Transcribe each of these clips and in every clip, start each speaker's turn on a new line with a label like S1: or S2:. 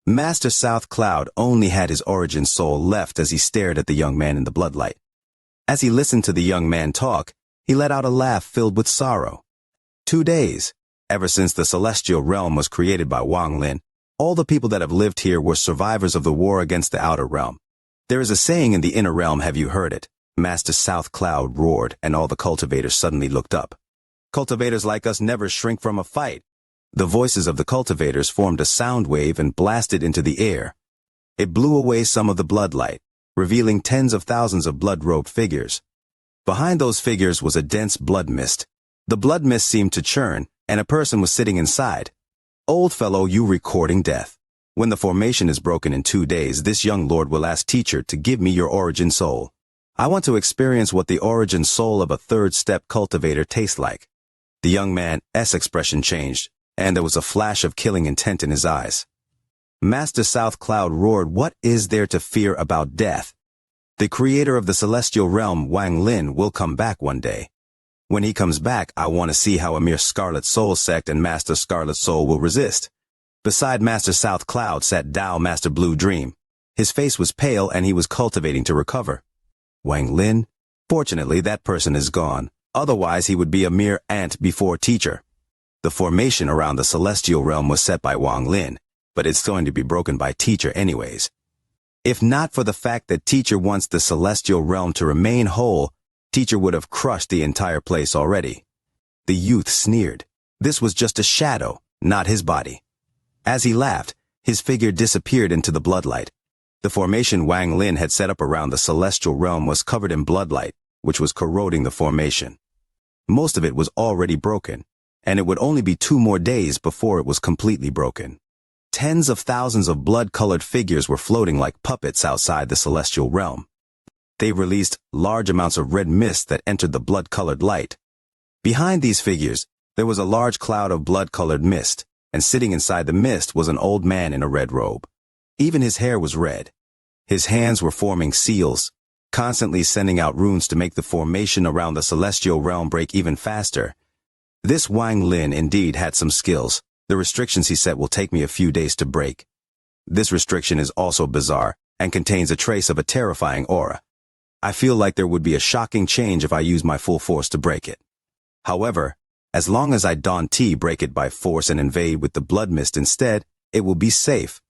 S1: Master South Cloud only had his origin soul left as he stared at the young man in the bloodlight. As he listened to the young man talk, he let out a laugh filled with sorrow. 2 days, ever since the celestial realm was created by Wang Lin, all the people that have lived here were survivors of the war against the outer realm. There is a saying in the inner realm, have you heard it? Master South Cloud roared, and all the cultivators suddenly looked up. Cultivators like us never shrink from a fight. The voices of the cultivators formed a sound wave and blasted into the air. It blew away some of the bloodlight, revealing tens of thousands of blood-robed figures. Behind those figures was a dense blood mist. The blood mist seemed to churn, and a person was sitting inside. Old fellow, you recording death. When the formation is broken in 2 days, this young lord will ask teacher to give me your origin soul. I want to experience what the origin soul of a third-step cultivator tastes like. The young man's expression changed, and there was a flash of killing intent in his eyes. Master South Cloud roared, what is there to fear about death? The creator of the celestial realm, Wang Lin, will come back one day. When he comes back, I want to see how a mere Scarlet Soul sect and Master Scarlet Soul will resist. Beside Master South Cloud sat Dao Master Blue Dream. His face was pale and he was cultivating to recover. Wang Lin? Fortunately, that person is gone. Otherwise, he would be a mere ant before teacher. The formation around the celestial realm was set by Wang Lin, but it's going to be broken by teacher anyways. If not for the fact that teacher wants the celestial realm to remain whole, teacher would have crushed the entire place already. The youth sneered. This was just a shadow, not his body. As he laughed, his figure disappeared into the bloodlight. The formation Wang Lin had set up around the celestial realm was covered in bloodlight, which was corroding the formation. Most of it was already broken, and it would only be 2 more days before it was completely broken. Tens of thousands of blood-colored figures were floating like puppets outside the celestial realm. They released large amounts of red mist that entered the blood-colored light. Behind these figures, there was a large cloud of blood-colored mist, and sitting inside the mist was an old man in a red robe. Even his hair was red. His hands were forming seals, constantly sending out runes to make the formation around the celestial realm break even faster. This Wang Lin indeed had some skills. The restrictions he set will take me a few days to break. This restriction is also bizarre and contains a trace of a terrifying aura. I feel like there would be a shocking change if I used my full force to break it. However, as long as I break it by force and invade with the blood mist instead, it will be safe.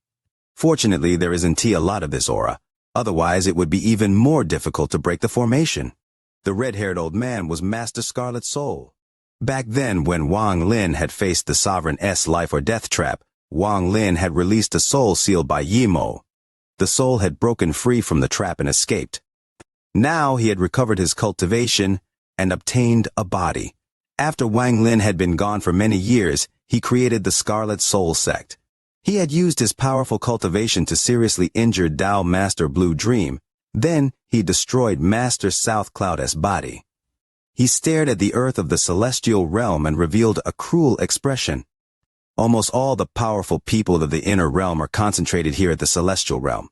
S1: Fortunately, there isn't a lot of this aura. Otherwise, it would be even more difficult to break the formation. The red-haired old man was Master Scarlet Soul. Back then, when Wang Lin had faced the Sovereign's life or death trap, Wang Lin had released a soul sealed by Yimo. The soul had broken free from the trap and escaped. Now he had recovered his cultivation and obtained a body. After Wang Lin had been gone for many years, he created the Scarlet Soul sect. He had used his powerful cultivation to seriously injure Dao Master Blue Dream. Then he destroyed Master South Cloud's body. He stared at the earth of the celestial realm and revealed a cruel expression. Almost all the powerful people of the inner realm are concentrated here at the celestial realm.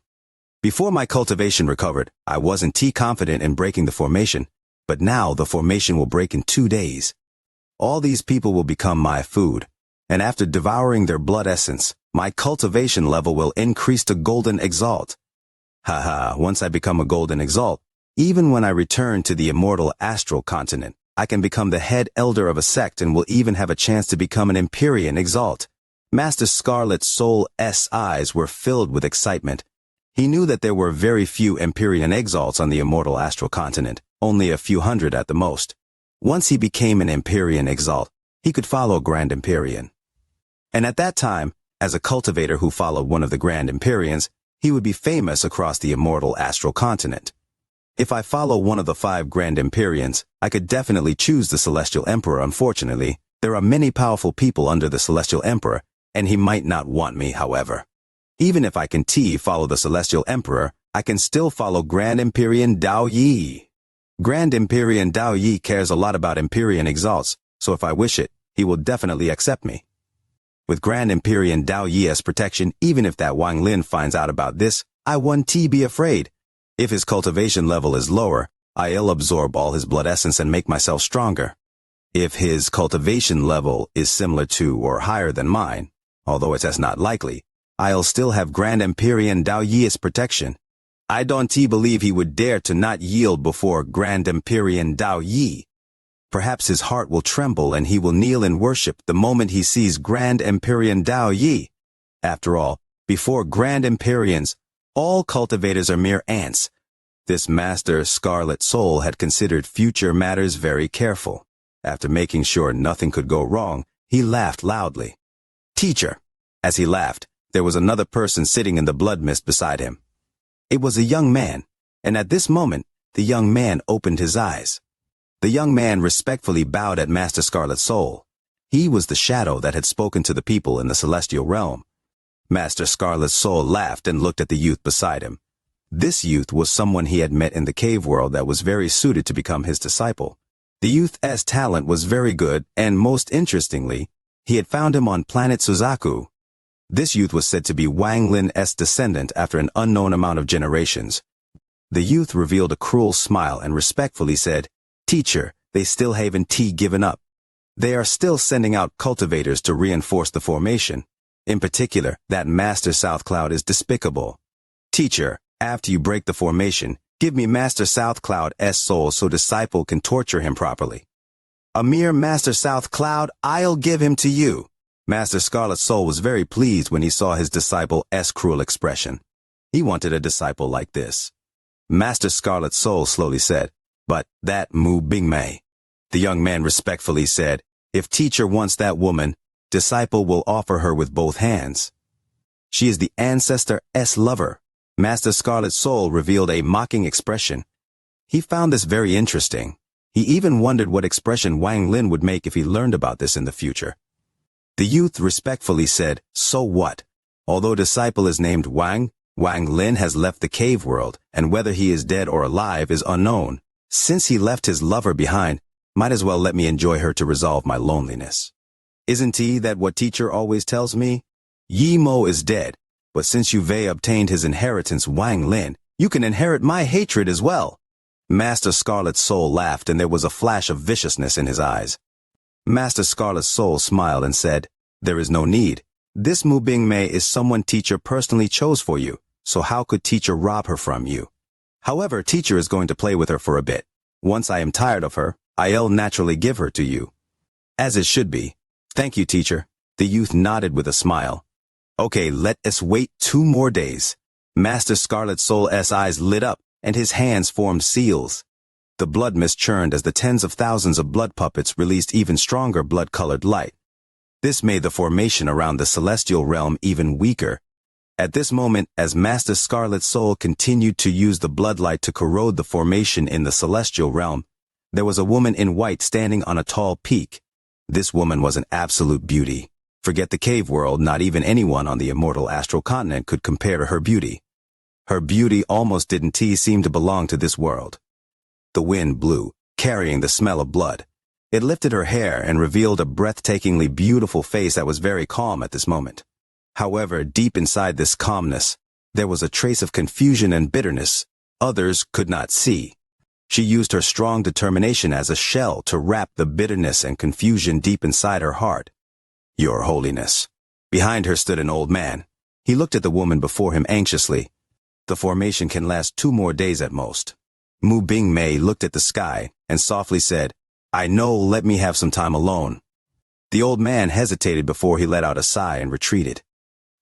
S1: Before my cultivation recovered, I wasn't confident in breaking the formation, but now the formation will break in 2 days. All these people will become my food, and after devouring their blood essence, my cultivation level will increase to Golden Exalt. Haha, once I become a Golden Exalt, even when I return to the immortal astral continent, I can become the head elder of a sect and will even have a chance to become an Empyrean Exalt. Master Scarlet Soul's eyes were filled with excitement. He knew that there were very few Empyrean Exalts on the immortal astral continent, only a few hundred at the most. Once he became an Empyrean Exalt, he could follow Grand Empyrean. And at that time, as a cultivator who followed one of the Grand Empyreans, he would be famous across the immortal astral continent. If I follow one of the 5 Grand Empyreans, I could definitely choose the Celestial Emperor. Unfortunately, there are many powerful people under the Celestial Emperor, and he might not want me, however. Even if I can follow the Celestial Emperor, I can still follow Grand Empyrean Dao Yi. Grand Empyrean Dao Yi cares a lot about Empyrean Exalts, so if I wish it, he will definitely accept me. With Grand Empyrean Dao Yi's protection, even if that Wang Lin finds out about this, I won't be afraid. If his cultivation level is lower, I'll absorb all his blood essence and make myself stronger. If his cultivation level is similar to or higher than mine, although it's not likely, I'll still have Grand Empyrean Dao Yi's protection. I don't believe he would dare to not yield before Grand Empyrean Dao Yi. Perhaps his heart will tremble and he will kneel in worship the moment he sees Grand Empyrean Dao Yi. After all, before Grand Empyreans, all cultivators are mere ants. This Master Scarlet Soul had considered future matters very careful. After making sure nothing could go wrong, he laughed loudly. Teacher. As he laughed, there was another person sitting in the blood mist beside him. It was a young man, and at this moment, the young man opened his eyes. The young man respectfully bowed at Master Scarlet Soul. He was the shadow that had spoken to the people in the celestial realm. Master Scarlet Soul laughed and looked at the youth beside him. This youth was someone he had met in the cave world that was very suited to become his disciple. The youth's talent was very good, and most interestingly, he had found him on planet Suzaku. This youth was said to be Wang Lin's descendant after an unknown amount of generations. The youth revealed a cruel smile and respectfully said, Teacher, they still haven't given up. They are still sending out cultivators to reinforce the formation. In particular, that Master South Cloud is despicable. Teacher, after you break the formation, give me Master South Cloud's soul so disciple can torture him properly. A mere Master South Cloud, I'll give him to you. Master Scarlet Soul was very pleased when he saw his disciple's cruel expression. He wanted a disciple like this. Master Scarlet Soul slowly said, But that Mu Bingmei. The young man respectfully said, If teacher wants that woman, disciple will offer her with both hands. She is the ancestor's lover. Master Scarlet Soul revealed a mocking expression. He found this very interesting. He even wondered what expression Wang Lin would make if he learned about this in the future. The youth respectfully said, So what? Although disciple is named Wang Lin has left the cave world, and whether he is dead or alive is unknown. Since he left his lover behind, might as well let me enjoy her to resolve my loneliness. Isn't that what teacher always tells me? Yi Mo is dead, but since you've obtained his inheritance, Wang Lin, you can inherit my hatred as well. Master Scarlet Soul laughed, and there was a flash of viciousness in his eyes. Master Scarlet Soul smiled and said, There is no need. This Mu Bingmei is someone teacher personally chose for you, so how could teacher rob her from you? However, teacher is going to play with her for a bit. Once I am tired of her, I'll naturally give her to you. As it should be. Thank you, teacher. The youth nodded with a smile. Okay, let us wait 2 more days. Master Scarlet Soul's eyes lit up, and his hands formed seals. The blood mist churned as the tens of thousands of blood puppets released even stronger blood-colored light. This made the formation around the celestial realm even weaker. At this moment, as Master Scarlet Soul continued to use the bloodlight to corrode the formation in the celestial realm, there was a woman in white standing on a tall peak. This woman was an absolute beauty. Forget the cave world, not even anyone on the immortal astral continent could compare to her beauty. Her beauty almost didn't seem to belong to this world. The wind blew, carrying the smell of blood. It lifted her hair and revealed a breathtakingly beautiful face that was very calm at this moment. However, deep inside this calmness, there was a trace of confusion and bitterness others could not see. She used her strong determination as a shell to wrap the bitterness and confusion deep inside her heart. Your Holiness. Behind her stood an old man. He looked at the woman before him anxiously. The formation can last 2 more days at most. Mu Bingmei looked at the sky and softly said, I know, let me have some time alone. The old man hesitated before he let out a sigh and retreated.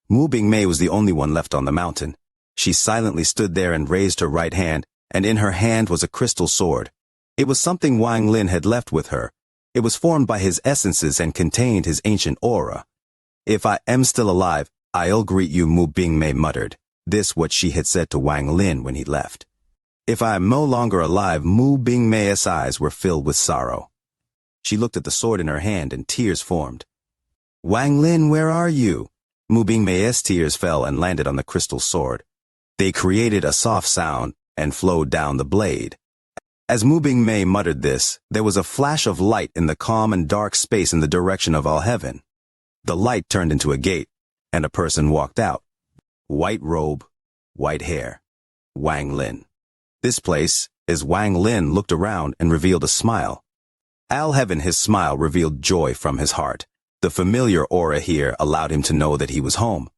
S1: Mu Bingmei was the only one left on the mountain. She silently stood there and raised her right hand, and in her hand was a crystal sword. It was something Wang Lin had left with her. It was formed by his essences and contained his ancient aura. If I am still alive, I'll greet you, Mu Bingmei muttered. This what she had said to Wang Lin when he left. If I am no longer alive, Mu Bingmei's eyes were filled with sorrow. She looked at the sword in her hand and tears formed. Wang Lin, where are you? Mu Bingmei's tears fell and landed on the crystal sword. They created a soft sound and flowed down the blade. As Mu Bingmei muttered this, there was a flash of light in the calm and dark space in the direction of all heaven. The light turned into a gate, and a person walked out. White robe, white hair. Wang Lin. This place, as Wang Lin looked around and revealed a smile. Al Heaven, his smile revealed joy from his heart. The familiar aura here allowed him to know that he was home.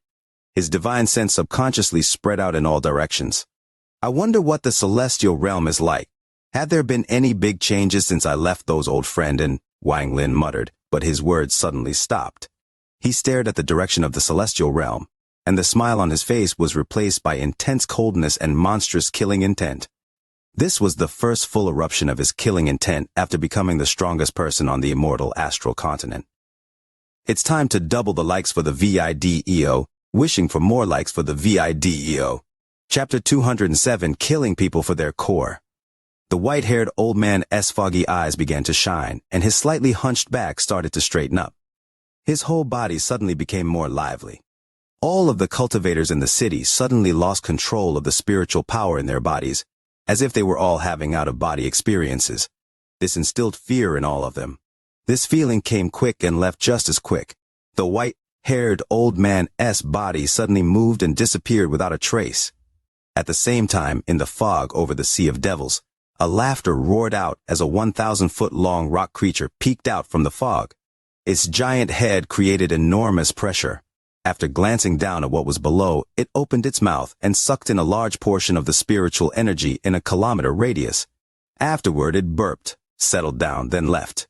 S1: His divine sense subconsciously spread out in all directions. I wonder what the celestial realm is like. Have there been any big changes since I left those old friend and Wang Lin muttered, but his words suddenly stopped. He stared at the direction of the celestial realm, and the smile on his face was replaced by intense coldness and monstrous killing intent. This was the first full eruption of his killing intent after becoming the strongest person on the immortal astral continent. It's time to double the likes for the VIDEO, wishing for more likes for the VIDEO. Chapter 207, Killing People for Their Core. The white-haired old man's foggy eyes began to shine, and his slightly hunched back started to straighten up. His whole body suddenly became more lively. All of the cultivators in the city suddenly lost control of the spiritual power in their bodies, as if they were all having out-of-body experiences. This instilled fear in all of them. This feeling came quick and left just as quick. The white-haired old man's body suddenly moved and disappeared without a trace. At the same time, in the fog over the Sea of Devils, a laughter roared out as a 1,000-foot-long rock creature peeked out from the fog. Its giant head created enormous pressure. After glancing down at what was below, it opened its mouth and sucked in a large portion of the spiritual energy in a kilometer radius. Afterward, it burped, settled down, then left.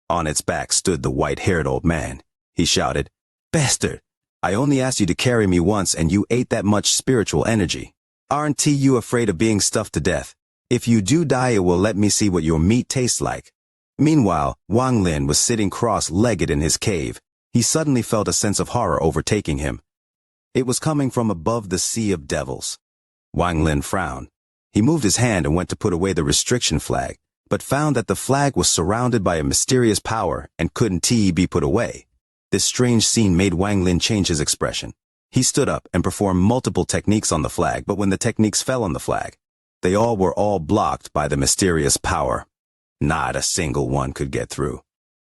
S1: On its back stood the white-haired old man. He shouted, "Bastard! I only asked you to carry me once and you ate that much spiritual energy. Aren't you afraid of being stuffed to death? If you do die, it will let me see what your meat tastes like." Meanwhile, Wang Lin was sitting cross-legged in his cave. He suddenly felt a sense of horror overtaking him. It was coming from above the Sea of Devils. Wang Lin frowned. He moved his hand and went to put away the restriction flag, but found that the flag was surrounded by a mysterious power and couldn't be put away. This strange scene made Wang Lin change his expression. He stood up and performed multiple techniques on the flag, but when the techniques fell on the flag, they were all blocked by the mysterious power. Not a single one could get through.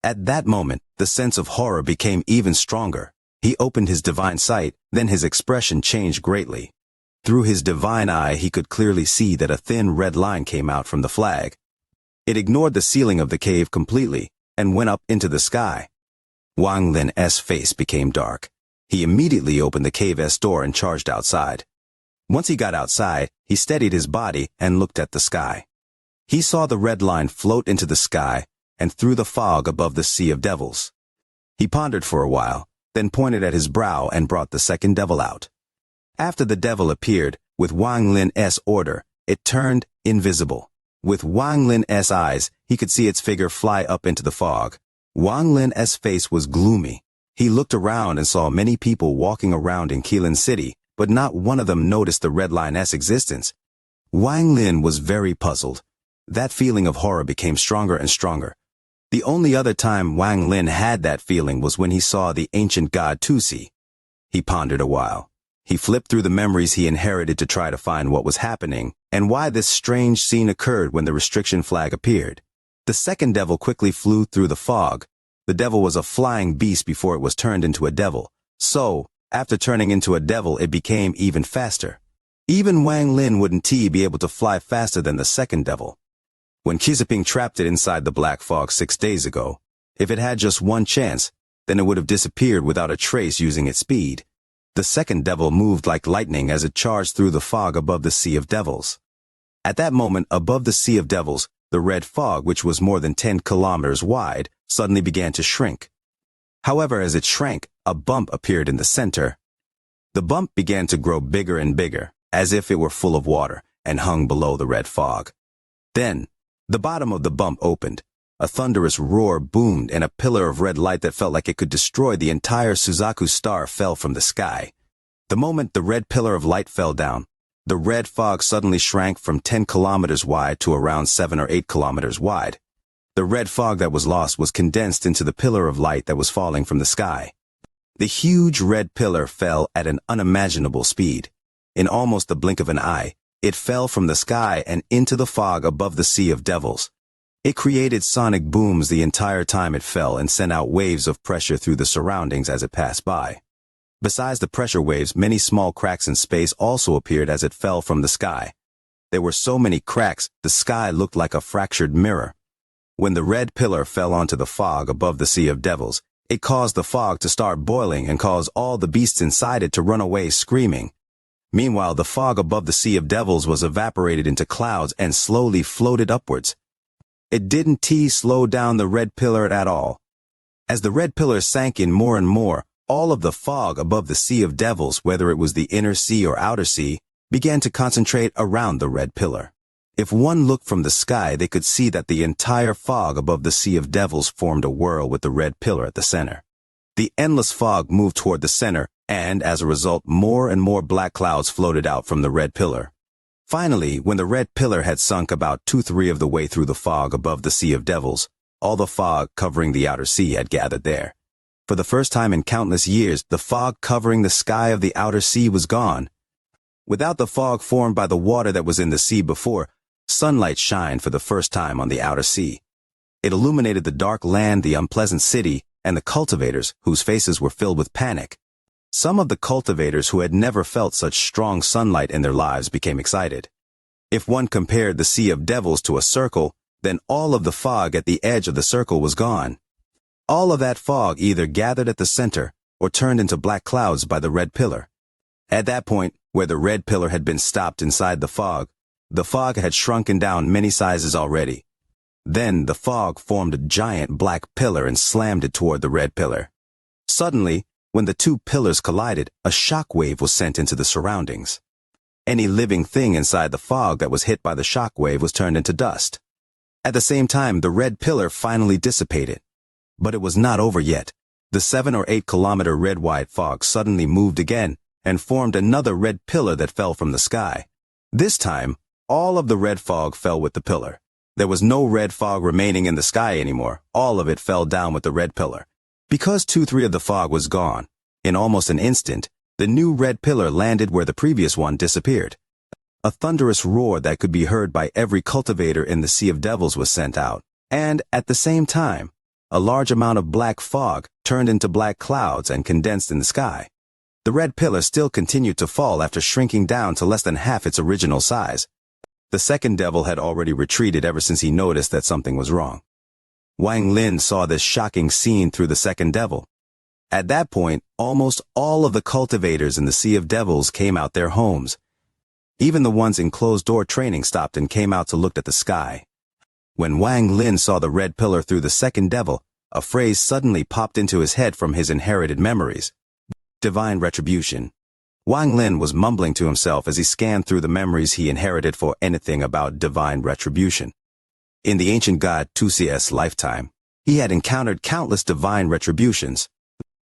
S1: At that moment, the sense of horror became even stronger. He opened his divine sight, then his expression changed greatly. Through his divine eye, he could clearly see that a thin red line came out from the flag. It ignored the ceiling of the cave completely and went up into the sky. Wang Lin's face became dark. He immediately opened the cave's door and charged outside. Once he got outside, he steadied his body and looked at the sky. He saw the red line float into the sky and through the fog above the Sea of Devils. He pondered for a while, then pointed at his brow and brought the second devil out. After the devil appeared, with Wang Lin's order, it turned invisible. With Wang Lin's eyes, he could see its figure fly up into the fog. Wang Lin's face was gloomy. He looked around and saw many people walking around in Qilin City, but not one of them noticed the red line's existence. Wang Lin was very puzzled. That feeling of horror became stronger and stronger. The only other time Wang Lin had that feeling was when he saw the ancient god Tusi. He pondered a while. He flipped through the memories he inherited to try to find what was happening and why this strange scene occurred when the restriction flag appeared. The second devil quickly flew through the fog. The devil was a flying beast before it was turned into a devil. So, after turning into a devil, it became even faster. Even Wang Lin wouldn't be able to fly faster than the second devil. When Xiziping trapped it inside the black fog 6 days ago, if it had just one chance, then it would have disappeared without a trace using its speed. The second devil moved like lightning as it charged through the fog above the Sea of Devils. At that moment, above the Sea of Devils, the red fog, which was more than 10 kilometers wide, suddenly began to shrink. However, as it shrank, a bump appeared in the center. The bump began to grow bigger and bigger, as if it were full of water, and hung below the red fog. Then, the bottom of the bump opened. A thunderous roar boomed, and a pillar of red light that felt like it could destroy the entire Suzaku star fell from the sky. The moment the red pillar of light fell down, the red fog suddenly shrank from 10 kilometers wide to around 7 or 8 kilometers wide. The red fog that was lost was condensed into the pillar of light that was falling from the sky. The huge red pillar fell at an unimaginable speed. In almost the blink of an eye, it fell from the sky and into the fog above the Sea of Devils. It created sonic booms the entire time it fell and sent out waves of pressure through the surroundings as it passed by. Besides the pressure waves, many small cracks in space also appeared as it fell from the sky. There were so many cracks, the sky looked like a fractured mirror. When the red pillar fell onto the fog above the Sea of Devils, It caused the fog to start boiling and caused all the beasts inside it to run away screaming. Meanwhile, the fog above the Sea of Devils was evaporated into clouds and slowly floated upwards. It didn't slow down the red pillar at all. As the red pillar sank in more and more, all of the fog above the Sea of Devils, whether it was the inner sea or outer sea, began to concentrate around the red pillar. If one looked from the sky, they could see that the entire fog above the Sea of Devils formed a whirl with the red pillar at the center. The endless fog moved toward the center, and as a result, more and more black clouds floated out from the red pillar. Finally, when the red pillar had sunk about 2/3 of the way through the fog above the Sea of Devils, all the fog covering the outer sea had gathered there. For the first time in countless years, the fog covering the sky of the outer sea was gone. Without the fog formed by the water that was in the sea before, sunlight shined for the first time on the outer sea. It illuminated the dark land, the unpleasant city, and the cultivators, whose faces were filled with panic. Some of the cultivators who had never felt such strong sunlight in their lives became excited. If one compared the Sea of Devils to a circle, then all of the fog at the edge of the circle was gone. All of that fog either gathered at the center or turned into black clouds by the red pillar. At that point, where the red pillar had been stopped inside the fog had shrunken down many sizes already. Then the fog formed a giant black pillar and slammed it toward the red pillar. Suddenly, when the two pillars collided, a shock wave was sent into the surroundings. Any living thing inside the fog that was hit by the shock wave was turned into dust. At the same time, the red pillar finally dissipated. But it was not over yet. The 7 or 8 kilometer red-white fog suddenly moved again and formed another red pillar that fell from the sky. This time, all of the red fog fell with the pillar. There was no red fog remaining in the sky anymore. All of it fell down with the red pillar. Because 2/3 of the fog was gone, in almost an instant, the new red pillar landed where the previous one disappeared. A thunderous roar that could be heard by every cultivator in the Sea of Devils was sent out, and, at the same time, a large amount of black fog turned into black clouds and condensed in the sky. The red pillar still continued to fall after shrinking down to less than half its original size. The second devil had already retreated ever since he noticed that something was wrong. Wang Lin saw this shocking scene through the second devil. At that point, almost all of the cultivators in the Sea of Devils came out their homes. Even the ones in closed-door training stopped and came out to look at the sky. When Wang Lin saw the red pillar through the second devil, a phrase suddenly popped into his head from his inherited memories. Divine retribution. Wang Lin was mumbling to himself as he scanned through the memories he inherited for anything about divine retribution. In the ancient god Tusi's lifetime, he had encountered countless divine retributions.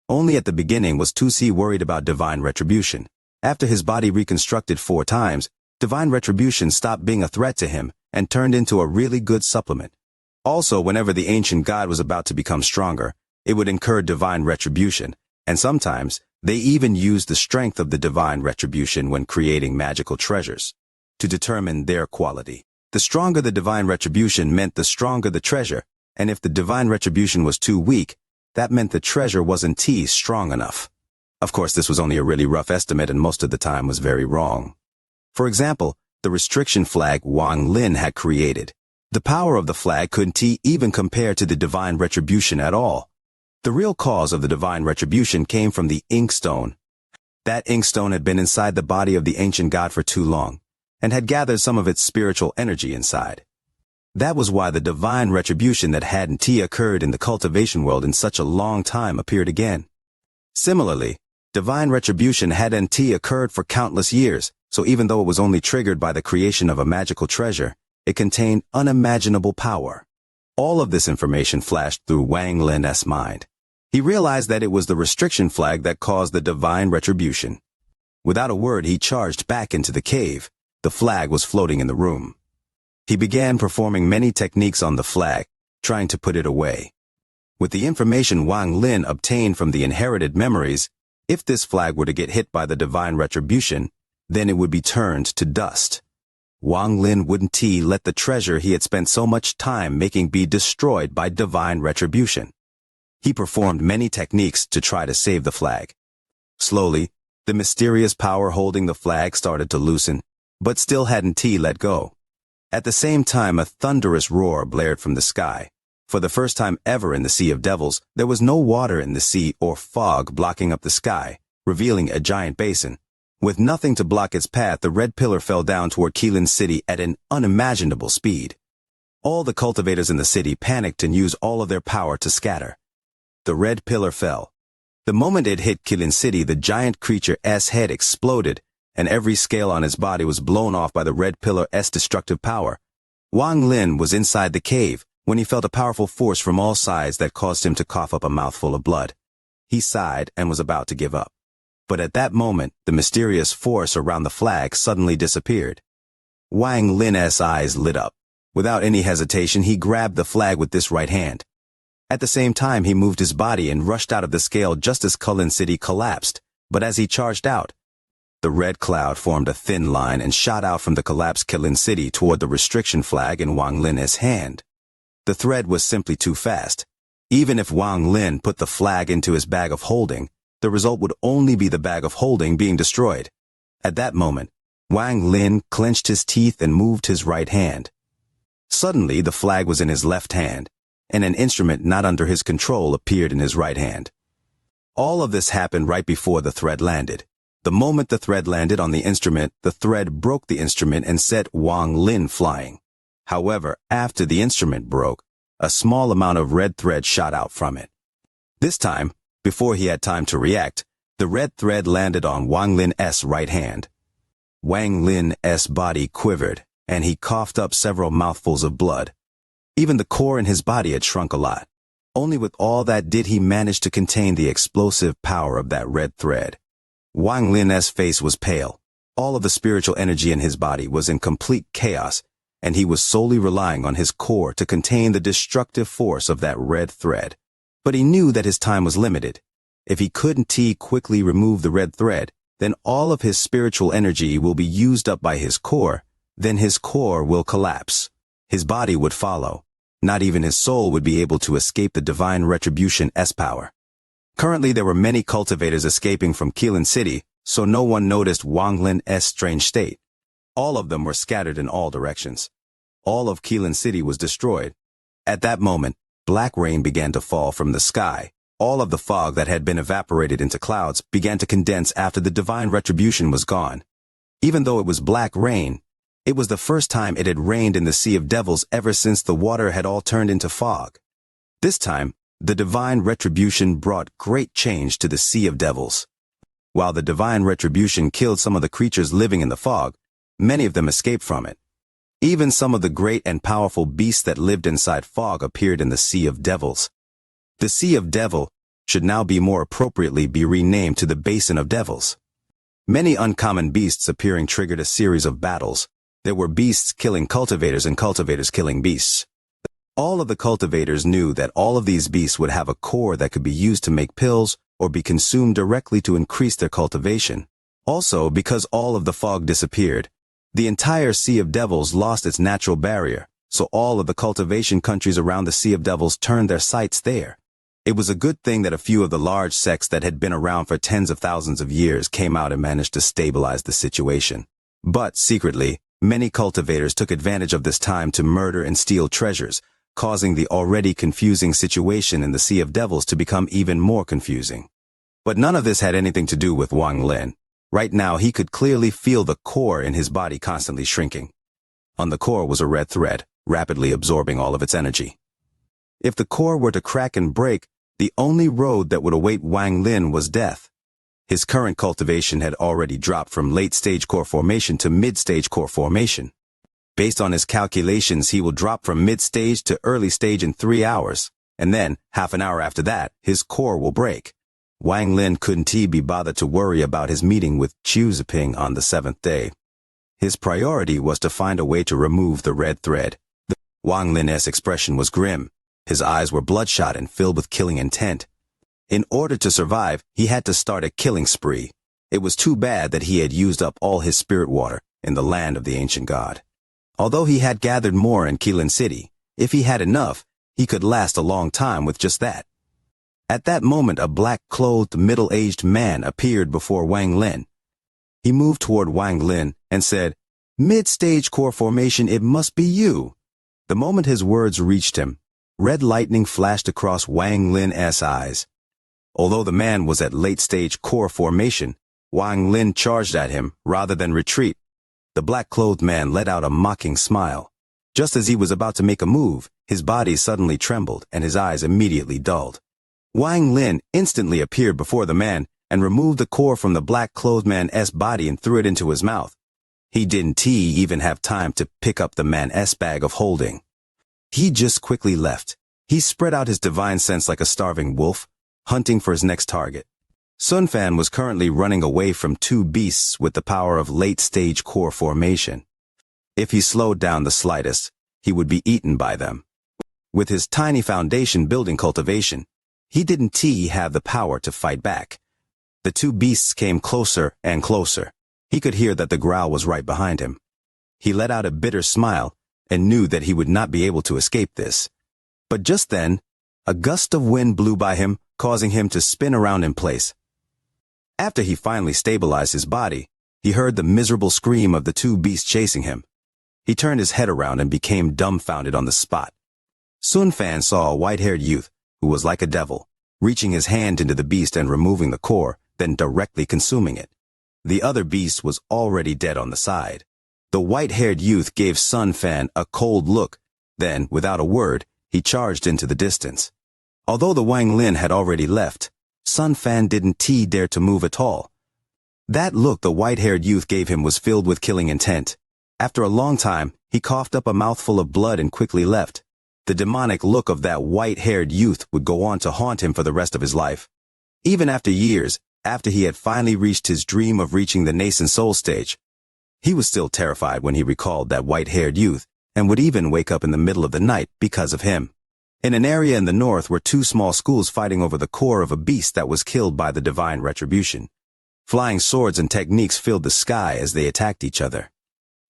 S1: Only at the beginning was Tusi worried about divine retribution. After his body reconstructed 4 times, divine retribution stopped being a threat to him and turned into a really good supplement. Also, whenever the ancient god was about to become stronger, it would incur divine retribution, and sometimes they even used the strength of the divine retribution when creating magical treasures to determine their quality. The stronger the divine retribution meant the stronger the treasure, and if the divine retribution was too weak, that meant the treasure wasn't strong enough. Of course, this was only a really rough estimate and most of the time was very wrong. For example, the restriction flag Wang Lin had created. The power of the flag couldn't even compare to the divine retribution at all. The real cause of the divine retribution came from the inkstone. That inkstone had been inside the body of the ancient god for too long, and had gathered some of its spiritual energy inside. That was why the divine retribution that hadn't occurred in the cultivation world in such a long time appeared again. Similarly, divine retribution hadn't occurred for countless years, so even though it was only triggered by the creation of a magical treasure, it contained unimaginable power. All of this information flashed through Wang Lin's mind. He realized that it was the restriction flag that caused the divine retribution. Without a word, he charged back into the cave. The flag was floating in the room. He began performing many techniques on the flag, trying to put it away. With the information Wang Lin obtained from the inherited memories, if this flag were to get hit by the divine retribution, then it would be turned to dust. Wang Lin wouldn't let the treasure he had spent so much time making be destroyed by divine retribution. He performed many techniques to try to save the flag. Slowly, the mysterious power holding the flag started to loosen, but still hadn't let go. At the same time, a thunderous roar blared from the sky, For the first time ever in the Sea of Devils, there was no water in the sea or fog blocking up the sky, revealing a giant basin. With nothing to block its path, the red pillar fell down toward Qilin City at an unimaginable speed. All the cultivators in the city panicked and used all of their power to scatter. The red pillar fell. The moment it hit Qilin City, the giant creature's head exploded, and every scale on his body was blown off by the red pillar's destructive power. Wang Lin was inside the cave when he felt a powerful force from all sides that caused him to cough up a mouthful of blood. He sighed and was about to give up. But at that moment, the mysterious force around the flag suddenly disappeared. Wang Lin's eyes lit up. Without any hesitation, he grabbed the flag with this right hand. At the same time, he moved his body and rushed out of the scale just as Qilin City collapsed. But as he charged out, the red cloud formed a thin line and shot out from the collapsed Qilin City toward the restriction flag in Wang Lin's hand. The thread was simply too fast. Even if Wang Lin put the flag into his bag of holding, the result would only be the bag of holding being destroyed. At that moment, Wang Lin clenched his teeth and moved his right hand. Suddenly, the flag was in his left hand, and an instrument not under his control appeared in his right hand. All of this happened right before the thread landed. The moment the thread landed on the instrument, the thread broke the instrument and set Wang Lin flying. However, after the instrument broke, a small amount of red thread shot out from it. This time, before he had time to react, the red thread landed on Wang Lin's right hand. Wang Lin's body quivered, and he coughed up several mouthfuls of blood. Even the core in his body had shrunk a lot. Only with all that did he manage to contain the explosive power of that red thread. Wang Lin's face was pale. All of the spiritual energy in his body was in complete chaos, and he was solely relying on his core to contain the destructive force of that red thread. But he knew that his time was limited. If he couldn't quickly remove the red thread, then all of his spiritual energy will be used up by his core, then his core will collapse. His body would follow. Not even his soul would be able to escape the divine retribution's power. Currently there were many cultivators escaping from Qilin City, so no one noticed Wang Lin's strange state. All of them were scattered in all directions. All of Qilin City was destroyed. At that moment, black rain began to fall from the sky. All of the fog that had been evaporated into clouds began to condense after the divine retribution was gone. Even though it was black rain, it was the first time it had rained in the Sea of Devils ever since the water had all turned into fog. This time, the divine retribution brought great change to the Sea of Devils. While the divine retribution killed some of the creatures living in the fog, many of them escaped from it. Even some of the great and powerful beasts that lived inside fog appeared in the Sea of Devils. The Sea of Devil should now more appropriately be renamed to the Basin of Devils. Many uncommon beasts appearing triggered a series of battles. There were beasts killing cultivators and cultivators killing beasts. All of the cultivators knew that all of these beasts would have a core that could be used to make pills or be consumed directly to increase their cultivation. Also, because all of the fog disappeared, the entire Sea of Devils lost its natural barrier, so all of the cultivation countries around the Sea of Devils turned their sights there. It was a good thing that a few of the large sects that had been around for tens of thousands of years came out and managed to stabilize the situation. But secretly, many cultivators took advantage of this time to murder and steal treasures, causing the already confusing situation in the Sea of Devils to become even more confusing. But none of this had anything to do with Wang Lin. Right now, he could clearly feel the core in his body constantly shrinking. On the core was a red thread, rapidly absorbing all of its energy. If the core were to crack and break, the only road that would await Wang Lin was death. His current cultivation had already dropped from late-stage core formation to mid-stage core formation. Based on his calculations, he will drop from mid-stage to early stage in 3 hours, and then, half an hour after that, his core will break. Wang Lin couldn't be bothered to worry about his meeting with Chu Ziping on the 7th day. His priority was to find a way to remove the red thread. Wang Lin's expression was grim. His eyes were bloodshot and filled with killing intent. In order to survive, he had to start a killing spree. It was too bad that he had used up all his spirit water in the land of the ancient god. Although he had gathered more in Qilin City, if he had enough, he could last a long time with just that. At that moment, a black-clothed, middle-aged man appeared before Wang Lin. He moved toward Wang Lin and said, "Mid-stage core formation, it must be you." The moment his words reached him, Red lightning flashed across Wang Lin's eyes. Although the man was at late-stage core formation, Wang Lin charged at him rather than retreat. The black-clothed man let out a mocking smile. Just as he was about to make a move, his body suddenly trembled and his eyes immediately dulled. Wang Lin instantly appeared before the man and removed the core from the black-clothed man's body and threw it into his mouth. He didn't even have time to pick up the man's bag of holding. He just quickly left. He spread out his divine sense like a starving wolf, hunting for his next target. Sun Fan was currently running away from two beasts with the power of late-stage core formation. If he slowed down the slightest, he would be eaten by them. With his tiny foundation building cultivation, he didn't have the power to fight back. The two beasts came closer and closer. He could hear that the growl was right behind him. He let out a bitter smile and knew that he would not be able to escape this. But just then, a gust of wind blew by him, causing him to spin around in place. After he finally stabilized his body, he heard the miserable scream of the two beasts chasing him. He turned his head around and became dumbfounded on the spot. Sun Fan saw a white-haired youth, who was like a devil, reaching his hand into the beast and removing the core, then directly consuming it. The other beast was already dead on the side. The white-haired youth gave Sun Fan a cold look, then, without a word, he charged into the distance. Although the Wang Lin had already left, Sun Fan didn't dare to move at all. That look the white-haired youth gave him was filled with killing intent. After a long time, he coughed up a mouthful of blood and quickly left. The demonic look of that white-haired youth would go on to haunt him for the rest of his life. Even after years, after he had finally reached his dream of reaching the nascent soul stage, he was still terrified when he recalled that white-haired youth, and would even wake up in the middle of the night because of him. In an area in the north were two small schools fighting over the core of a beast that was killed by the divine retribution. Flying swords and techniques filled the sky as they attacked each other.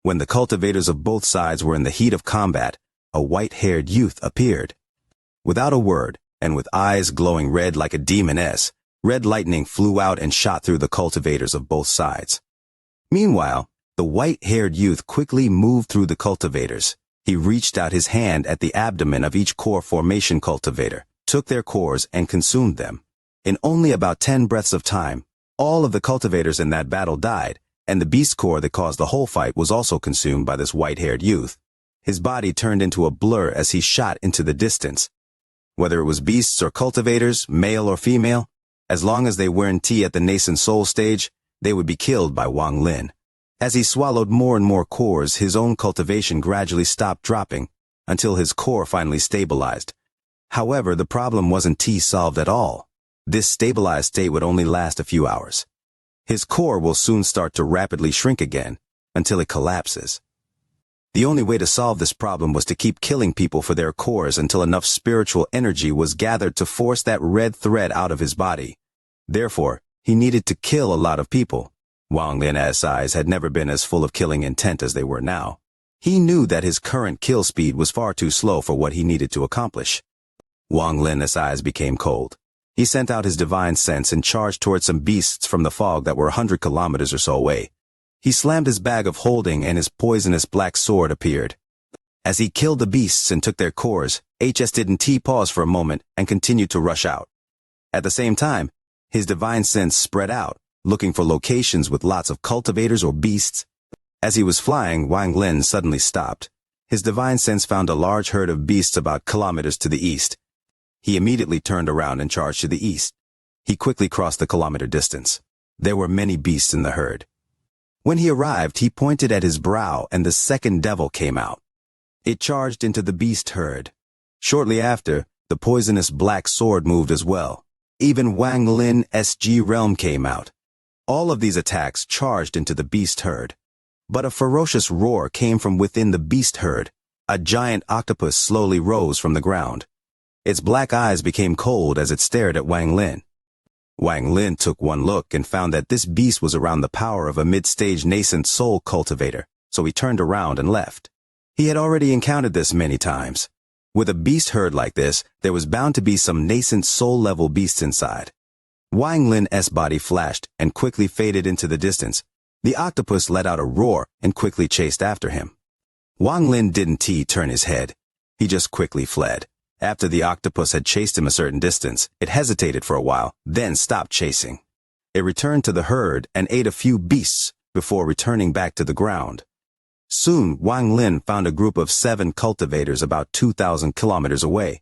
S1: When the cultivators of both sides were in the heat of combat, a white-haired youth appeared. Without a word, and with eyes glowing red like a demoness, red lightning flew out and shot through the cultivators of both sides. Meanwhile, the white-haired youth quickly moved through the cultivators. He reached out his hand at the abdomen of each core formation cultivator, took their cores and consumed them. In only about 10 breaths of time, all of the cultivators in that battle died, and the beast core that caused the whole fight was also consumed by this white-haired youth. His body turned into a blur as he shot into the distance. Whether it was beasts or cultivators, male or female, as long as they weren't at the nascent soul stage, they would be killed by Wang Lin. As he swallowed more and more cores, his own cultivation gradually stopped dropping, until his core finally stabilized. However, the problem wasn't solved at all. This stabilized state would only last a few hours. His core will soon start to rapidly shrink again, until it collapses. The only way to solve this problem was to keep killing people for their cores until enough spiritual energy was gathered to force that red thread out of his body. Therefore, he needed to kill a lot of people. Wang Lin's eyes had never been as full of killing intent as they were now. He knew that his current kill speed was far too slow for what he needed to accomplish. Wang Lin's eyes became cold. He sent out his divine sense and charged towards some beasts from the fog that were 100 kilometers or so away. He slammed his bag of holding and his poisonous black sword appeared. As he killed the beasts and took their cores, didn't pause for a moment and continued to rush out. At the same time, his divine sense spread out, looking for locations with lots of cultivators or beasts. As he was flying, Wang Lin suddenly stopped. His divine sense found a large herd of beasts about kilometers to the east. He immediately turned around and charged to the east. He quickly crossed the kilometer distance. There were many beasts in the herd. When he arrived, he pointed at his brow and the second devil came out. It charged into the beast herd. Shortly after, the poisonous black sword moved as well. Even Wang Lin's realm came out. All of these attacks charged into the beast herd. But a ferocious roar came from within the beast herd. A giant octopus slowly rose from the ground. Its black eyes became cold as it stared at Wang Lin. Wang Lin took one look and found that this beast was around the power of a mid-stage nascent soul cultivator, so he turned around and left. He had already encountered this many times. With a beast herd like this, there was bound to be some nascent soul-level beasts inside. Wang Lin's body flashed and quickly faded into the distance. The octopus let out a roar and quickly chased after him. Wang Lin didn't turn his head. He just quickly fled. After the octopus had chased him a certain distance, it hesitated for a while, then stopped chasing. It returned to the herd and ate a few beasts before returning back to the ground. Soon, Wang Lin found a group of 7 cultivators about 2,000 kilometers away.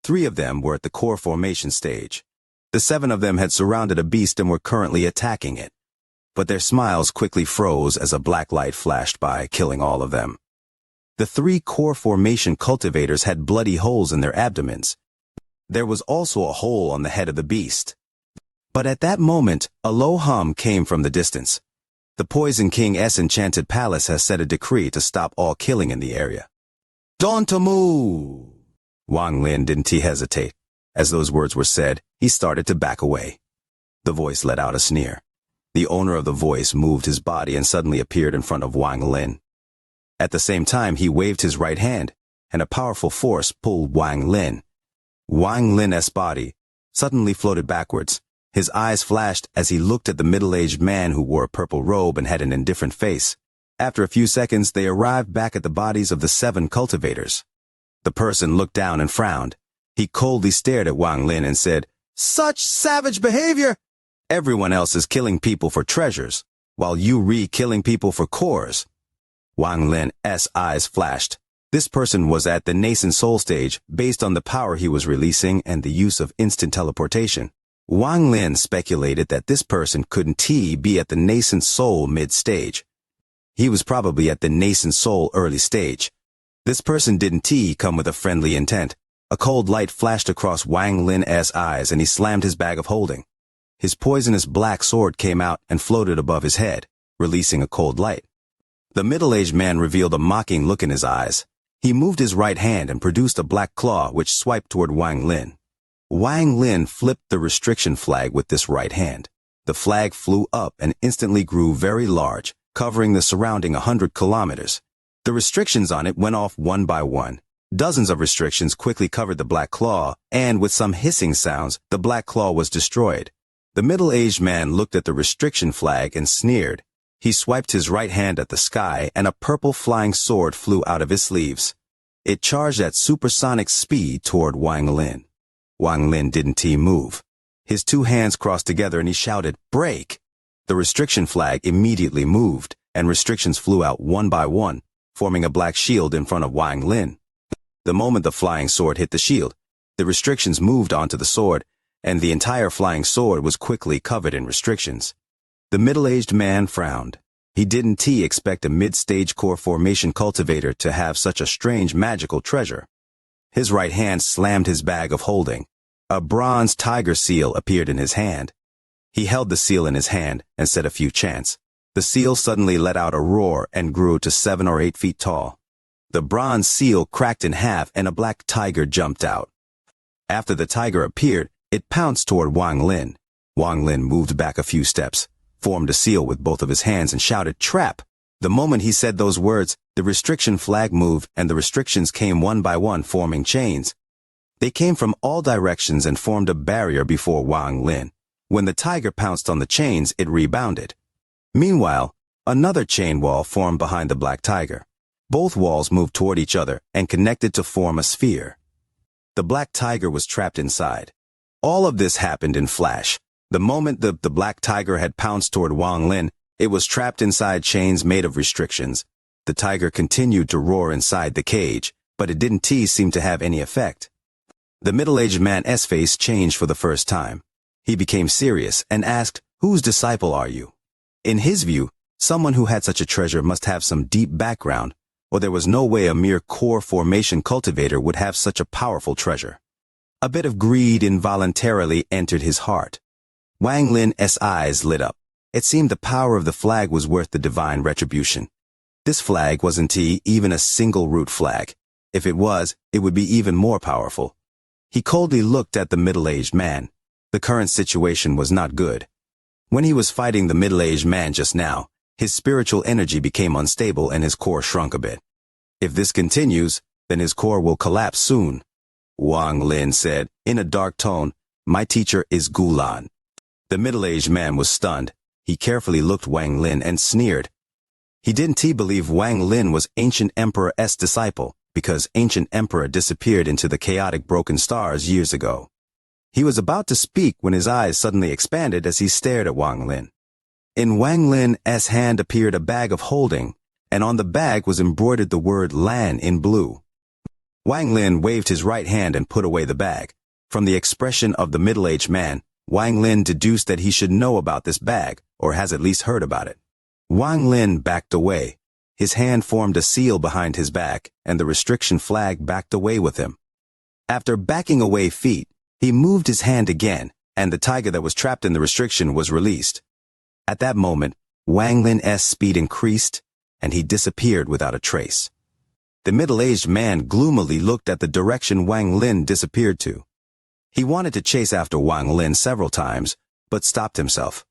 S1: 3 of them were at the core formation stage. The 7 of them had surrounded a beast and were currently attacking it. But their smiles quickly froze as a black light flashed by, killing all of them. The 3 core formation cultivators had bloody holes in their abdomens. There was also a hole on the head of the beast. But at that moment, a low hum came from the distance. The Poison King's enchanted palace has set a decree to stop all killing in the area. Don't move! Wang Lin didn't hesitate. As those words were said, he started to back away. The voice let out a sneer. The owner of the voice moved his body and suddenly appeared in front of Wang Lin. At the same time, he waved his right hand, and a powerful force pulled Wang Lin. Wang Lin's body suddenly floated backwards. His eyes flashed as he looked at the middle-aged man who wore a purple robe and had an indifferent face. After a few seconds, they arrived back at the bodies of the 7 cultivators. The person looked down and frowned. He coldly stared at Wang Lin and said, "Such savage behavior! Everyone else is killing people for treasures, while you killing people for cores." Wang Lin's eyes flashed. This person was at the nascent soul stage based on the power he was releasing and the use of instant teleportation. Wang Lin speculated that this person couldn't be at the nascent soul mid-stage. He was probably at the nascent soul early stage. This person didn't come with a friendly intent. A cold light flashed across Wang Lin's eyes and he slammed his bag of holding. His poisonous black sword came out and floated above his head, releasing a cold light. The middle-aged man revealed a mocking look in his eyes. He moved his right hand and produced a black claw which swiped toward Wang Lin. Wang Lin flipped the restriction flag with this right hand. The flag flew up and instantly grew very large, covering the surrounding 100 kilometers. The restrictions on it went off one by one. Dozens of restrictions quickly covered the black claw, and with some hissing sounds, the black claw was destroyed. The middle-aged man looked at the restriction flag and sneered. He swiped his right hand at the sky, and a purple flying sword flew out of his sleeves. It charged at supersonic speed toward Wang Lin. Wang Lin didn't move. His 2 hands crossed together and he shouted, "Break!" The restriction flag immediately moved, and restrictions flew out one by one, forming a black shield in front of Wang Lin. The moment the flying sword hit the shield, the restrictions moved onto the sword, and the entire flying sword was quickly covered in restrictions. The middle-aged man frowned. He didn't expect a mid-stage core formation cultivator to have such a strange magical treasure. His right hand slammed his bag of holding. A bronze tiger seal appeared in his hand. He held the seal in his hand and said a few chants. The seal suddenly let out a roar and grew to 7 or 8 feet tall. The bronze seal cracked in half and a black tiger jumped out. After the tiger appeared, it pounced toward Wang Lin. Wang Lin moved back a few steps, formed a seal with both of his hands and shouted, "Trap!" The moment he said those words, the restriction flag moved and the restrictions came one by one, forming chains. They came from all directions and formed a barrier before Wang Lin. When the tiger pounced on the chains, it rebounded. Meanwhile, another chain wall formed behind the black tiger. Both walls moved toward each other and connected to form a sphere. The black tiger was trapped inside. All of this happened in flash. The moment the black tiger had pounced toward Wang Lin, it was trapped inside chains made of restrictions. The tiger continued to roar inside the cage, but it didn't seem to have any effect. The middle-aged man's face changed for the first time. He became serious and asked, "Whose disciple are you?" In his view, someone who had such a treasure must have some deep background, or there was no way a mere core formation cultivator would have such a powerful treasure. A bit of greed involuntarily entered his heart. Wang Lin's eyes lit up. It seemed the power of the flag was worth the divine retribution. This flag wasn't even a single root flag. If it was, it would be even more powerful. He coldly looked at the middle-aged man. The current situation was not good. When he was fighting the middle-aged man just now, his spiritual energy became unstable and his core shrunk a bit. If this continues, then his core will collapse soon. Wang Lin said, in a dark tone, "My teacher is Gulan." The middle-aged man was stunned. He carefully looked Wang Lin and sneered. He didn't believe Wang Lin was ancient emperor's disciple, because ancient emperor disappeared into the chaotic broken stars years ago. He was about to speak when his eyes suddenly expanded as he stared at Wang Lin. In Wang Lin's hand appeared a bag of holding, and on the bag was embroidered the word Lan in blue. Wang Lin waved his right hand and put away the bag. From the expression of the middle-aged man, Wang Lin deduced that he should know about this bag, or has at least heard about it. Wang Lin backed away. His hand formed a seal behind his back, and the restriction flag backed away with him. After backing away feet, he moved his hand again, and the tiger that was trapped in the restriction was released. At that moment, Wang Lin's speed increased, and he disappeared without a trace. The middle-aged man gloomily looked at the direction Wang Lin disappeared to. He wanted to chase after Wang Lin several times, but stopped himself.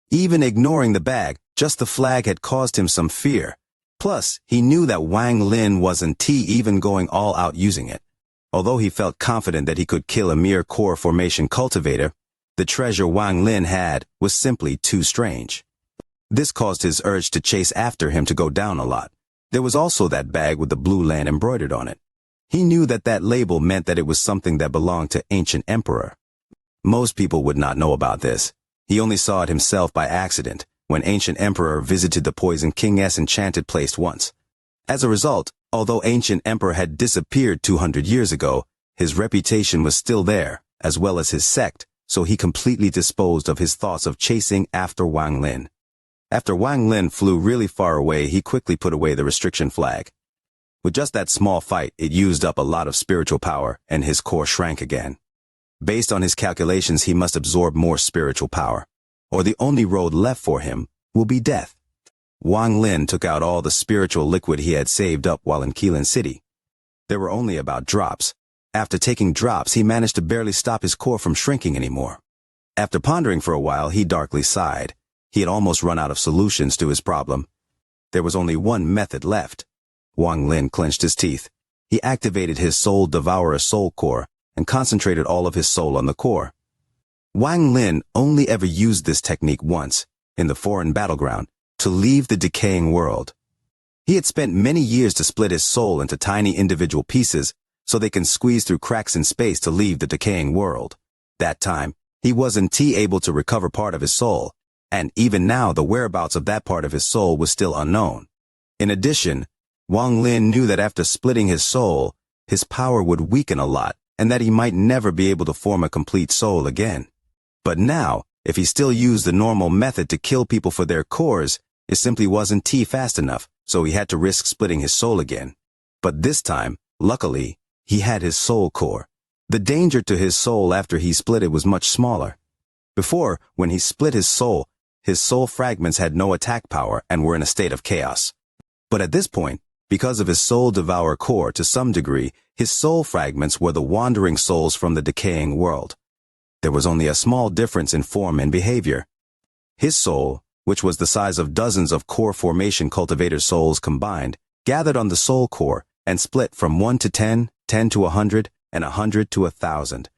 S1: Even ignoring the bag, just the flag had caused him some fear. Plus, he knew that Wang Lin wasn't even going all out using it. Although he felt confident that he could kill a mere core formation cultivator, the treasure Wang Lin had was simply too strange. This caused his urge to chase after him to go down a lot. There was also that bag with the blue land embroidered on it. He knew that that label meant that it was something that belonged to ancient emperor. Most people would not know about this. He only saw it himself by accident, when ancient emperor visited the Poison King's enchanted place once. As a result, although ancient emperor had disappeared 200 years ago, his reputation was still there, as well as his sect, so he completely disposed of his thoughts of chasing after Wang Lin. After Wang Lin flew really far away, he quickly put away the restriction flag. With just that small fight, it used up a lot of spiritual power, and his core shrank again. Based on his calculations, he must absorb more spiritual power, or the only road left for him will be death. Wang Lin took out all the spiritual liquid he had saved up while in Qilin City. There were only about drops. After taking drops, he managed to barely stop his core from shrinking anymore. After pondering for a while, he darkly sighed. He had almost run out of solutions to his problem. There was only one method left. Wang Lin clenched his teeth. He activated his Soul Devourer soul core and concentrated all of his soul on the core. Wang Lin only ever used this technique once, in the foreign battleground, to leave the decaying world. He had spent many years to split his soul into tiny individual pieces so they can squeeze through cracks in space to leave the decaying world. That time, he wasn't able to recover part of his soul, and even now the whereabouts of that part of his soul was still unknown. In addition, Wang Lin knew that after splitting his soul, his power would weaken a lot, and that he might never be able to form a complete soul again. But now, if he still used the normal method to kill people for their cores, it simply wasn't fast enough, so he had to risk splitting his soul again. But this time, luckily, he had his soul core. The danger to his soul after he split it was much smaller. Before, when he split his soul fragments had no attack power and were in a state of chaos. But at this point, because of his Soul Devourer core to some degree, his soul fragments were the wandering souls from the decaying world. There was only a small difference in form and behavior. His soul, which was the size of dozens of core formation cultivator souls combined, gathered on the soul core and split from 1 to 10, 10 to 100, and 100 to 1,000.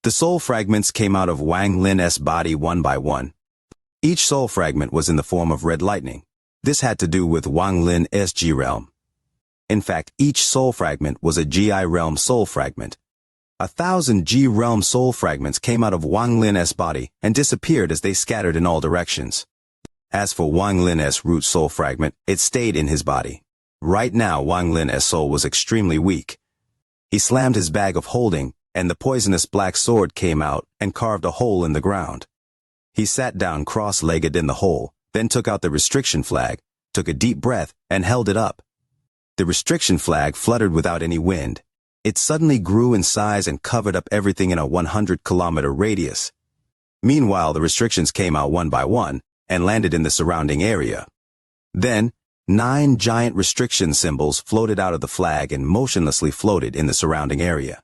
S1: The soul fragments came out of Wang Lin's body one by one. Each soul fragment was in the form of red lightning. This had to do with Wang Lin's G realm. In fact, each soul fragment was a GI realm soul fragment. 1,000 G realm soul fragments came out of Wang Lin's body and disappeared as they scattered in all directions. As for Wang Lin's root soul fragment, it stayed in his body. Right now, Wang Lin's soul was extremely weak. He slammed his bag of holding, and the poisonous black sword came out and carved a hole in the ground. He sat down cross-legged in the hole, then took out the restriction flag, took a deep breath, and held it up. The restriction flag fluttered without any wind. It suddenly grew in size and covered up everything in a 100-kilometer radius. Meanwhile, the restrictions came out one by one and landed in the surrounding area. Then, 9 giant restriction symbols floated out of the flag and motionlessly floated in the surrounding area.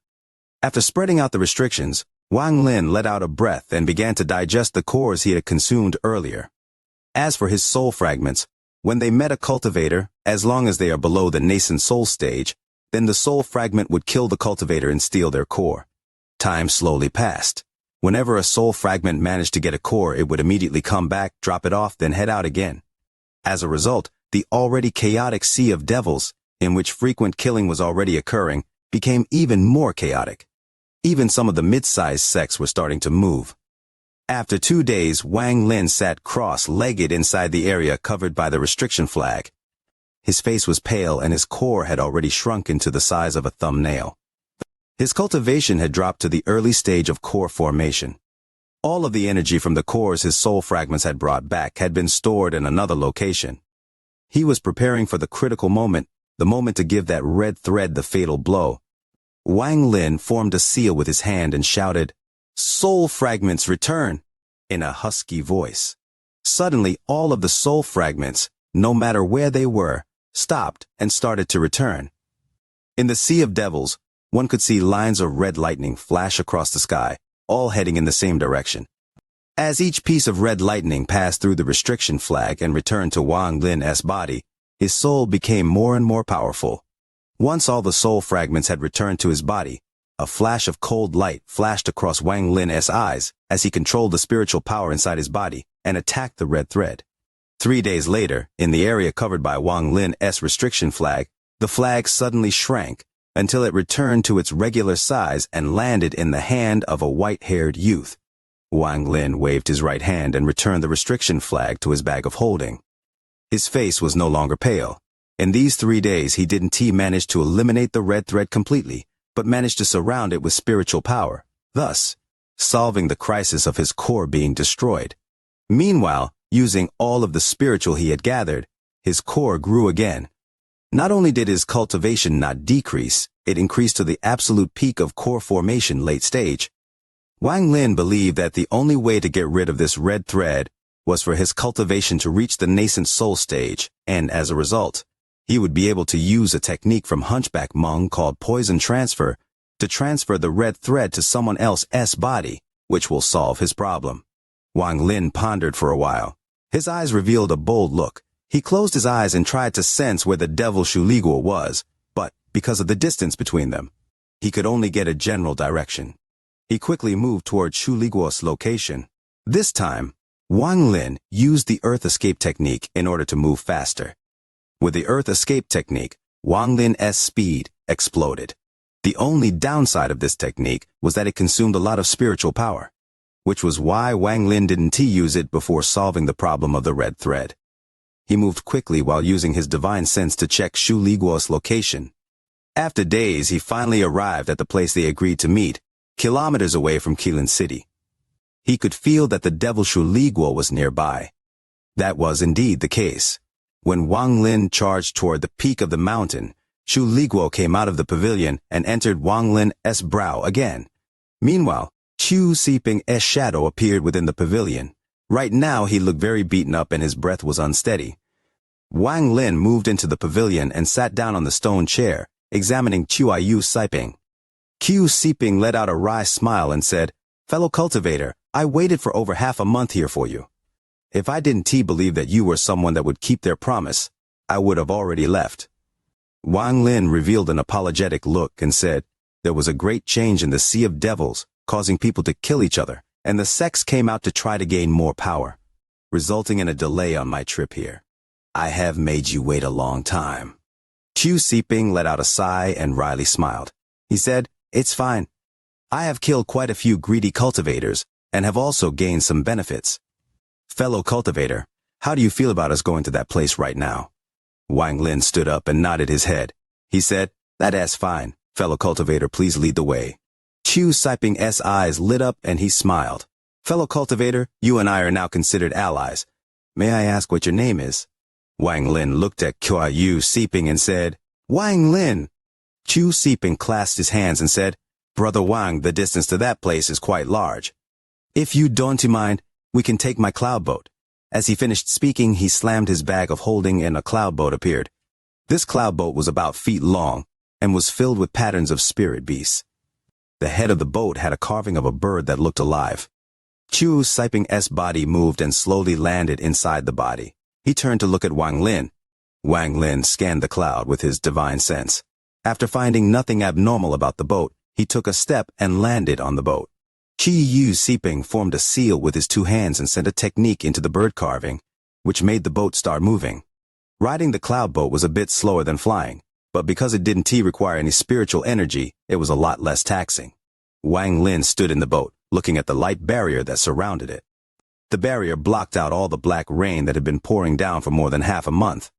S1: After spreading out the restrictions, Wang Lin let out a breath and began to digest the cores he had consumed earlier. As for his soul fragments, when they met a cultivator, as long as they are below the nascent soul stage, then the soul fragment would kill the cultivator and steal their core. Time slowly passed. Whenever a soul fragment managed to get a core, it would immediately come back, drop it off, then head out again. As a result, the already chaotic sea of devils, in which frequent killing was already occurring, became even more chaotic. Even some of the mid-sized sects were starting to move. After 2 days, Wang Lin sat cross-legged inside the area covered by the restriction flag. His face was pale and his core had already shrunken to the size of a thumbnail. His cultivation had dropped to the early stage of core formation. All of the energy from the cores his soul fragments had brought back had been stored in another location. He was preparing for the critical moment, the moment to give that red thread the fatal blow. Wang Lin formed a seal with his hand and shouted, "Soul fragments return!" in a husky voice. Suddenly, all of the soul fragments, no matter where they were, stopped and started to return. In the sea of devils, one could see lines of red lightning flash across the sky, all heading in the same direction. As each piece of red lightning passed through the restriction flag and returned to Wang Lin's body, his soul became more and more powerful. Once all the soul fragments had returned to his body, a flash of cold light flashed across Wang Lin's eyes as he controlled the spiritual power inside his body and attacked the red thread. 3 days later, in the area covered by Wang Lin's restriction flag, the flag suddenly shrank until it returned to its regular size and landed in the hand of a white-haired youth. Wang Lin waved his right hand and returned the restriction flag to his bag of holding. His face was no longer pale. In these 3 days, he didn't manage to eliminate the red thread completely, but managed to surround it with spiritual power, thus solving the crisis of his core being destroyed. Meanwhile, using all of the spiritual he had gathered, his core grew again. Not only did his cultivation not decrease, it increased to the absolute peak of core formation late stage. Wang Lin believed that the only way to get rid of this red thread was for his cultivation to reach the nascent soul stage, and as a result, he would be able to use a technique from Hunchback Meng called poison transfer to transfer the red thread to someone else's body, which will solve his problem. Wang Lin pondered for a while. His eyes revealed a bold look. He closed his eyes and tried to sense where the devil Shuligua was, but because of the distance between them, he could only get a general direction. He quickly moved toward Shuligua's location. This time, Wang Lin used the Earth Escape technique in order to move faster. With the Earth Escape technique, Wang Lin's speed exploded. The only downside of this technique was that it consumed a lot of spiritual power, which was why Wang Lin didn't use it before solving the problem of the red thread. He moved quickly while using his divine sense to check Shuligua's location. After days, he finally arrived at the place they agreed to meet, kilometers away from Qilin City. He could feel that the devil Shuligua was nearby. That was indeed the case. When Wang Lin charged toward the peak of the mountain, Shuligua came out of the pavilion and entered Wang Lin's brow again. Meanwhile, Chu Siping's shadow appeared within the pavilion. Right now, he looked very beaten up and his breath was unsteady. Wang Lin moved into the pavilion and sat down on the stone chair, examining Chu Siping. Chu Siping let out a wry smile and said, "Fellow cultivator, I waited for over half a month here for you. If I didn't believe that you were someone that would keep their promise, I would have already left." Wang Lin revealed an apologetic look and said, "There was a great change in the Sea of Devils, causing people to kill each other, and the sects came out to try to gain more power, resulting in a delay on my trip here. I have made you wait a long time." Chu Siping let out a sigh and wryly smiled. He said, "It's fine. I have killed quite a few greedy cultivators and have also gained some benefits. Fellow cultivator, how do you feel about us going to that place right now?" Wang Lin stood up and nodded his head. He said, "That's fine. Fellow cultivator, please lead the way." Chu Siping's eyes lit up and he smiled. "Fellow cultivator, you and I are now considered allies. May I ask what your name is?" Wang Lin looked at Chu Siping and said, "Wang Lin." Chu Siping clasped his hands and said, "Brother Wang, the distance to that place is quite large. If you don't mind, we can take my cloud boat." As he finished speaking, he slammed his bag of holding and a cloud boat appeared. This cloud boat was about feet long and was filled with patterns of spirit beasts. The head of the boat had a carving of a bird that looked alive. Chu Siping's body moved and slowly landed inside the body. He turned to look at Wang Lin. Wang Lin scanned the cloud with his divine sense. After finding nothing abnormal about the boat, he took a step and landed on the boat. Chu Siping formed a seal with his 2 hands and sent a technique into the bird carving, which made the boat start moving. Riding the cloud boat was a bit slower than flying, But because it didn't require any spiritual energy, it was a lot less taxing. Wang Lin stood in the boat, looking at the light barrier that surrounded it. The barrier blocked out all the black rain that had been pouring down for more than half a month.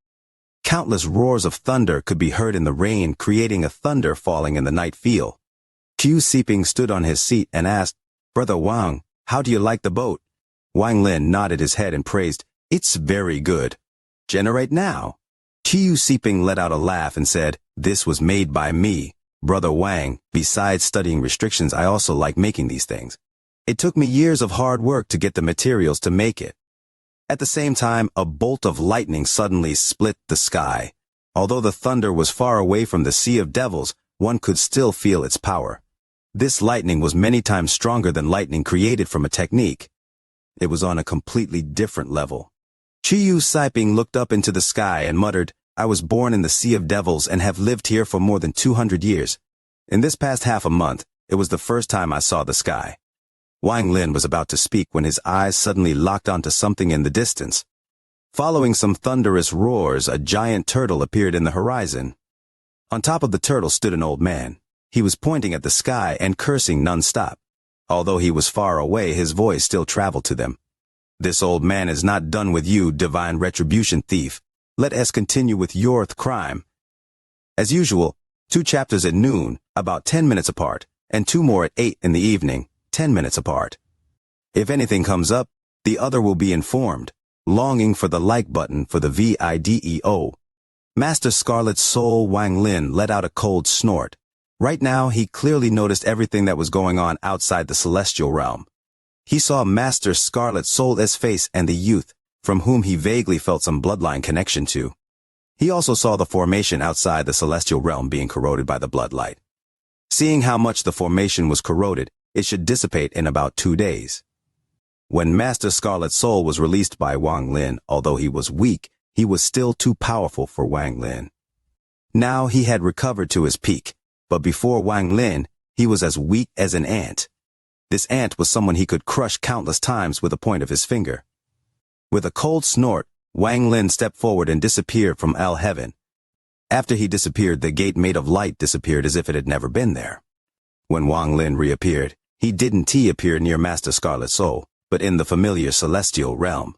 S1: Countless roars of thunder could be heard in the rain, creating a thunder falling in the night feel. Qiu Siping stood on his seat and asked, "Brother Wang, how do you like the boat?" Wang Lin nodded his head and praised, "It's very good." "Generate now." Qiu Siping let out a laugh and said, "This was made by me, Brother Wang. Besides studying restrictions, I also like making these things. It took me years of hard work to get the materials to make it." At the same time, a bolt of lightning suddenly split the sky. Although the thunder was far away from the Sea of Devils, one could still feel its power. This lightning was many times stronger than lightning created from a technique. It was on a completely different level. Qiu Siping looked up into the sky and muttered, "I was born in the Sea of Devils and have lived here for more than 200 years. In this past half a month, it was the first time I saw the sky." Wang Lin was about to speak when his eyes suddenly locked onto something in the distance. Following some thunderous roars, a giant turtle appeared in the horizon. On top of the turtle stood an old man. He was pointing at the sky and cursing non-stop. Although he was far away, his voice still traveled to them. "This old man is not done with you, divine retribution thief. Let us continue with your crime." As usual, 2 chapters at noon, about 10 minutes apart, and 2 more at 8 in the evening, 10 minutes apart. If anything comes up, the other will be informed. Longing for the like button for the video. Master Scarlet Soul Wang Lin let out a cold snort. Right now, he clearly noticed everything that was going on outside the celestial realm. He saw Master Scarlet Soul's face and the youth, from whom he vaguely felt some bloodline connection to. He also saw the formation outside the celestial realm being corroded by the bloodlight. Seeing how much the formation was corroded, it should dissipate in about 2 days. When Master Scarlet Soul was released by Wang Lin, although he was weak, he was still too powerful for Wang Lin. Now he had recovered to his peak, but before Wang Lin, he was as weak as an ant. This ant was someone he could crush countless times with the point of his finger. With a cold snort, Wang Lin stepped forward and disappeared from El Heaven. After he disappeared, the gate made of light disappeared as if it had never been there. When Wang Lin reappeared, he didn't appear near Master Scarlet Soul, but in the familiar celestial realm.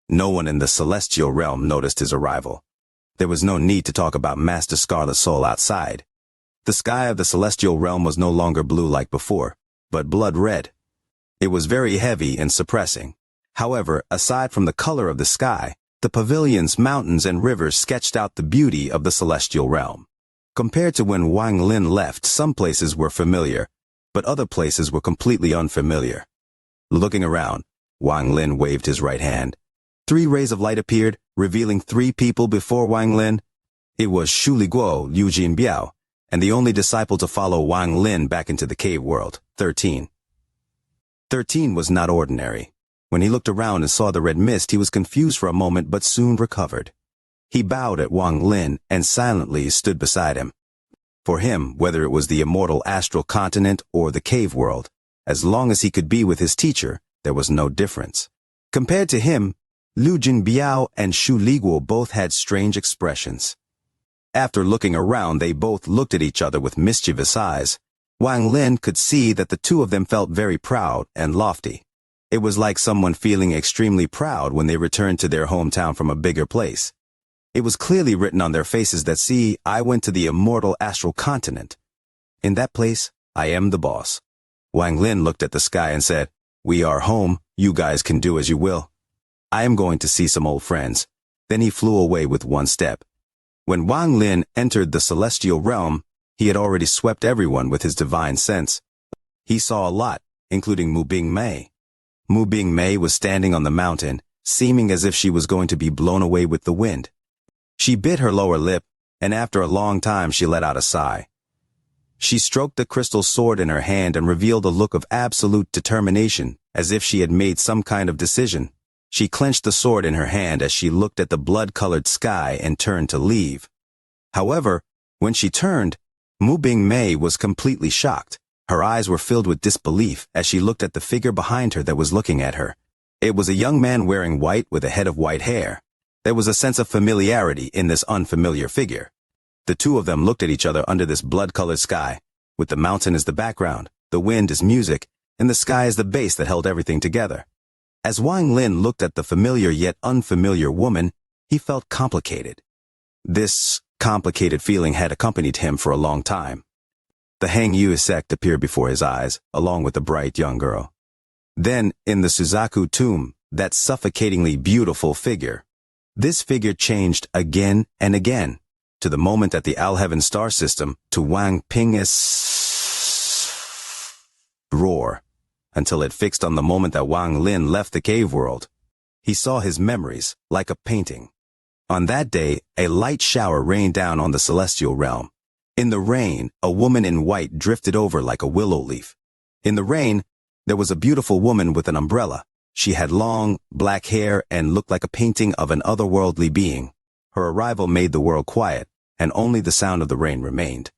S1: No one in the celestial realm noticed his arrival. There was no need to talk about Master Scarlet Soul outside. The sky of the celestial realm was no longer blue like before, but blood red. It was very heavy and suppressing. However, aside from the color of the sky, the pavilions, mountains, and rivers sketched out the beauty of the celestial realm. Compared to when Wang Lin left, some places were familiar, but other places were completely unfamiliar. Looking around, Wang Lin waved his right hand. 3 rays of light appeared, revealing 3 people before Wang Lin. It was Shu Liguo, Liu Jinbiao, and the only disciple to follow Wang Lin back into the cave world, 13. 13 was not ordinary. When he looked around and saw the red mist, he was confused for a moment but soon recovered. He bowed at Wang Lin and silently stood beside him. For him, whether it was the immortal astral continent or the cave world, as long as he could be with his teacher, there was no difference. Compared to him, Liu Jinbiao and Shu Liguo both had strange expressions. After looking around, they both looked at each other with mischievous eyes. Wang Lin could see that the 2 of them felt very proud and lofty. It was like someone feeling extremely proud when they returned to their hometown from a bigger place. It was clearly written on their faces that, "See, I went to the immortal astral continent. In that place, I am the boss." Wang Lin looked at the sky and said, "We are home, you guys can do as you will. I am going to see some old friends." Then he flew away with 1 step. When Wang Lin entered the celestial realm, he had already swept everyone with his divine sense. He saw a lot, including Mu Bingmei. Mu Bingmei was standing on the mountain, seeming as if she was going to be blown away with the wind. She bit her lower lip, and after a long time she let out a sigh. She stroked the crystal sword in her hand and revealed a look of absolute determination, as if she had made some kind of decision. She clenched the sword in her hand as she looked at the blood-colored sky and turned to leave. However, when she turned, Mu Bingmei was completely shocked. Her eyes were filled with disbelief as she looked at the figure behind her that was looking at her. It was a young man wearing white with a head of white hair. There was a sense of familiarity in this unfamiliar figure. The two of them looked at each other under this blood-colored sky, with the mountain as the background, the wind as music, and the sky as the base that held everything together. As Wang Lin looked at the familiar yet unfamiliar woman, he felt complicated. This complicated feeling had accompanied him for a long time. The Hang Yu sect appeared before his eyes, along with the bright young girl. Then, in the Suzaku tomb, that suffocatingly beautiful figure. This figure changed again and again, to the moment that the Alheaven star system, to Wang Ping's roar, until it fixed on the moment that Wang Lin left the cave world. He saw his memories, like a painting. On that day, a light shower rained down on the celestial realm. In the rain, a woman in white drifted over like a willow leaf. In the rain, there was a beautiful woman with an umbrella. She had long, black hair and looked like a painting of an otherworldly being. Her arrival made the world quiet, and only the sound of the rain remained.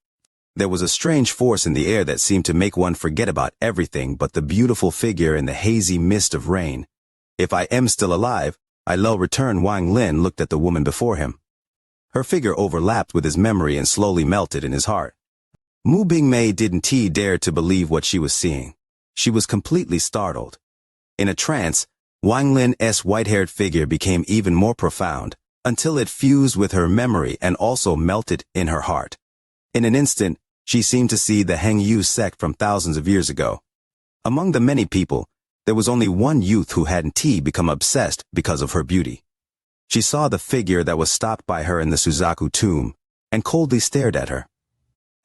S1: There was a strange force in the air that seemed to make one forget about everything but the beautiful figure in the hazy mist of rain. If I am still alive, I'll return. Wang Lin looked at the woman before him. Her figure overlapped with his memory and slowly melted in his heart. Mu Bingmei didn't dare to believe what she was seeing. She was completely startled. In a trance, Wang Lin's white-haired figure became even more profound, until it fused with her memory and also melted in her heart. In an instant, she seemed to see the Hang Yu sect from thousands of years ago. Among the many people, there was only one youth who hadn't become obsessed because of her beauty. She saw the figure that was stopped by her in the Suzaku tomb, and coldly stared at her.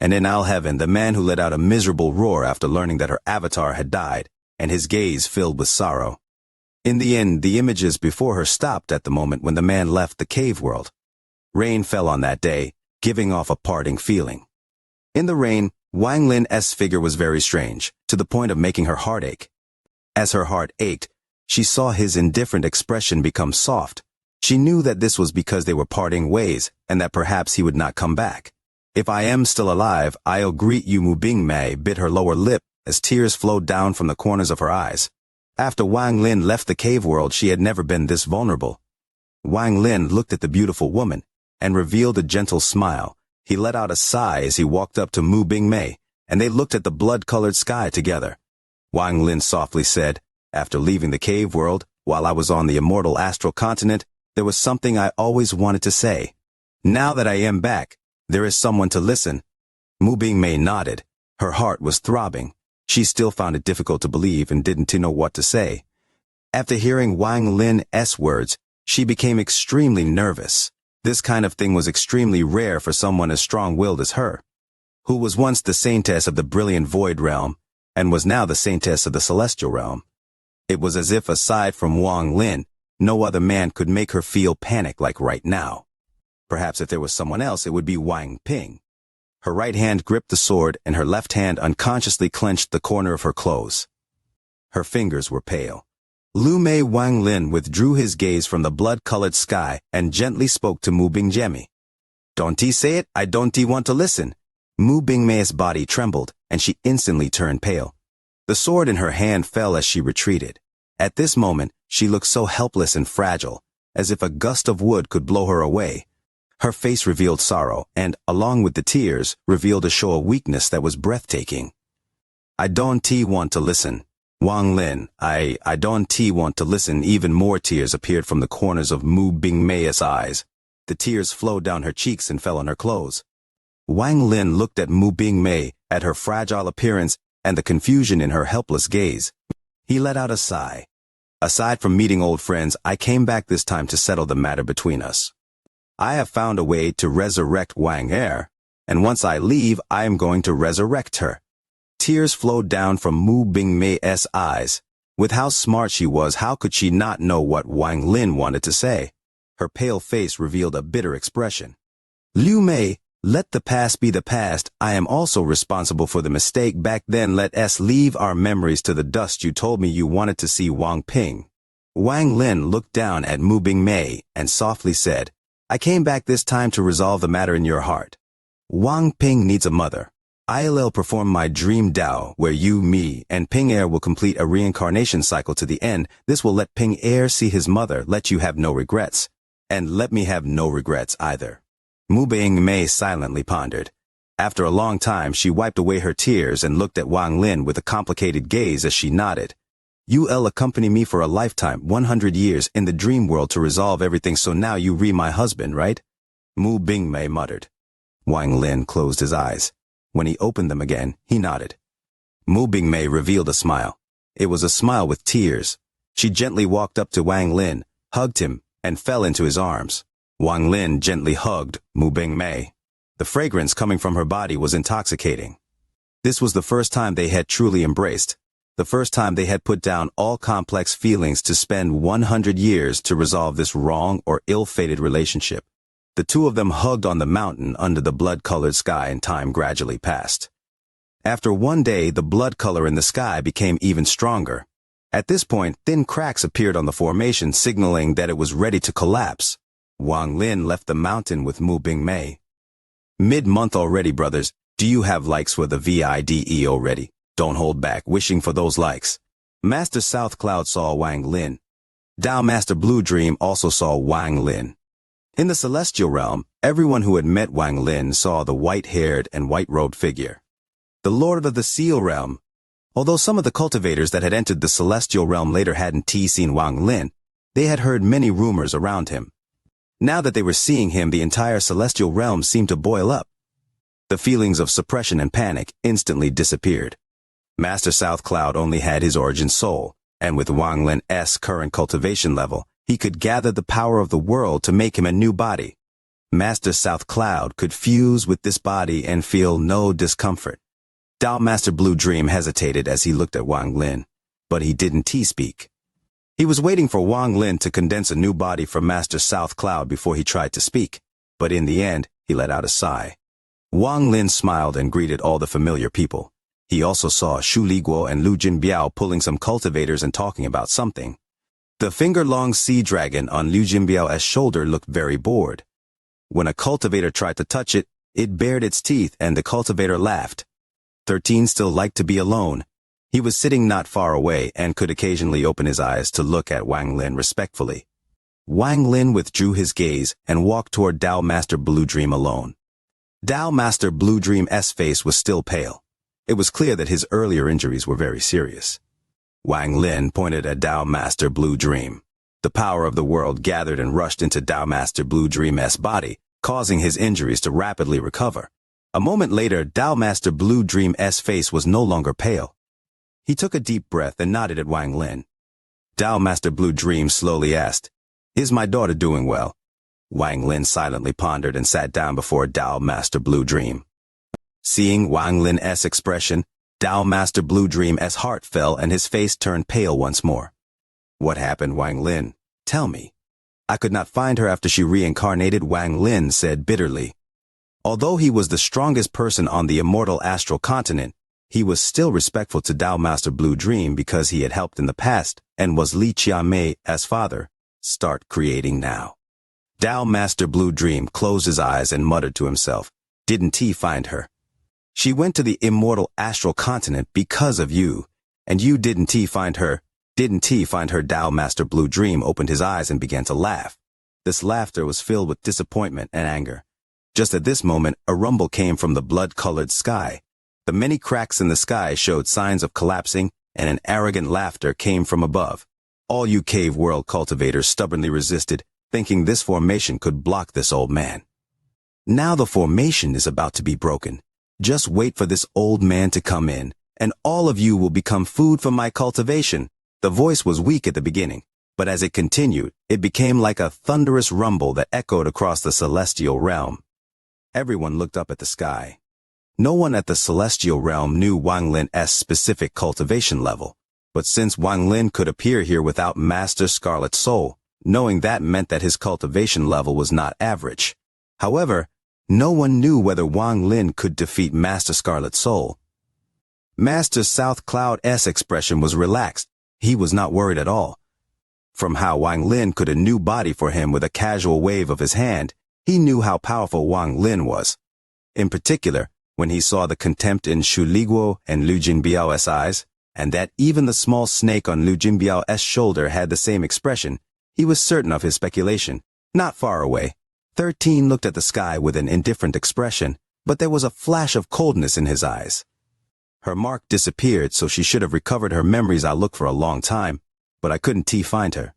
S1: And in Alheaven, the man who let out a miserable roar after learning that her avatar had died, and his gaze filled with sorrow. In the end, the images before her stopped at the moment when the man left the cave world. Rain fell on that day, giving off a parting feeling. In the rain, Wang Lin's figure was very strange, to the point of making her heart ache. As her heart ached, she saw his indifferent expression become soft. She knew that this was because they were parting ways, and that perhaps he would not come back. If I am still alive, I'll greet you. Mu Bingmei bit her lower lip as tears flowed down from the corners of her eyes. After Wang Lin left the cave world, she had never been this vulnerable. Wang Lin looked at the beautiful woman, and revealed a gentle smile. He let out a sigh as he walked up to Mu Bingmei, and they looked at the blood-colored sky together. Wang Lin softly said, "After leaving the cave world, while I was on the immortal astral continent, there was something I always wanted to say. Now that I am back, there is someone to listen." Mu Bingmei nodded. Her heart was throbbing. She still found it difficult to believe and didn't know what to say. After hearing Wang Lin's words, she became extremely nervous. This kind of thing was extremely rare for someone as strong-willed as her, who was once the saintess of the brilliant void realm, and was now the saintess of the celestial realm. It was as if, aside from Wang Lin, no other man could make her feel panic like right now. Perhaps if there was someone else, it would be Wang Ping. Her right hand gripped the sword, and her left hand unconsciously clenched the corner of her clothes. Her fingers were pale. Wang Lin withdrew his gaze from the blood-colored sky and gently spoke to Mu Bingmei. "Don't say it, I don't want to listen." Mu Bingmei's body trembled, and she instantly turned pale. The sword in her hand fell as she retreated. At this moment, she looked so helpless and fragile, as if a gust of wood could blow her away. Her face revealed sorrow, and, along with the tears, revealed a show of weakness that was breathtaking. "I don't want to listen. Wang Lin, I don't want to listen." Even more tears appeared from the corners of Mu Bingmei's eyes. The tears flowed down her cheeks and fell on her clothes. Wang Lin looked at Mu Bingmei, at her fragile appearance, and the confusion in her helpless gaze. He let out a sigh. "Aside from meeting old friends, I came back this time to settle the matter between us. I have found a way to resurrect Wang and once I leave, I am going to resurrect her." Tears flowed down from Mu Bingmei's eyes. With how smart she was, how could she not know what Wang Lin wanted to say? Her pale face revealed a bitter expression. "Liu Mei, let the past be the past. I am also responsible for the mistake back then. Let us leave our memories to the dust. You told me you wanted to see Wang Ping." Wang Lin looked down at Mu Bingmei and softly said, "I came back this time to resolve the matter in your heart. Wang Ping needs a mother. I'll perform my dream Dao, where you, me, and Ping will complete a reincarnation cycle to the end. This will let Ping see his mother, let you have no regrets. And let me have no regrets either." Mu Bingmei silently pondered. After a long time, she wiped away her tears and looked at Wang Lin with a complicated gaze as she nodded. You'll accompany me for a lifetime, 100 years, in the dream world to resolve everything, so now you re my husband, right? Mu Bingmei muttered. Wang Lin closed his eyes. When he opened them again, he nodded. Mu Bingmei revealed a smile. It was a smile with tears. She gently walked up to Wang Lin, hugged him, and fell into his arms. Wang Lin gently hugged Mu Bingmei. The fragrance coming from her body was intoxicating. This was the first time they had truly embraced. The first time they had put down all complex feelings to spend 100 years to resolve this wrong or ill-fated relationship. The two of them hugged on the mountain under the blood-colored sky, and time gradually passed. After one day, the blood color in the sky became even stronger. At this point, thin cracks appeared on the formation, signaling that it was ready to collapse. Wang Lin left the mountain with Mu Bingmei. Mid-month already, brothers. Do you have likes for the VIDE already? Don't hold back, wishing for those likes. Master South Cloud saw Wang Lin. Tao Master Blue Dream also saw Wang Lin. In the celestial realm, everyone who had met Wang Lin saw the white-haired and white-robed figure. The Lord of the Seal realm. Although some of the cultivators that had entered the celestial realm later hadn't seen Wang Lin, they had heard many rumors around him. Now that they were seeing him, the entire celestial realm seemed to boil up. The feelings of suppression and panic instantly disappeared. Master South Cloud only had his origin soul, and with Wang Lin's current cultivation level, he could gather the power of the world to make him a new body. Master South Cloud could fuse with this body and feel no discomfort. Tao Master Blue Dream hesitated as he looked at Wang Lin, but he didn't speak. He was waiting for Wang Lin to condense a new body from Master South Cloud before he tried to speak, but in the end, he let out a sigh. Wang Lin smiled and greeted all the familiar people. He also saw Shu Liguo and Lu Jinbiao pulling some cultivators and talking about something. The finger-long sea dragon on Lu Jinbiao's shoulder looked very bored. When a cultivator tried to touch it, it bared its teeth and the cultivator laughed. 13 still liked to be alone. He was sitting not far away and could occasionally open his eyes to look at Wang Lin respectfully. Wang Lin withdrew his gaze and walked toward Tao Master Blue Dream alone. Tao Master Blue Dream's face was still pale. It was clear that his earlier injuries were very serious. Wang Lin pointed at Tao Master Blue Dream. The power of the world gathered and rushed into Tao Master Blue Dream's body, causing his injuries to rapidly recover. A moment later, Tao Master Blue Dream's face was no longer pale. He took a deep breath and nodded at Wang Lin. Tao Master Blue Dream slowly asked, "Is my daughter doing well?" Wang Lin silently pondered and sat down before Tao Master Blue Dream. Seeing Wang Lin's expression, Tao Master Blue Dream's heart fell and his face turned pale once more. "What happened, Wang Lin? Tell me." "I could not find her after she reincarnated," Wang Lin said bitterly. Although he was the strongest person on the immortal astral continent, he was still respectful to Tao Master Blue Dream because he had helped in the past and was Li Qianmei's father. Start creating now. Tao Master Blue Dream closed his eyes and muttered to himself, "Didn't he find her? She went to the immortal astral continent because of you, and you didn't find her. Didn't find her?" Tao Master Blue Dream opened his eyes and began to laugh. This laughter was filled with disappointment and anger. Just at this moment, a rumble came from the blood-colored sky. The many cracks in the sky showed signs of collapsing, and an arrogant laughter came from above. All you cave world cultivators stubbornly resisted, thinking this formation could block this old man. Now the formation is about to be broken. Just wait for this old man to come in, and all of you will become food for my cultivation. The voice was weak at the beginning, but as it continued, it became like a thunderous rumble that echoed across the celestial realm. Everyone looked up at the sky. No one at the celestial realm knew Wang Lin's specific cultivation level, but since Wang Lin could appear here without Master Scarlet Soul, knowing that meant that his cultivation level was not average. However, no one knew whether Wang Lin could defeat Master Scarlet Soul. Master South Cloud's expression was relaxed. He was not worried at all. From how Wang Lin could a new body for him with a casual wave of his hand, he knew how powerful Wang Lin was. In particular, when he saw the contempt in Shu Liguo and Lu Jinbiao's eyes, and that even the small snake on Lu Jinbiao's shoulder had the same expression, he was certain of his speculation. Not far away, 13 looked at the sky with an indifferent expression, but there was a flash of coldness in his eyes. Her mark disappeared, so she should have recovered her memories. I looked for a long time, but I couldn't find her.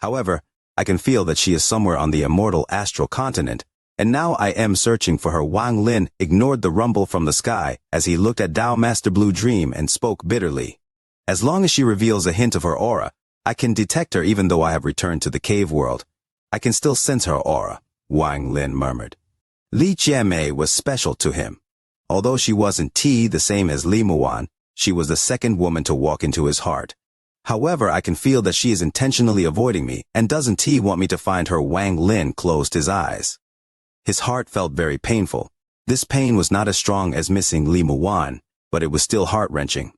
S1: However, I can feel that she is somewhere on the immortal astral continent, and now I am searching for her. Wang Lin ignored the rumble from the sky as he looked at Tao Master Blue Dream and spoke bitterly. As long as she reveals a hint of her aura, I can detect her. Even though I have returned to the cave world, I can still sense her aura, Wang Lin murmured. Li Jianmei was special to him. Although she wasn't the same as Li Muan, she was the second woman to walk into his heart. However, I can feel that she is intentionally avoiding me and doesn't want me to find her. Wang Lin closed his eyes. His heart felt very painful. This pain was not as strong as missing Li Muan, but it was still heart-wrenching.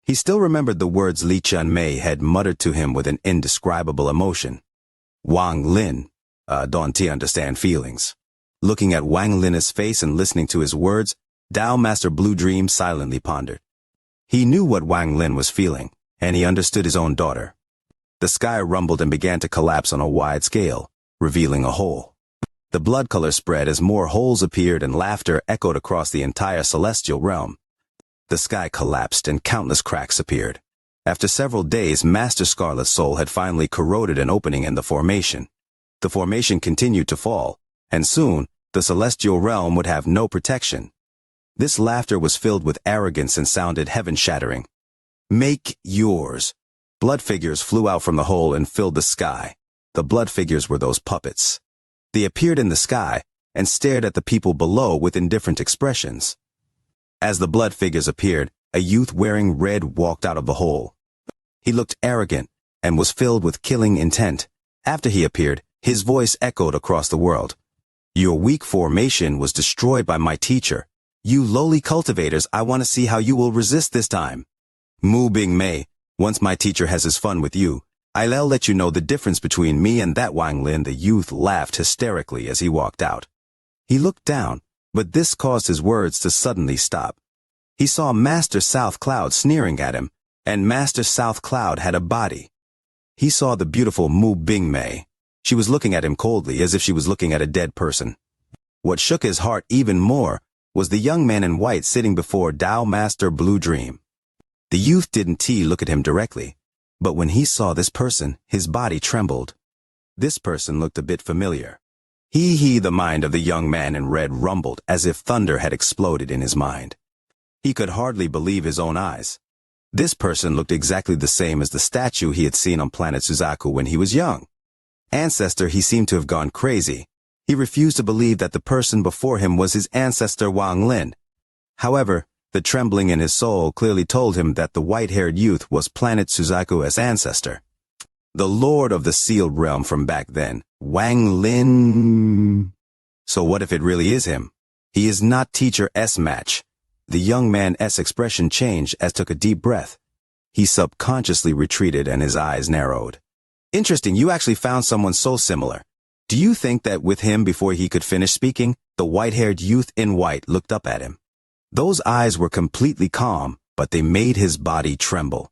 S1: He still remembered the words Li Jianmei had muttered to him with an indescribable emotion. Wang Lin, don't understand feelings. Looking at Wang Lin's face and listening to his words, Tao Master Blue Dream silently pondered. He knew what Wang Lin was feeling, and he understood his own daughter. The sky rumbled and began to collapse on a wide scale, revealing a hole. The blood color spread as more holes appeared and laughter echoed across the entire celestial realm. The sky collapsed and countless cracks appeared. After several days, Master Scarlet Soul had finally corroded an opening in the formation. The formation continued to fall, and soon, the celestial realm would have no protection. This laughter was filled with arrogance and sounded heaven-shattering. Make yours. Blood figures flew out from the hole and filled the sky. The blood figures were those puppets. They appeared in the sky and stared at the people below with indifferent expressions. As the blood figures appeared, a youth wearing red walked out of the hole. He looked arrogant and was filled with killing intent. After he appeared, his voice echoed across the world. Your weak formation was destroyed by my teacher. You lowly cultivators, I want to see how you will resist this time. Mu Bing Mei, once my teacher has his fun with you, I'll let you know the difference between me and that. Wang Lin. The youth laughed hysterically as he walked out. He looked down, but this caused his words to suddenly stop. He saw Master South Cloud sneering at him, and Master South Cloud had a body. He saw the beautiful Mu Bing Mei. She was looking at him coldly as if she was looking at a dead person. What shook his heart even more was the young man in white sitting before Tao Master Blue Dream. The youth didn't look at him directly, but when he saw this person, his body trembled. This person looked a bit familiar. The mind of the young man in red rumbled as if thunder had exploded in his mind. He could hardly believe his own eyes. This person looked exactly the same as the statue he had seen on planet Suzaku when he was young. Ancestor, he seemed to have gone crazy. He refused to believe that the person before him was his ancestor Wang Lin. However, the trembling in his soul clearly told him that the white-haired youth was planet Suzaku's ancestor. The Lord of the Sealed Realm from back then, Wang Lin. So what if it really is him? He is not Teacher S match. The young man's expression changed as took a deep breath. He subconsciously retreated and his eyes narrowed. Interesting, you actually found someone so similar. Do you think that with him before he could finish speaking, the white-haired youth in white looked up at him? Those eyes were completely calm, but they made his body tremble.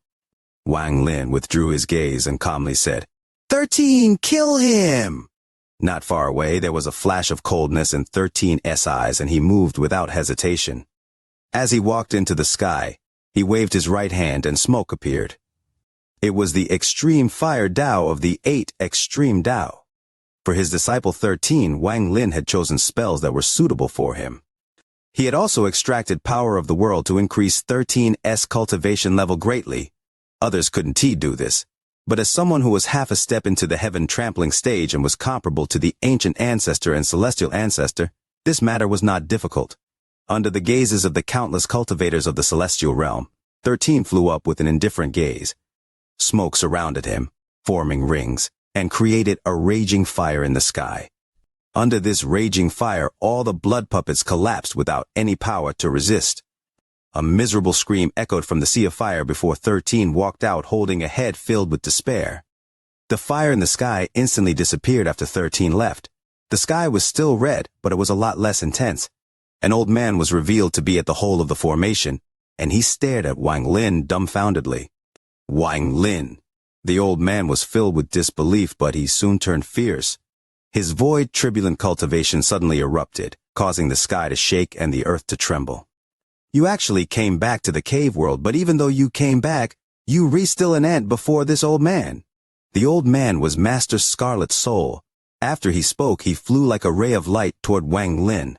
S1: Wang Lin withdrew his gaze and calmly said, 13, kill him! Not far away, there was a flash of coldness in 13's eyes, and he moved without hesitation. As he walked into the sky, he waved his right hand and smoke appeared. It was the extreme fire Tao of the 8 extreme Tao. For his disciple 13, Wang Lin had chosen spells that were suitable for him. He had also extracted power of the world to increase 13's cultivation level greatly. Others couldn't do this, but as someone who was half a step into the heaven-trampling stage and was comparable to the ancient ancestor and celestial ancestor, this matter was not difficult. Under the gazes of the countless cultivators of the celestial realm, 13 flew up with an indifferent gaze. Smoke surrounded him, forming rings, and created a raging fire in the sky. Under this raging fire, all the blood puppets collapsed without any power to resist. A miserable scream echoed from the sea of fire before 13 walked out holding a head filled with despair. The fire in the sky instantly disappeared after 13 left. The sky was still red, but it was a lot less intense. An old man was revealed to be at the hole of the formation, and he stared at Wang Lin dumbfoundedly. Wang Lin. The old man was filled with disbelief, but he soon turned fierce. His void turbulent cultivation suddenly erupted, causing the sky to shake and the earth to tremble. You actually came back to the cave world, but even though you came back, you re-still an ant before this old man. The old man was Master Scarlet Soul. After he spoke, he flew like a ray of light toward Wang Lin.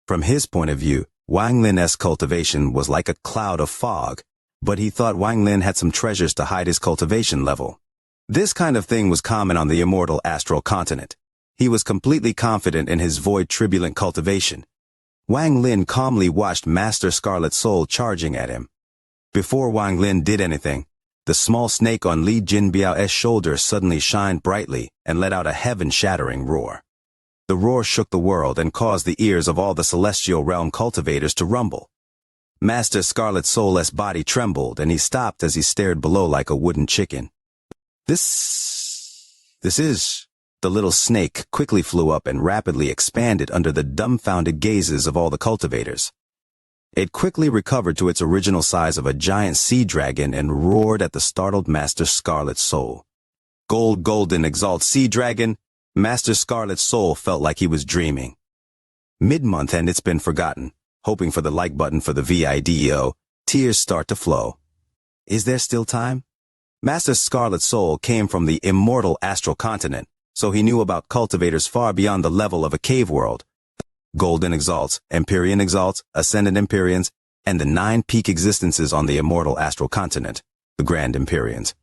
S1: From his point of view, Wang Lin's cultivation was like a cloud of fog, but he thought Wang Lin had some treasures to hide his cultivation level. This kind of thing was common on the immortal astral continent. He was completely confident in his void turbulent cultivation. Wang Lin calmly watched Master Scarlet Soul charging at him. Before Wang Lin did anything, the small snake on Li Jinbiao's shoulder suddenly shined brightly and let out a heaven-shattering roar. The roar shook the world and caused the ears of all the celestial realm cultivators to rumble. Master Scarlet Soul's body trembled and he stopped as he stared below like a wooden chicken. This is... The little snake quickly flew up and rapidly expanded under the dumbfounded gazes of all the cultivators. It quickly recovered to its original size of a giant sea dragon and roared at the startled Master Scarlet Soul. Golden exalt sea dragon, Master Scarlet Soul felt like he was dreaming. Mid-month and it's been forgotten. Hoping for the like button for the video, tears start to flow. Is there still time? Master Scarlet Soul came from the immortal astral continent, so he knew about cultivators far beyond the level of a cave world. Golden Exalts, Empyrean Exalts, Ascendant Empyreans, and the 9 peak existences on the immortal astral continent, the Grand Empyreans.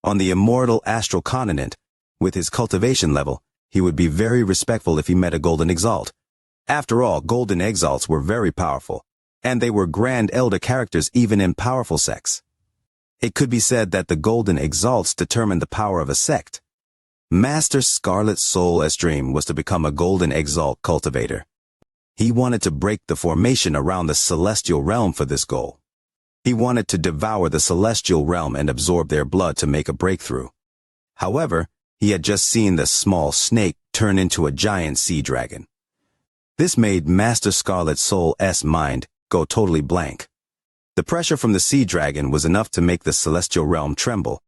S1: On the immortal astral continent, with his cultivation level, he would be very respectful if he met a Golden Exalt. After all, Golden Exalts were very powerful, and they were Grand Elder characters even in powerful sects. It could be said that the Golden Exalts determined the power of a sect. Master Scarlet Soul's dream was to become a Golden Exalt cultivator. He wanted to break the formation around the celestial realm for this goal. He wanted to devour the celestial realm and absorb their blood to make a breakthrough. However, he had just seen the small snake turn into a giant sea dragon. This made Master Scarlet Soul's mind go totally blank. The pressure from the sea dragon was enough to make the celestial realm tremble.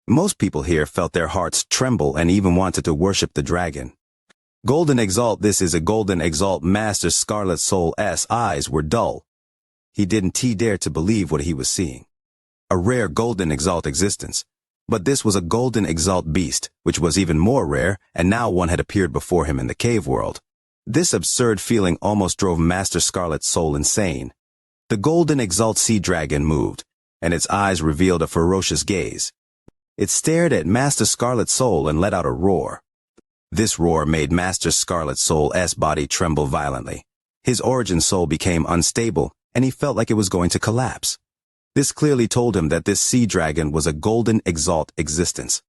S1: Most people here felt their hearts tremble and even wanted to worship the dragon. Golden Exalt, this is a Golden Exalt. Master Scarlet Soul's eyes were dull. He didn't dare to believe what he was seeing. A rare Golden Exalt existence. But this was a Golden Exalt beast, which was even more rare, and now one had appeared before him in the cave world. This absurd feeling almost drove Master Scarlet Soul insane. The Golden Exalt sea dragon moved, and its eyes revealed a ferocious gaze. It stared at Master Scarlet Soul and let out a roar. This roar made Master Scarlet Soul's body tremble violently. His origin soul became unstable, and he felt like it was going to collapse. This clearly told him that this sea dragon was a Golden Exalt existence.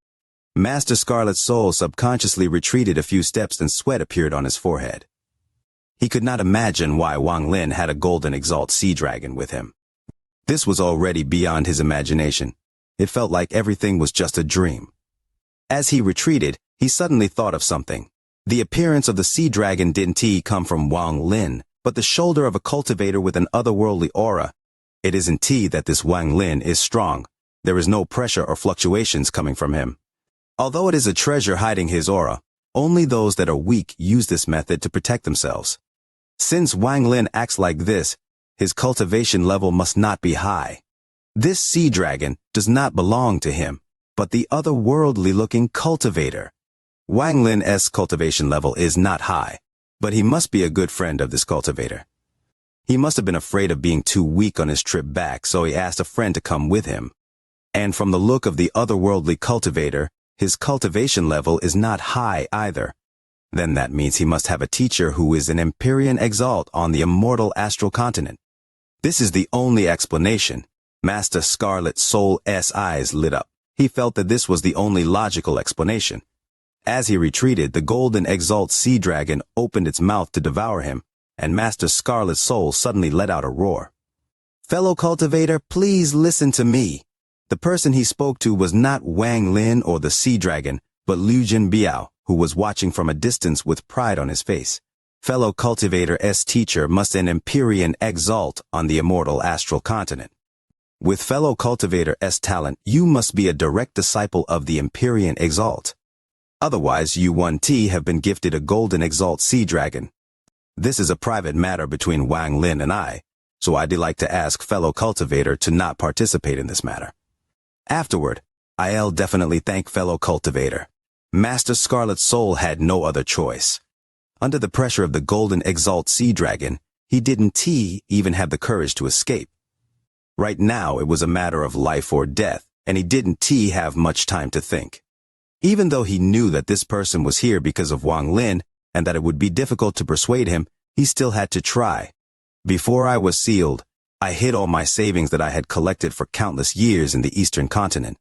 S1: Master Scarlet Soul subconsciously retreated a few steps and sweat appeared on his forehead. He could not imagine why Wang Lin had a Golden Exalt sea dragon with him. This was already beyond his imagination. It felt like everything was just a dream. As he retreated, he suddenly thought of something. The appearance of the sea dragon didn't come from Wang Lin, but the shoulder of a cultivator with an otherworldly aura. It isn't that this Wang Lin is strong. There is no pressure or fluctuations coming from him. Although it is a treasure hiding his aura, only those that are weak use this method to protect themselves. Since Wang Lin acts like this, his cultivation level must not be high. This sea dragon does not belong to him, but the otherworldly-looking cultivator. Wang Lin's cultivation level is not high, but he must be a good friend of this cultivator. He must have been afraid of being too weak on his trip back, so he asked a friend to come with him. And from the look of the otherworldly cultivator, his cultivation level is not high either. Then that means he must have a teacher who is an Empyrean Exalt on the immortal astral continent. This is the only explanation. Master Scarlet Soul's eyes lit up. He felt that this was the only logical explanation. As he retreated, the Golden Exalt sea dragon opened its mouth to devour him, and Master Scarlet Soul suddenly let out a roar. Fellow cultivator, please listen to me. The person he spoke to was not Wang Lin or the sea dragon, but Liu Jinbiao, who was watching from a distance with pride on his face. Fellow cultivator's teacher must an Empyrean Exalt on the immortal astral continent. With fellow cultivator's talent, you must be a direct disciple of the Empyrean Exalt. Otherwise, you 1T have been gifted a golden exalt sea dragon. This is a private matter between Wang Lin and I, so I'd like to ask fellow cultivator to not participate in this matter. Afterward, I'll definitely thank fellow cultivator. Master Scarlet Soul had no other choice. Under the pressure of the golden exalt sea dragon, he didn't even have the courage to escape. Right now, it was a matter of life or death, and he didn't have much time to think. Even though he knew that this person was here because of Wang Lin, and that it would be difficult to persuade him, he still had to try. Before I was sealed, I hid all my savings that I had collected for countless years in the Eastern continent.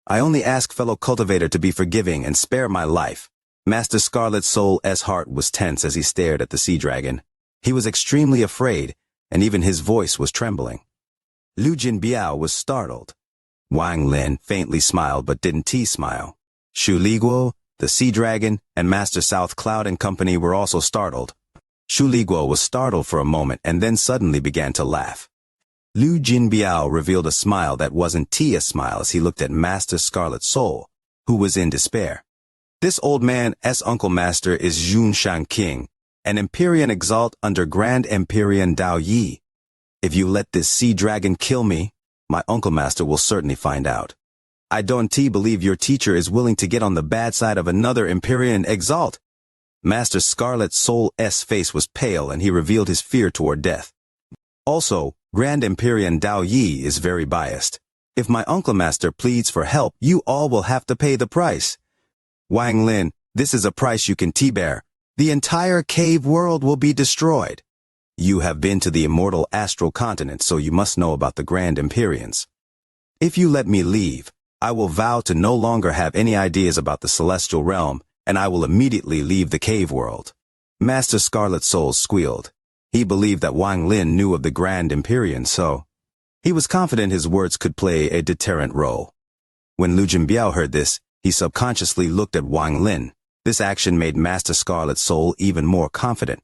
S1: I only ask fellow cultivator to be forgiving and spare my life. Master Scarlet Soul's heart was tense as he stared at the sea dragon. He was extremely afraid, and even his voice was trembling. Lu Jinbiao was startled. Wang Lin faintly smiled but didn't smile. Shu Liguo, the sea dragon, and Master South Cloud and company were also startled. Shu Liguo was startled for a moment and then suddenly began to laugh. Lu Jinbiao revealed a smile that wasn't a smile as he looked at Master Scarlet Soul, who was in despair. This old man's uncle master is Junshan King, an Empyrean Exalt under Grand Empyrean Dao Yi. If you let this sea dragon kill me, my uncle master will certainly find out. I don't believe your teacher is willing to get on the bad side of another Empyrean Exalt. Master Scarlet Soul's face was pale and he revealed his fear toward death. Also, Grand Empyrean Dao Yi is very biased. If my uncle master pleads for help, you all will have to pay the price. Wang Lin, this is a price you can bear. The entire cave world will be destroyed. You have been to the immortal astral continent, so you must know about the Grand Empyreans. If you let me leave, I will vow to no longer have any ideas about the celestial realm, and I will immediately leave the cave world. Master Scarlet Soul squealed. He believed that Wang Lin knew of the Grand Empyrean, so he was confident his words could play a deterrent role. When Lu Jinbiao heard this, he subconsciously looked at Wang Lin. This action made Master Scarlet Soul even more confident.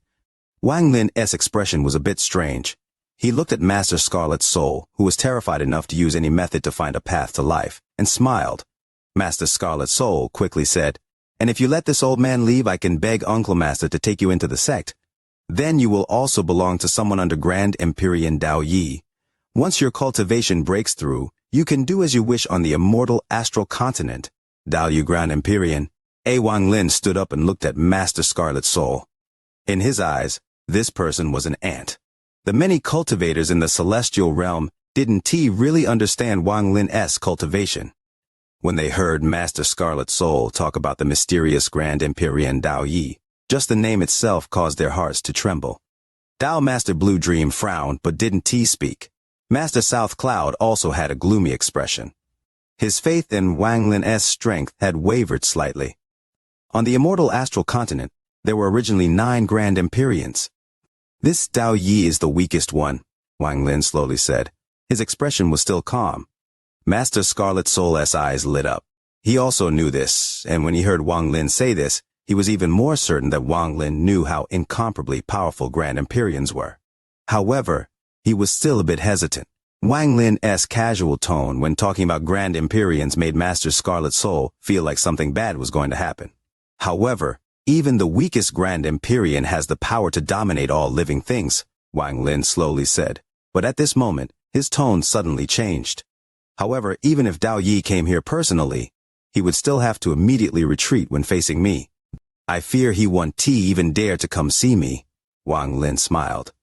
S1: Wang Lin's expression was a bit strange. He looked at Master Scarlet Soul, who was terrified enough to use any method to find a path to life, and smiled. Master Scarlet Soul quickly said, "And if you let this old man leave, I can beg Uncle Master to take you into the sect. Then you will also belong to someone under Grand Empyrean Dao Yi. Once your cultivation breaks through, you can do as you wish on the immortal astral continent." Dao Yi Grand Empyrean. Wang Lin stood up and looked at Master Scarlet Soul. In his eyes, this person was an ant. The many cultivators in the celestial realm didn't really understand Wang Lin's cultivation. When they heard Master Scarlet Soul talk about the mysterious Grand Empyrean Dao Yi, just the name itself caused their hearts to tremble. Dao Master Blue Dream frowned but didn't speak. Master South Cloud also had a gloomy expression. His faith in Wang Lin's strength had wavered slightly. On the immortal astral continent, there were originally 9 Grand Empyreans. This Dao Yi is the weakest one, Wang Lin slowly said. His expression was still calm. Master Scarlet Soul's eyes lit up. He also knew this, and when he heard Wang Lin say this, he was even more certain that Wang Lin knew how incomparably powerful Grand Empyreans were. However, he was still a bit hesitant. Wang Lin's casual tone when talking about Grand Empyreans made Master Scarlet Soul feel like something bad was going to happen. However, even the weakest Grand Empyrean has the power to dominate all living things, Wang Lin slowly said. But at this moment, his tone suddenly changed. However, even if Dao Yi came here personally, he would still have to immediately retreat when facing me. I fear he won't even dare to come see me, Wang Lin smiled.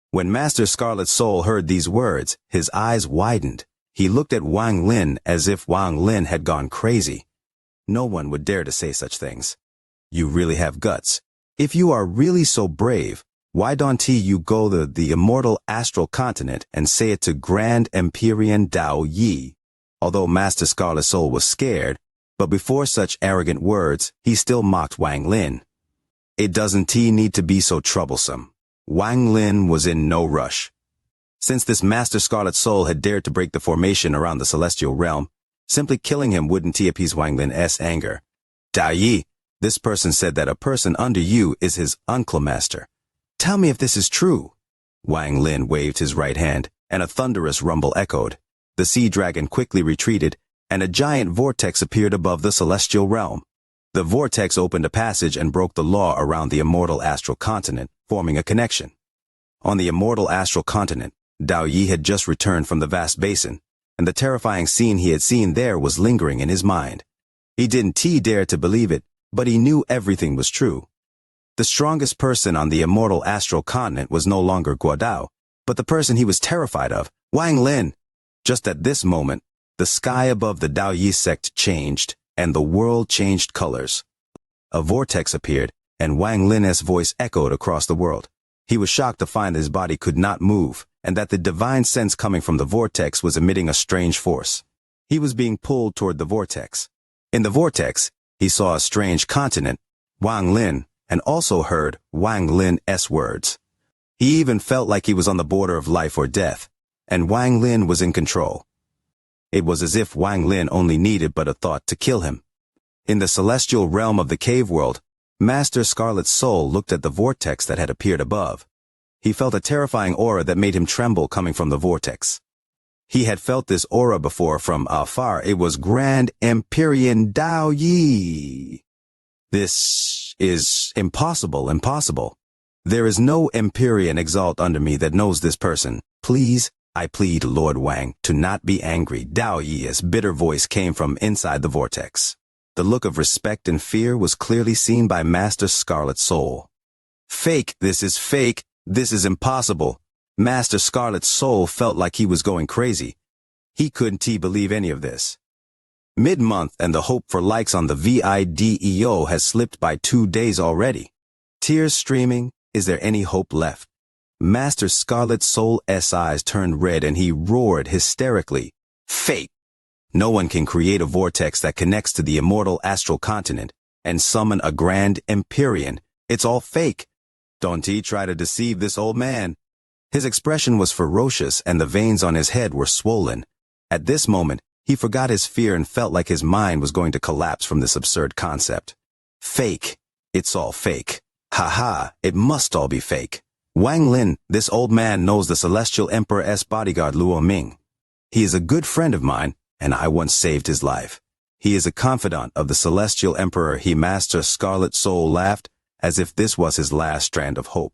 S1: When Master Scarlet Soul heard these words, his eyes widened. He looked at Wang Lin as if Wang Lin had gone crazy. No one would dare to say such things. You really have guts. If you are really so brave, why don't you go to the immortal astral continent and say it to Grand Empyrean Dao Yi? Although Master Scarlet Soul was scared, but before such arrogant words, he still mocked Wang Lin. It doesn't need to be so troublesome. Wang Lin was in no rush. Since this Master Scarlet Soul had dared to break the formation around the celestial realm, simply killing him wouldn't appease Wang Lin's anger. Dao Yi, this person said that a person under you is his uncle master. Tell me if this is true. Wang Lin waved his right hand, and a thunderous rumble echoed. The sea dragon quickly retreated, and a giant vortex appeared above the celestial realm. The vortex opened a passage and broke the law around the immortal astral continent, forming a connection. On the immortal astral continent, Dao Yi had just returned from the vast basin, and the terrifying scene he had seen there was lingering in his mind. He didn't dare to believe it, but he knew everything was true. The strongest person on the immortal astral continent was no longer Guodao, but the person he was terrified of, Wang Lin. Just at this moment, the sky above the Dao Yi sect changed, and the world changed colors. A vortex appeared, and Wang Lin's voice echoed across the world. He was shocked to find his body could not move, and that the divine sense coming from the vortex was emitting a strange force. He was being pulled toward the vortex. In the vortex, he saw a strange continent, Wang Lin, and also heard Wang Lin's words. He even felt like he was on the border of life or death, and Wang Lin was in control. It was as if Wang Lin only needed but a thought to kill him. In the celestial realm of the cave world, Master Scarlet's soul looked at the vortex that had appeared above. He felt a terrifying aura that made him tremble coming from the vortex. He had felt this aura before from afar. It was Grand Empyrean Dao Yi. This is impossible. There is no Empyrean exalt under me that knows this person. Please, I plead, Lord Wang, to not be angry. Dao Yi's bitter voice came from inside the vortex. The look of respect and fear was clearly seen by Master Scarlet's soul. Fake, this is fake. This is impossible. Master Scarlet's soul felt like he was going crazy. He couldn't believe any of this. Mid-month and the hope for likes on the video has slipped by 2 days already. Tears streaming, is there any hope left? Master Scarlet's soul's eyes turned red and he roared hysterically. Fake! No one can create a vortex that connects to the immortal astral continent and summon a Grand Empyrean. It's all fake. Don't try to deceive this old man. His expression was ferocious and the veins on his head were swollen. At this moment, he forgot his fear and felt like his mind was going to collapse from this absurd concept. Fake. It's all fake. Ha, it must all be fake. Wang Lin, this old man knows the Celestial Emperor's bodyguard Luo Ming. He is a good friend of mine, and I once saved his life. He is a confidant of the Celestial Emperor. He Master Scarlet's soul laughed, as if this was his last strand of hope.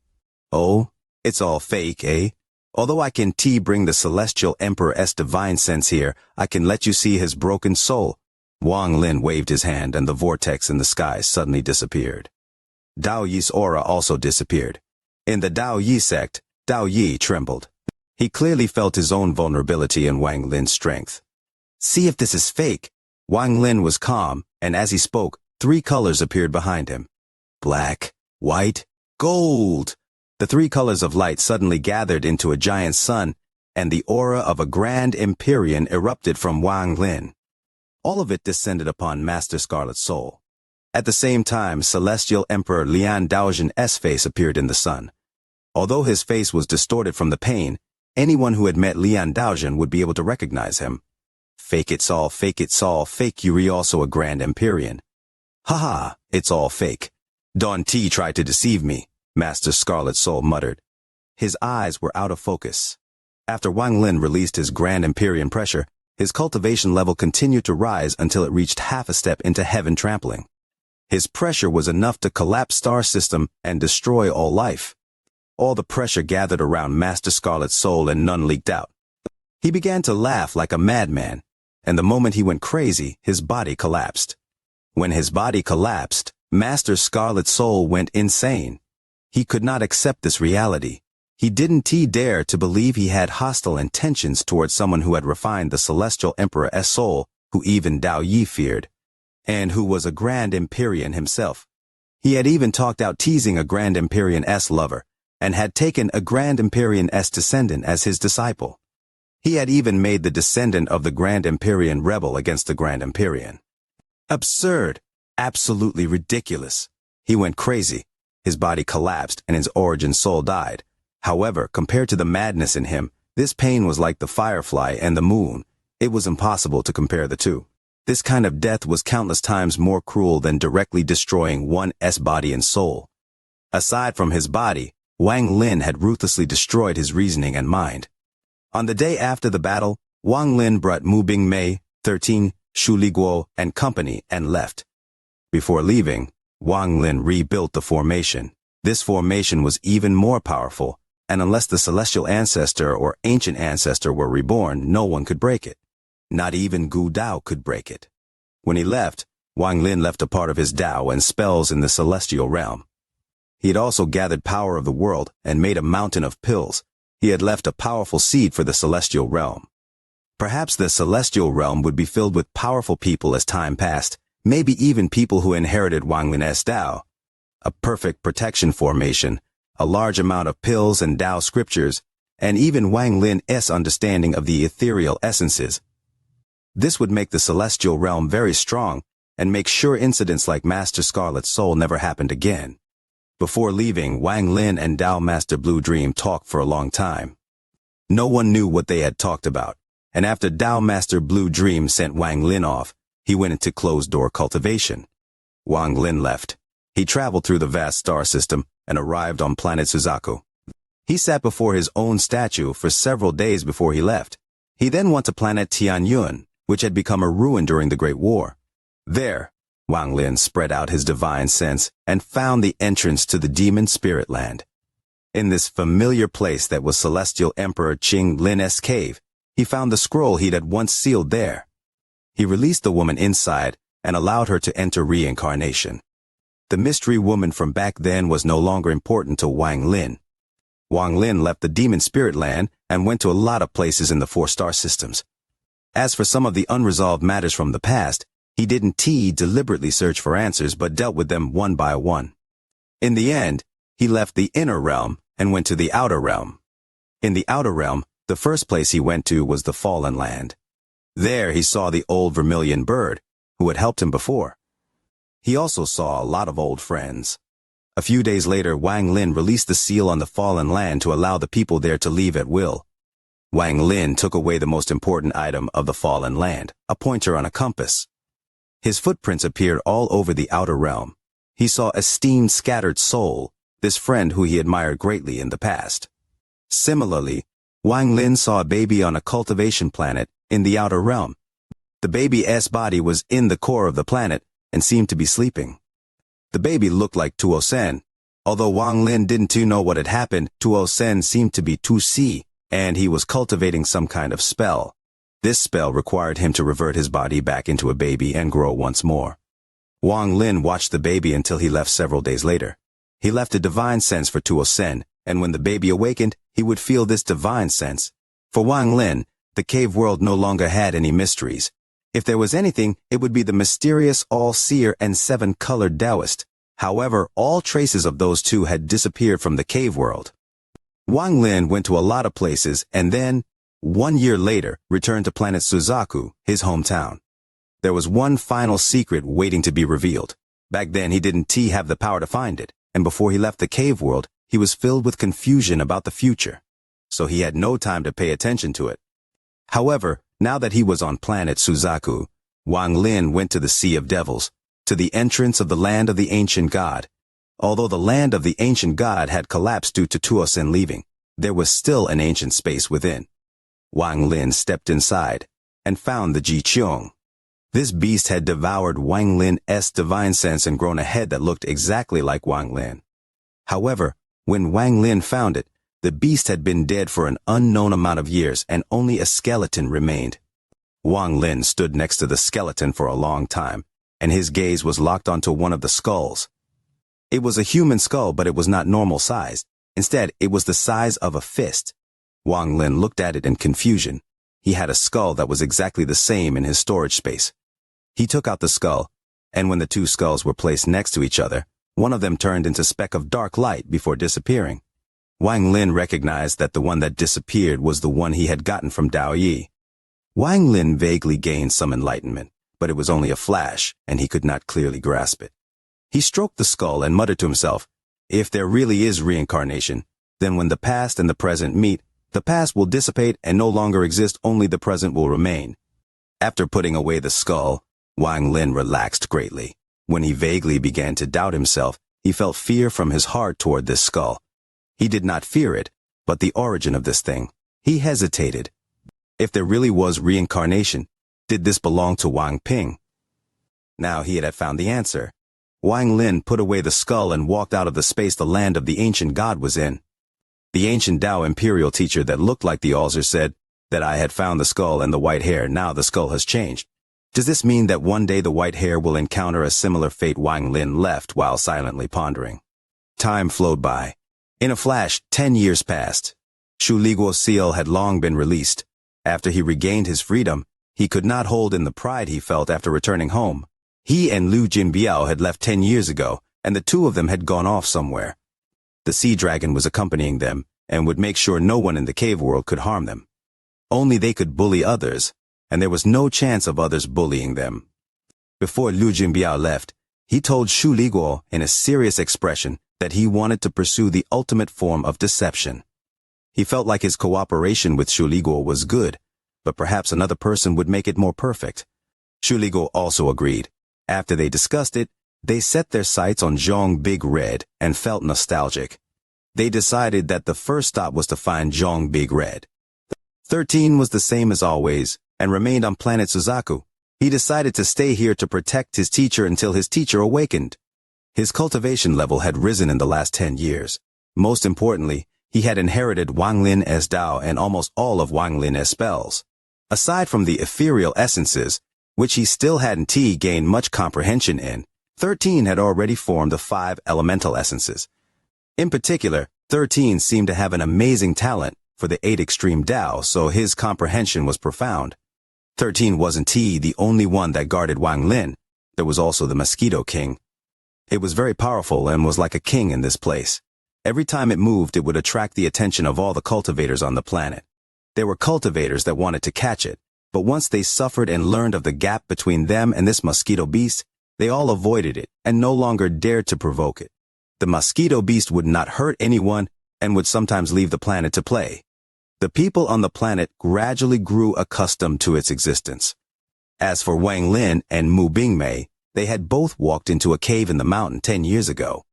S1: Oh, it's all fake, eh? Although I can bring the Celestial Emperor's divine sense here, I can let you see his broken soul. Wang Lin waved his hand and the vortex in the sky suddenly disappeared. Dao Yi's aura also disappeared. In the Dao Yi sect, Dao Yi trembled. He clearly felt his own vulnerability in Wang Lin's strength. See if this is fake. Wang Lin was calm, and as he spoke, 3 colors appeared behind him. Black, white, gold. The 3 colors of light suddenly gathered into a giant sun, and the aura of a Grand Empyrean erupted from Wang Lin. All of it descended upon Master Scarlet's soul. At the same time, Celestial Emperor Lian Daozhen's face appeared in the sun. Although his face was distorted from the pain, anyone who had met Lian Daozhen would be able to recognize him. Fake, it's all fake. Yuri also a Grand Empyrean. Haha, it's all fake. Don T tried to deceive me, Master Scarlet's soul muttered. His eyes were out of focus. After Wang Lin released his Grand Empyrean pressure, his cultivation level continued to rise until it reached half a step into heaven trampling. His pressure was enough to collapse star system and destroy all life. All the pressure gathered around Master Scarlet's soul and none leaked out. He began to laugh like a madman, and the moment he went crazy, his body collapsed. When his body collapsed, Master Scarlet's soul went insane. He could not accept this reality. He didn't dare to believe he had hostile intentions towards someone who had refined the Celestial Emperor's soul, who even Dao Yi feared, and who was a Grand Empyrean himself. He had even talked out teasing a Grand Empyrean's lover, and had taken a Grand Empyrean's descendant as his disciple. He had even made the descendant of the Grand Empyrean rebel against the Grand Empyrean. Absurd. Absolutely ridiculous. He went crazy. His body collapsed and his origin soul died. However, compared to the madness in him, this pain was like the firefly and the moon. It was impossible to compare the two. This kind of death was countless times more cruel than directly destroying one's body and soul. Aside from his body, Wang Lin had ruthlessly destroyed his reasoning and mind. On the day after the battle, Wang Lin brought Mu Bingmei, 13, Shu Liguo, and company and left. Before leaving, Wang Lin rebuilt the formation. This formation was even more powerful, and unless the celestial ancestor or ancient ancestor were reborn, no one could break it. Not even Gu Dao could break it. When he left, Wang Lin left a part of his Dao and spells in the celestial realm. He had also gathered power of the world and made a mountain of pills. He had left a powerful seed for the celestial realm. Perhaps the celestial realm would be filled with powerful people as time passed, maybe even people who inherited Wang Lin's Dao. A perfect protection formation, a large amount of pills and Dao scriptures, and even Wang Lin's understanding of the ethereal essences. This would make the celestial realm very strong and make sure incidents like Master Scarlet's soul never happened again. Before leaving, Wang Lin and Dao Master Blue Dream talked for a long time. No one knew what they had talked about, and after Dao Master Blue Dream sent Wang Lin off, he went into closed-door cultivation. Wang Lin left. He traveled through the vast star system and arrived on planet Suzaku. He sat before his own statue for several days before he left. He then went to planet Tianyun, which had become a ruin during the Great War. There, Wang Lin spread out his divine sense and found the entrance to the demon spirit land. In this familiar place that was Celestial Emperor Qing Lin's cave, he found the scroll he'd had once sealed there. He released the woman inside and allowed her to enter reincarnation. The mystery woman from back then was no longer important to Wang Lin. Wang Lin left the demon spirit land and went to a lot of places in the 4-star systems. As for some of the unresolved matters from the past, he didn't deliberately search for answers but dealt with them one by one. In the end, he left the inner realm and went to the outer realm. In the outer realm, the first place he went to was the Fallen Land. There he saw the old vermilion bird, who had helped him before. He also saw a lot of old friends. A few days later, Wang Lin released the seal on the Fallen Land to allow the people there to leave at will. Wang Lin took away the most important item of the Fallen Land, a pointer on a compass. His footprints appeared all over the outer realm. He saw esteemed scattered soul, this friend who he admired greatly in the past. Similarly, Wang Lin saw a baby on a cultivation planet in the outer realm. The baby's body was in the core of the planet and seemed to be sleeping. The baby looked like Tuo Sen. Although Wang Lin didn't know what had happened, Tuo Sen seemed to be Tu Si, and he was cultivating some kind of spell. This spell required him to revert his body back into a baby and grow once more. Wang Lin watched the baby until he left several days later. He left a divine sense for Tuo Sen, and when the baby awakened, he would feel this divine sense. For Wang Lin, the cave world no longer had any mysteries. If there was anything, it would be the mysterious all-seer and 7-colored Taoist. However, all traces of those two had disappeared from the cave world. Wang Lin went to a lot of places and then, 1 year later, returned to planet Suzaku, his hometown. There was one final secret waiting to be revealed. Back then he didn't have the power to find it, and before he left the cave world, he was filled with confusion about the future. So he had no time to pay attention to it. However, now that he was on planet Suzaku, Wang Lin went to the Sea of Devils, to the entrance of the land of the ancient god. Although the land of the ancient god had collapsed due to Tuo Sen leaving, there was still an ancient space within. Wang Lin stepped inside and found the Ji Qiong. This beast had devoured Wang Lin's divine sense and grown a head that looked exactly like Wang Lin. However, when Wang Lin found it, the beast had been dead for an unknown amount of years and only a skeleton remained. Wang Lin stood next to the skeleton for a long time, and his gaze was locked onto one of the skulls. It was a human skull, but it was not normal size. Instead, it was the size of a fist. Wang Lin looked at it in confusion. He had a skull that was exactly the same in his storage space. He took out the skull, and when the two skulls were placed next to each other, one of them turned into a speck of dark light before disappearing. Wang Lin recognized that the one that disappeared was the one he had gotten from Dao Yi. Wang Lin vaguely gained some enlightenment, but it was only a flash, and he could not clearly grasp it. He stroked the skull and muttered to himself, "If there really is reincarnation, then when the past and the present meet, the past will dissipate and no longer exist, only the present will remain." After putting away the skull, Wang Lin relaxed greatly. When he vaguely began to doubt himself, he felt fear from his heart toward this skull. He did not fear it, but the origin of this thing. He hesitated. If there really was reincarnation, did this belong to Wang Ping? Now he had found the answer. Wang Lin put away the skull and walked out of the space the land of the ancient god was in. The ancient Tao imperial teacher that looked like the Alzer said that I had found the skull and the white hair. Now the skull has changed. Does this mean that one day the white hair will encounter a similar fate? Wang Lin left while silently pondering. Time flowed by. In a flash, 10 years passed. Shu Liguo's seal had long been released. After he regained his freedom, he could not hold in the pride he felt after returning home. He and Liu Jinbiao had left 10 years ago, and the two of them had gone off somewhere. The sea dragon was accompanying them, and would make sure no one in the cave world could harm them. Only they could bully others, and there was no chance of others bullying them. Before Liu Jinbiao left, he told Shu Liguo in a serious expression that he wanted to pursue the ultimate form of deception. He felt like his cooperation with Shu Liguo was good, but perhaps another person would make it more perfect. Shu Liguo also agreed. After they discussed it, they set their sights on Zhong Big Red and felt nostalgic. They decided that the first stop was to find Zhong Big Red. 13 was the same as always and remained on planet Suzaku. He decided to stay here to protect his teacher until his teacher awakened. His cultivation level had risen in the last 10 years. Most importantly, he had inherited Wang Lin as Dao and almost all of Wang Lin as spells. Aside from the ethereal essences, which he still hadn't gained much comprehension in, 13 had already formed the 5 elemental essences. In particular, 13 seemed to have an amazing talent for the 8 extreme Dao, so his comprehension was profound. 13 wasn't the only one that guarded Wang Lin. There was also the Mosquito King. It was very powerful and was like a king in this place. Every time it moved, it would attract the attention of all the cultivators on the planet. There were cultivators that wanted to catch it, but once they suffered and learned of the gap between them and this mosquito beast, they all avoided it and no longer dared to provoke it. The mosquito beast would not hurt anyone and would sometimes leave the planet to play. The people on the planet gradually grew accustomed to its existence. As for Wang Lin and Mu Bingmei, they had both walked into a cave in the mountain 10 years ago.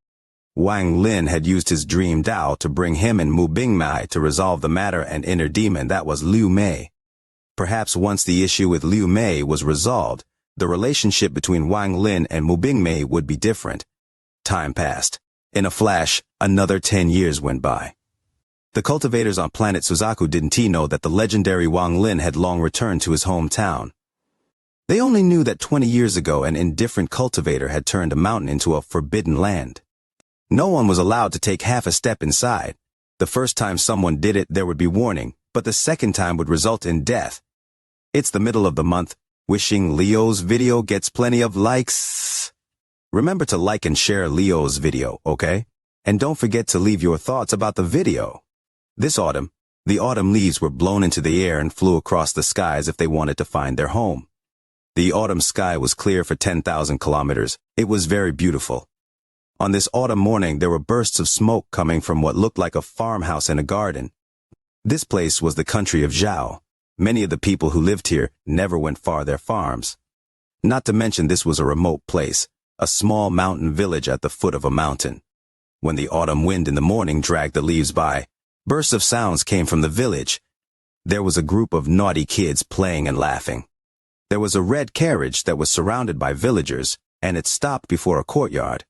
S1: Wang Lin had used his dream Dao to bring him and Mu Bingmei to resolve the matter and inner demon that was Liu Mei. Perhaps once the issue with Liu Mei was resolved, the relationship between Wang Lin and Mu Bingmei would be different. Time passed. In a flash, another 10 years went by. The cultivators on planet Suzaku didn't know that the legendary Wang Lin had long returned to his hometown. They only knew that 20 years ago an indifferent cultivator had turned a mountain into a forbidden land. No one was allowed to take half a step inside. The first time someone did it, there would be warning, but the second time would result in death. It's the middle of the month. Wishing Leo's video gets plenty of likes. Remember to like and share Leo's video, okay? And don't forget to leave your thoughts about the video. This autumn, the autumn leaves were blown into the air and flew across the sky as if they wanted to find their home. The autumn sky was clear for 10,000 kilometers. It was very beautiful. On this autumn morning, there were bursts of smoke coming from what looked like a farmhouse and a garden. This place was the country of Zhao. Many of the people who lived here never went far their farms. Not to mention this was a remote place, a small mountain village at the foot of a mountain. When the autumn wind in the morning dragged the leaves by, bursts of sounds came from the village. There was a group of naughty kids playing and laughing. There was a red carriage that was surrounded by villagers, and it stopped before a courtyard.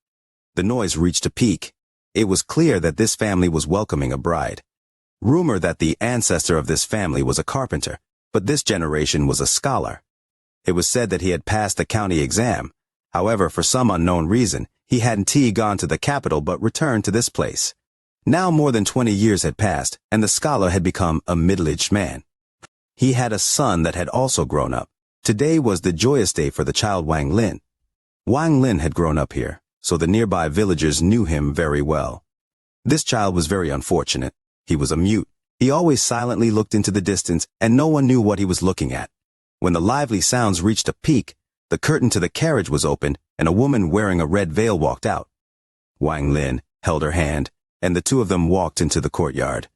S1: The noise reached a peak. It was clear that this family was welcoming a bride. Rumor that the ancestor of this family was a carpenter, but this generation was a scholar. It was said that he had passed the county exam. However, for some unknown reason, he hadn't gone to the capital but returned to this place. Now more than 20 years had passed, and the scholar had become a middle-aged man. He had a son that had also grown up. Today was the joyous day for the child Wang Lin. Wang Lin had grown up here, so the nearby villagers knew him very well. This child was very unfortunate. He was a mute. He always silently looked into the distance, and no one knew what he was looking at. When the lively sounds reached a peak, the curtain to the carriage was opened, and a woman wearing a red veil walked out. Wang Lin held her hand, and the two of them walked into the courtyard.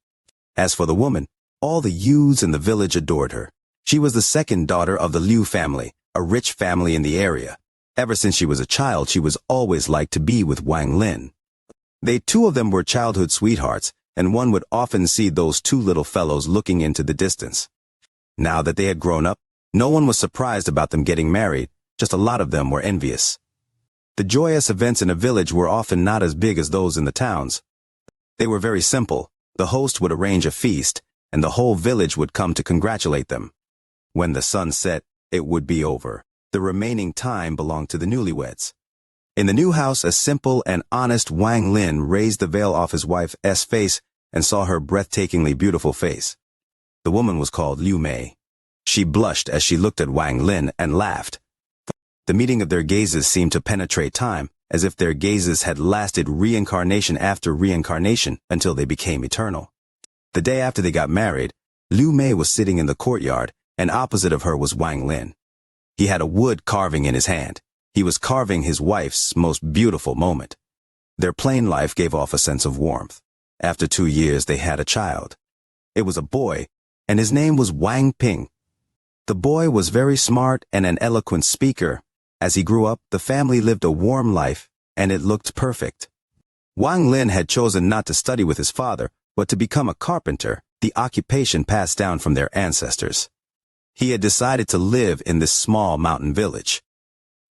S1: As for the woman, all the youths in the village adored her. She was the second daughter of the Liu family, a rich family in the area. Ever since she was a child, she was always liked to be with Wang Lin. They two of them were childhood sweethearts, and one would often see those two little fellows looking into the distance. Now that they had grown up, no one was surprised about them getting married, just a lot of them were envious. The joyous events in a village were often not as big as those in the towns. They were very simple. The host would arrange a feast, and the whole village would come to congratulate them. When the sun set, it would be over. The remaining time belonged to the newlyweds. In the new house, a simple and honest Wang Lin raised the veil off his wife's face and saw her breathtakingly beautiful face. The woman was called Liu Mei. She blushed as she looked at Wang Lin and laughed. The meeting of their gazes seemed to penetrate time, as if their gazes had lasted reincarnation after reincarnation until they became eternal. The day after they got married, Liu Mei was sitting in the courtyard, and opposite of her was Wang Lin. He had a wood carving in his hand. He was carving his wife's most beautiful moment. Their plain life gave off a sense of warmth. After 2 years, they had a child. It was a boy, and his name was Wang Ping. The boy was very smart and an eloquent speaker. As he grew up, the family lived a warm life, and it looked perfect. Wang Lin had chosen not to study with his father, but to become a carpenter, the occupation passed down from their ancestors. He had decided to live in this small mountain village.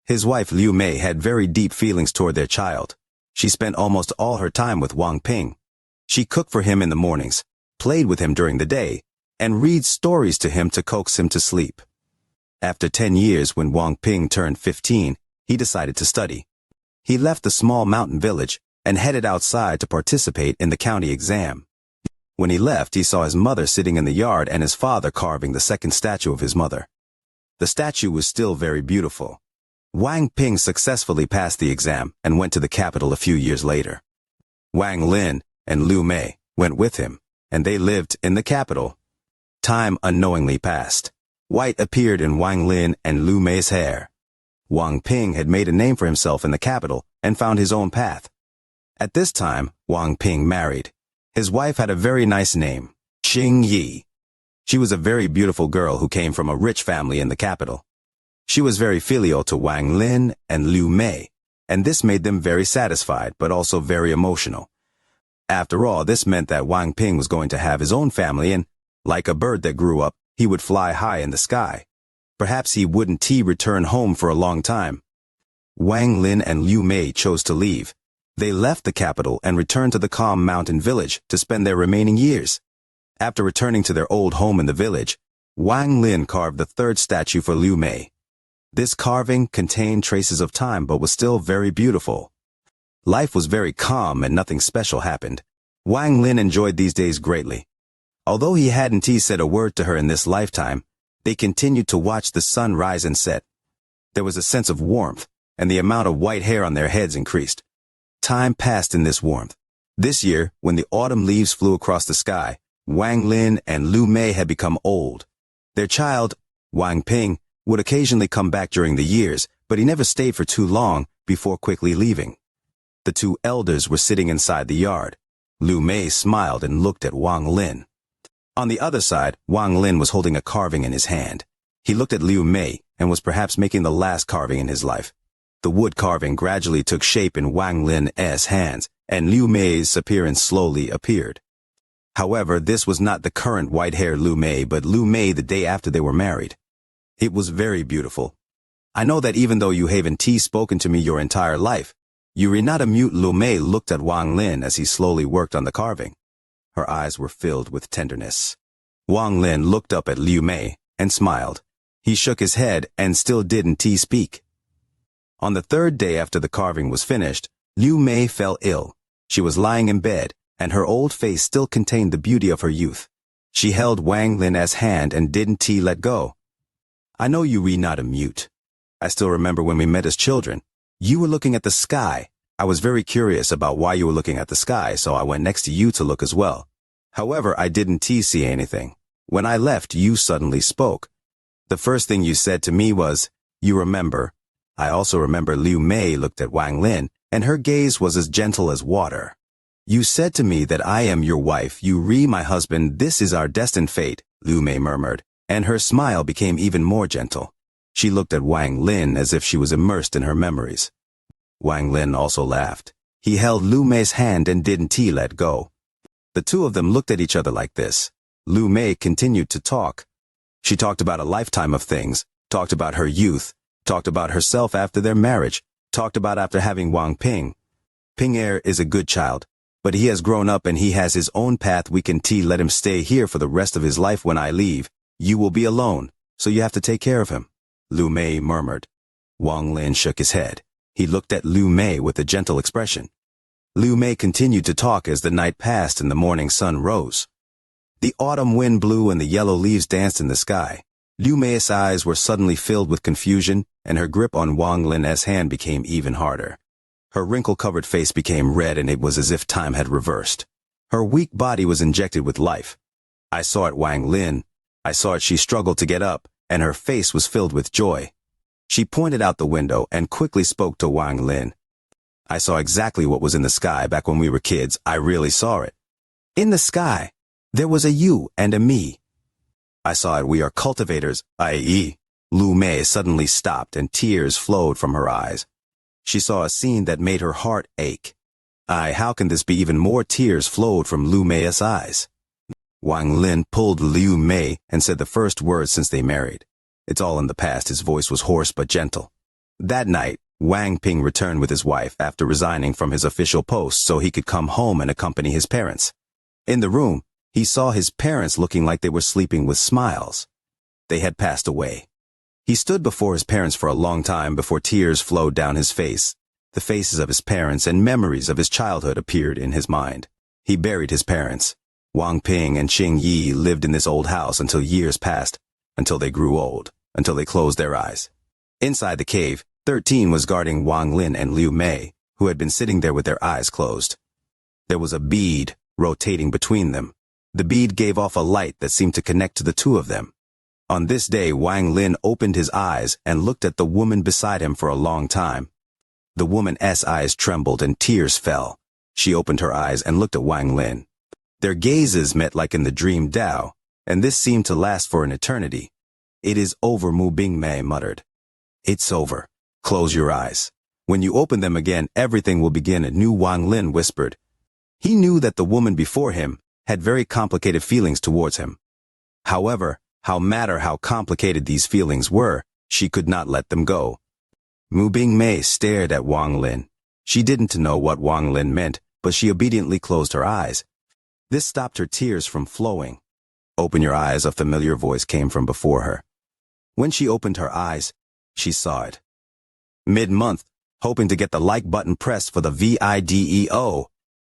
S1: His wife Liu Mei had very deep feelings toward their child. She spent almost all her time with Wang Ping. She cooked for him in the mornings, played with him during the day, and read stories to him to coax him to sleep. After 10 years, when Wang Ping turned 15, he decided to study. He left the small mountain village and headed outside to participate in the county exam. When he left, he saw his mother sitting in the yard and his father carving the second statue of his mother. The statue was still very beautiful. Wang Ping successfully passed the exam and went to the capital a few years later. Wang Lin and Liu Mei went with him, and they lived in the capital. Time unknowingly passed. White appeared in Wang Lin and Liu Mei's hair. Wang Ping had made a name for himself in the capital and found his own path. At this time, Wang Ping married. His wife had a very nice name, Xianxia. She was a very beautiful girl who came from a rich family in the capital. She was very filial to Wang Lin and Liu Mei, and this made them very satisfied, but also very emotional. After all, this meant that Wang Ping was going to have his own family, and, like a bird that grew up, he would fly high in the sky. Perhaps he wouldn't return home for a long time. Wang Lin and Liu Mei chose to leave. They left the capital and returned to the calm mountain village to spend their remaining years. After returning to their old home in the village, Wang Lin carved the third statue for Liu Mei. This carving contained traces of time but was still very beautiful. Life was very calm and nothing special happened. Wang Lin enjoyed these days greatly. Although he hadn't said a word to her in this lifetime, they continued to watch the sun rise and set. There was a sense of warmth, and the amount of white hair on their heads increased. Time passed in this warmth. This year, when the autumn leaves flew across the sky, Wang Lin and Liu Mei had become old. Their child, Wang Ping, would occasionally come back during the years, but he never stayed for too long before quickly leaving. The two elders were sitting inside the yard. Liu Mei smiled and looked at Wang Lin. On the other side, Wang Lin was holding a carving in his hand. He looked at Liu Mei and was perhaps making the last carving in his life. The wood carving gradually took shape in Wang Lin's hands, and Liu Mei's appearance slowly appeared. However, this was not the current white-haired Liu Mei, but Liu Mei the day after they were married. It was very beautiful. I know that even though you haven't spoken to me your entire life, you are not a mute. Liu Mei looked at Wang Lin as he slowly worked on the carving. Her eyes were filled with tenderness. Wang Lin looked up at Liu Mei and smiled. He shook his head and still didn't speak. On the third day after the carving was finished, Liu Mei fell ill. She was lying in bed, and her old face still contained the beauty of her youth. She held Wang Lin's hand and didn't let go. I know you are not a mute. I still remember when we met as children. You were looking at the sky. I was very curious about why you were looking at the sky, so I went next to you to look as well. However, I didn't see anything. When I left, you suddenly spoke. The first thing you said to me was, "You remember." I also remember Liu Mei looked at Wang Lin, and her gaze was as gentle as water. You said to me that I am your wife, you my husband, this is our destined fate, Liu Mei murmured, and her smile became even more gentle. She looked at Wang Lin as if she was immersed in her memories. Wang Lin also laughed. He held Liu Mei's hand and didn't let go. The two of them looked at each other like this. Liu Mei continued to talk. She talked about a lifetime of things, talked about her youth, talked about herself after their marriage, talked about after having Wang Ping. Ping Er is a good child, but he has grown up and he has his own path. We can let him stay here for the rest of his life. When I leave, you will be alone, so you have to take care of him," Lu Mei murmured. Wang Lin shook his head. He looked at Lu Mei with a gentle expression. Lu Mei continued to talk as the night passed and the morning sun rose. The autumn wind blew and the yellow leaves danced in the sky. Lu Mei's eyes were suddenly filled with confusion, and her grip on Wang Lin's hand became even harder. Her wrinkle-covered face became red, and it was as if time had reversed. Her weak body was injected with life. I saw it Wang Lin. I saw it she struggled to get up, and her face was filled with joy. She pointed out the window and quickly spoke to Wang Lin. "I saw exactly what was in the sky back when we were kids. I really saw it. In the sky, there was a you and a me. I saw it. We are cultivators, i.e." Lu Mei suddenly stopped and tears flowed from her eyes. She saw a scene that made her heart ache. How can this be? Even more tears flowed from Lu Mei's eyes. Wang Lin pulled Lu Mei and said the first words since they married. "It's all in the past." His voice was hoarse but gentle. That night, Wang Ping returned with his wife after resigning from his official post so he could come home and accompany his parents. In the room, he saw his parents looking like they were sleeping with smiles. They had passed away. He stood before his parents for a long time before tears flowed down his face. The faces of his parents and memories of his childhood appeared in his mind. He buried his parents. Wang Ping and Xing Yi lived in this old house until years passed, until they grew old, until they closed their eyes. Inside the cave, 13 was guarding Wang Lin and Lu Mei, who had been sitting there with their eyes closed. There was a bead rotating between them. The bead gave off a light that seemed to connect to the two of them. On this day, Wang Lin opened his eyes and looked at the woman beside him for a long time. The woman's eyes trembled and tears fell. She opened her eyes and looked at Wang Lin. Their gazes met like in the dream Dao, and this seemed to last for an eternity. "It is over," Mu Bingmei muttered. "It's over. Close your eyes. When you open them again, everything will begin anew," Wang Lin whispered. He knew that the woman before him had very complicated feelings towards him. However, no matter how complicated these feelings were, she could not let them go. Mu Bingmei stared at Wang Lin. She didn't know what Wang Lin meant, but she obediently closed her eyes. This stopped her tears from flowing. "Open your eyes," a familiar voice came from before her. When she opened her eyes, she saw it. Mid-month, hoping to get the like button pressed for the video,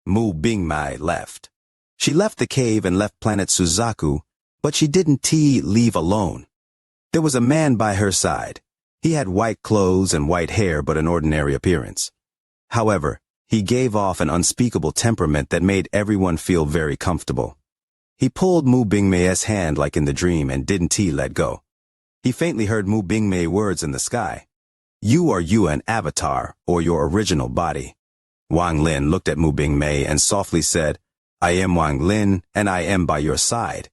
S1: Mu Bingmei left. She left the cave and left planet Suzaku, but she didn't leave alone. There was a man by her side. He had white clothes and white hair but an ordinary appearance. However, he gave off an unspeakable temperament that made everyone feel very comfortable. He pulled Mu Bingmei's hand like in the dream and didn't let go. He faintly heard Mu Bingmei words in the sky. "You are an avatar, or your original body." Wang Lin looked at Mu Bingmei and softly said, "I am Wang Lin, and I am by your side."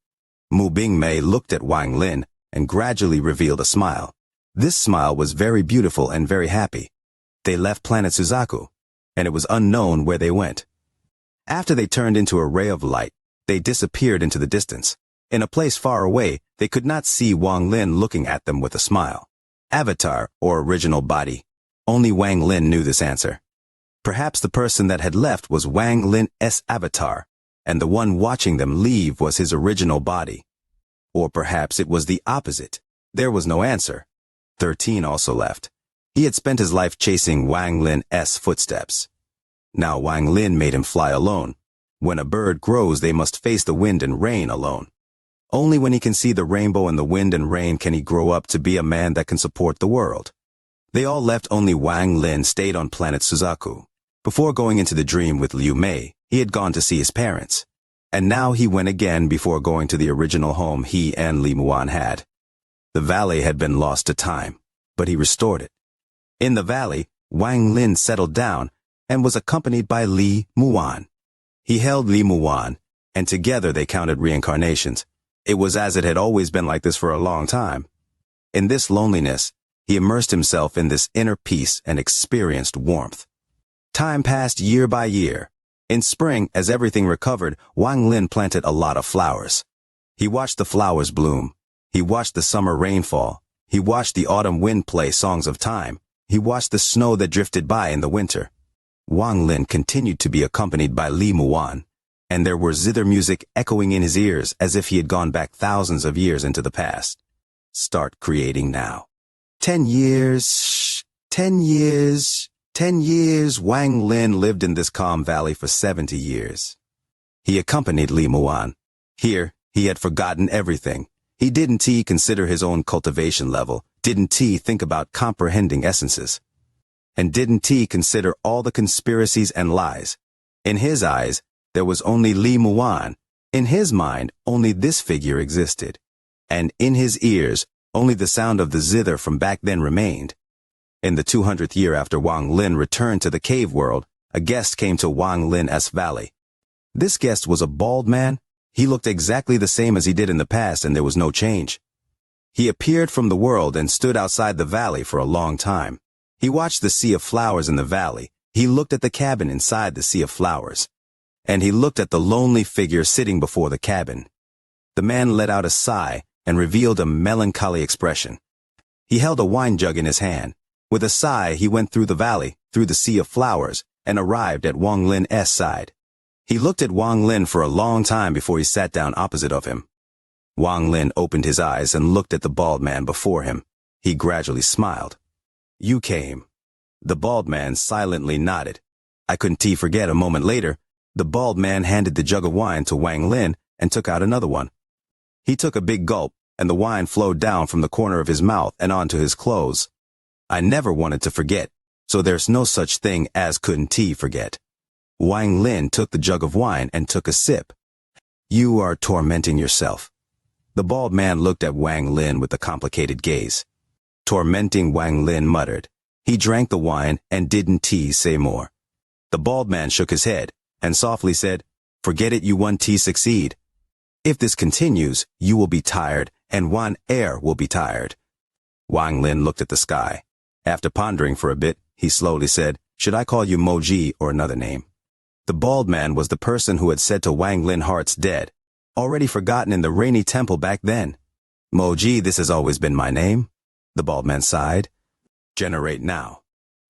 S1: Mu Bingmei looked at Wang Lin and gradually revealed a smile. This smile was very beautiful and very happy. They left planet Suzaku, and it was unknown where they went. After they turned into a ray of light, they disappeared into the distance. In a place far away, they could not see Wang Lin looking at them with a smile. Avatar, or original body. Only Wang Lin knew this answer. Perhaps the person that had left was Wang Lin's avatar, and the one watching them leave was his original body. Or perhaps it was the opposite. There was no answer. 13 also left. He had spent his life chasing Wang Lin's footsteps. Now Wang Lin made him fly alone. When a bird grows, they must face the wind and rain alone. Only when he can see the rainbow in the wind and rain can he grow up to be a man that can support the world. They all left, only Wang Lin stayed on planet Suzaku. Before going into the dream with Lu Mei, he had gone to see his parents. And now he went again before going to the original home he and Li Muan had. The valley had been lost to time, but he restored it. In the valley, Wang Lin settled down and was accompanied by Li Muan. He held Li Muan, and together they counted reincarnations. It was as it had always been like this for a long time. In this loneliness, he immersed himself in this inner peace and experienced warmth. Time passed year by year. In spring, as everything recovered, Wang Lin planted a lot of flowers. He watched the flowers bloom. He watched the summer rainfall. He watched the autumn wind play songs of time. He watched the snow that drifted by in the winter. Wang Lin continued to be accompanied by Li Muan, and there were zither music echoing in his ears as if he had gone back thousands of years into the past. Start creating now. 10 years, 10 years, 10 years. Wang Lin lived in this calm valley for 70 years. He accompanied Li Muan. Here, he had forgotten everything. He didn't consider his own cultivation level, didn't think about comprehending essences, and didn't consider all the conspiracies and lies. In his eyes, there was only Li Muan. In his mind, only this figure existed. And in his ears, only the sound of the zither from back then remained. In the 200th year after Wang Lin returned to the cave world, a guest came to Wang Lin's valley. This guest was a bald man. He looked exactly the same as he did in the past, and there was no change. He appeared from the world and stood outside the valley for a long time. He watched the sea of flowers in the valley. He looked at the cabin inside the sea of flowers. And he looked at the lonely figure sitting before the cabin. The man let out a sigh and revealed a melancholy expression. He held a wine jug in his hand. With a sigh, he went through the valley, through the sea of flowers, and arrived at Wang Lin's side. He looked at Wang Lin for a long time before he sat down opposite of him. Wang Lin opened his eyes and looked at the bald man before him. He gradually smiled. You came. The bald man silently nodded. I couldn't forget. A moment later, the bald man handed the jug of wine to Wang Lin and took out another one. He took a big gulp, and the wine flowed down from the corner of his mouth and onto his clothes. I never wanted to forget, so there's no such thing as couldn't forget. Wang Lin took the jug of wine and took a sip. You are tormenting yourself. The bald man looked at Wang Lin with a complicated gaze. Tormenting, Wang Lin muttered. He drank the wine and didn't say more. The bald man shook his head and softly said, Forget it, you won't succeed. If this continues, you will be tired, and Wan Er will be tired. Wang Lin looked at the sky. After pondering for a bit, he slowly said, Should I call you Moji or another name? The bald man was the person who had said to Wang Lin, Heart's dead, already forgotten in the rainy temple back then. Moji, this has always been my name. The bald man sighed. Generate now.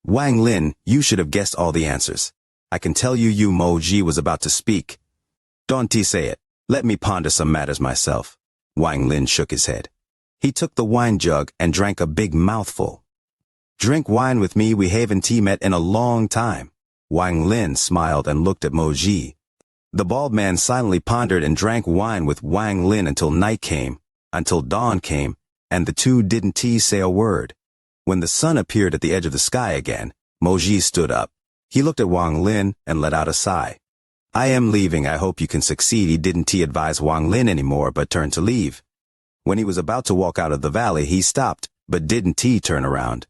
S1: Wang Lin, you should have guessed all the answers. I can tell you Moji was about to speak. Don't say it. Let me ponder some matters myself. Wang Lin shook his head. He took the wine jug and drank a big mouthful. Drink wine with me, we haven't met in a long time. Wang Lin smiled and looked at Moji. The bald man silently pondered and drank wine with Wang Lin until night came, until dawn came, and the two didn't say a word. When the sun appeared at the edge of the sky again, Moji stood up. He looked at Wang Lin and let out a sigh. I am leaving, I hope you can succeed. He didn't advise Wang Lin anymore, but turned to leave. When he was about to walk out of the valley, he stopped, but didn't turn around.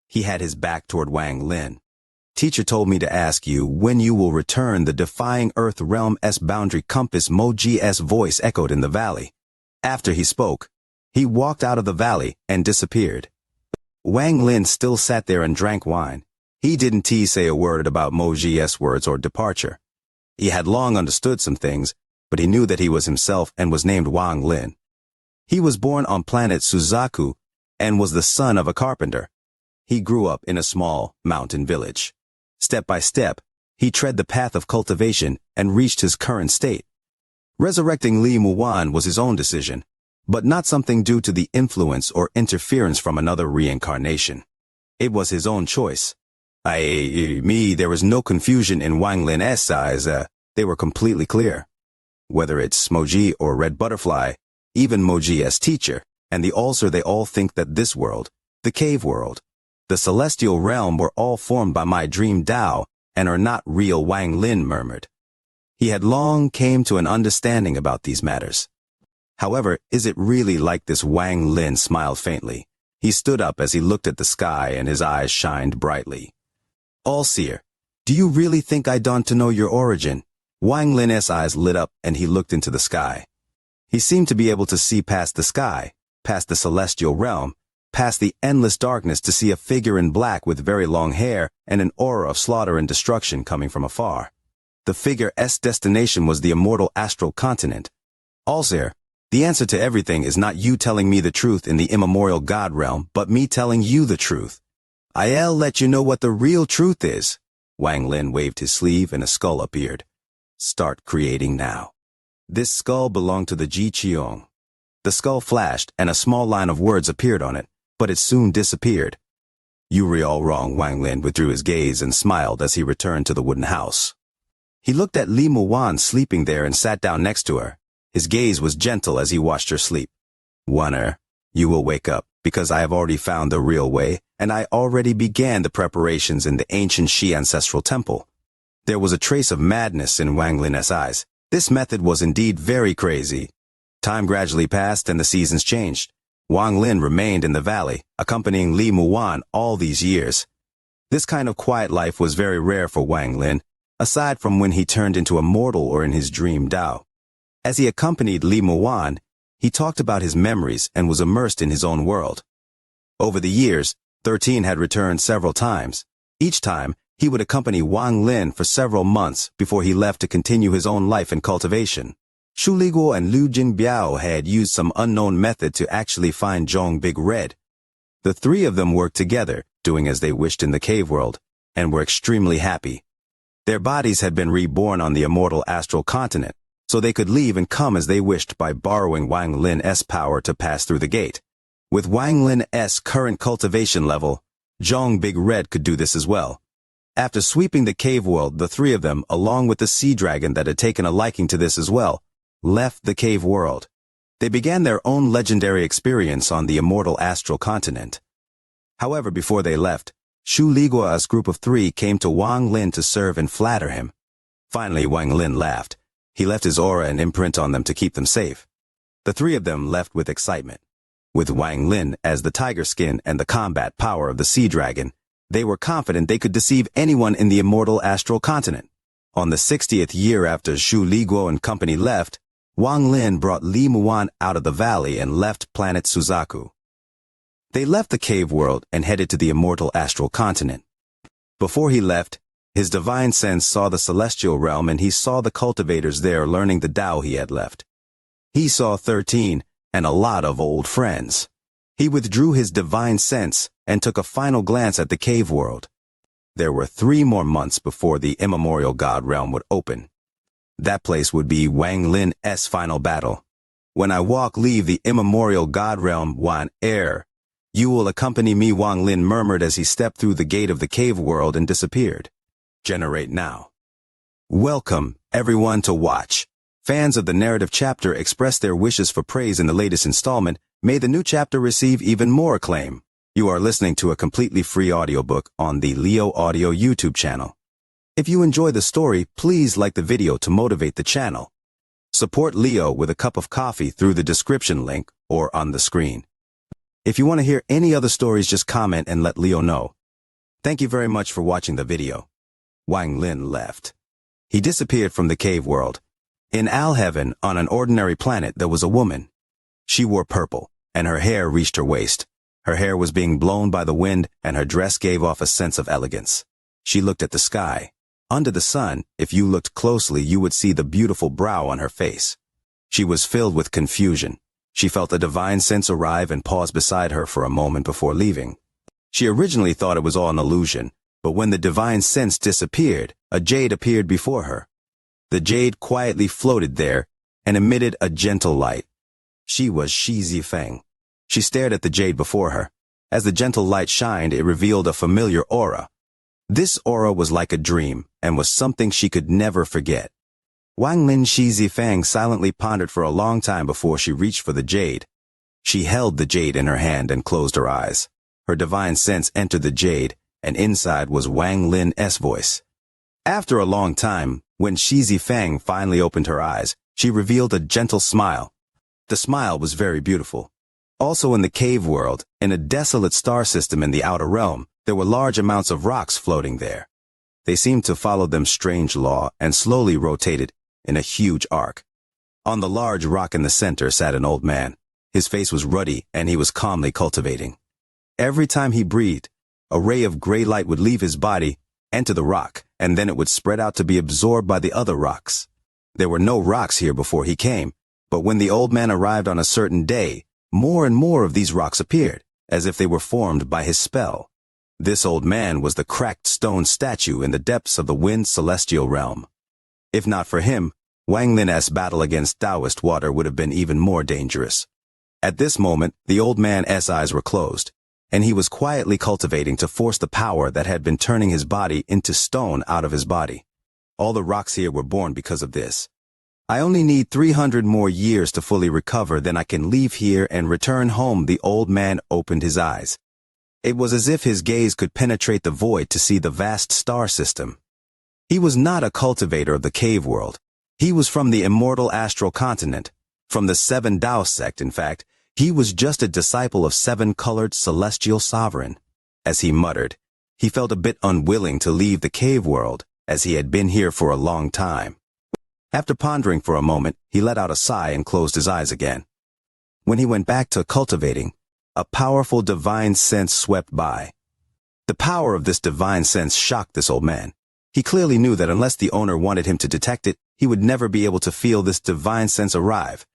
S1: He had his back toward Wang Lin. Teacher told me to ask you when you will return. The defying Earth Realm's boundary compass. Moji's voice echoed in the valley. After he spoke, he walked out of the valley and disappeared. Wang Lin still sat there and drank wine. He didn't say a word about Moji's words or departure. He had long understood some things, but he knew that he was himself and was named Wang Lin. He was born on planet Suzaku and was the son of a carpenter. He grew up in a small mountain village. Step by step, he tread the path of cultivation and reached his current state. Resurrecting Li Muan was his own decision, but not something due to the influence or interference from another reincarnation. It was his own choice. There was no confusion in Wang Lin's eyes. They were completely clear. Whether it's Moji or Red Butterfly, even Moji's teacher, and the ulcer, they all think that this world, the cave world, the celestial realm were all formed by my dream Tao and are not real. Wang Lin murmured. He had long came to an understanding about these matters. However, is it really like this? Wang Lin smiled faintly. He stood up as he looked at the sky and his eyes shined brightly. All-seer, do you really think I don't know your origin? Wang Lin's eyes lit up and he looked into the sky. He seemed to be able to see past the sky, past the celestial realm, past the endless darkness, to see a figure in black with very long hair and an aura of slaughter and destruction coming from afar. The figure's destination was the immortal astral continent. Allseer, the answer to everything is not you telling me the truth in the immemorial God realm, but me telling you the truth. I'll let you know what the real truth is. Wang Lin waved his sleeve and a skull appeared. Start creating now. This skull belonged to the Ji Qiong. The skull flashed and a small line of words appeared on it, but it soon disappeared. You were all wrong. Wang Lin withdrew his gaze and smiled as he returned to the wooden house. He looked at Li Muwan sleeping there and sat down next to her. His gaze was gentle as he watched her sleep. Wanner, you will wake up, because I have already found the real way, and I already began the preparations in the ancient Shi ancestral temple. There was a trace of madness in Wang Lin's eyes. This method was indeed very crazy. Time gradually passed and the seasons changed. Wang Lin remained in the valley, accompanying Li Muwan all these years. This kind of quiet life was very rare for Wang Lin, aside from when he turned into a mortal or in his dream Dao. As he accompanied Li Muwan, he talked about his memories and was immersed in his own world. Over the years, 13 had returned several times. Each time, he would accompany Wang Lin for several months before he left to continue his own life in cultivation. Shu Liguo and Liu Jinbiao had used some unknown method to actually find Zhong Big Red. The three of them worked together, doing as they wished in the cave world, and were extremely happy. Their bodies had been reborn on the immortal astral continent, so they could leave and come as they wished by borrowing Wang Lin's power to pass through the gate. With Wang Lin's current cultivation level, Zhong Big Red could do this as well. After sweeping the cave world, the three of them, along with the sea dragon that had taken a liking to this as well, left the cave world. They began their own legendary experience on the immortal astral continent. However, before they left, Shu Liguo's group of three came to Wang Lin to serve and flatter him. Finally, Wang Lin laughed. He left his aura and imprint on them to keep them safe. The three of them left with excitement. With Wang Lin as the tiger skin and the combat power of the sea dragon, they were confident they could deceive anyone in the immortal astral continent. On the 60th year after Shu Liguo and company left, Wang Lin brought Li Muwan out of the valley and left planet Suzaku. They left the cave world and headed to the immortal astral continent. Before he left, his divine sense saw the celestial realm and he saw the cultivators there learning the Tao he had left. He saw 13 and a lot of old friends. He withdrew his divine sense and took a final glance at the cave world. There were 3 more months before the immemorial God realm would open. That place would be Wang Lin's final battle. When I leave the immemorial God realm, Wan Er, you will accompany me, Wang Lin murmured as he stepped through the gate of the cave world and disappeared. Generate now. Welcome, everyone, to watch. Fans of the narrative chapter expressed their wishes for praise in the latest installment. May the new chapter receive even more acclaim. You are listening to a completely free audiobook on the Leo Audio YouTube channel. If you enjoy the story, please like the video to motivate the channel. Support Leo with a cup of coffee through the description link or on the screen. If you want to hear any other stories, just comment and let Leo know. Thank you very much for watching the video. Wang Lin left. He disappeared from the cave world. In Al Heaven, on an ordinary planet, there was a woman. She wore purple, and her hair reached her waist. Her hair was being blown by the wind, and her dress gave off a sense of elegance. She looked at the sky. Under the sun, if you looked closely, you would see the beautiful brow on her face. She was filled with confusion. She felt a divine sense arrive and pause beside her for a moment before leaving. She originally thought it was all an illusion, but when the divine sense disappeared, a jade appeared before her. The jade quietly floated there and emitted a gentle light. She was Shi Zifeng. She stared at the jade before her. As the gentle light shined, it revealed a familiar aura. This aura was like a dream and was something she could never forget. Wang Lin Shi Zifeng silently pondered for a long time before she reached for the jade. She held the jade in her hand and closed her eyes. Her divine sense entered the jade, and inside was Wang Lin's voice. After a long time, when Shi Zifeng finally opened her eyes, she revealed a gentle smile. The smile was very beautiful. Also in the cave world, in a desolate star system in the outer realm, there were large amounts of rocks floating there. They seemed to follow them strange law and slowly rotated in a huge arc. On the large rock in the center sat an old man. His face was ruddy and he was calmly cultivating. Every time he breathed, a ray of gray light would leave his body, enter the rock, and then it would spread out to be absorbed by the other rocks. There were no rocks here before he came, but when the old man arrived on a certain day, more and more of these rocks appeared, as if they were formed by his spell. This old man was the cracked stone statue in the depths of the wind celestial realm. If not for him, Wang Lin's battle against Taoist water would have been even more dangerous. At this moment, the old man's eyes were closed, and he was quietly cultivating to force the power that had been turning his body into stone out of his body. All the rocks here were born because of this. I only need 300 more years to fully recover, then I can leave here and return home. The old man opened his eyes. It was as if his gaze could penetrate the void to see the vast star system. He was not a cultivator of the cave world. He was from the immortal astral continent, from the 7 Tao sect. In fact, he was just a disciple of 7-colored celestial sovereign. As he muttered, he felt a bit unwilling to leave the cave world, as he had been here for a long time. After pondering for a moment, he let out a sigh and closed his eyes again. When he went back to cultivating, a powerful divine sense swept by. The power of this divine sense shocked this old man. He clearly knew that unless the owner wanted him to detect it, he would never be able to feel this divine sense arrive.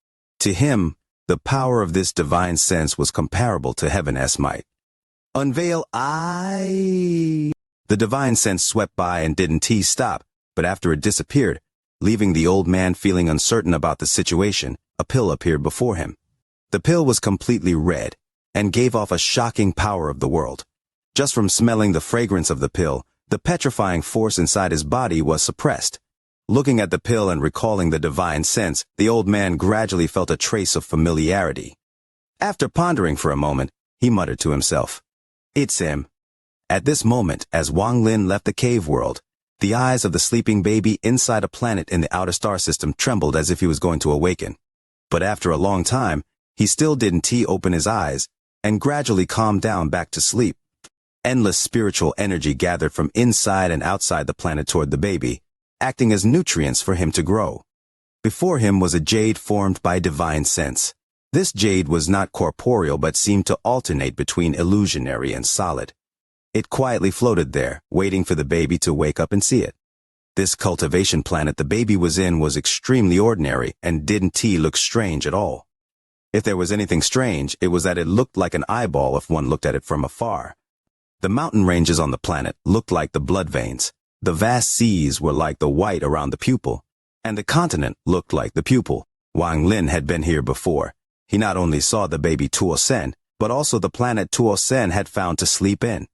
S1: To him, the power of this divine sense was comparable to heaven's might. Unveil eye. The divine sense swept by and didn't stop, but after it disappeared, leaving the old man feeling uncertain about the situation, a pill appeared before him. The pill was completely red, and gave off a shocking power of the world. Just from smelling the fragrance of the pill, the petrifying force inside his body was suppressed. Looking at the pill and recalling the divine sense, the old man gradually felt a trace of familiarity. After pondering for a moment, he muttered to himself, "It's him." At this moment, as Wang Lin left the cave world, the eyes of the sleeping baby inside a planet in the outer star system trembled as if he was going to awaken. But after a long time, he still didn't open his eyes, and gradually calmed down back to sleep. Endless spiritual energy gathered from inside and outside the planet toward the baby, acting as nutrients for him to grow. Before him was a jade formed by divine sense. This jade was not corporeal but seemed to alternate between illusionary and solid. It quietly floated there, waiting for the baby to wake up and see it. This cultivation planet the baby was in was extremely ordinary and didn't look strange at all. If there was anything strange, it was that it looked like an eyeball if one looked at it from afar. The mountain ranges on the planet looked like the blood veins, the vast seas were like the white around the pupil, and the continent looked like the pupil. Wang Lin had been here before. He not only saw the baby Tuo Sen, but also the planet Tuo Sen had found to sleep in.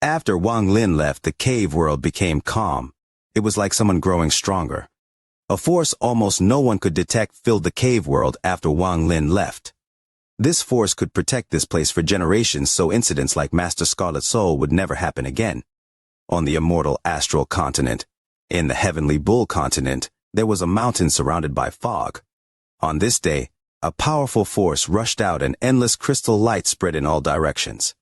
S1: After Wang Lin left, the cave world became calm. It was like someone growing stronger. A force almost no one could detect filled the cave world after Wang Lin left. This force could protect this place for generations, so incidents like Master Scarlet Soul would never happen again. On the immortal astral continent, in the heavenly bull continent, there was a mountain surrounded by fog. On this day, a powerful force rushed out and endless crystal light spread in all directions.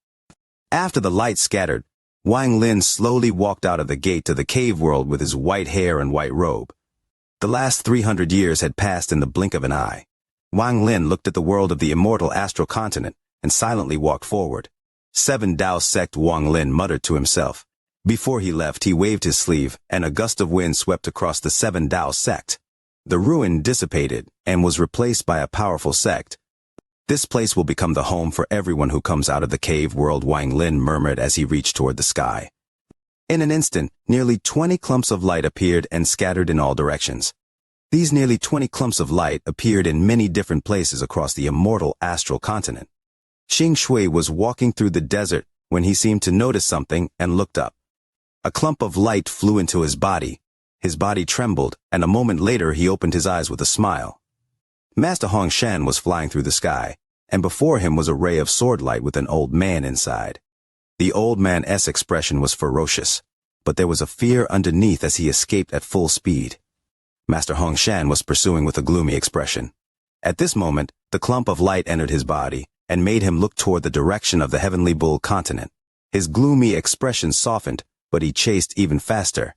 S1: After the light scattered, Wang Lin slowly walked out of the gate to the cave world with his white hair and white robe. The last 300 years had passed in the blink of an eye. Wang Lin looked at the world of the immortal astral continent and silently walked forward. 7 Tao sect, Wang Lin muttered to himself. Before he left, he waved his sleeve, and a gust of wind swept across the 7 Tao sect. The ruin dissipated and was replaced by a powerful sect. This place will become the home for everyone who comes out of the cave world, Wang Lin murmured as he reached toward the sky. In an instant, nearly 20 clumps of light appeared and scattered in all directions. These nearly 20 clumps of light appeared in many different places across the immortal astral continent. Xianxia was walking through the desert when he seemed to notice something and looked up. A clump of light flew into his body. His body trembled, and a moment later he opened his eyes with a smile. Master Hong Shan was flying through the sky, and before him was a ray of sword light with an old man inside. The old man's expression was ferocious, but there was a fear underneath as he escaped at full speed. Master Hong Shan was pursuing with a gloomy expression. At this moment, the clump of light entered his body and made him look toward the direction of the heavenly bull continent. His gloomy expression softened, but he chased even faster.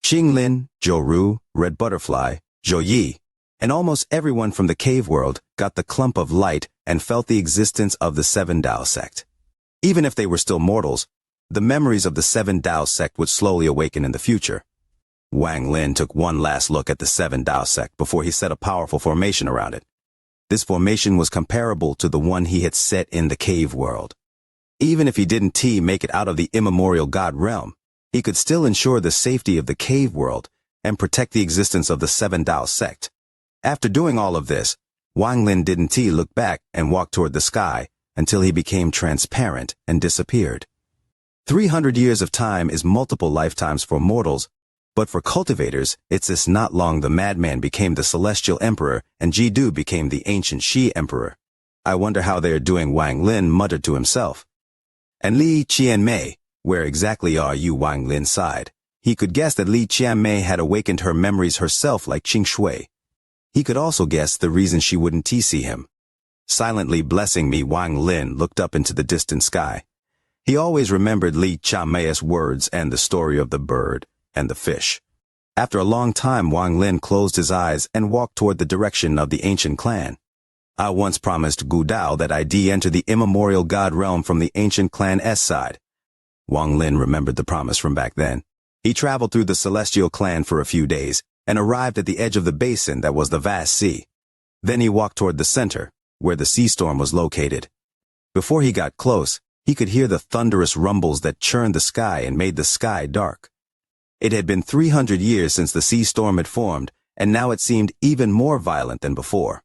S1: Xing Lin, Zhou Ru, Red Butterfly, Zhou Yi, and almost everyone from the cave world got the clump of light and felt the existence of the 7 Tao sect. Even if they were still mortals, the memories of the 7 Tao sect would slowly awaken in the future. Wang Lin took one last look at the 7 Tao sect before he set a powerful formation around it. This formation was comparable to the one he had set in the cave world. Even if he didn't make it out of the immemorial god realm, he could still ensure the safety of the cave world and protect the existence of the Seven Tao sect. After doing all of this, Wang Lin didn't look back and walk toward the sky until he became transparent and disappeared. 300 years of time is multiple lifetimes for mortals, but for cultivators, it's this not long the madman became the celestial emperor and Jidu became the ancient Shi emperor. I wonder how they are doing, Wang Lin muttered to himself. And Li Qianmei, where exactly are you? Wang Lin sighed. He could guess that Li Qianmei had awakened her memories herself like Qing Shui. He could also guess the reason she wouldn't see him. Silently blessing me, Wang Lin looked up into the distant sky. He always remembered Li Qianmei's words and the story of the bird and the fish. After a long time, Wang Lin closed his eyes and walked toward the direction of the ancient clan. I once promised Gu Dao that I'd enter the immemorial god realm from the ancient clan S side. Wang Lin remembered the promise from back then. He traveled through the celestial clan for a few days and arrived at the edge of the basin that was the vast sea. Then he walked toward the center, where the sea storm was located. Before he got close, he could hear the thunderous rumbles that churned the sky and made the sky dark. It had been 300 years since the sea storm had formed, and now it seemed even more violent than before.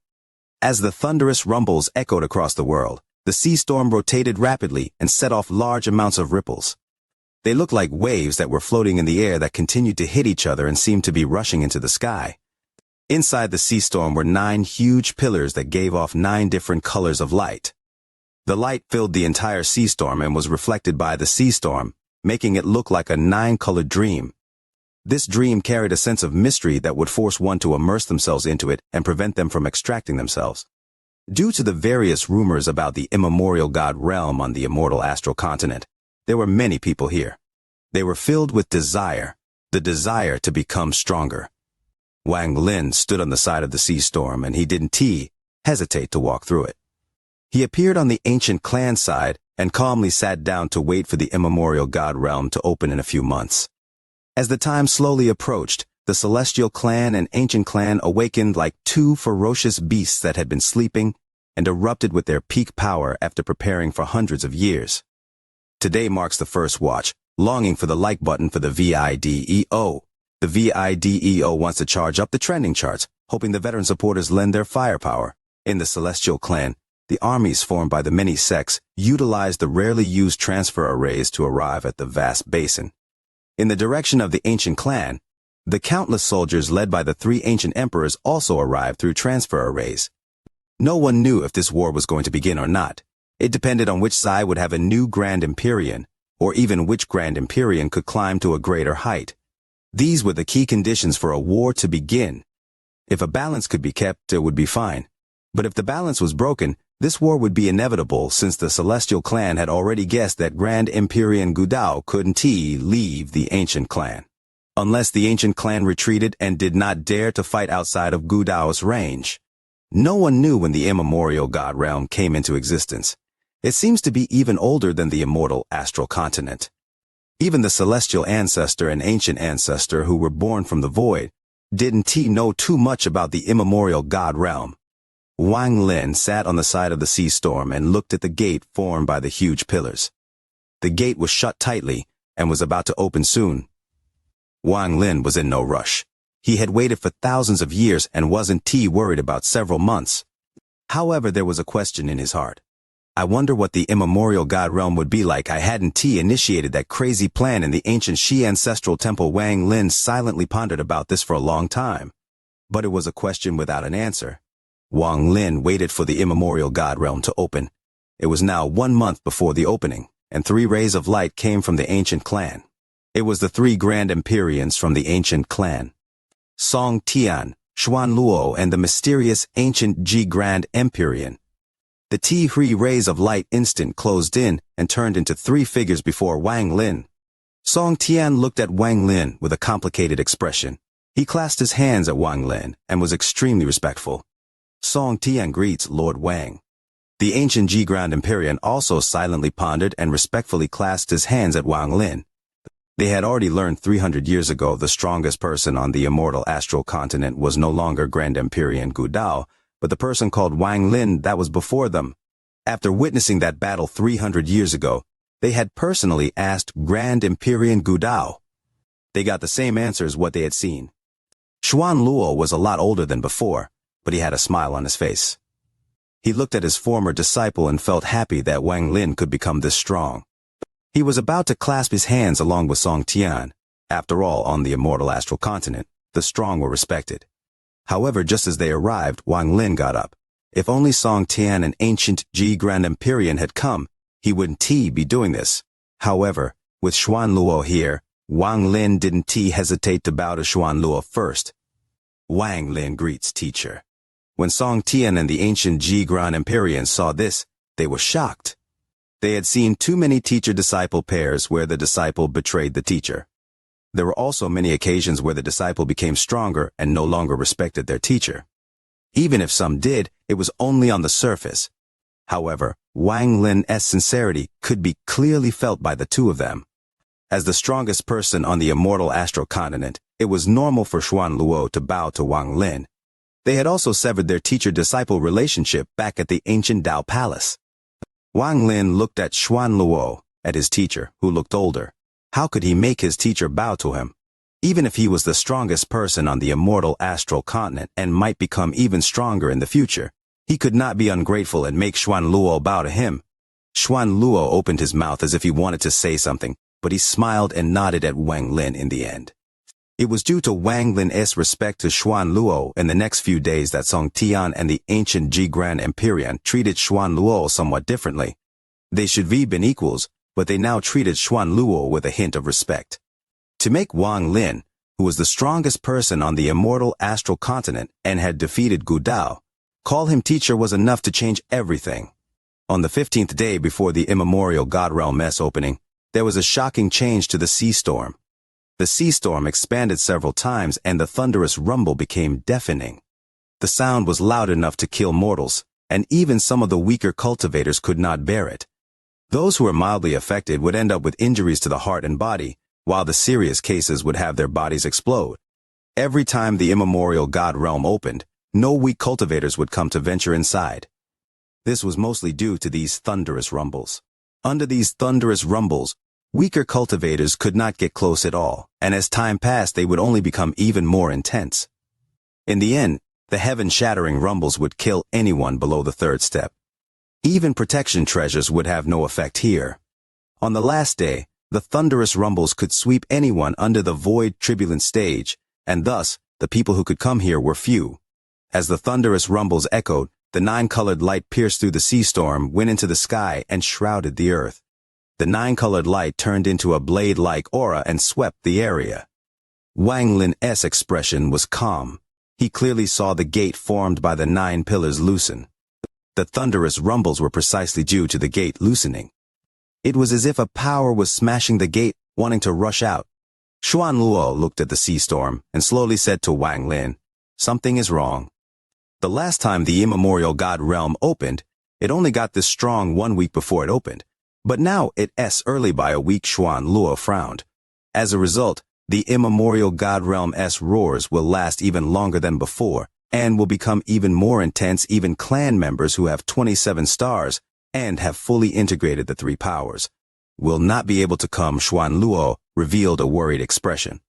S1: As the thunderous rumbles echoed across the world, the sea storm rotated rapidly and set off large amounts of ripples. They looked like waves that were floating in the air that continued to hit each other and seemed to be rushing into the sky. Inside the sea storm were 9 huge pillars that gave off 9 different colors of light. The light filled the entire sea storm and was reflected by the sea storm, making it look like a 9-colored dream. This dream carried a sense of mystery that would force one to immerse themselves into it and prevent them from extracting themselves. Due to the various rumors about the immemorial god realm on the immortal astral continent, there were many people here. They were filled with desire, the desire to become stronger. Wang Lin stood on the side of the sea storm and he didn't hesitate to walk through it. He appeared on the ancient clan side and calmly sat down to wait for the immemorial god realm to open in a few months. As the time slowly approached, the celestial clan and ancient clan awakened like 2 ferocious beasts that had been sleeping and erupted with their peak power after preparing for hundreds of years. Today marks the first watch, longing for the like button for the VIDEO. The VIDEO wants to charge up the trending charts, hoping the veteran supporters lend their firepower. In the celestial clan, the armies formed by the many sects utilized the rarely used transfer arrays to arrive at the vast basin. In the direction of the ancient clan, the countless soldiers led by the 3 ancient emperors also arrived through transfer arrays. No one knew if this war was going to begin or not. It depended on which side would have a new Grand Empyrean, or even which Grand Empyrean could climb to a greater height. These were the key conditions for a war to begin. If a balance could be kept, it would be fine. But if the balance was broken, this war would be inevitable since the celestial clan had already guessed that Grand Empyrean Gu Dao couldn't leave the ancient clan. Unless the ancient clan retreated and did not dare to fight outside of Gu Dao's range. No one knew when the immemorial god realm came into existence. It seems to be even older than the immortal astral continent. Even the celestial ancestor and ancient ancestor who were born from the void didn't know too much about the immemorial god realm. Wang Lin sat on the side of the sea storm and looked at the gate formed by the huge pillars. The gate was shut tightly and was about to open soon. Wang Lin was in no rush. He had waited for thousands of years and wasn't worried about several months. However, there was a question in his heart. I wonder what the immemorial god realm would be like. I hadn't initiated that crazy plan in the ancient Shi ancestral temple. Wang Lin silently pondered about this for a long time. But it was a question without an answer. Wang Lin waited for the immemorial god realm to open. It was now 1 month before the opening, and 3 rays of light came from the ancient clan. It was the 3 Grand Empyreans from the ancient clan. Song Tian, Xuan Luo, and the mysterious ancient Ji Grand Empyrean. The 3 rays of light instant closed in and turned into 3 figures before Wang Lin. Song Tian looked at Wang Lin with a complicated expression. He clasped his hands at Wang Lin and was extremely respectful. Song Tian greets Lord Wang. The ancient Ji Grand Empyrean also silently pondered and respectfully clasped his hands at Wang Lin. They had already learned 300 years ago the strongest person on the immortal astral continent was no longer Grand Empyrean Gu Dao, but the person called Wang Lin that was before them. After witnessing that battle 300 years ago, they had personally asked Grand Empyrean Gudao. They got the same answer as what they had seen. Xuan Luo was a lot older than before, but he had a smile on his face. He looked at his former disciple and felt happy that Wang Lin could become this strong. He was about to clasp his hands along with Song Tian. After all, on the immortal astral continent, the strong were respected. However, just as they arrived, Wang Lin got up. If only Song Tian and ancient Ji Grand Empyrean had come, he wouldn't be doing this. However, with Xuan Luo here, Wang Lin didn't hesitate to bow to Xuan Luo first. Wang Lin greets teacher. When Song Tian and the ancient Ji Grand Empyrean saw this, they were shocked. They had seen too many teacher-disciple pairs where the disciple betrayed the teacher. There were also many occasions where the disciple became stronger and no longer respected their teacher. Even if some did, it was only on the surface. However, Wang Lin's sincerity could be clearly felt by the two of them. As the strongest person on the immortal astral continent, it was normal for Xuan Luo to bow to Wang Lin. They had also severed their teacher-disciple relationship back at the ancient Dao Palace. Wang Lin looked at Xuan Luo, at his teacher, who looked older. How could he make his teacher bow to him? Even if he was the strongest person on the immortal astral continent and might become even stronger in the future, he could not be ungrateful and make Xuan Luo bow to him. Xuan Luo opened his mouth as if he wanted to say something, but he smiled and nodded at Wang Lin in the end. It was due to Wang Lin's respect to Xuan Luo in the next few days that Song Tian and the ancient Ji Grand Empyrean treated Xuan Luo somewhat differently. They should have been equals, but they now treated Xuan Luo with a hint of respect. To make Wang Lin, who was the strongest person on the immortal astral continent and had defeated Gudao, call him teacher was enough to change everything. On the 15th day before the immemorial God Realm mess opening, there was a shocking change to the sea storm. The sea storm expanded several times and the thunderous rumble became deafening. The sound was loud enough to kill mortals, and even some of the weaker cultivators could not bear it. Those who were mildly affected would end up with injuries to the heart and body, while the serious cases would have their bodies explode. Every time the immemorial God Realm opened, no weak cultivators would come to venture inside. This was mostly due to these thunderous rumbles. Under these thunderous rumbles, weaker cultivators could not get close at all, and as time passed they would only become even more intense. In the end, the heaven-shattering rumbles would kill anyone below the third step. Even protection treasures would have no effect here. On the last day, the thunderous rumbles could sweep anyone under the void turbulent stage, and thus, the people who could come here were few. As the thunderous rumbles echoed, the nine-colored light pierced through the sea storm, went into the sky, and shrouded the earth. The nine-colored light turned into a blade-like aura and swept the area. Wang Lin's expression was calm. He clearly saw the gate formed by the 9 pillars loosen. The thunderous rumbles were precisely due to the gate loosening. It was as if a power was smashing the gate, wanting to rush out. Xuan Luo looked at the sea storm and slowly said to Wang Lin, "Something is wrong." The last time the immemorial God Realm opened, it only got this strong 1 week before it opened. But now it's early by a week. Xuan Luo frowned. As a result, the immemorial God Realm's roars will last even longer than before, and will become even more intense. Even clan members who have 27 stars, and have fully integrated the 3 powers, will not be able to come. Xuan Luo revealed a worried expression.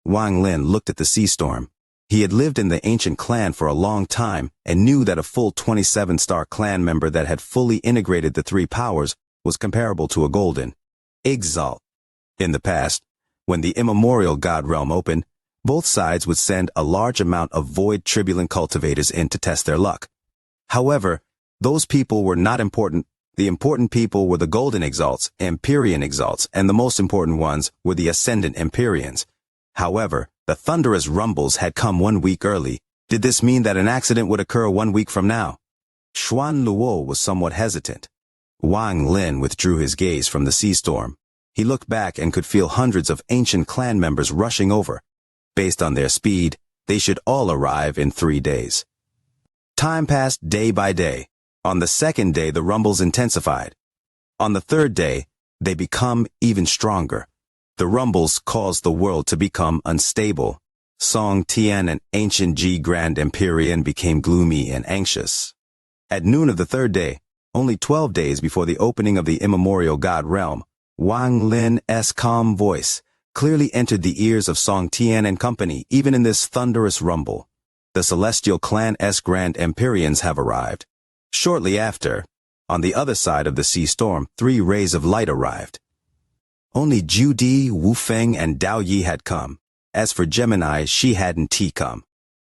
S1: Wang Lin looked at the sea storm. He had lived in the ancient clan for a long time, and knew that a full 27-star clan member that had fully integrated the 3 powers was comparable to a golden exalt. In the past, when the immemorial God Realm opened, both sides would send a large amount of void turbulent cultivators in to test their luck. However, those people were not important. The important people were the golden exalts, Empyrean exalts, and the most important ones were the ascendant Empyreans. However, the thunderous rumbles had come 1 week early. Did this mean that an accident would occur 1 week from now? Xuan Luo was somewhat hesitant. Wang Lin withdrew his gaze from the sea storm. He looked back and could feel hundreds of ancient clan members rushing over. Based on their speed, they should all arrive in 3 days. Time passed day by day. On the 2nd day, the rumbles intensified. On the 3rd day, they become even stronger. The rumbles caused the world to become unstable. Song Tian and ancient Ji Grand Empyrean became gloomy and anxious. At noon of the 3rd day, Only 12 days before the opening of the immemorial god realm, Wang Lin's calm voice clearly entered the ears of Song Tian and company even in this thunderous rumble. The Celestial Clan's Grand Empyreans have arrived. Shortly after, on the other side of the sea storm, 3 rays of light arrived. Only Ju Di, Wu Feng, and Dao Yi had come. As for Gemini, she hadn't come.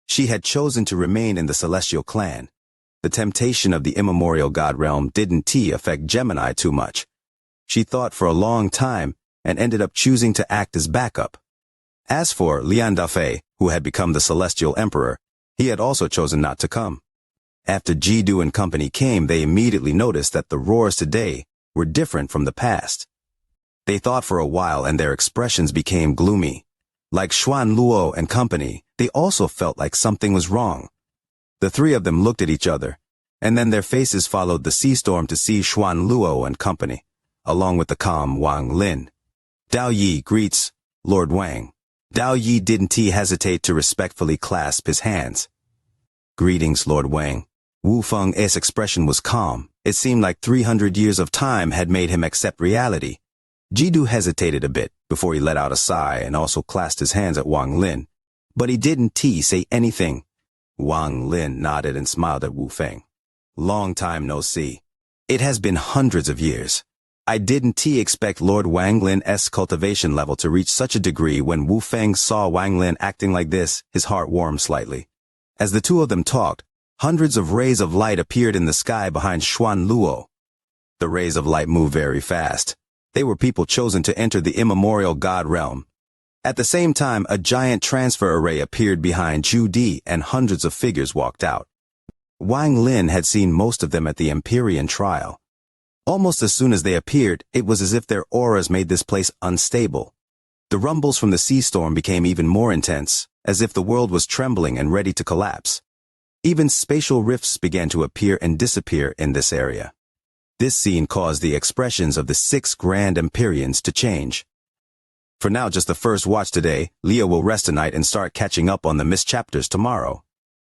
S1: She had chosen to remain in the Celestial Clan. The temptation of the immemorial god realm didn't affect Gemini too much. She thought for a long time and ended up choosing to act as backup. As for Lian Dafei, who had become the Celestial Emperor, he had also chosen not to come. After Jidu and company came, they immediately noticed that the roars today were different from the past. They thought for a while and their expressions became gloomy. Like Xuan Luo and company, they also felt like something was wrong. The 3 of them looked at each other, and then their faces followed the sea storm to see Xuan Luo and company, along with the calm Wang Lin. Dao Yi greets Lord Wang. Dao Yi didn't hesitate to respectfully clasp his hands. Greetings, Lord Wang. Wu Feng's expression was calm. It seemed like 300 years of time had made him accept reality. Jidu hesitated a bit before he let out a sigh and also clasped his hands at Wang Lin. But he didn't say anything. Wang Lin nodded and smiled at Wu Feng. Long time no see. It has been hundreds of years. I didn't expect Lord Wang Lin's cultivation level to reach such a degree. When Wu Feng saw Wang Lin acting like this, his heart warmed slightly. As the 2 of them talked, hundreds of rays of light appeared in the sky behind Xuan Luo. The rays of light moved very fast. They were people chosen to enter the immemorial god realm. At the same time, a giant transfer array appeared behind Ju Di and hundreds of figures walked out. Wang Lin had seen most of them at the Empyrean trial. Almost as soon as they appeared, it was as if their auras made this place unstable. The rumbles from the sea storm became even more intense, as if the world was trembling and ready to collapse. Even spatial rifts began to appear and disappear in this area. This scene caused the expressions of the 6 Grand Empyreans to change. For now, just the first watch today. Leah will rest tonight and start catching up on the missed chapters tomorrow.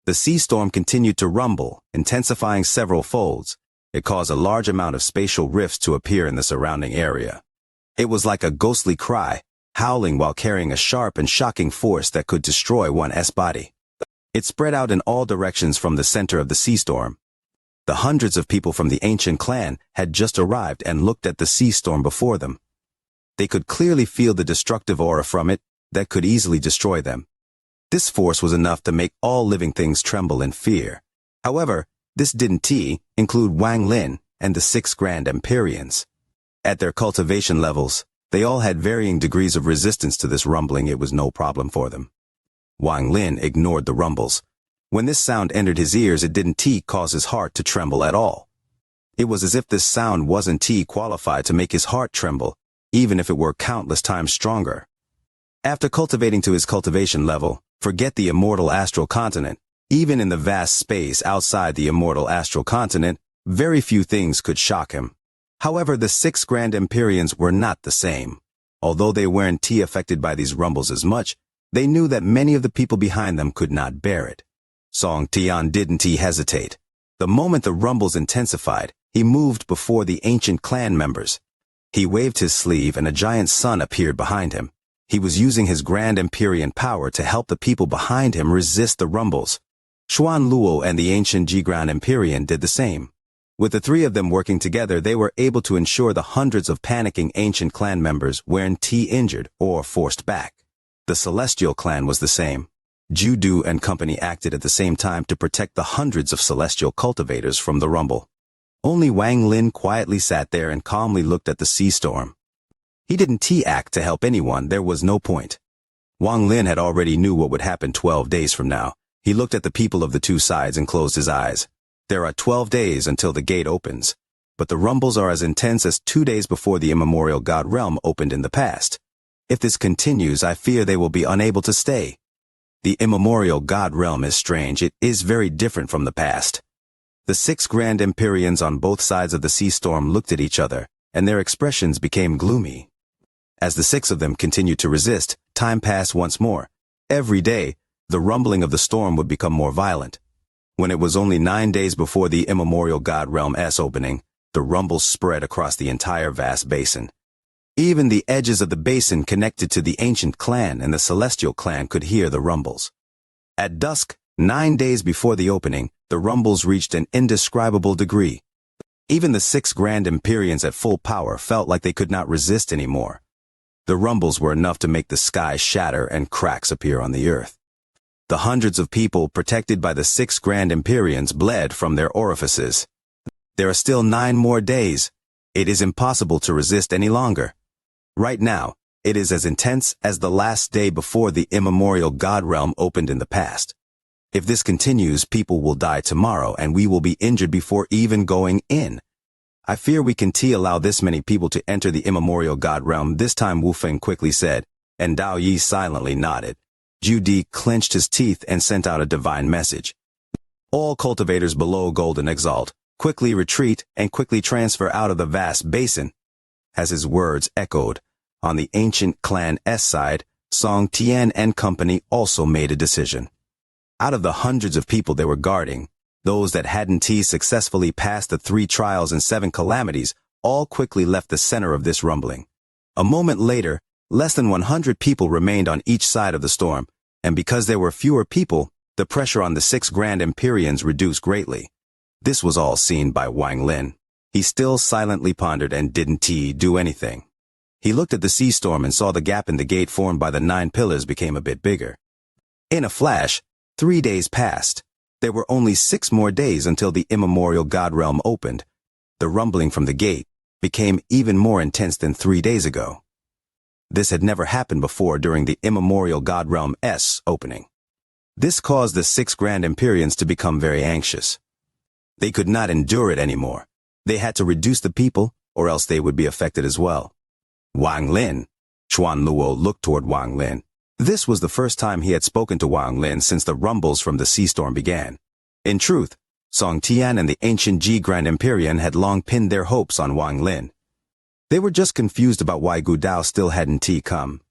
S1: The sea storm continued to rumble, intensifying several folds. It caused a large amount of spatial rifts to appear in the surrounding area. It was like a ghostly cry, howling while carrying a sharp and shocking force that could destroy one's body. It spread out in all directions from the center of the sea storm. The hundreds of people from the ancient clan had just arrived and looked at the sea storm before them. They could clearly feel the destructive aura from it that could easily destroy them. This force was enough to make all living things tremble in fear. However, this didn't include Wang Lin and the 6 Grand Empyreans. At their cultivation levels, they all had varying degrees of resistance to this rumbling. It was no problem for them. Wang Lin ignored the rumbles. When this sound entered his ears, it didn't cause his heart to tremble at all. It was as if this sound wasn't qualified to make his heart tremble, even if it were countless times stronger. After cultivating to his cultivation level, forget the immortal astral continent. Even in the vast space outside the immortal astral continent, very few things could shock him. However, the 6 Grand Empyreans were not the same. Although they weren't affected by these rumbles as much, they knew that many of the people behind them could not bear it. Song Tian didn't hesitate. The moment the rumbles intensified, he moved before the ancient clan members. He waved his sleeve and a giant sun appeared behind him. He was using his Grand Empyrean power to help the people behind him resist the rumbles. Xuan Luo and the ancient Grand Empyrean did the same. With the 3 of them working together, they were able to ensure the hundreds of panicking ancient clan members weren't injured or forced back. The Celestial Clan was the same. Ju Du and company acted at the same time to protect the hundreds of celestial cultivators from the rumble. Only Wang Lin quietly sat there and calmly looked at the sea storm. He didn't act to help anyone. There was no point. Wang Lin had already knew what would happen 12 days from now. He looked at the people of the 2 sides and closed his eyes. There are 12 days until the gate opens, but the rumbles are as intense as 2 days before the immemorial god realm opened in the past. If this continues, I fear they will be unable to stay. The immemorial god realm is strange. It is very different from the past. The 6 Grand Empyreans on both sides of the sea storm looked at each other, and their expressions became gloomy. As the 6 of them continued to resist, time passed once more. Every day, the rumbling of the storm would become more violent. When it was only 9 days before the immemorial God Realm's opening, the rumble spread across the entire vast basin. Even the edges of the basin connected to the ancient clan and the celestial clan could hear the rumbles. At dusk, 9 days before the opening, the rumbles reached an indescribable degree. Even the 6 Grand Empyreans at full power felt like they could not resist anymore. The rumbles were enough to make the sky shatter and cracks appear on the earth. The hundreds of people protected by the 6 Grand Empyreans bled from their orifices. There are still 9 more days. It is impossible to resist any longer. Right now, it is as intense as the last day before the immemorial God Realm opened in the past. If this continues, people will die tomorrow and we will be injured before even going in. I fear we can't allow this many people to enter the immemorial God Realm this time, Wu Feng quickly said, and Dao Yi silently nodded. Zhu Di clenched his teeth and sent out a divine message. All cultivators below Golden Exalt, quickly retreat and quickly transfer out of the vast basin. As his words echoed, on the ancient clan S side, Song Tian and company also made a decision. Out of the hundreds of people they were guarding, those that hadn't successfully passed the 3 trials and 7 calamities all quickly left the center of this rumbling. A moment later, less than 100 people remained on each side of the storm, and because there were fewer people, the pressure on the 6 Grand Empyreans reduced greatly. This was all seen by Wang Lin. He still silently pondered and didn't do anything. He looked at the sea storm and saw the gap in the gate formed by the 9 pillars became a bit bigger. In a flash, 3 days passed. There were only 6 more days until the immemorial God Realm opened. The rumbling from the gate became even more intense than 3 days ago. This had never happened before during the immemorial God Realm's opening. This caused the 6 Grand Empyreans to become very anxious. They could not endure it anymore. They had to reduce the people, or else they would be affected as well. Wang Lin. Xuan Luo looked toward Wang Lin. This was the first time he had spoken to Wang Lin since the rumbles from the sea storm began. In truth, Song Tian and the ancient G Grand Empyrean had long pinned their hopes on Wang Lin. They were just confused about why Gu Dao still hadn't come.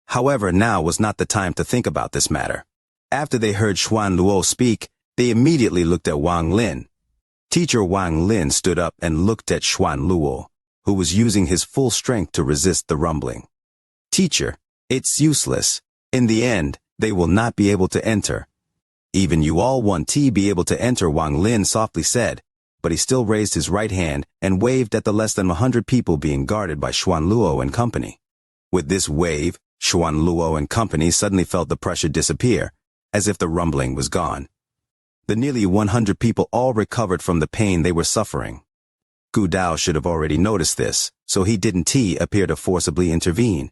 S1: However, now was not the time to think about this matter. After they heard Xuan Luo speak, they immediately looked at Wang Lin. Teacher Wang Lin stood up and looked at Xuan Luo, who was using his full strength to resist the rumbling. Teacher, it's useless. In the end, they will not be able to enter. Even you all won't be able to enter, Wang Lin softly said, but he still raised his right hand and waved at the less than 100 people being guarded by Xuan Luo and company. With this wave, Xuan Luo and company suddenly felt the pressure disappear, as if the rumbling was gone. The nearly 100 people all recovered from the pain they were suffering. Gu Dao should have already noticed this, so he didn't appear to forcibly intervene.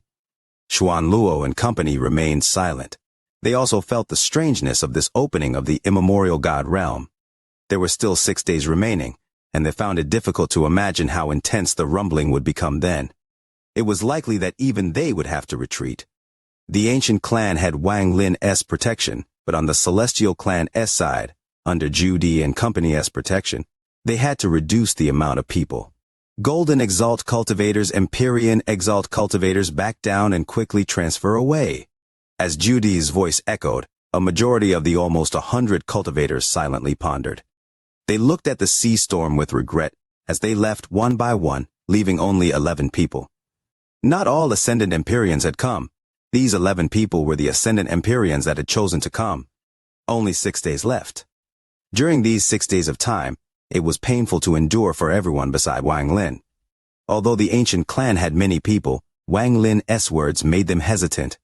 S1: Xuan Luo and company remained silent. They also felt the strangeness of this opening of the immemorial God Realm. There were still 6 days remaining, and they found it difficult to imagine how intense the rumbling would become then. It was likely that even they would have to retreat. The ancient clan had Wang Lin's protection, but on the celestial clan S side, under Zhu Di and company's protection, they had to reduce the amount of people. Golden Exalt cultivators, Empyrean Exalt cultivators backed down and quickly transfer away. As Zhu Di's voice echoed, a majority of the almost 100 cultivators silently pondered. They looked at the sea storm with regret as they left one by one, leaving only 11 people. Not all Ascendant Empyreans had come. These 11 people were the Ascendant Empyreans that had chosen to come. Only 6 days left. During these 6 days of time, it was painful to endure for everyone beside Wang Lin. Although the ancient clan had many people, Wang Lin's words made them hesitant.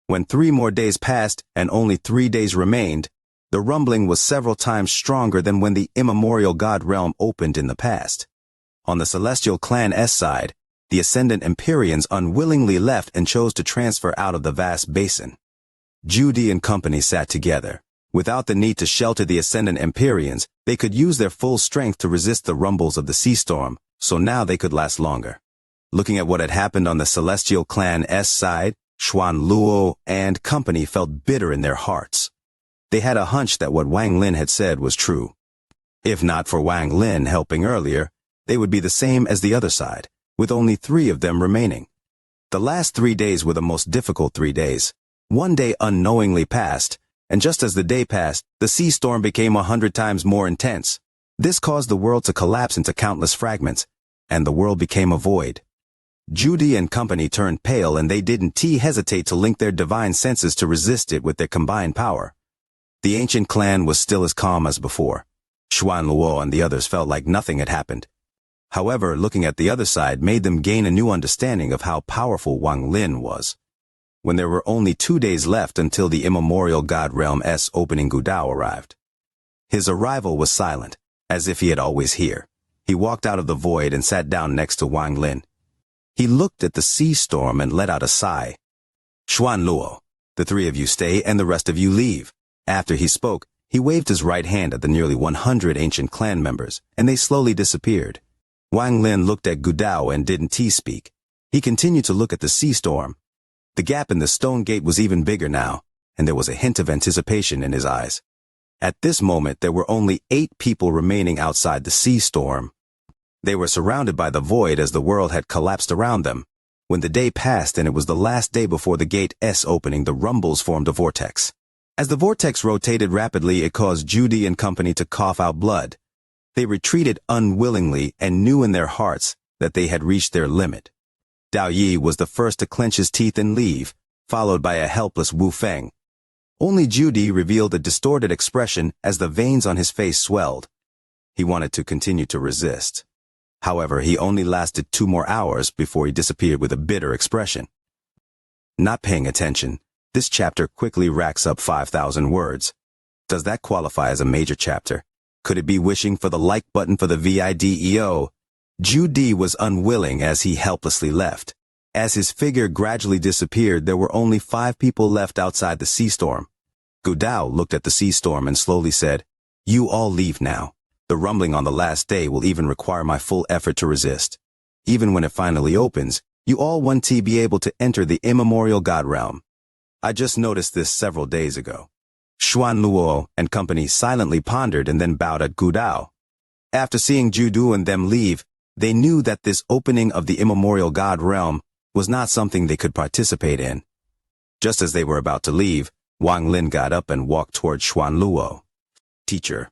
S1: When 3 more days passed and only 3 days remained, the rumbling was several times stronger than when the immemorial God Realm opened in the past. On the celestial clan S side, the Ascendant Empyreans unwillingly left and chose to transfer out of the vast basin. Zhu Di and company sat together. Without the need to shelter the Ascendant Empyreans, they could use their full strength to resist the rumbles of the sea storm, so now they could last longer. Looking at what had happened on the celestial clan S side, Xuan Luo and company felt bitter in their hearts. They had a hunch that what Wang Lin had said was true. If not for Wang Lin helping earlier, they would be the same as the other side, with only 3 of them remaining. The last 3 days were the most difficult 3 days. 1 day unknowingly passed, and just as the day passed, the sea storm became 100 times more intense. This caused the world to collapse into countless fragments, and the world became a void. Judy and company turned pale, and they didn't hesitate to link their divine senses to resist it with their combined power. The ancient clan was still as calm as before. Xuan Luo and the others felt like nothing had happened. However, looking at the other side made them gain a new understanding of how powerful Wang Lin was. When there were only 2 days left until the immemorial God Realm's opening, Gudao arrived. His arrival was silent, as if he had always here. He walked out of the void and sat down next to Wang Lin. He looked at the sea storm and let out a sigh. Xuan Luo, the 3 of you stay and the rest of you leave. After he spoke, he waved his right hand at the nearly 100 ancient clan members, and they slowly disappeared. Wang Lin looked at Gudao and didn't speak. He continued to look at the sea storm. The gap in the stone gate was even bigger now, and there was a hint of anticipation in his eyes. At this moment, there were only 8 people remaining outside the sea storm. They were surrounded by the void as the world had collapsed around them. When the day passed and it was the last day before the gate's opening, the rumbles formed a vortex. As the vortex rotated rapidly, it caused Judy and company to cough out blood. They retreated unwillingly and knew in their hearts that they had reached their limit. Dao Yi was the first to clench his teeth and leave, followed by a helpless Wu Feng. Only Judy revealed a distorted expression as the veins on his face swelled. He wanted to continue to resist. However, he only lasted 2 more hours before he disappeared with a bitter expression. Not paying attention, this chapter quickly racks up 5,000 words. Does that qualify as a major chapter? Could it be wishing for the like button for the video? Judy was unwilling as he helplessly left. As his figure gradually disappeared, there were only 5 people left outside the sea storm. Gudao looked at the sea storm and slowly said, "You all leave now. The rumbling on the last day will even require my full effort to resist. Even when it finally opens, you all want to be able to enter the immemorial God realm. I just noticed this several days ago." Xuan Luo and company silently pondered and then bowed at Gudao. After seeing Judu and them leave, they knew that this opening of the immemorial God realm was not something they could participate in. Just as they were about to leave, Wang Lin got up and walked toward Xuan Luo. "Teacher."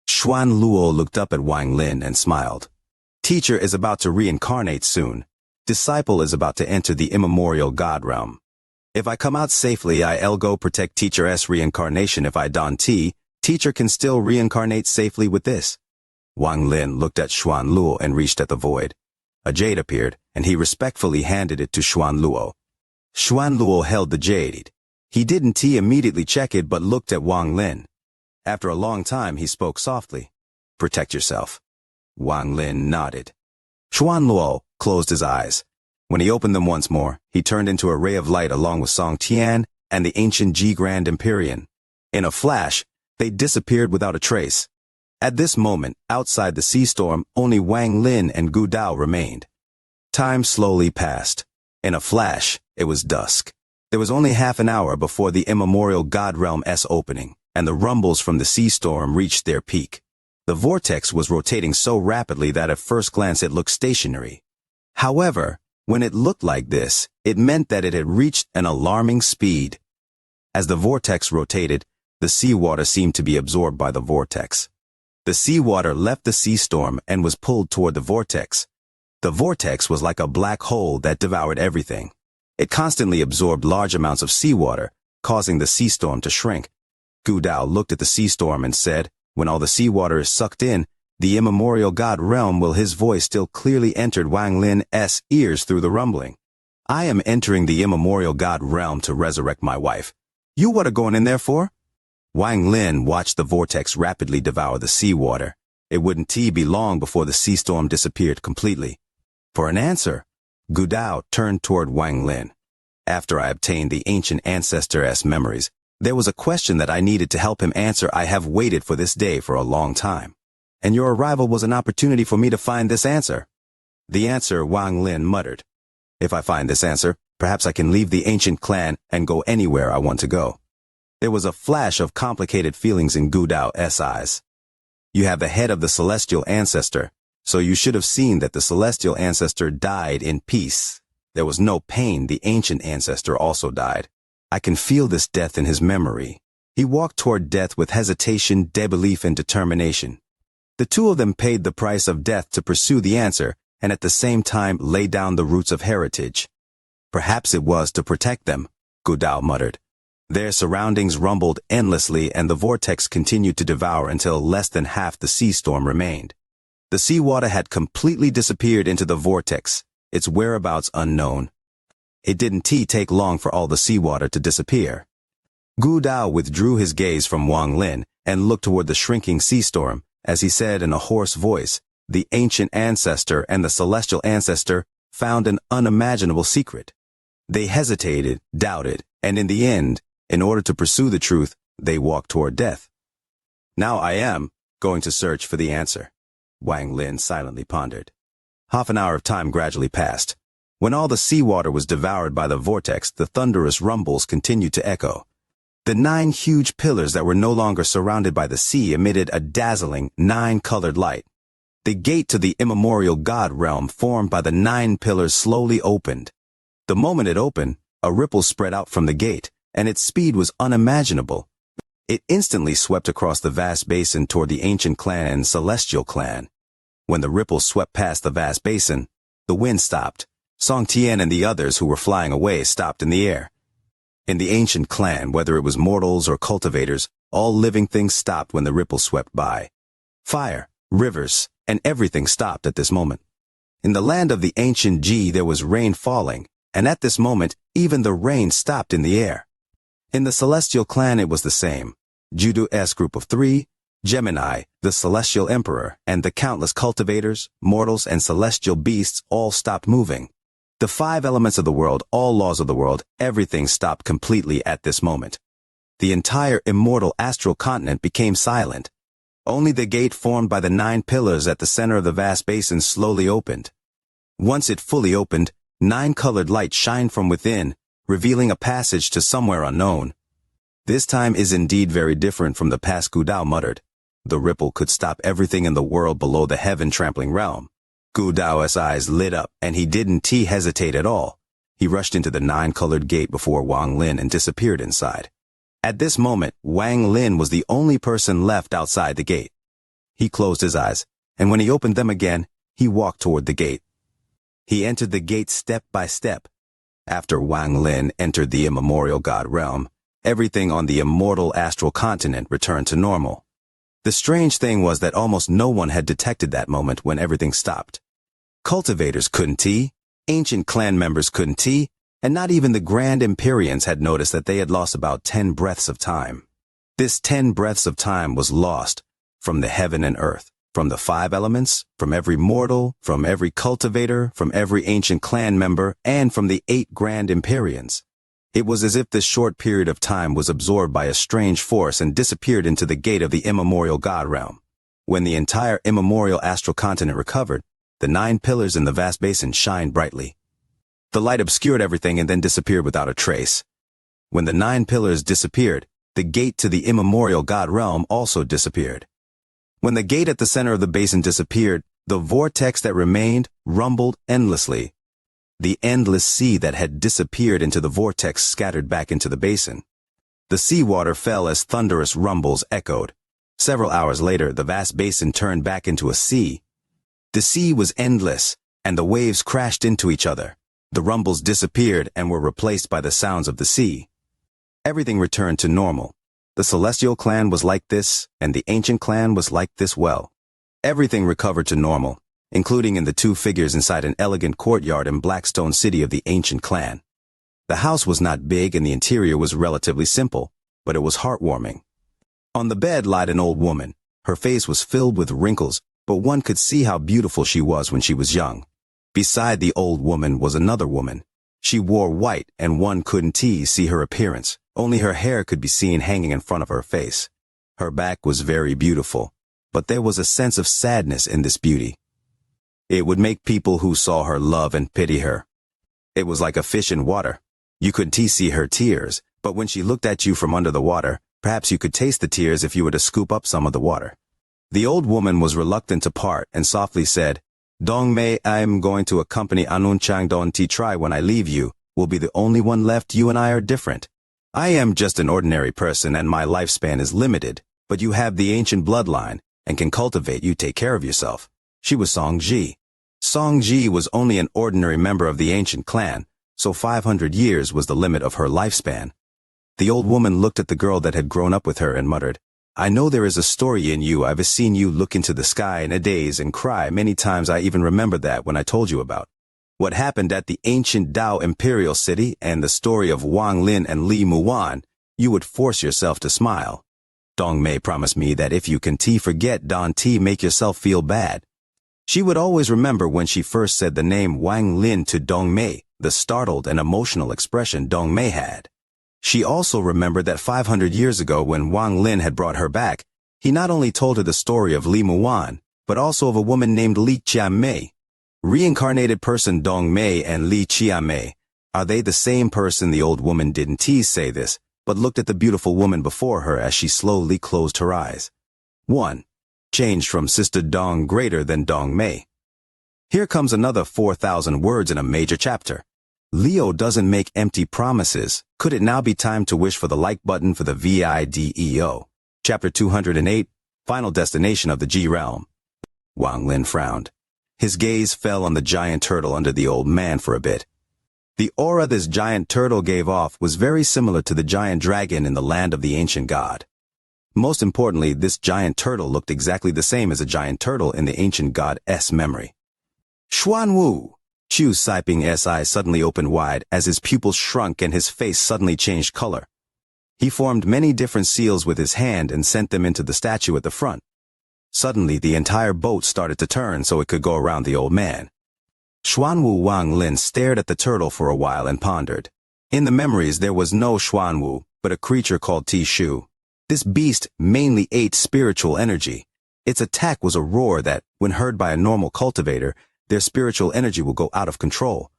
S1: Xuan Luo looked up at Wang Lin and smiled. "Teacher is about to reincarnate soon. Disciple is about to enter the immemorial God realm. If I come out safely, I'll go protect Teacher's reincarnation. If I don't, Teacher can still reincarnate safely with this." Wang Lin looked at Xuan Luo and reached at the void. A jade appeared, and he respectfully handed it to Xuan Luo. Xuan Luo held the jade. He didn't immediately check it but looked at Wang Lin. After a long time, he spoke softly. "Protect yourself." Wang Lin nodded. Xuan Luo closed his eyes. When he opened them once more, he turned into a ray of light along with Song Tian and the ancient Ji Grand Empyrean. In a flash, they disappeared without a trace. At this moment, outside the sea storm, only Wang Lin and Gudao remained. Time slowly passed. In a flash, it was dusk. There was only half an hour before the immemorial God Realm's opening, and the rumbles from the sea storm reached their peak. The vortex was rotating so rapidly that at first glance it looked stationary. However, when it looked like this, it meant that it had reached an alarming speed. As the vortex rotated, the seawater seemed to be absorbed by the vortex. The seawater left the sea storm and was pulled toward the vortex. The vortex was like a black hole that devoured everything. It constantly absorbed large amounts of seawater, causing the sea storm to shrink. Gudao looked at the sea storm and said, "When all the seawater is sucked in, the immemorial God realm will." His voice still clearly entered Wang Lin's ears through the rumbling. "I am entering the immemorial God realm to resurrect my wife. You what are going in there for?" Wang Lin watched the vortex rapidly devour the seawater. It wouldn't be long before the sea storm disappeared completely. For an answer, Gudao turned toward Wang Lin. "After I obtained the ancient ancestor's memories, there was a question that I needed to help him answer. I have waited for this day for a long time, and your arrival was an opportunity for me to find this answer." "The answer," Wang Lin muttered. "If I find this answer, perhaps I can leave the ancient clan and go anywhere I want to go." There was a flash of complicated feelings in Gudao's eyes. "You have the head of the celestial ancestor, so you should have seen that the celestial ancestor died in peace. There was no pain. The ancient ancestor also died. I can feel this death in his memory. He walked toward death with hesitation, disbelief, and determination. The two of them paid the price of death to pursue the answer and at the same time lay down the roots of heritage. Perhaps it was to protect them, Gu Dao muttered. Their surroundings rumbled endlessly and the vortex continued to devour until less than half the sea storm remained. The seawater had completely disappeared into the vortex, its whereabouts unknown. It didn't take long for all the seawater to disappear. Gu Dao withdrew his gaze from Wang Lin and looked toward the shrinking sea storm, as he said in a hoarse voice, the ancient ancestor and the celestial ancestor found an unimaginable secret. They hesitated, doubted, and in the end, in order to pursue the truth, they walked toward death. Now I am going to search for the answer, Wang Lin silently pondered. Half an hour of time gradually passed. When all the seawater was devoured by the vortex, the thunderous rumbles continued to echo. The 9 huge pillars that were no longer surrounded by the sea emitted a dazzling 9-colored light. The gate to the immemorial God realm formed by the 9 pillars slowly opened. The moment it opened, a ripple spread out from the gate, and its speed was unimaginable. It instantly swept across the vast basin toward the ancient clan and celestial clan. When the ripple swept past the vast basin, the wind stopped. Song Tian and the others who were flying away stopped in the air. In the ancient clan, whether it was mortals or cultivators, all living things stopped when the ripple swept by. Fire, rivers, and everything stopped at this moment. In the land of the ancient Ji there was rain falling, and at this moment, even the rain stopped in the air. In the celestial clan it was the same. Judo-S group of 3, Gemini, the celestial emperor, and the countless cultivators, mortals, and celestial beasts all stopped moving. The 5 elements of the world, all laws of the world, everything stopped completely at this moment. The entire immortal astral continent became silent. Only the gate formed by the 9 pillars at the center of the vast basin slowly opened. Once it fully opened, 9-colored light shined from within, revealing a passage to somewhere unknown. This time is indeed very different from the past, Gu Dao muttered. The ripple could stop everything in the world below the heaven-trampling realm. Gu Dao's eyes lit up, and he didn't hesitate at all. He rushed into the 9-colored gate before Wang Lin and disappeared inside. At this moment, Wang Lin was the only person left outside the gate. He closed his eyes, and when he opened them again, he walked toward the gate. He entered the gate step by step. After Wang Lin entered the immemorial God realm, everything on the immortal astral continent returned to normal. The strange thing was that almost no one had detected that moment when everything stopped. Cultivators couldn't, ancient clan members couldn't, and not even the Grand Empyreans had noticed that they had lost about 10 breaths of time. This 10 breaths of time was lost from the heaven and earth, from the 5 elements, from every mortal, from every cultivator, from every ancient clan member, and from the 8 Grand Empyreans. It was as if this short period of time was absorbed by a strange force and disappeared into the gate of the immemorial God realm. When the entire immemorial astral continent recovered, the 9 pillars in the vast basin shined brightly. The light obscured everything and then disappeared without a trace. When the 9 pillars disappeared, the gate to the immemorial God realm also disappeared. When the gate at the center of the basin disappeared, the vortex that remained rumbled endlessly. The endless sea that had disappeared into the vortex scattered back into the basin. The seawater fell as thunderous rumbles echoed. Several hours later, the vast basin turned back into a sea. The sea was endless, and the waves crashed into each other. The rumbles disappeared and were replaced by the sounds of the sea. Everything returned to normal. The celestial clan was like this, and the ancient clan was like this well. Everything recovered to normal, including in the 2 figures inside an elegant courtyard in Blackstone City of the ancient clan. The house was not big and the interior was relatively simple, but it was heartwarming. On the bed lied an old woman. Her face was filled with wrinkles, but one could see how beautiful she was when she was young. Beside the old woman was another woman. She wore white and one couldn't see her appearance. Only her hair could be seen hanging in front of her face. Her back was very beautiful, but there was a sense of sadness in this beauty. It would make people who saw her love and pity her. It was like a fish in water. You couldn't see her tears, but when she looked at you from under the water, perhaps you could taste the tears if you were to scoop up some of the water. The old woman was reluctant to part and softly said, "Dong Mei, I'm going to accompany Anun Chang Don Ti Tri when I leave you. We'll be the only one left. You and I are different. I am just an ordinary person and my lifespan is limited, but you have the ancient bloodline and can cultivate. You take care of yourself. She was Song Ji. Song Ji was only an ordinary member of the ancient clan, so 500 years was the limit of her lifespan. The old woman looked at the girl that had grown up with her and muttered, I know there is a story in you. I've seen you look into the sky in a daze and cry many times. I even remember that when I told you about what happened at the ancient Dao Imperial City and the story of Wang Lin and Li Muwan. You would force yourself to smile. Dong Mei promised me that if you can forget Don T, make yourself feel bad. She would always remember when she first said the name Wang Lin to Dong Mei, the startled and emotional expression Dong Mei had. She also remembered that 500 years ago when Wang Lin had brought her back, he not only told her the story of Li Muwan, but also of a woman named Li Qianmei. Reincarnated person Dong Mei and Li Qianmei. Are they the same person? The old woman didn't say this, but looked at the beautiful woman before her as she slowly closed her eyes. 1. Changed from Sister Dong greater than Dong Mei. Here comes another 4,000 words in a major chapter. Leo doesn't make empty promises. Could it now be time to wish for the like button for the video? Chapter 208, Final Destination of the G Realm. Wang Lin frowned. His gaze fell on the giant turtle under the old man for a bit. The aura this giant turtle gave off was very similar to the giant dragon in the land of the ancient god. Most importantly, this giant turtle looked exactly the same as a giant turtle in the ancient god's memory. Xuanwu! Chu Saiping's eyes suddenly opened wide as his pupils shrunk and his face suddenly changed color. He formed many different seals with his hand and sent them into the statue at the front. Suddenly, the entire boat started to turn so it could go around the old man. Xuanwu. Wang Lin stared at the turtle for a while and pondered. In the memories, there was no Xuanwu, but a creature called Tishu. This beast mainly ate spiritual energy. Its attack was a roar that, when heard by a normal cultivator, their spiritual energy will go out of control,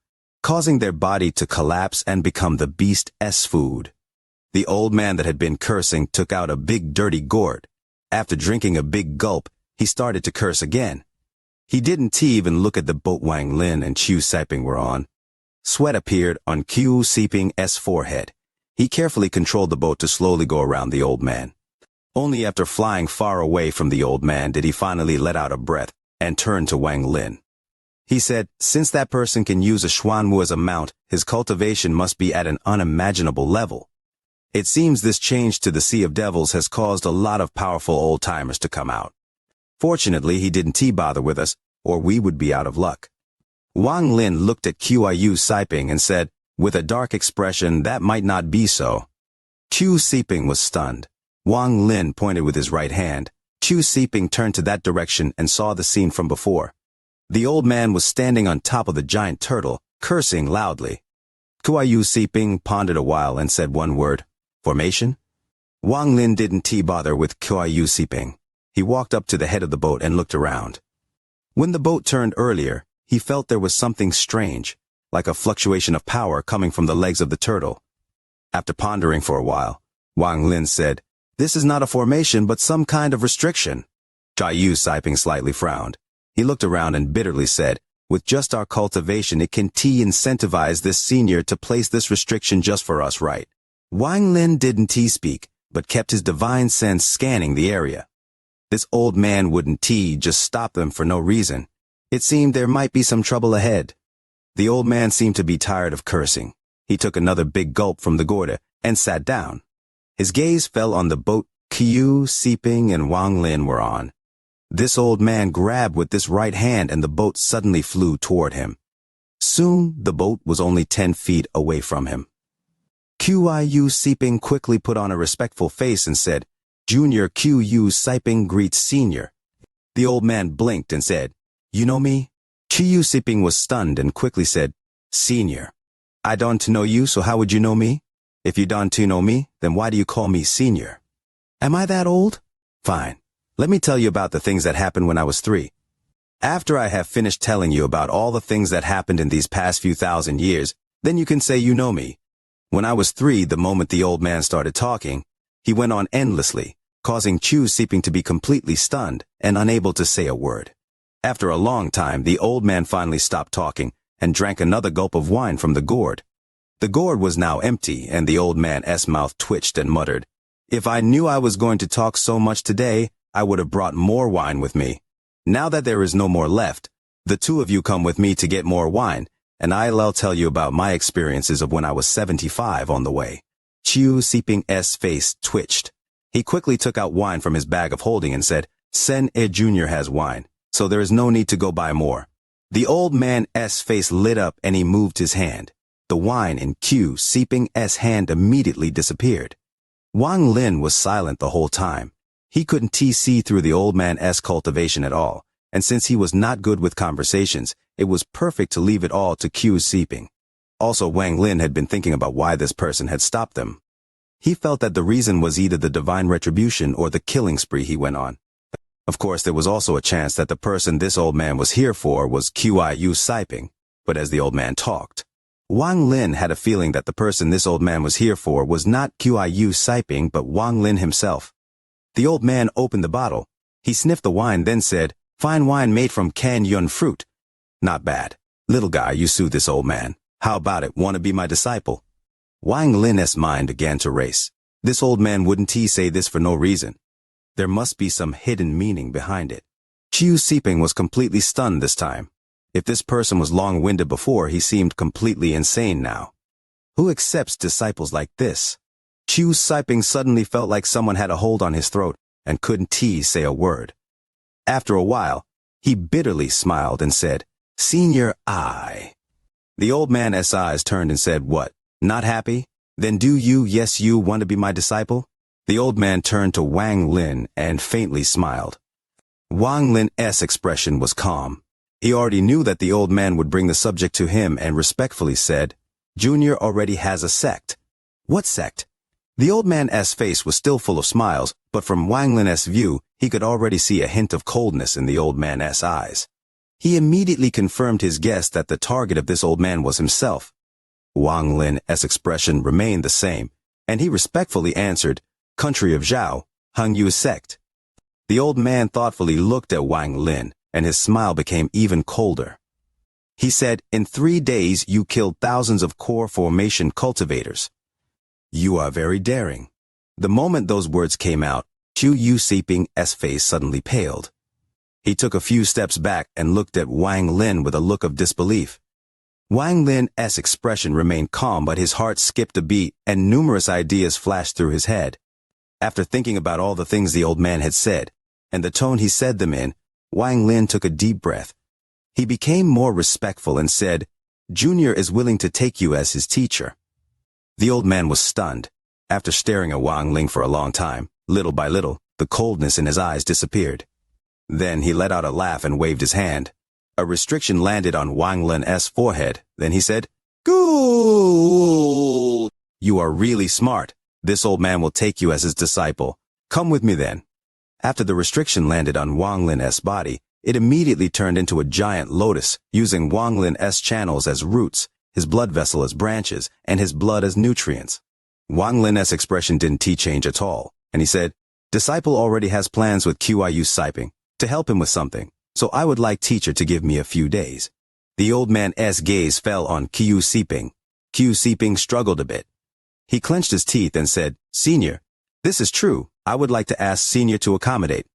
S1: causing their body to collapse and become the beast's food. The old man that had been cursing took out a big dirty gourd. After drinking a big gulp, he started to curse again. He didn't even look at the boat Wang Lin and Qiu Siping were on. Sweat appeared on Qiu Siping's forehead. He carefully controlled the boat to slowly go around the old man. Only after flying far away from the old man did he finally let out a breath and turn to Wang Lin. He said, since that person can use a Xuanwu as a mount, his cultivation must be at an unimaginable level. It seems this change to the Sea of Devils has caused a lot of powerful old-timers to come out. Fortunately, he didn't bother with us, or we would be out of luck. Wang Lin looked at Qiu Siping and said, with a dark expression, that might not be so. Qiu Siping was stunned. Wang Lin pointed with his right hand. Qiu Siping turned to that direction and saw the scene from before. The old man was standing on top of the giant turtle, cursing loudly. Qiu Siping pondered a while and said one word, formation? Wang Lin didn't bother with Qiu Siping. He walked up to the head of the boat and looked around. When the boat turned earlier, he felt there was something strange, like a fluctuation of power coming from the legs of the turtle. After pondering for a while, Wang Lin said, this is not a formation but some kind of restriction. Qiu Siping slightly frowned. He looked around and bitterly said, with just our cultivation it can incentivize this senior to place this restriction just for us, right? Wang Lin didn't speak, but kept his divine sense scanning the area. This old man wouldn't just stop them for no reason. It seemed there might be some trouble ahead. The old man seemed to be tired of cursing. He took another big gulp from the gourd and sat down. His gaze fell on the boat Qiu Siping and Wang Lin were on. This old man grabbed with this right hand and the boat suddenly flew toward him. Soon, the boat was only 10 feet away from him. Qiu Siping quickly put on a respectful face and said, Junior Qiu Siping greets Senior. The old man blinked and said, you know me? Qiu Siping was stunned and quickly said, Senior. I don't know you, so how would you know me? If you don't know me, then why do you call me Senior? Am I that old? Fine. Let me tell you about the things that happened when I was 3. After I have finished telling you about all the things that happened in these past few thousand years, then you can say you know me. When I was 3, the moment the old man started talking, he went on endlessly, causing Qiu Siping to be completely stunned and unable to say a word. After a long time, the old man finally stopped talking and drank another gulp of wine from the gourd. The gourd was now empty, and the old man's mouth twitched and muttered, "If I knew I was going to talk so much today, I would have brought more wine with me. Now that there is no more left, the two of you come with me to get more wine, and I'll tell you about my experiences of when I was 75 on the way." Qiu Siping's face twitched. He quickly took out wine from his bag of holding and said, "Sen-e Jr. has wine, so there is no need to go buy more." The old man's face lit up and he moved his hand. The wine in Qiu Siping's hand immediately disappeared. Wang Lin was silent the whole time. He couldn't see through the old man's cultivation at all, and since he was not good with conversations, it was perfect to leave it all to Qiu Siping. Also, Wang Lin had been thinking about why this person had stopped them. He felt that the reason was either the divine retribution or the killing spree he went on. Of course, there was also a chance that the person this old man was here for was Qiu Siping, but as the old man talked, Wang Lin had a feeling that the person this old man was here for was not Qiu Siping but Wang Lin himself. The old man opened the bottle. He sniffed the wine, then said, "Fine wine made from Canyun fruit. Not bad. Little guy, you soothe this old man. How about it, want to be my disciple?" Wang Lin's mind began to race. This old man wouldn't he say this for no reason? There must be some hidden meaning behind it. Qiu Siping was completely stunned this time. If this person was long-winded before, he seemed completely insane now. Who accepts disciples like this? Qiu Siping suddenly felt like someone had a hold on his throat and couldn't say a word. After a while, he bitterly smiled and said, "Senior, I." The old man's eyes turned and said, "What? Not happy? Then do you, yes you, want to be my disciple?" The old man turned to Wang Lin and faintly smiled. Wang Lin's expression was calm. He already knew that the old man would bring the subject to him and respectfully said, "Junior already has a sect." "What sect?" The old man's face was still full of smiles, but from Wang Lin's view, he could already see a hint of coldness in the old man's eyes. He immediately confirmed his guess that the target of this old man was himself. Wang Lin's expression remained the same, and he respectfully answered, "Country of Zhao, Hangyu sect." The old man thoughtfully looked at Wang Lin, and his smile became even colder. He said, "In 3 days you killed thousands of core formation cultivators. You are very daring." The moment those words came out, Qiu Siping's face suddenly paled. He took a few steps back and looked at Wang Lin with a look of disbelief. Wang Lin's expression remained calm, but his heart skipped a beat and numerous ideas flashed through his head. After thinking about all the things the old man had said, and the tone he said them in, Wang Lin took a deep breath. He became more respectful and said, "Junior is willing to take you as his teacher." The old man was stunned. After staring at Wang Lin for a long time, little by little, the coldness in his eyes disappeared. Then he let out a laugh and waved his hand. A restriction landed on Wang Lin's forehead. Then he said, "Good! You are really smart. This old man will take you as his disciple. Come with me then." After the restriction landed on Wang Lin's body, it immediately turned into a giant lotus, using Wang Lin's channels as roots, his blood vessel as branches, and his blood as nutrients. Wang Lin's expression didn't change at all, and he said, "Disciple already has plans with Qiu Siping to help him with something, so I would like teacher to give me a few days." The old man's gaze fell on Qiu Siping. Qiu Siping struggled a bit. He clenched his teeth and said, "Senior, this is true. I would like to ask Senior to accommodate."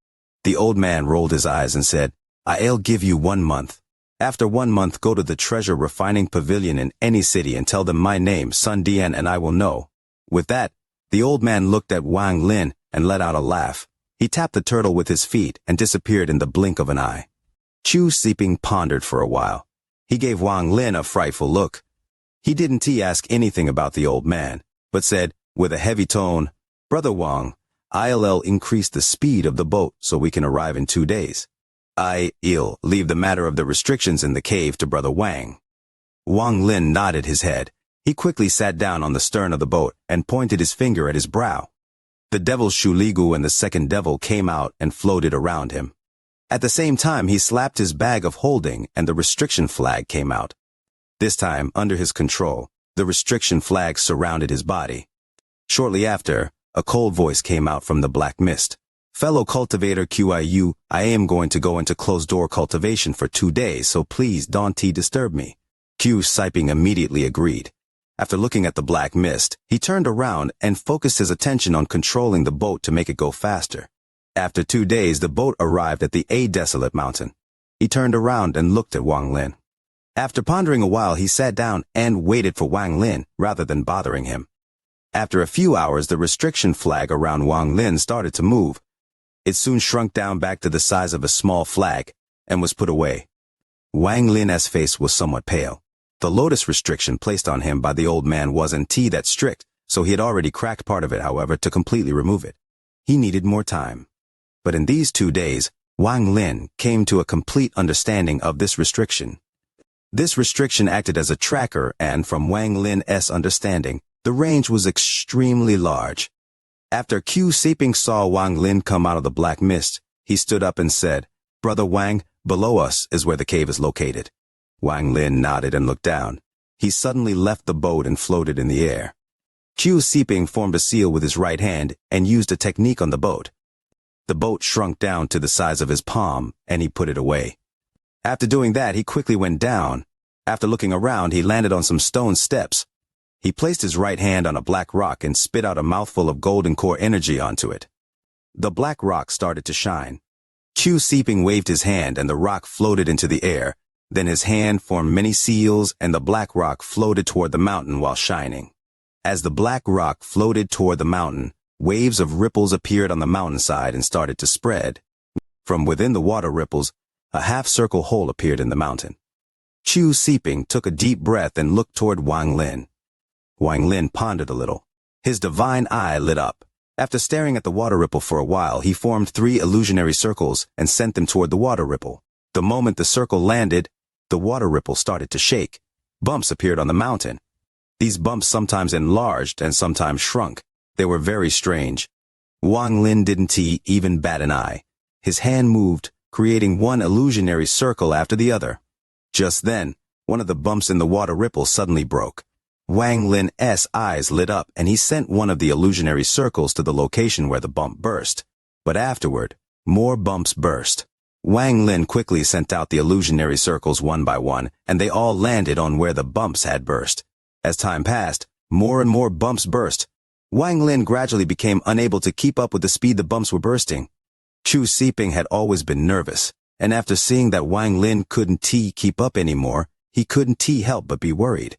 S1: The old man rolled his eyes and said, "I'll give you 1 month. After 1 month, go to the treasure refining pavilion in any city and tell them my name, Sun Dian, and I will know." With that, the old man looked at Wang Lin and let out a laugh. He tapped the turtle with his feet and disappeared in the blink of an eye. Qiu Siping pondered for a while. He gave Wang Lin a frightful look. He didn't ask anything about the old man, but said, with a heavy tone, "Brother Wang, I'll increase the speed of the boat so we can arrive in 2 days. I'll leave the matter of the restrictions in the cave to Brother Wang." Wang Lin nodded his head. He quickly sat down on the stern of the boat and pointed his finger at his brow. The devil's Shuligu and the second devil came out and floated around him. At the same time, he slapped his bag of holding and the restriction flag came out. This time, under his control, the restriction flag surrounded his body. Shortly after, a cold voice came out from the black mist. "Fellow cultivator Qiu, I am going to go into closed-door cultivation for 2 days, so please don't disturb me." Qiu Siping immediately agreed. After looking at the black mist, he turned around and focused his attention on controlling the boat to make it go faster. After 2 days, the boat arrived at the desolate mountain. He turned around and looked at Wang Lin. After pondering a while, he sat down and waited for Wang Lin rather than bothering him. After a few hours, the restriction flag around Wang Lin started to move. It soon shrunk down back to the size of a small flag and was put away. Wang Lin's face was somewhat pale. The lotus restriction placed on him by the old man wasn't that strict, so he had already cracked part of it, however, to completely remove it. He needed more time. But in these 2 days, Wang Lin came to a complete understanding of this restriction. This restriction acted as a tracker, and from Wang Lin's understanding, the range was extremely large. After Q Seeping saw Wang Lin come out of the black mist, he stood up and said, "Brother Wang, below us is where the cave is located." Wang Lin nodded and looked down. He suddenly left the boat and floated in the air. Q Seeping formed a seal with his right hand and used a technique on the boat. The boat shrunk down to the size of his palm, and he put it away. After doing that, he quickly went down. After looking around, he landed on some stone steps. He placed his right hand on a black rock and spit out a mouthful of golden core energy onto it. The black rock started to shine. Q Seeping waved his hand and the rock floated into the air. Then his hand formed many seals and the black rock floated toward the mountain while shining. As the black rock floated toward the mountain, waves of ripples appeared on the mountainside and started to spread. From within the water ripples, a half-circle hole appeared in the mountain. Q Seeping took a deep breath and looked toward Wang Lin. Wang Lin pondered a little. His divine eye lit up. After staring at the water ripple for a while, he formed 3 illusionary circles and sent them toward the water ripple. The moment the circle landed, the water ripple started to shake. Bumps appeared on the mountain. These bumps sometimes enlarged and sometimes shrunk. They were very strange. Wang Lin didn't even bat an eye. His hand moved, creating one illusionary circle after the other. Just then, one of the bumps in the water ripple suddenly broke. Wang Lin's eyes lit up and he sent one of the illusionary circles to the location where the bump burst. But afterward, more bumps burst. Wang Lin quickly sent out the illusionary circles one by one, and they all landed on where the bumps had burst. As time passed, more and more bumps burst. Wang Lin gradually became unable to keep up with the speed the bumps were bursting. Q Seeping had always been nervous, and after seeing that Wang Lin couldn't keep up anymore, he couldn't help but be worried.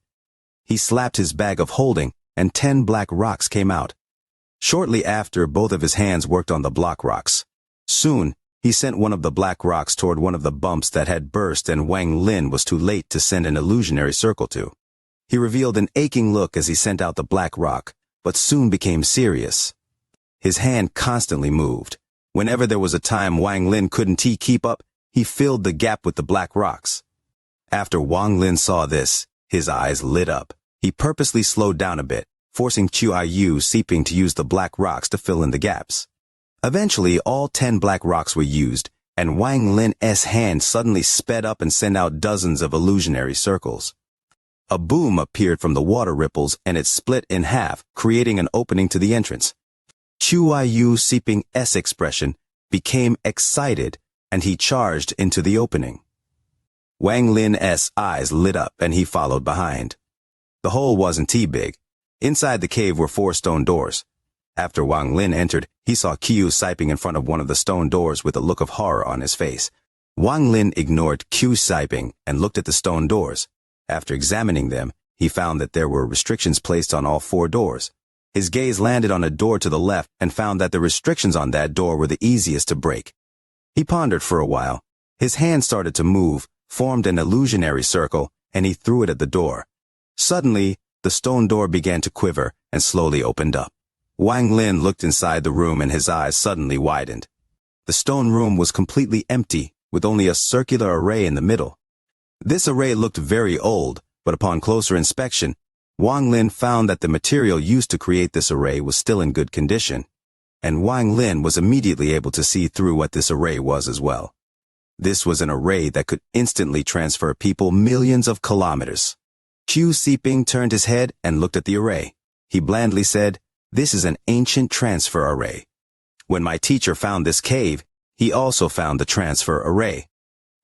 S1: He slapped his bag of holding, and 10 black rocks came out. Shortly after, both of his hands worked on the block rocks. Soon, he sent one of the black rocks toward one of the bumps that had burst, and Wang Lin was too late to send an illusionary circle to. He revealed an aching look as he sent out the black rock, but soon became serious. His hand constantly moved. Whenever there was a time Wang Lin couldn't keep up, he filled the gap with the black rocks. After Wang Lin saw this, his eyes lit up. He purposely slowed down a bit, forcing Qiu Seeping to use the black rocks to fill in the gaps. Eventually, all 10 black rocks were used, and Wang Lin's hand suddenly sped up and sent out dozens of illusionary circles. A boom appeared from the water ripples and it split in half, creating an opening to the entrance. Qiu Seeping's expression became excited, and he charged into the opening. Wang Lin's eyes lit up and he followed behind. The hole wasn't too big. Inside the cave were 4 stone doors. After Wang Lin entered, he saw Qiu Seeping in front of one of the stone doors with a look of horror on his face. Wang Lin ignored Qiu Seeping and looked at the stone doors. After examining them, he found that there were restrictions placed on all 4 doors. His gaze landed on a door to the left and found that the restrictions on that door were the easiest to break. He pondered for a while. His hand started to move, formed an illusionary circle, and he threw it at the door. Suddenly, the stone door began to quiver and slowly opened up. Wang Lin looked inside the room and his eyes suddenly widened. The stone room was completely empty, with only a circular array in the middle. This array looked very old, but upon closer inspection, Wang Lin found that the material used to create this array was still in good condition, and Wang Lin was immediately able to see through what this array was as well. This was an array that could instantly transfer people millions of kilometers. Qiu Seeping turned his head and looked at the array. He blandly said, "This is an ancient transfer array. When my teacher found this cave, he also found the transfer array.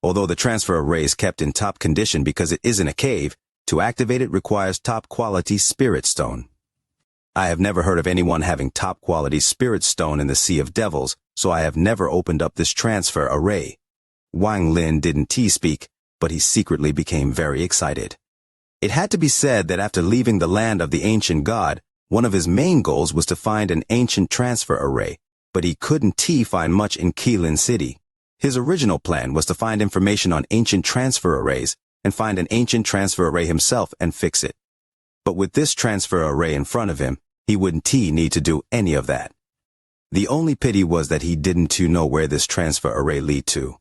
S1: Although the transfer array is kept in top condition because it isn't a cave, To activate it requires top-quality spirit stone. I have never heard of anyone having top-quality spirit stone in the Sea of Devils, so I have never opened up this transfer array. Wang Lin didn't T-speak, but he secretly became very excited. It had to be said that after leaving the land of the ancient god, one of his main goals was to find an ancient transfer array, but he couldn't find much in Keelin City. His original plan was to find information on ancient transfer arrays and find an ancient transfer array himself and fix it. But with this transfer array in front of him, he wouldn't need to do any of that. The only pity was that he didn't know where this transfer array lead to.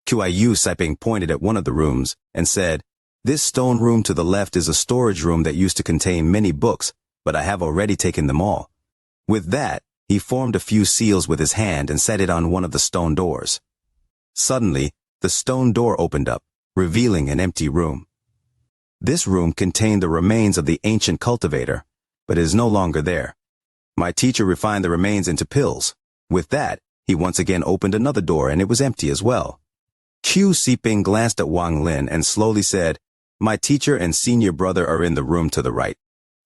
S1: Qiu Siping pointed at one of the rooms and said, "This stone room to the left is a storage room that used to contain many books, but I have already taken them all." With that, he formed a few seals with his hand and set it on one of the stone doors. Suddenly, the stone door opened up, revealing an empty room. This room contained the remains of the ancient cultivator, but is no longer there. My teacher refined the remains into pills. With that, he once again opened another door and it was empty as well. Qiu Siping glanced at Wang Lin and slowly said, "My teacher and senior brother are in the room to the right.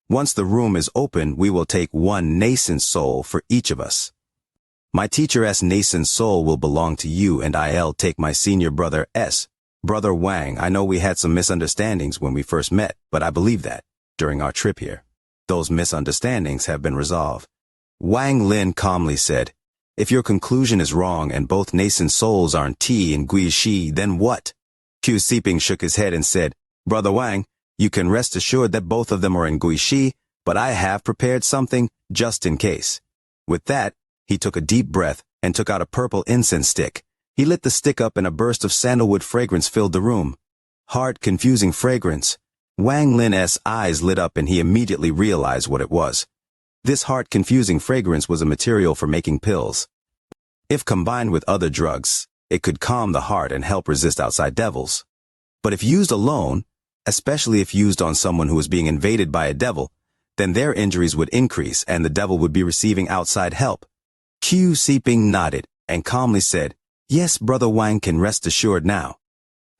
S1: Once the room is open, we will take one nascent soul for each of us. My teacher's nascent soul will belong to you and I'll take my senior brother S. Brother Wang, I know we had some misunderstandings when we first met, but I believe that, during our trip here, those misunderstandings have been resolved." Wang Lin calmly said, "If your conclusion is wrong and both nascent souls aren't T and Guishi, then what?" Qiu Siping shook his head and said, "Brother Wang, you can rest assured that both of them are in Guishi, but I have prepared something just in case." With that, he took a deep breath and took out a purple incense stick. He lit the stick up and a burst of sandalwood fragrance filled the room. Hard, confusing fragrance. Wang Lin's eyes lit up and he immediately realized what it was. This heart-confusing fragrance was a material for making pills. If combined with other drugs, it could calm the heart and help resist outside devils. But if used alone, especially if used on someone who is being invaded by a devil, then their injuries would increase and the devil would be receiving outside help. Qiu Siping nodded and calmly said, "Yes, Brother Wang can rest assured now.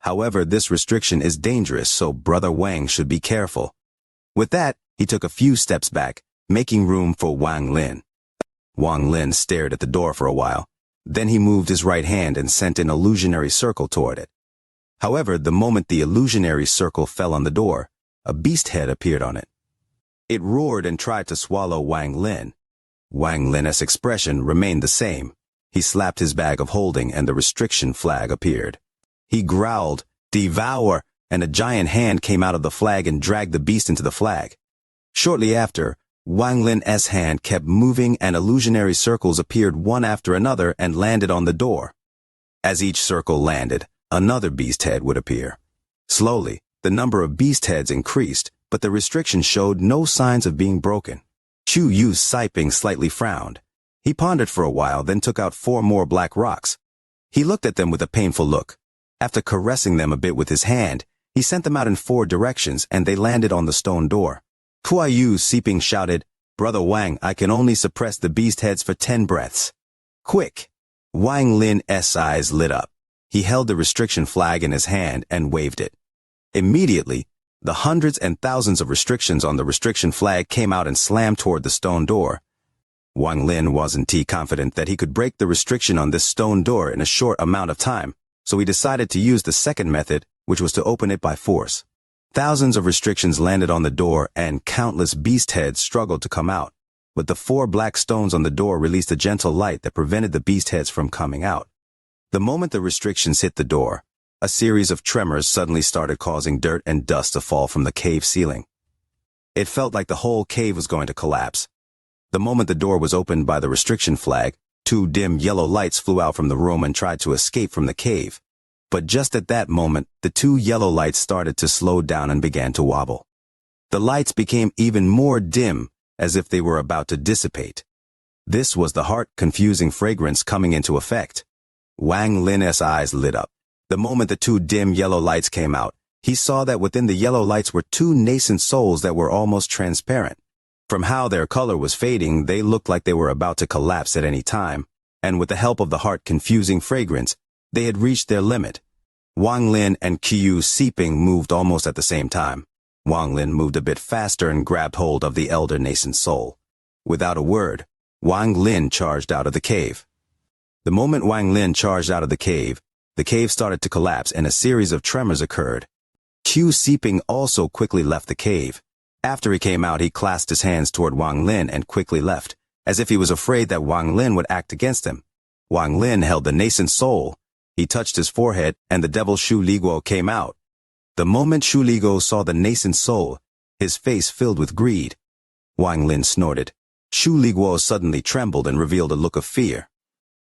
S1: However, this restriction is dangerous, so Brother Wang should be careful." With that, he took a few steps back, making room for Wang Lin. Wang Lin stared at the door for a while. Then he moved his right hand and sent an illusionary circle toward it. However, the moment the illusionary circle fell on the door, a beast head appeared on it. It roared and tried to swallow Wang Lin. Wang Lin's expression remained the same. He slapped his bag of holding and the restriction flag appeared. He growled, "Devour," and a giant hand came out of the flag and dragged the beast into the flag. Shortly after, Wang Lin's hand kept moving and illusionary circles appeared one after another and landed on the door. As each circle landed, another beast head would appear. Slowly, the number of beast heads increased, but the restriction showed no signs of being broken. Qiu Siping slightly frowned. He pondered for a while, then took out 4 more black rocks. He looked at them with a painful look. After caressing them a bit with his hand, he sent them out in 4 directions and they landed on the stone door. Qiu Siping shouted, "Brother Wang, I can only suppress the beast heads for 10 breaths. Quick!" Wang Lin's eyes lit up. He held the restriction flag in his hand and waved it. Immediately, the hundreds and thousands of restrictions on the restriction flag came out and slammed toward the stone door. Wang Lin wasn't confident that he could break the restriction on this stone door in a short amount of time, so he decided to use the second method, which was to open it by force. Thousands of restrictions landed on the door and countless beast heads struggled to come out, but the 4 black stones on the door released a gentle light that prevented the beast heads from coming out. The moment the restrictions hit the door, a series of tremors suddenly started causing dirt and dust to fall from the cave ceiling. It felt like the whole cave was going to collapse. The moment the door was opened by the restriction flag, 2 dim yellow lights flew out from the room and tried to escape from the cave. But just at that moment, the 2 yellow lights started to slow down and began to wobble. The lights became even more dim, as if they were about to dissipate. This was the heart-confusing fragrance coming into effect. Wang Lin's eyes lit up. The moment the 2 dim yellow lights came out, he saw that within the yellow lights were 2 nascent souls that were almost transparent. From how their color was fading, they looked like they were about to collapse at any time, and with the help of the heart-confusing fragrance, they had reached their limit. Wang Lin and Qiu Siping moved almost at the same time. Wang Lin moved a bit faster and grabbed hold of the elder nascent soul. Without a word, Wang Lin charged out of the cave. The moment Wang Lin charged out of the cave started to collapse and a series of tremors occurred. Q Seeping also quickly left the cave. After he came out, he clasped his hands toward Wang Lin and quickly left, as if he was afraid that Wang Lin would act against him. Wang Lin held the nascent soul. He touched his forehead and the devil Shu Liguo came out. The moment Shu Liguo saw the nascent soul, his face filled with greed. Wang Lin snorted. Shu Liguo suddenly trembled and revealed a look of fear.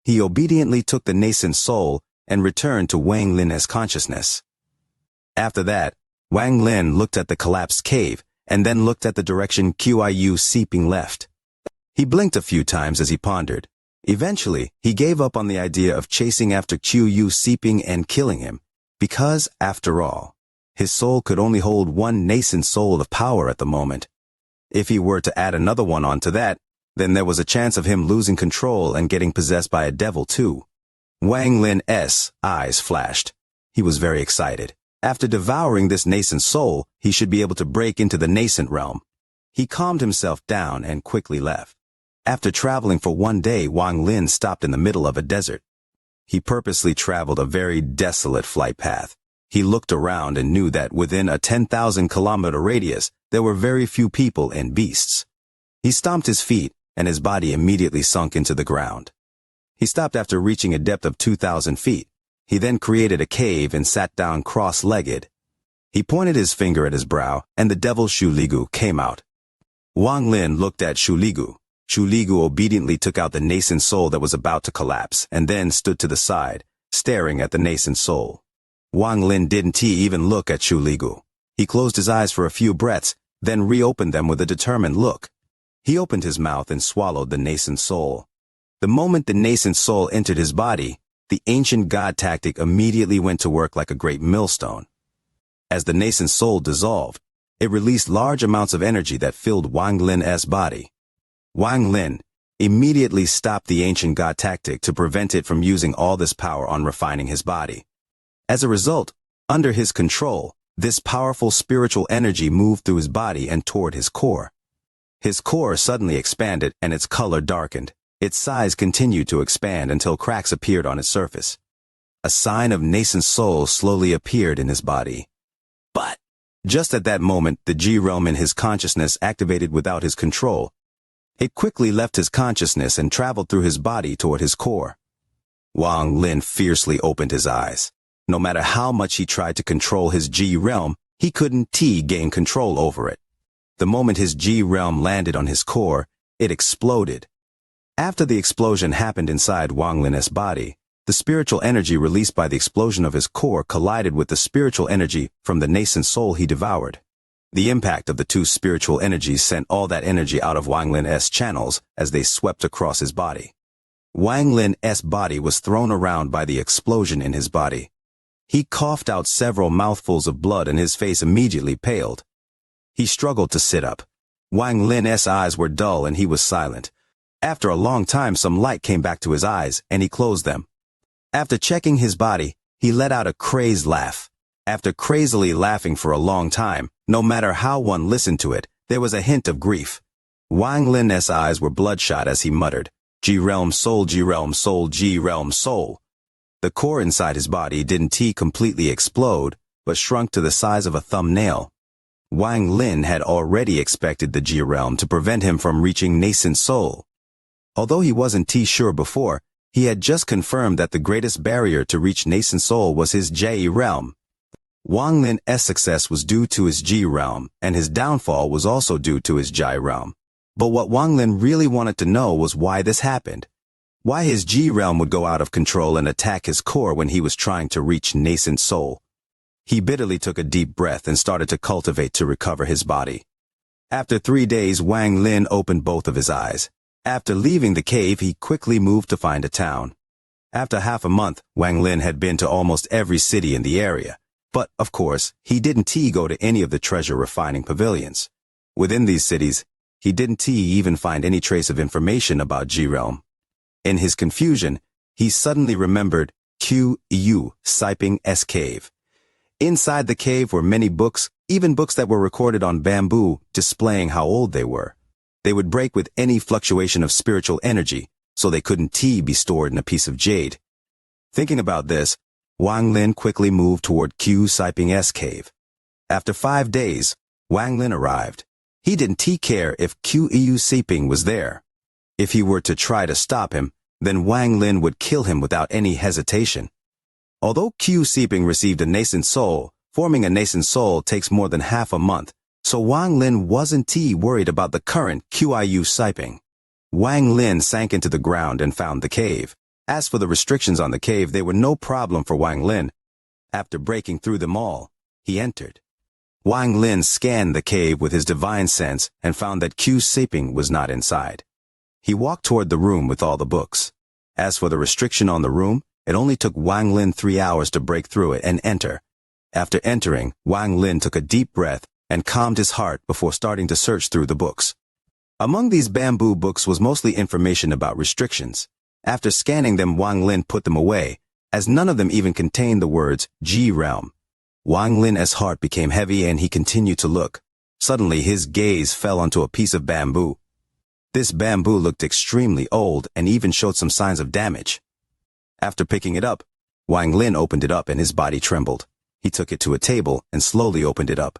S1: He obediently took the nascent soul and returned to Wang Lin's consciousness. After that, Wang Lin looked at the collapsed cave and then looked at the direction Qiu Seeping left. He blinked a few times as he pondered. Eventually, he gave up on the idea of chasing after Qiu Seeping and killing him, because, after all, his soul could only hold one nascent soul of power at the moment. If he were to add another one onto that, then there was a chance of him losing control and getting possessed by a devil too. Wang Lin's eyes flashed. He was very excited. After devouring this nascent soul, he should be able to break into the nascent realm. He calmed himself down and quickly left. After traveling for one day, Wang Lin stopped in the middle of a desert. He purposely traveled a very desolate flight path. He looked around and knew that within a 10,000-kilometer radius, there were very few people and beasts. He stomped his feet, and his body immediately sunk into the ground. He stopped after reaching a depth of 2,000 feet. He then created a cave and sat down cross-legged. He pointed his finger at his brow, and the devil Shu Ligu came out. Wang Lin looked at Shu Ligu. Shu Ligu obediently took out the nascent soul that was about to collapse, and then stood to the side, staring at the nascent soul. Wang Lin didn't even look at Shu Ligu. He closed his eyes for a few breaths, then reopened them with a determined look. He opened his mouth and swallowed the nascent soul. The moment the nascent soul entered his body, the ancient god tactic immediately went to work like a great millstone. As the nascent soul dissolved, it released large amounts of energy that filled Wang Lin's body. Wang Lin immediately stopped the ancient god tactic to prevent it from using all this power on refining his body. As a result, under his control, this powerful spiritual energy moved through his body and toward his core. His core suddenly expanded and its color darkened. Its size continued to expand until cracks appeared on its surface. A sign of nascent soul slowly appeared in his body. But, just at that moment, the G realm in his consciousness activated without his control. It quickly left his consciousness and traveled through his body toward his core. Wang Lin fiercely opened his eyes. No matter how much he tried to control his G realm, he couldn't gain control over it. The moment his G realm landed on his core, it exploded. After the explosion happened inside Wang Lin's body, the spiritual energy released by the explosion of his core collided with the spiritual energy from the nascent soul he devoured. The impact of the two spiritual energies sent all that energy out of Wang Lin's channels as they swept across his body. Wang Lin's body was thrown around by the explosion in his body. He coughed out several mouthfuls of blood and his face immediately paled. He struggled to sit up. Wang Lin's eyes were dull and he was silent. After a long time, some light came back to his eyes, and he closed them. After checking his body, he let out a crazed laugh. After crazily laughing for a long time, no matter how one listened to it, there was a hint of grief. Wang Lin's eyes were bloodshot as he muttered, G-realm soul, G-realm soul, G-realm soul. The core inside his body didn't completely explode, but shrunk to the size of a thumbnail. Wang Lin had already expected the G-realm to prevent him from reaching nascent soul. Although he wasn't sure before, he had just confirmed that the greatest barrier to reach nascent soul was his J realm. Wang Lin's success was due to his G realm, and his downfall was also due to his J realm. But what Wang Lin really wanted to know was why this happened. Why his G realm would go out of control and attack his core when he was trying to reach nascent soul. He bitterly took a deep breath and started to cultivate to recover his body. After 3 days, Wang Lin opened both of his eyes. After leaving the cave, he quickly moved to find a town. After half a month, Wang Lin had been to almost every city in the area. But, of course, he didn't go to any of the treasure refining pavilions. Within these cities, he didn't even find any trace of information about G-realm. In his confusion, he suddenly remembered Qiu Seeping's cave. Inside the cave were many books, even books that were recorded on bamboo, displaying how old they were. They would break with any fluctuation of spiritual energy, so they couldn't be stored in a piece of jade. Thinking about this, Wang Lin quickly moved toward Q Siping's cave. After 5 days, Wang Lin arrived. He didn't care if Q Siping was there. If he were to try to stop him, then Wang Lin would kill him without any hesitation. Although Q Siping received a nascent soul, forming a nascent soul takes more than half a month, so Wang Lin wasn't worried about the current Qiu Siping. Wang Lin sank into the ground and found the cave. As for the restrictions on the cave, they were no problem for Wang Lin. After breaking through them all, he entered. Wang Lin scanned the cave with his divine sense and found that Q Siping was not inside. He walked toward the room with all the books. As for the restriction on the room, it only took Wang Lin 3 hours to break through it and enter. After entering, Wang Lin took a deep breath and calmed his heart before starting to search through the books. Among these bamboo books was mostly information about restrictions. After scanning them, Wang Lin put them away, as none of them even contained the words G realm. Wang Lin's heart became heavy and he continued to look. Suddenly his gaze fell onto a piece of bamboo. This bamboo looked extremely old and even showed some signs of damage. After picking it up, Wang Lin opened it up and his body trembled. He took it to a table and slowly opened it up.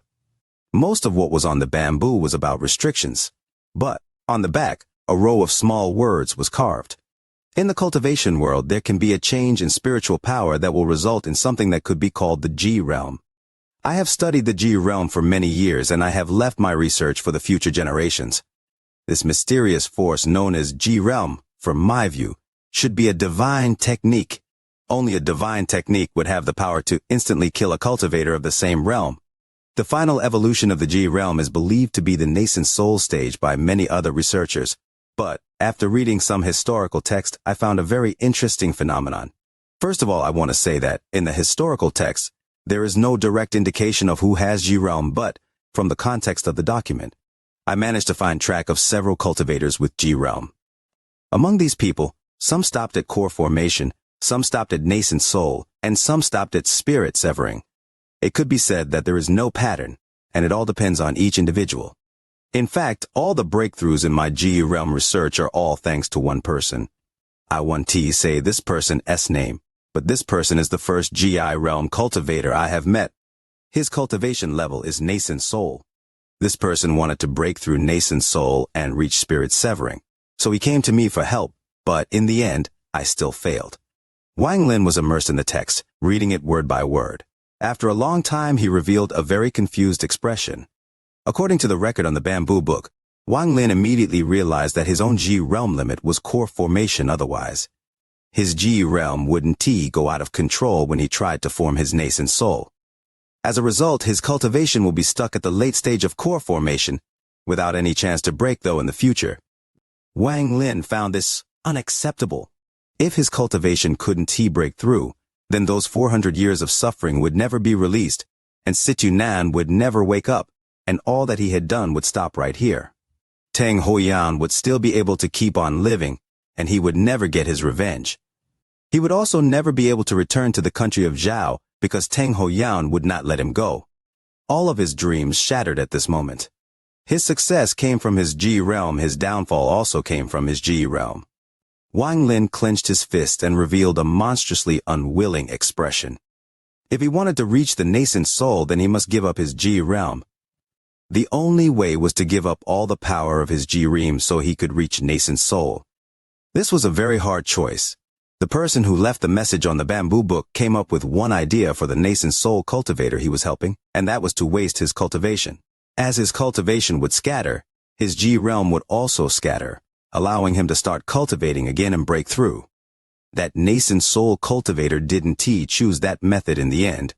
S1: Most of what was on the bamboo was about restrictions, but on the back, a row of small words was carved. In the cultivation world, there can be a change in spiritual power that will result in something that could be called the G realm. I have studied the G realm for many years and I have left my research for the future generations. This mysterious force known as G realm, from my view, should be a divine technique. Only a divine technique would have the power to instantly kill a cultivator of the same realm. The final evolution of the G realm is believed to be the nascent soul stage by many other researchers. But, after reading some historical text, I found a very interesting phenomenon. First of all, I want to say that, in the historical text, there is no direct indication of who has G realm, but, from the context of the document, I managed to find track of several cultivators with G realm. Among these people, some stopped at core formation, some stopped at nascent soul, and some stopped at spirit severing. It could be said that there is no pattern, and it all depends on each individual. In fact, all the breakthroughs in my G realm research are all thanks to one person. I want to say this person's name, but this person is the first GI realm cultivator I have met. His cultivation level is nascent soul. This person wanted to break through nascent soul and reach spirit severing, so he came to me for help, but in the end, I still failed. Wang Lin was immersed in the text, reading it word by word. After a long time, he revealed a very confused expression. According to the record on the bamboo book, Wang Lin immediately realized that his own G realm limit was core formation otherwise. His G realm wouldn't go out of control when he tried to form his nascent soul. As a result, his cultivation will be stuck at the late stage of core formation, without any chance to break though in the future. Wang Lin found this unacceptable. If his cultivation couldn't break through, then those 400 years of suffering would never be released, and Situ Nan would never wake up, and all that he had done would stop right here. Teng Hoyan would still be able to keep on living, and he would never get his revenge. He would also never be able to return to the country of Zhao because Teng Hoyan would not let him go. All of his dreams shattered at this moment. His success came from his G realm, his downfall also came from his G realm. Wang Lin clenched his fist and revealed a monstrously unwilling expression. If he wanted to reach the nascent soul, then he must give up his G realm. The only way was to give up all the power of his G realm so he could reach nascent soul. This was a very hard choice. The person who left the message on the bamboo book came up with one idea for the nascent soul cultivator he was helping, and that was to waste his cultivation. As his cultivation would scatter, his G realm would also scatter, allowing him to start cultivating again and break through. That nascent soul cultivator didn't choose that method in the end.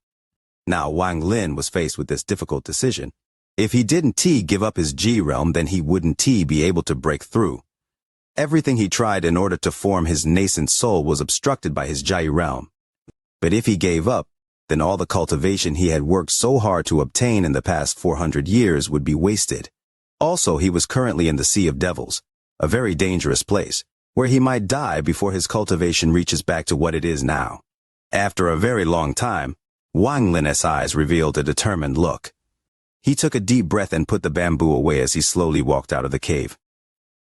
S1: Now Wang Lin was faced with this difficult decision. If he didn't give up his G realm, then he wouldn't be able to break through. Everything he tried in order to form his nascent soul was obstructed by his Jai realm. But if he gave up, then all the cultivation he had worked so hard to obtain in the past 400 years would be wasted. Also, he was currently in the Sea of Devils, a very dangerous place, where he might die before his cultivation reaches back to what it is now. After a very long time, Wang Lin's eyes revealed a determined look. He took a deep breath and put the bamboo away as he slowly walked out of the cave.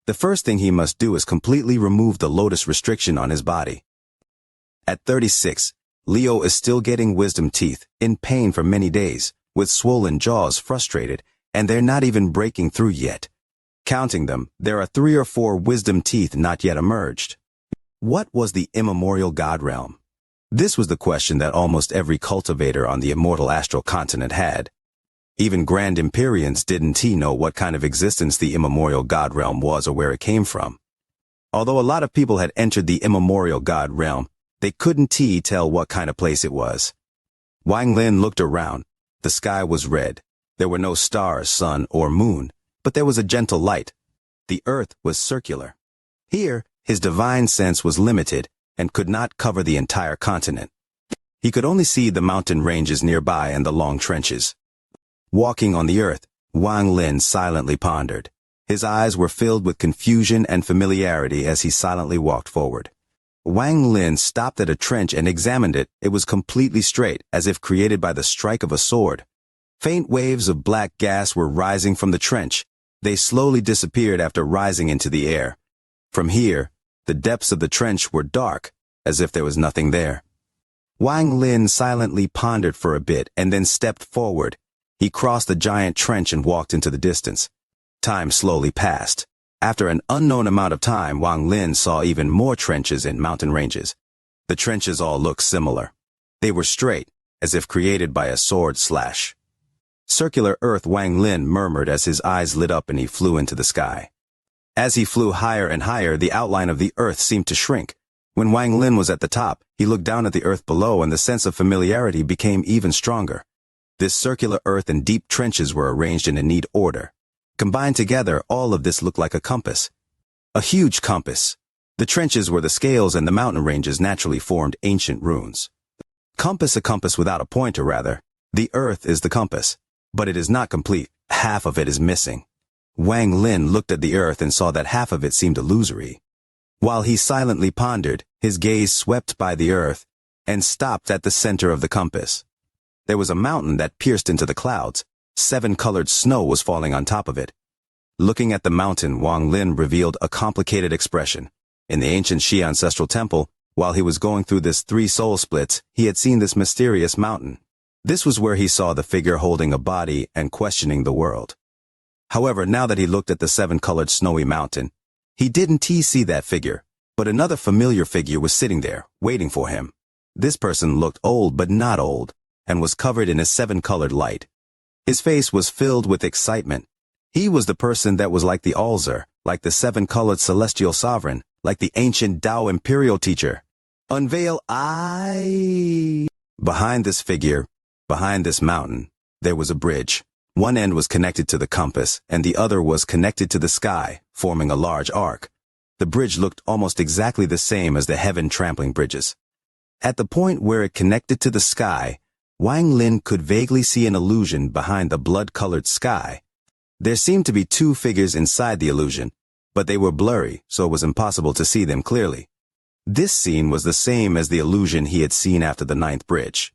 S1: The first thing he must do is completely remove the lotus restriction on his body. At 36, Leo is still getting wisdom teeth, in pain for many days, with swollen jaws, frustrated, and they're not even breaking through yet. Counting them, there are 3 or 4 wisdom teeth not yet emerged. What was the immemorial god realm? This was the question that almost every cultivator on the immortal astral continent had. Even Grand Empyreans didn't know what kind of existence the immemorial god realm was or where it came from. Although a lot of people had entered the immemorial god realm, they couldn't tell what kind of place it was. Wang Lin looked around. The sky was red. There were no stars, sun, or moon, but there was a gentle light. The earth was circular. Here, his divine sense was limited and could not cover the entire continent. He could only see the mountain ranges nearby and the long trenches. Walking on the earth, Wang Lin silently pondered. His eyes were filled with confusion and familiarity as he silently walked forward. Wang Lin stopped at a trench and examined it. It was completely straight, as if created by the strike of a sword. Faint waves of black gas were rising from the trench. They slowly disappeared after rising into the air. From here, the depths of the trench were dark, as if there was nothing there. Wang Lin silently pondered for a bit and then stepped forward. He crossed the giant trench and walked into the distance. Time slowly passed. After an unknown amount of time, Wang Lin saw even more trenches and mountain ranges. The trenches all looked similar. They were straight, as if created by a sword slash. Circular earth, Wang Lin murmured as his eyes lit up and he flew into the sky. As he flew higher and higher, the outline of the earth seemed to shrink. When Wang Lin was at the top, he looked down at the earth below and the sense of familiarity became even stronger. This circular earth and deep trenches were arranged in a neat order. Combined together, all of this looked like a compass. A huge compass. The trenches were the scales and the mountain ranges naturally formed ancient runes. A compass without a pointer, rather. The earth is the compass. But it is not complete. Half of it is missing. Wang Lin looked at the earth and saw that half of it seemed illusory. While he silently pondered, his gaze swept by the earth and stopped at the center of the compass. There was a mountain that pierced into the clouds. 7-colored snow was falling on top of it. Looking at the mountain, Wang Lin revealed a complicated expression. In the ancient Xi ancestral temple, while he was going through this 3 soul splits, he had seen this mysterious mountain. This was where he saw the figure holding a body and questioning the world. However, now that he looked at the 7-colored snowy mountain, he didn't see that figure, but another familiar figure was sitting there, waiting for him. This person looked old but not old, and was covered in a 7-colored light. His face was filled with excitement. He was the person that was like the Alzer, like the 7-colored celestial sovereign, like the ancient Tao imperial teacher. Unveil eye. Behind this figure, behind this mountain, there was a bridge. One end was connected to the compass, and the other was connected to the sky, forming a large arc. The bridge looked almost exactly the same as the heaven-trampling bridges. At the point where it connected to the sky, Wang Lin could vaguely see an illusion behind the blood-colored sky. There seemed to be 2 figures inside the illusion, but they were blurry, so it was impossible to see them clearly. This scene was the same as the illusion he had seen after the 9th bridge.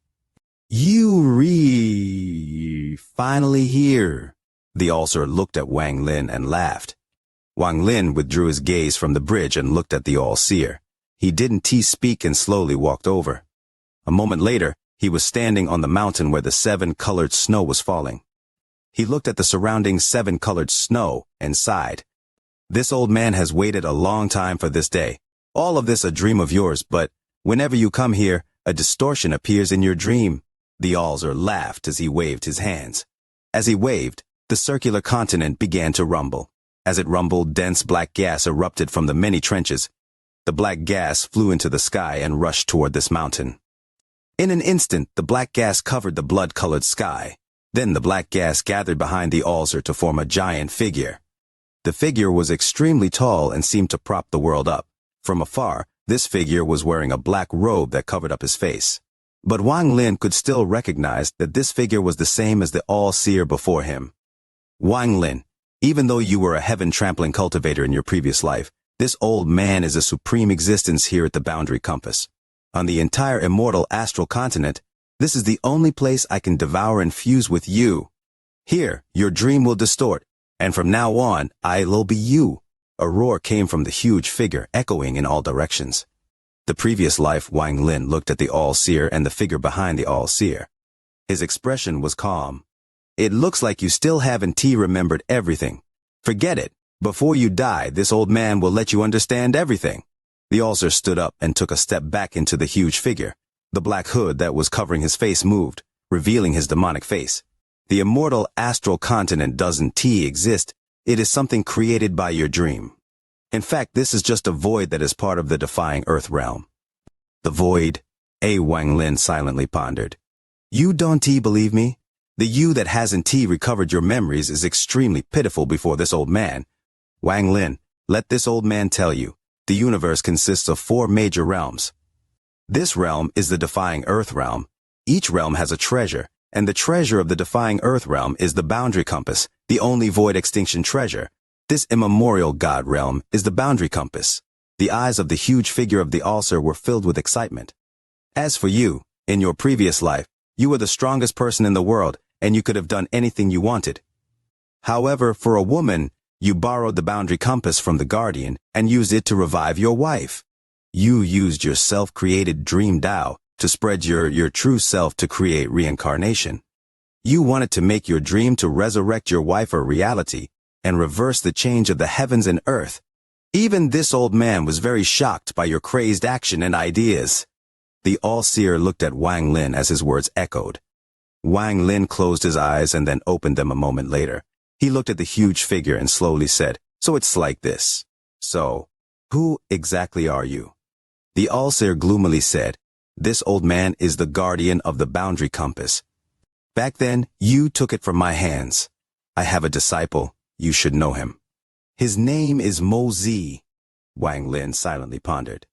S1: Finally here. The Alzer looked at Wang Lin and laughed. Wang Lin withdrew his gaze from the bridge and looked at the All-Seer. He didn't speak and slowly walked over. A moment later, he was standing on the mountain where the 7-colored snow was falling. He looked at the surrounding 7-colored snow and sighed. This old man has waited a long time for this day. All of this a dream of yours, but whenever you come here, a distortion appears in your dream. The Alzer laughed as he waved his hands. As he waved, the circular continent began to rumble. As it rumbled, dense black gas erupted from the many trenches. The black gas flew into the sky and rushed toward this mountain. In an instant, the black gas covered the blood-colored sky. Then the black gas gathered behind the Alzer to form a giant figure. The figure was extremely tall and seemed to prop the world up. From afar, this figure was wearing a black robe that covered up his face. But Wang Lin could still recognize that this figure was the same as the All-Seer before him. Wang Lin, even though you were a heaven-trampling cultivator in your previous life, this old man is a supreme existence here at the Boundary Compass. On the entire immortal astral continent, this is the only place I can devour and fuse with you. Here, your dream will distort, and from now on, I'll be you. A roar came from the huge figure, echoing in all directions. The previous life, Wang Lin looked at the All-Seer and the figure behind the All-Seer. His expression was calm. It looks like you still haven't remembered everything. Forget it. Before you die, this old man will let you understand everything. The All-Seer stood up and took a step back into the huge figure. The black hood that was covering his face moved, revealing his demonic face. The immortal astral continent doesn't exist. It is something created by your dream. In fact, this is just a void that is part of the defying earth realm. The void? Wang Lin silently pondered. You don't believe me? The you that hasn't recovered your memories is extremely pitiful before this old man. Wang Lin, let this old man tell you, the universe consists of 4 major realms. This realm is the defying earth realm. Each realm has a treasure, and the treasure of the defying earth realm is the boundary compass, the only void extinction treasure. This immemorial god realm is the boundary compass. The eyes of the huge figure of the All-Seer were filled with excitement. As for you, in your previous life, you were the strongest person in the world, and you could have done anything you wanted. However, for a woman, you borrowed the boundary compass from the guardian and used it to revive your wife. You used your self-created dream Tao to spread your true self to create reincarnation. You wanted to make your dream to resurrect your wife a reality and reverse the change of the heavens and earth. Even this old man was very shocked by your crazed action and ideas. The All-Seer looked at Wang Lin as his words echoed. Wang Lin closed his eyes and then opened them a moment later. He looked at the huge figure and slowly said, "So it's like this. So, who exactly are you?" The All-Seer gloomily said, "This old man is the guardian of the boundary compass. Back then, you took it from my hands. I have a disciple. You should know him. His name is Mo Zi." Wang Lin silently pondered.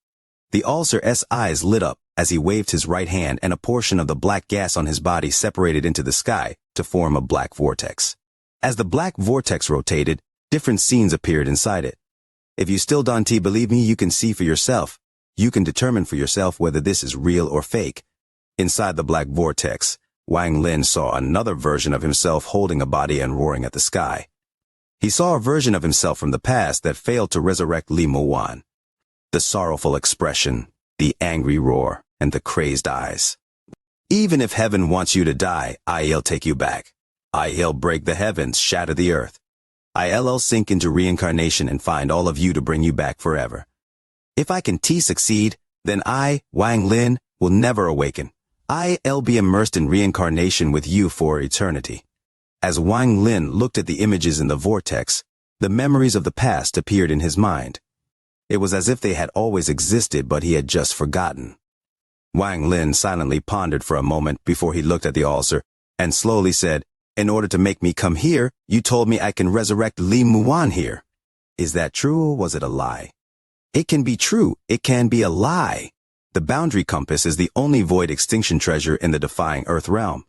S1: The All-Seer's eyes lit up as he waved his right hand, and a portion of the black gas on his body separated into the sky to form a black vortex. As the black vortex rotated, different scenes appeared inside it. If you still don't believe me, you can see for yourself. You can determine for yourself whether this is real or fake. Inside the black vortex, Wang Lin saw another version of himself holding a body and roaring at the sky. He saw a version of himself from the past that failed to resurrect Li Muwan. The sorrowful expression, the angry roar, and the crazed eyes. "Even if heaven wants you to die, I'll take you back. I'll break the heavens, shatter the earth. I'll sink into reincarnation and find all of you to bring you back forever. If I can succeed, then I, Wang Lin, will never awaken. I'll be immersed in reincarnation with you for eternity." As Wang Lin looked at the images in the vortex, the memories of the past appeared in his mind. It was as if they had always existed, but he had just forgotten. Wang Lin silently pondered for a moment before he looked at the All-Seer and slowly said, "In order to make me come here, you told me I can resurrect Li Muwan here. Is that true, or was it a lie?" "It can be true, it can be a lie. The boundary compass is the only void extinction treasure in the defying earth realm.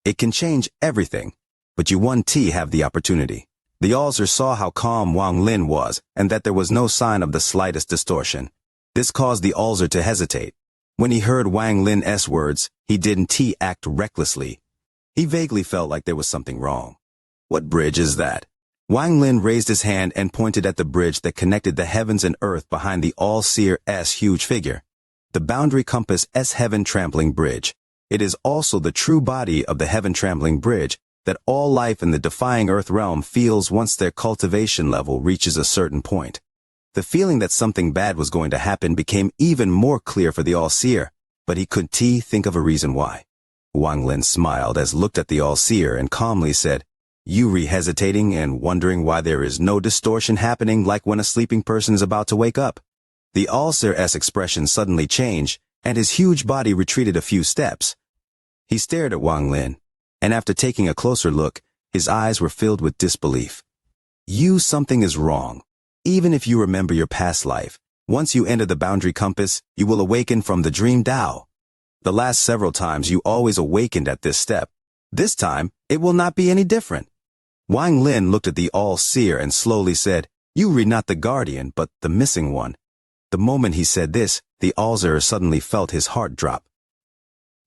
S1: It can change everything, but you won't have the opportunity." The All-Seer saw how calm Wang Lin was and that there was no sign of the slightest distortion. This caused the All-Seer to hesitate. When he heard Wang Lin's words, he didn't act recklessly. He vaguely felt like there was something wrong. "What bridge is that?" Wang Lin raised his hand and pointed at the bridge that connected the heavens and earth behind the All-Seer's huge figure. The boundary compass's heaven-trampling bridge. It is also the true body of the heaven-trampling bridge that all life in the defying earth realm feels once their cultivation level reaches a certain point. The feeling that something bad was going to happen became even more clear for the All-Seer, but he couldn't think of a reason why. Wang Lin smiled as looked at the All-Seer and calmly said, "You hesitating and wondering why there is no distortion happening like when a sleeping person is about to wake up." The All-Seer's expression suddenly changed, and his huge body retreated a few steps. He stared at Wang Lin, and after taking a closer look, his eyes were filled with disbelief. Something is wrong. Even if you remember your past life, once you enter the boundary compass, you will awaken from the dream Tao. The last several times you always awakened at this step. This time, it will not be any different. Wang Lin looked at the All-Seer and slowly said, "You read not the guardian, but the missing one." The moment he said this, the All-Seer suddenly felt his heart drop.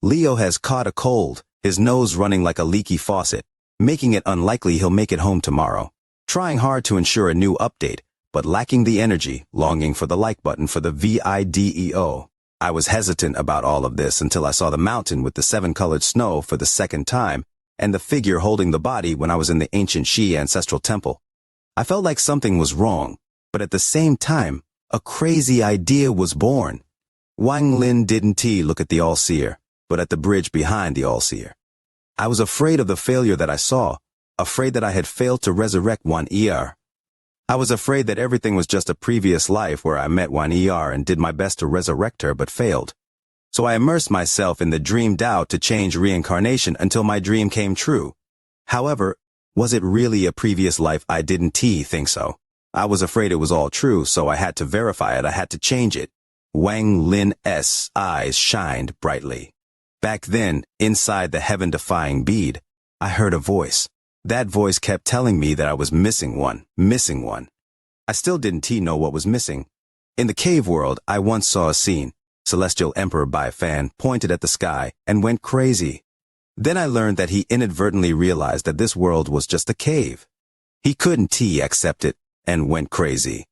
S1: "Leo has caught a cold, his nose running like a leaky faucet. making it unlikely he'll make it home tomorrow. Trying hard to ensure a new update, but lacking the energy, longing for the like button for the video. I was hesitant about all of this until I saw the mountain with the 7-colored snow for the second time, and the figure holding the body when I was in the ancient Xi ancestral temple. I felt like something was wrong, but at the same time, a crazy idea was born. Wang Lin didn't look at the All-Seer, but at the bridge behind the All-Seer. I was afraid of the failure that I saw, afraid that I had failed to resurrect Wan Er. I was afraid that everything was just a previous life where I met Wan Er and did my best to resurrect her but failed. So I immersed myself in the dream Tao to change reincarnation until my dream came true. However, was it really a previous life? I didn't think so. I was afraid it was all true, so I had to verify it. I had to change it. Wang Lin's eyes shined brightly. Back then, inside the heaven-defying bead, I heard a voice. That voice kept telling me that I was missing one. I still didn't know what was missing. In the cave world, I once saw a scene. Celestial Emperor Bai Fan pointed at the sky and went crazy. Then I learned that he inadvertently realized that this world was just a cave. He couldn't accept it and went crazy.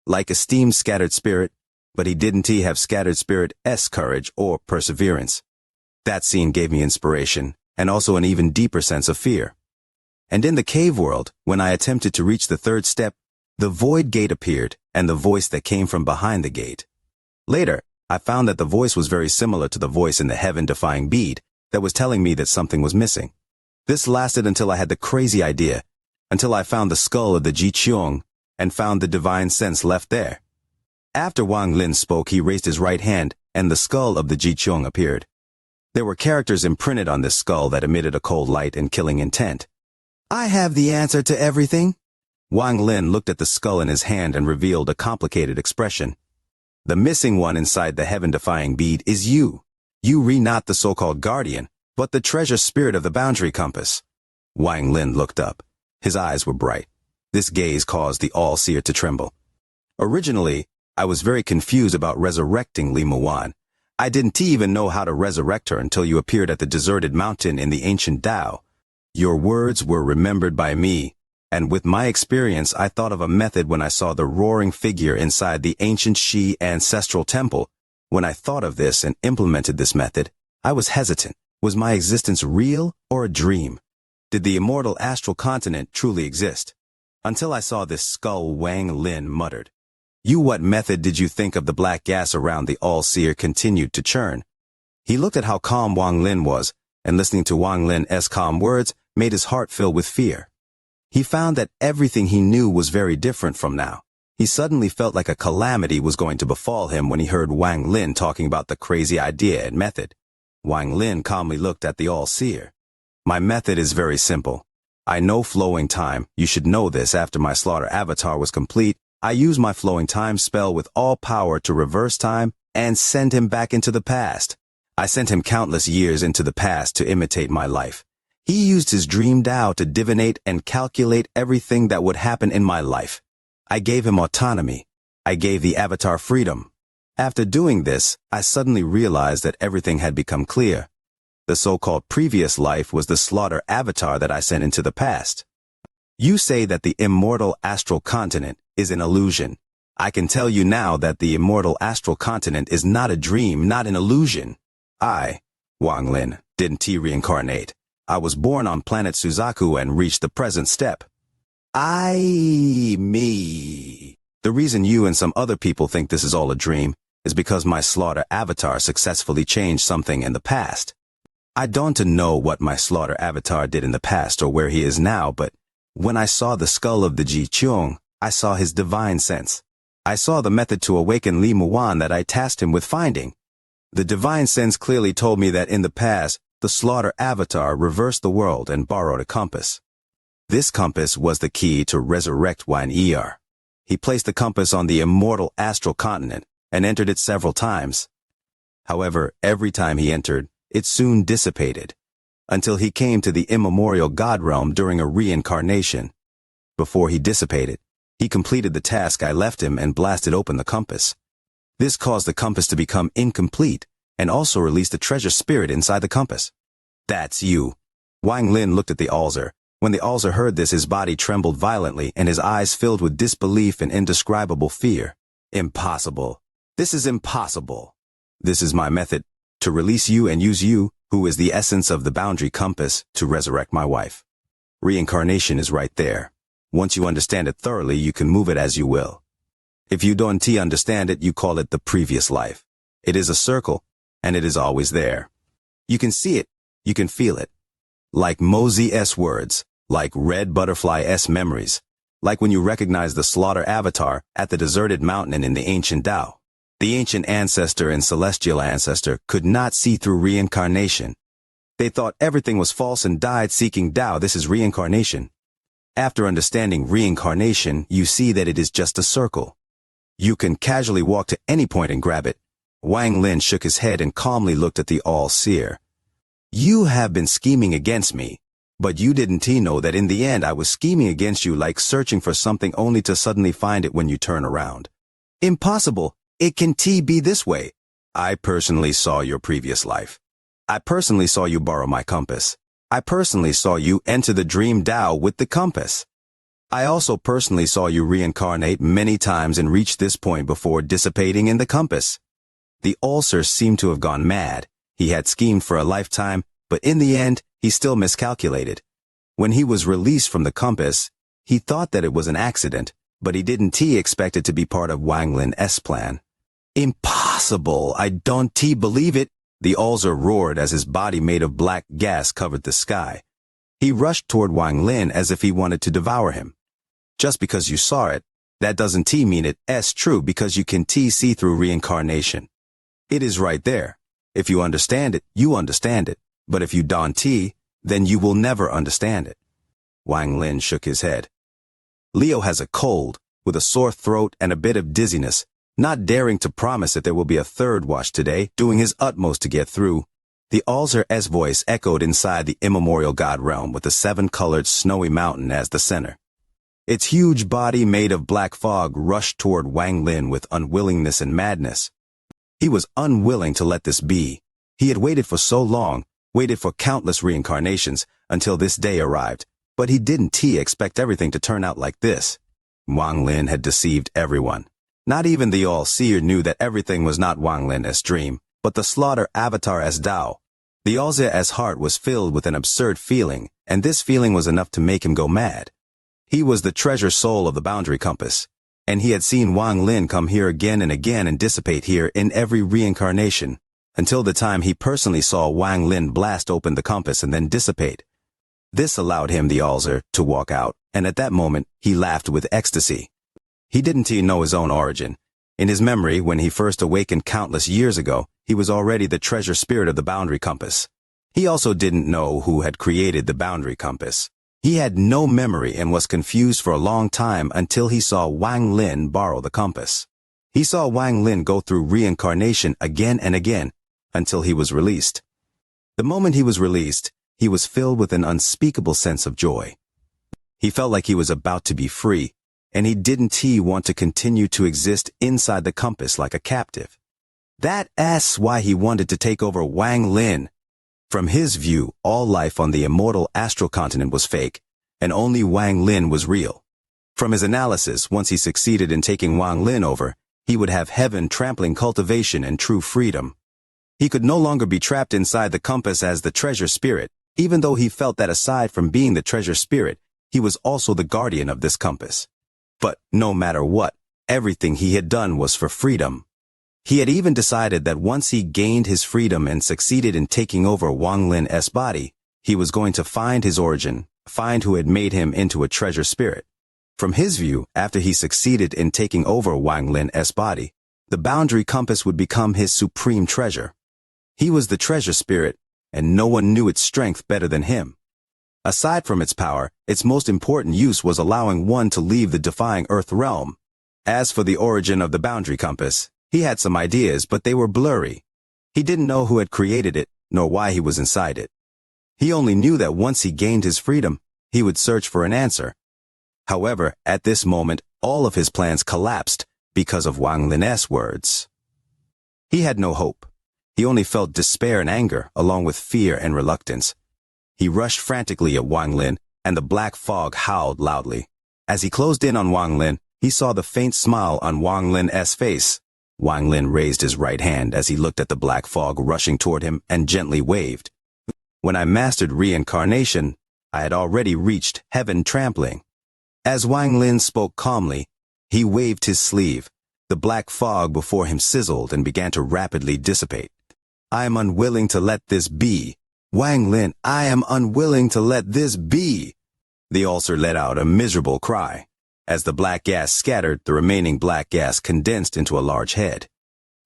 S1: Like esteemed scattered spirit, but he didn't have scattered spirit's courage or perseverance. That scene gave me inspiration and also an even deeper sense of fear. And in the cave world, when I attempted to reach the third step, the void gate appeared and the voice that came from behind the gate. Later, I found that the voice was very similar to the voice in the heaven-defying bead that was telling me that something was missing. This lasted until I had the crazy idea, until I found the skull of the Jiqiong and found the divine sense left there. After Wang Lin spoke, he raised his right hand and the skull of the Jiqiong appeared. There were characters imprinted on this skull that emitted a cold light and killing intent. I have the answer to everything. Wang Lin looked at the skull in his hand and revealed a complicated expression. The missing one inside the heaven-defying bead is you. You not the so-called guardian, but the treasure spirit of the boundary compass. Wang Lin looked up. His eyes were bright. This gaze caused the All-Seer to tremble. Originally, I was very confused about resurrecting Li Muwan. I didn't even know how to resurrect her until you appeared at the deserted mountain in the ancient Tao. Your words were remembered by me, and with my experience I thought of a method when I saw the roaring figure inside the ancient Xi ancestral temple. When I thought of this and implemented this method, I was hesitant. Was my existence real or a dream? Did the immortal astral continent truly exist? Until I saw this skull, Wang Lin muttered. What method did you think of? The black gas around the All-Seer continued to churn. He looked at how calm Wang Lin was, and listening to Wang Lin's calm words made his heart fill with fear. He found that everything he knew was very different from now. He suddenly felt like a calamity was going to befall him when he heard Wang Lin talking about the crazy idea and method. Wang Lin calmly looked at the All-Seer. My method is very simple. I know flowing time. You should know this. After my slaughter avatar was complete, I used my flowing time spell with all power to reverse time and send him back into the past. I sent him countless years into the past to imitate my life. He used his dream Tao to divinate and calculate everything that would happen in my life. I gave him autonomy. I gave the avatar freedom. After doing this, I suddenly realized that everything had become clear. The so-called previous life was the slaughter avatar that I sent into the past. You say that the immortal astral continent is an illusion. I can tell you now that the immortal astral continent is not a dream, not an illusion. I, Wang Lin, didn't reincarnate. I was born on planet Suzaku and reached the present step. Me. The reason you and some other people think this is all a dream is because my slaughter avatar successfully changed something in the past. I don't know what my slaughter avatar did in the past or where he is now, but when I saw the skull of the Jiqiong, I saw his divine sense. I saw the method to awaken Li Muwan that I tasked him with finding. The divine sense clearly told me that in the past, the slaughter avatar reversed the world and borrowed a compass. This compass was the key to resurrect Wan Er. He placed the compass on the immortal astral continent and entered it several times. However, every time he entered, it soon dissipated, until he came to the immemorial God realm during a reincarnation. Before he dissipated, he completed the task I left him and blasted open the compass. This caused the compass to become incomplete and also released the treasure spirit inside the compass. That's you. Wang Lin looked at the All-Seer, When the Alzer heard this, his body trembled violently and his eyes filled with disbelief and indescribable fear. Impossible. This is impossible. This is my method, to release you and use you, who is the essence of the boundary compass, to resurrect my wife. Reincarnation is right there. Once you understand it thoroughly, you can move it as you will. If you don't understand it, you call it the previous life. It is a circle, and it is always there. You can see it, you can feel it. Like Moses' words, like red butterfly memories, like when you recognize the slaughter avatar at the deserted mountain in the ancient Tao. The ancient ancestor and celestial ancestor could not see through reincarnation. They thought everything was false and died seeking Tao. This is reincarnation. After understanding reincarnation, you see that it is just a circle. You can casually walk to any point and grab it. Wang Lin shook his head and calmly looked at the all-seer. You have been scheming against me, but you didn't know that in the end I was scheming against you, like searching for something only to suddenly find it when you turn around. Impossible. It can be this way. I personally saw your previous life. I personally saw you borrow my compass. I personally saw you enter the dream Tao with the compass. I also personally saw you reincarnate many times and reach this point before dissipating in the compass. The Alzer seemed to have gone mad. He had schemed for a lifetime, but in the end, he still miscalculated. When he was released from the compass, he thought that it was an accident, but he didn't expect it to be part of Wang Lin's plan. Impossible! I don't believe it! The Alzer roared as his body made of black gas covered the sky. He rushed toward Wang Lin as if he wanted to devour him. Just because you saw it, that doesn't mean it's true, because you can see through reincarnation. It is right there. If you understand it, you understand it. But if you don't, then you will never understand it. Wang Lin shook his head. Leo has a cold, with a sore throat and a bit of dizziness, not daring to promise that there will be a third wash today, doing his utmost to get through. The Alzer's voice echoed inside the immemorial god realm with the seven-colored snowy mountain as the center. Its huge body made of black fog rushed toward Wang Lin with unwillingness and madness. He was unwilling to let this be. He had waited for so long, waited for countless reincarnations, until this day arrived, but he didn't expect everything to turn out like this. Wang Lin had deceived everyone. Not even the all-seer knew that everything was not Wang Lin's dream, but the slaughter avatar as Tao. The Alzer's heart was filled with an absurd feeling, and this feeling was enough to make him go mad. He was the treasure soul of the boundary compass, and he had seen Wang Lin come here again and dissipate here in every reincarnation, until the time he personally saw Wang Lin blast open the compass and then dissipate. This allowed him, the Alzer, to walk out, and at that moment, he laughed with ecstasy. He didn't know his own origin. In his memory, when he first awakened countless years ago, he was already the treasure spirit of the boundary compass. He also didn't know who had created the boundary compass. He had no memory and was confused for a long time until he saw Wang Lin borrow the compass. He saw Wang Lin go through reincarnation again and again, until he was released. The moment he was released, he was filled with an unspeakable sense of joy. He felt like he was about to be free, and he didn't want to continue to exist inside the compass like a captive. That's why he wanted to take over Wang Lin. From his view, all life on the immortal astral continent was fake, and only Wang Lin was real. From his analysis, once he succeeded in taking Wang Lin over, he would have heaven trampling cultivation and true freedom. He could no longer be trapped inside the compass as the treasure spirit, even though he felt that aside from being the treasure spirit, he was also the guardian of this compass. But no matter what, everything he had done was for freedom. He had even decided that once he gained his freedom and succeeded in taking over Wang Lin's body, he was going to find his origin, find who had made him into a treasure spirit. From his view, after he succeeded in taking over Wang Lin's body, the boundary compass would become his supreme treasure. He was the treasure spirit, and no one knew its strength better than him. Aside from its power, its most important use was allowing one to leave the defying Earth realm. As for the origin of the boundary compass, he had some ideas, but they were blurry. He didn't know who had created it, nor why he was inside it. He only knew that once he gained his freedom, he would search for an answer. However, at this moment, all of his plans collapsed because of Wang Lin's words. He had no hope. He only felt despair and anger, along with fear and reluctance. He rushed frantically at Wang Lin, and the black fog howled loudly. As he closed in on Wang Lin, he saw the faint smile on Wang Lin's face. Wang Lin raised his right hand as he looked at the black fog rushing toward him and gently waved. When I mastered reincarnation, I had already reached heaven trampling. As Wang Lin spoke calmly, he waved his sleeve. The black fog before him sizzled and began to rapidly dissipate. I am unwilling to let this be. Wang Lin, I am unwilling to let this be. The ulcer let out a miserable cry. As the black gas scattered, the remaining black gas condensed into a large head.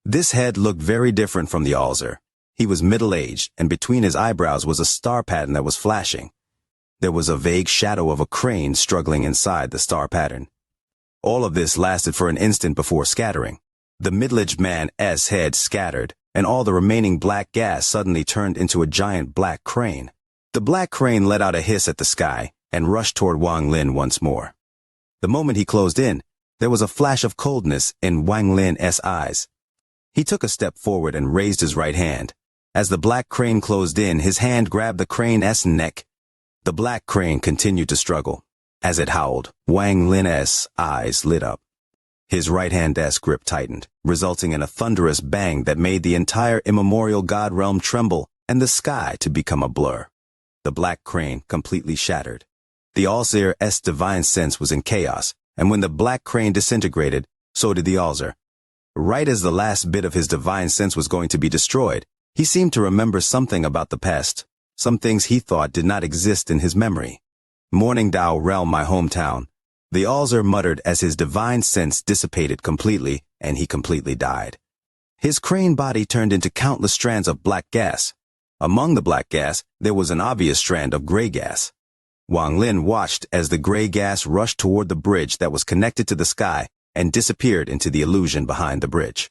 S1: This head looked very different from the ulcer. He was middle-aged, and between his eyebrows was a star pattern that was flashing. There was a vague shadow of a crane struggling inside the star pattern. All of this lasted for an instant before scattering. The middle-aged man's head scattered, and all the remaining black gas suddenly turned into a giant black crane. The black crane let out a hiss at the sky and rushed toward Wang Lin once more. The moment he closed in, there was a flash of coldness in Wang Lin's eyes. He took a step forward and raised his right hand. As the black crane closed in, his hand grabbed the crane's neck. The black crane continued to struggle. As it howled, Wang Lin's eyes lit up. His right hand's grip tightened, resulting in a thunderous bang that made the entire immemorial god realm tremble and the sky to become a blur. The black crane completely shattered. The ulcer's divine sense was in chaos, and when the black crane disintegrated, so did the ulcer. Right as the last bit of his divine sense was going to be destroyed, he seemed to remember something about the past, some things he thought did not exist in his memory. Morning Dao realm, my hometown. The ulcer muttered as his divine sense dissipated completely, and he completely died. His crane body turned into countless strands of black gas. Among the black gas, there was an obvious strand of gray gas. Wang Lin watched as the gray gas rushed toward the bridge that was connected to the sky and disappeared into the illusion behind the bridge.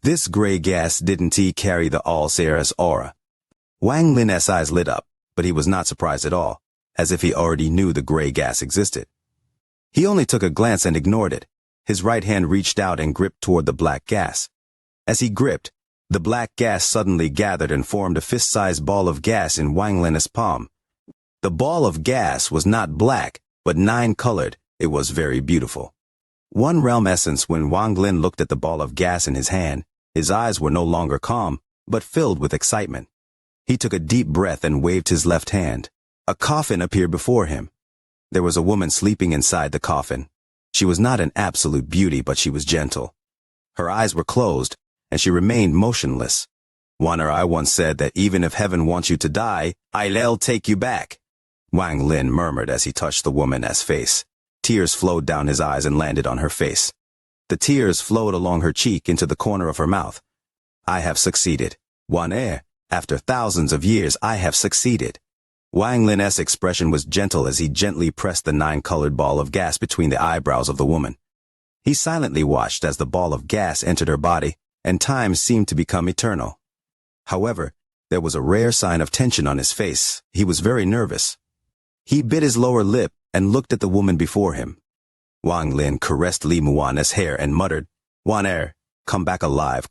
S1: This gray gas didn't carry the ulcer's aura. Wang Lin's eyes lit up, but he was not surprised at all, as if he already knew the gray gas existed. He only took a glance and ignored it. His right hand reached out and gripped toward the black gas. As he gripped, the black gas suddenly gathered and formed a fist-sized ball of gas in Wang Lin's palm. The ball of gas was not black, but 9-colored. It was very beautiful. One realm essence. When Wang Lin looked at the ball of gas in his hand, his eyes were no longer calm, but filled with excitement. He took a deep breath and waved his left hand. A coffin appeared before him. There was a woman sleeping inside the coffin. She was not an absolute beauty, but she was gentle. Her eyes were closed, and she remained motionless. I once said that even if heaven wants you to die, I'll take you back. Wang Lin murmured as he touched the woman's face. Tears flowed down his eyes and landed on her face. The tears flowed along her cheek into the corner of her mouth. I have succeeded. After thousands of years, I have succeeded. Wang Lin's expression was gentle as he gently pressed the 9-colored ball of gas between the eyebrows of the woman. He silently watched as the ball of gas entered her body, and time seemed to become eternal. However, there was a rare sign of tension on his face. He was very nervous. He bit his lower lip and looked at the woman before him. Wang Lin caressed Li Muan's hair and muttered, come back alive,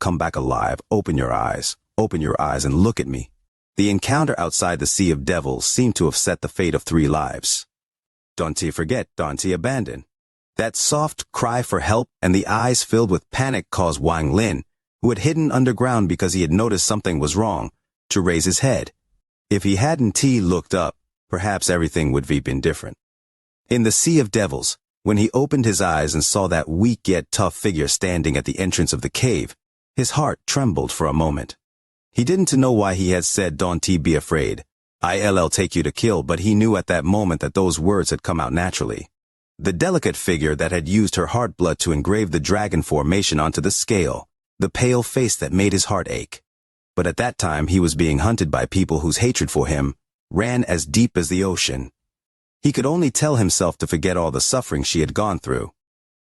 S1: open your eyes and look at me. The encounter outside the Sea of Devils seemed to have set the fate of 3 lives. Don't forget, don't abandon. That soft cry for help and the eyes filled with panic caused Wang Lin, who had hidden underground because he had noticed something was wrong, to raise his head. If he hadn't looked up, perhaps everything would have been different. In the Sea of Devils, when he opened his eyes and saw that weak yet tough figure standing at the entrance of the cave, his heart trembled for a moment. He didn't know why he had said, don't be afraid. I'll take you to kill, but he knew at that moment that those words had come out naturally. The delicate figure that had used her heart blood to engrave the dragon formation onto the scale, the pale face that made his heart ache. But at that time he was being hunted by people whose hatred for him ran as deep as the ocean. He could only tell himself to forget all the suffering she had gone through.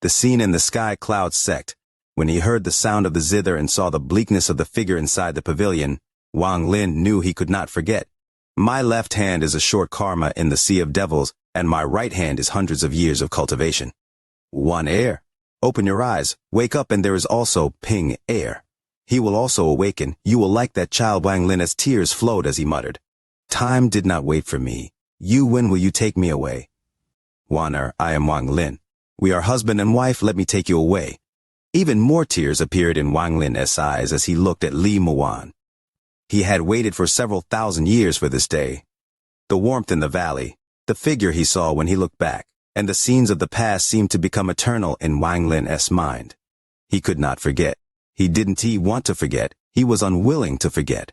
S1: The scene in the sky clouds set. When he heard the sound of the zither and saw the bleakness of the figure inside the pavilion, Wang Lin knew he could not forget. My left hand is a short karma in the Sea of Devils, and my right hand is hundreds of years of cultivation. Open your eyes, wake up, and there is also Ping Air. He will also awaken. You will like that child. Wang Lin's tears flowed as he muttered. Time did not wait for me. When will you take me away? Wan I am Wang Lin. We are husband and wife, let me take you away. Even more tears appeared in Wang Lin's eyes as he looked at Li Muwan. He had waited for several thousand years for this day. The warmth in the valley, the figure he saw when he looked back, and the scenes of the past seemed to become eternal in Wang Lin's mind. He could not forget. He didn't want to forget. He was unwilling to forget.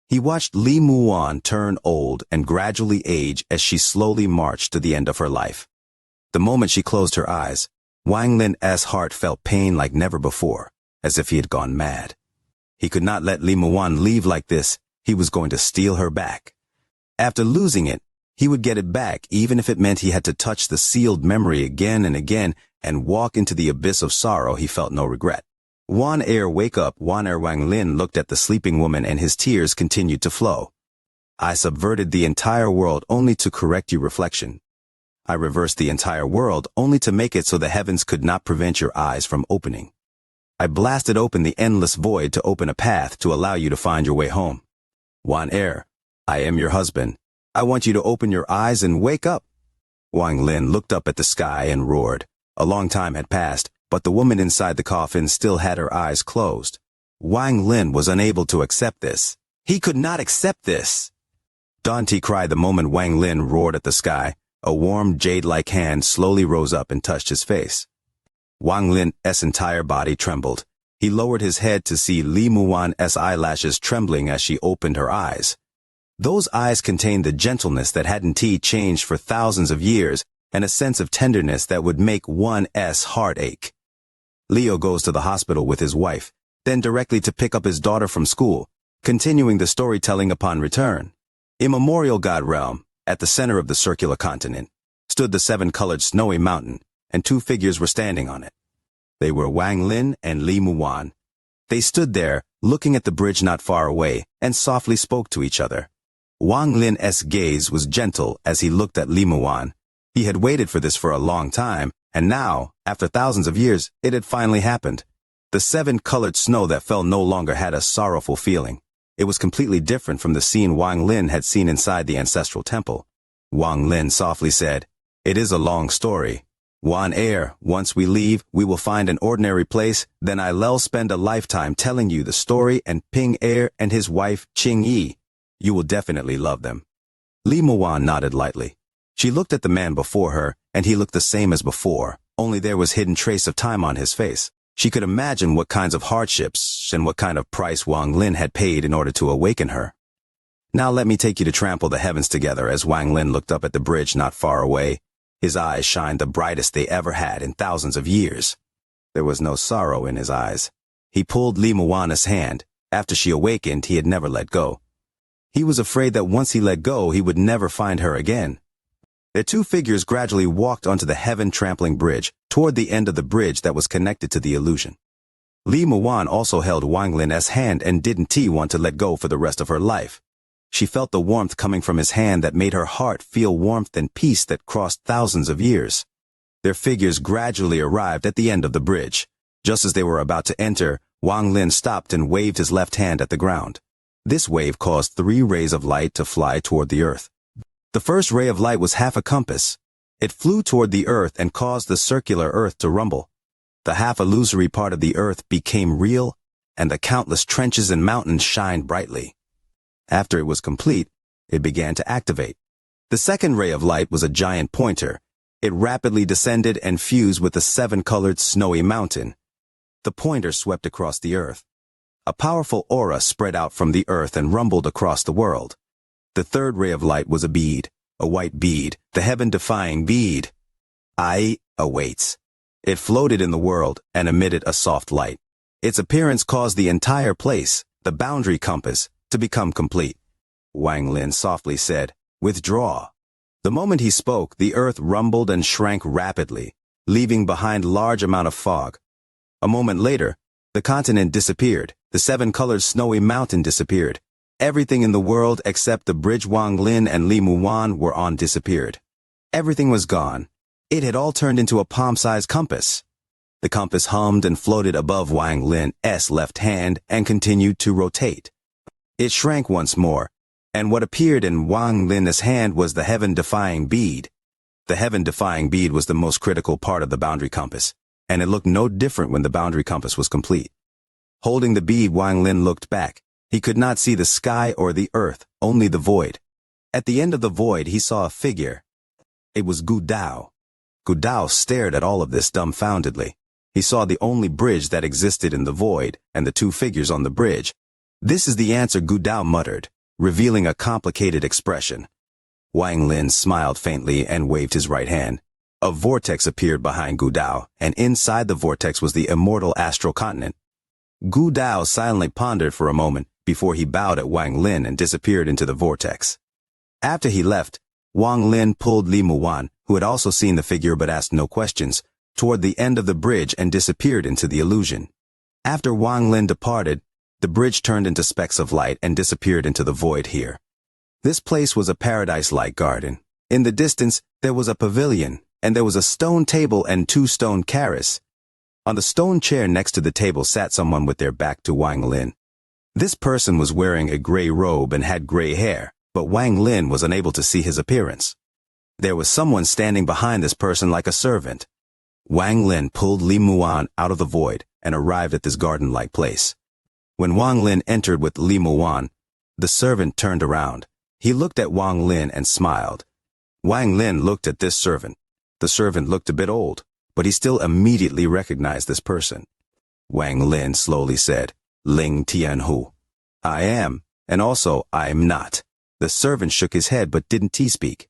S1: He watched Li Muwan turn old and gradually age as she slowly marched to the end of her life. The moment she closed her eyes, Wang Lin's heart felt pain like never before, as if he had gone mad. He could not let Li Muwan leave like this. He was going to steal her back. After losing it, he would get it back even if it meant he had to touch the sealed memory again and again and walk into the abyss of sorrow. He felt no regret. Wake up. Wang Lin looked at the sleeping woman and his tears continued to flow. I subverted the entire world only to correct your reflection. I reversed the entire world only to make it so the heavens could not prevent your eyes from opening. I blasted open the endless void to open a path to allow you to find your way home. Wan I am your husband. I want you to open your eyes and wake up. Wang Lin looked up at the sky and roared. A long time had passed, but the woman inside the coffin still had her eyes closed. Wang Lin was unable to accept this. He could not accept this. Dante cried the moment Wang Lin roared at the sky. A warm jade-like hand slowly rose up and touched his face. Wang Lin's entire body trembled. He lowered his head to see Li Muwan's eyelashes trembling as she opened her eyes. Those eyes contained the gentleness that hadn't changed for thousands of years and a sense of tenderness that would make one's heart ache. Leo goes to the hospital with his wife, then directly to pick up his daughter from school, continuing the storytelling upon return. In Memorial God Realm, at the center of the circular continent, stood the seven-colored snowy mountain, and two figures were standing on it. They were Wang Lin and Li Muwan. They stood there, looking at the bridge not far away, and softly spoke to each other. Wang Lin's gaze was gentle as he looked at Li Muwan. He had waited for this for a long time, and now, after thousands of years, it had finally happened. The seven-colored snow that fell no longer had a sorrowful feeling. It was completely different from the scene Wang Lin had seen inside the ancestral temple. Wang Lin softly said, "It is a long story. Wan once we leave, we will find an ordinary place, then I'll spend a lifetime telling you the story, and Ping and his wife, Qing Yi. You will definitely love them." Li Muwan nodded lightly. She looked at the man before her, and he looked the same as before, only there was hidden trace of time on his face. She could imagine what kinds of hardships and what kind of price Wang Lin had paid in order to awaken her. "Now let me take you to trample the heavens together." As Wang Lin looked up at the bridge not far away, his eyes shined the brightest they ever had in thousands of years. There was no sorrow in his eyes. He pulled Li Muwan's hand. After she awakened, he had never let go. He was afraid that once he let go, he would never find her again. The two figures gradually walked onto the heaven-trampling bridge, toward the end of the bridge that was connected to the illusion. Li Muwan also held Wang Lin's hand and didn't want to let go for the rest of her life. She felt the warmth coming from his hand that made her heart feel warmth and peace that crossed thousands of years. Their figures gradually arrived at the end of the bridge. Just as they were about to enter, Wang Lin stopped and waved his left hand at the ground. This wave caused 3 rays of light to fly toward the earth. The first ray of light was half a compass. It flew toward the earth and caused the circular earth to rumble. The half-illusory part of the earth became real, and the countless trenches and mountains shined brightly. After it was complete, it began to activate. The second ray of light was a giant pointer. It rapidly descended and fused with the 7-colored snowy mountain. The pointer swept across the earth. A powerful aura spread out from the earth and rumbled across the world. The third ray of light was a bead, a white bead, the heaven-defying bead. I awaits. It floated in the world and emitted a soft light. Its appearance caused the entire place, the boundary compass, to become complete. Wang Lin softly said, "Withdraw." The moment he spoke, the earth rumbled and shrank rapidly, leaving behind large amount of fog. A moment later, the continent disappeared. The 7-colored snowy mountain disappeared. Everything in the world except the bridge Wang Lin and Li Muwan were on disappeared. Everything was gone. It had all turned into a palm-sized compass. The compass hummed and floated above Wang Lin's left hand and continued to rotate. It shrank once more, And what appeared in Wang Lin's hand was the heaven-defying bead. The heaven-defying bead was the most critical part of the boundary compass, and it looked no different when the boundary compass was complete. Holding the bead, Wang Lin looked back. He could not see the sky or the earth, only the void. At the end of the void, he saw a figure. It was Gu Dao. Gu Dao stared at all of this dumbfoundedly. He saw the only bridge that existed in the void, and the two figures on the bridge. "This is the answer," Gu Dao muttered, revealing a complicated expression. Wang Lin smiled faintly and waved his right hand. A vortex appeared behind Gu Dao, and inside the vortex was the immortal astral continent. Gu Dao silently pondered for a moment before he bowed at Wang Lin and disappeared into the vortex. After he left, Wang Lin pulled Li Muwan, who had also seen the figure but asked no questions, toward the end of the bridge and disappeared into the illusion. After Wang Lin departed, the bridge turned into specks of light and disappeared into the void here. This place was a paradise-like garden. In the distance, there was a pavilion, and there was a stone table and 2 stone carrots. On the stone chair next to the table sat someone with their back to Wang Lin. This person was wearing a gray robe and had gray hair, but Wang Lin was unable to see his appearance. There was someone standing behind this person like a servant. Wang Lin pulled Li Muwan out of the void and arrived at this garden-like place. When Wang Lin entered with Li Muwan, the servant turned around. He looked at Wang Lin and smiled. Wang Lin looked at this servant. The servant looked a bit old, but he still immediately recognized this person. Wang Lin slowly said, "Ling Tianhu." "I am, and also I am not." The servant shook his head but didn't speak.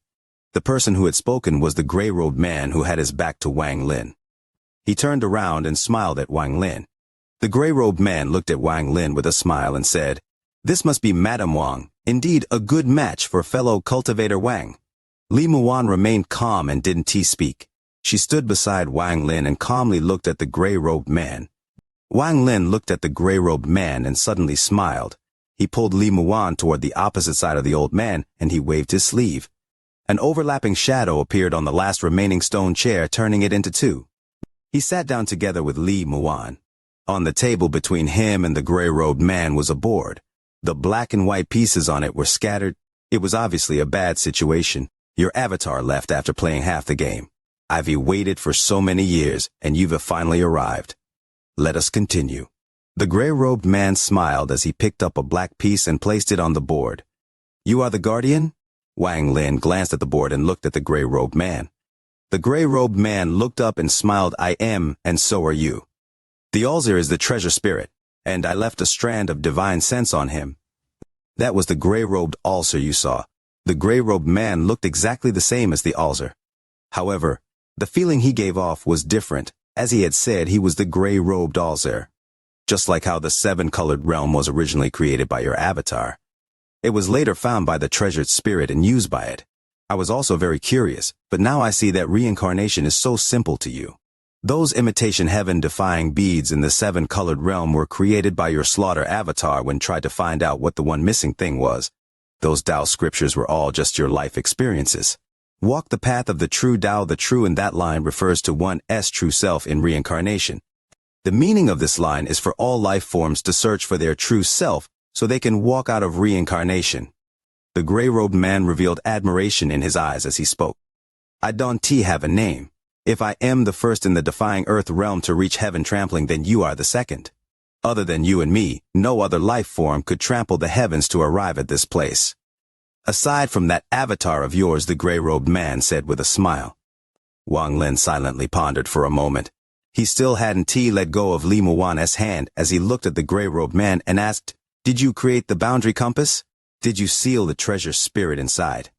S1: The person who had spoken was the gray-robed man who had his back to Wang Lin. He turned around and smiled at Wang Lin. The gray-robed man looked at Wang Lin with a smile and said, "This must be Madame Wang, indeed a good match for fellow cultivator Wang." Li Muwan remained calm and didn't speak. She stood beside Wang Lin and calmly looked at the gray-robed man. Wang Lin looked at the gray-robed man and suddenly smiled. He pulled Li Muwan toward the opposite side of the old man and he waved his sleeve. An overlapping shadow appeared on the last remaining stone chair, turning it into 2. He sat down together with Li Muwan. On the table between him and the gray-robed man was a board. The black and white pieces on it were scattered. It was obviously a bad situation. Your avatar left after playing half the game. I've waited for so many years, and you've finally arrived. Let us continue. The gray-robed man smiled as he picked up a black piece and placed it on the board. "You are the guardian?" Wang Lin glanced at the board and looked at the gray-robed man. The gray-robed man looked up and smiled. "I am, and so are you. The Alzir is the treasure spirit, and I left a strand of divine sense on him." That was the gray-robed Alzir you saw. The gray-robed man looked exactly the same as the Alzir. However, the feeling he gave off was different. As he had said, he was the gray-robed Alzir. Just like how the 7-colored realm was originally created by your avatar. It was later found by the treasured spirit and used by it. I was also very curious, but now I see that reincarnation is so simple to you. Those imitation heaven-defying beads in the 7-colored realm were created by your slaughter avatar when tried to find out what the one missing thing was. Those Tao scriptures were all just your life experiences. Walk the path of the true Tao. The true in that line refers to one's true self in reincarnation. The meaning of this line is for all life forms to search for their true self so they can walk out of reincarnation. The gray-robed man revealed admiration in his eyes as he spoke. "I don't have a name. If I am the first in the defying earth realm to reach heaven trampling, then you are the second. Other than you and me, no other life form could trample the heavens to arrive at this place. Aside from that avatar of yours," the gray-robed man said with a smile. Wang Lin silently pondered for a moment. He still hadn't let go of Li Muwan's hand as he looked at the gray-robed man and asked, "Did you create the boundary compass? Did you seal the treasure spirit inside?"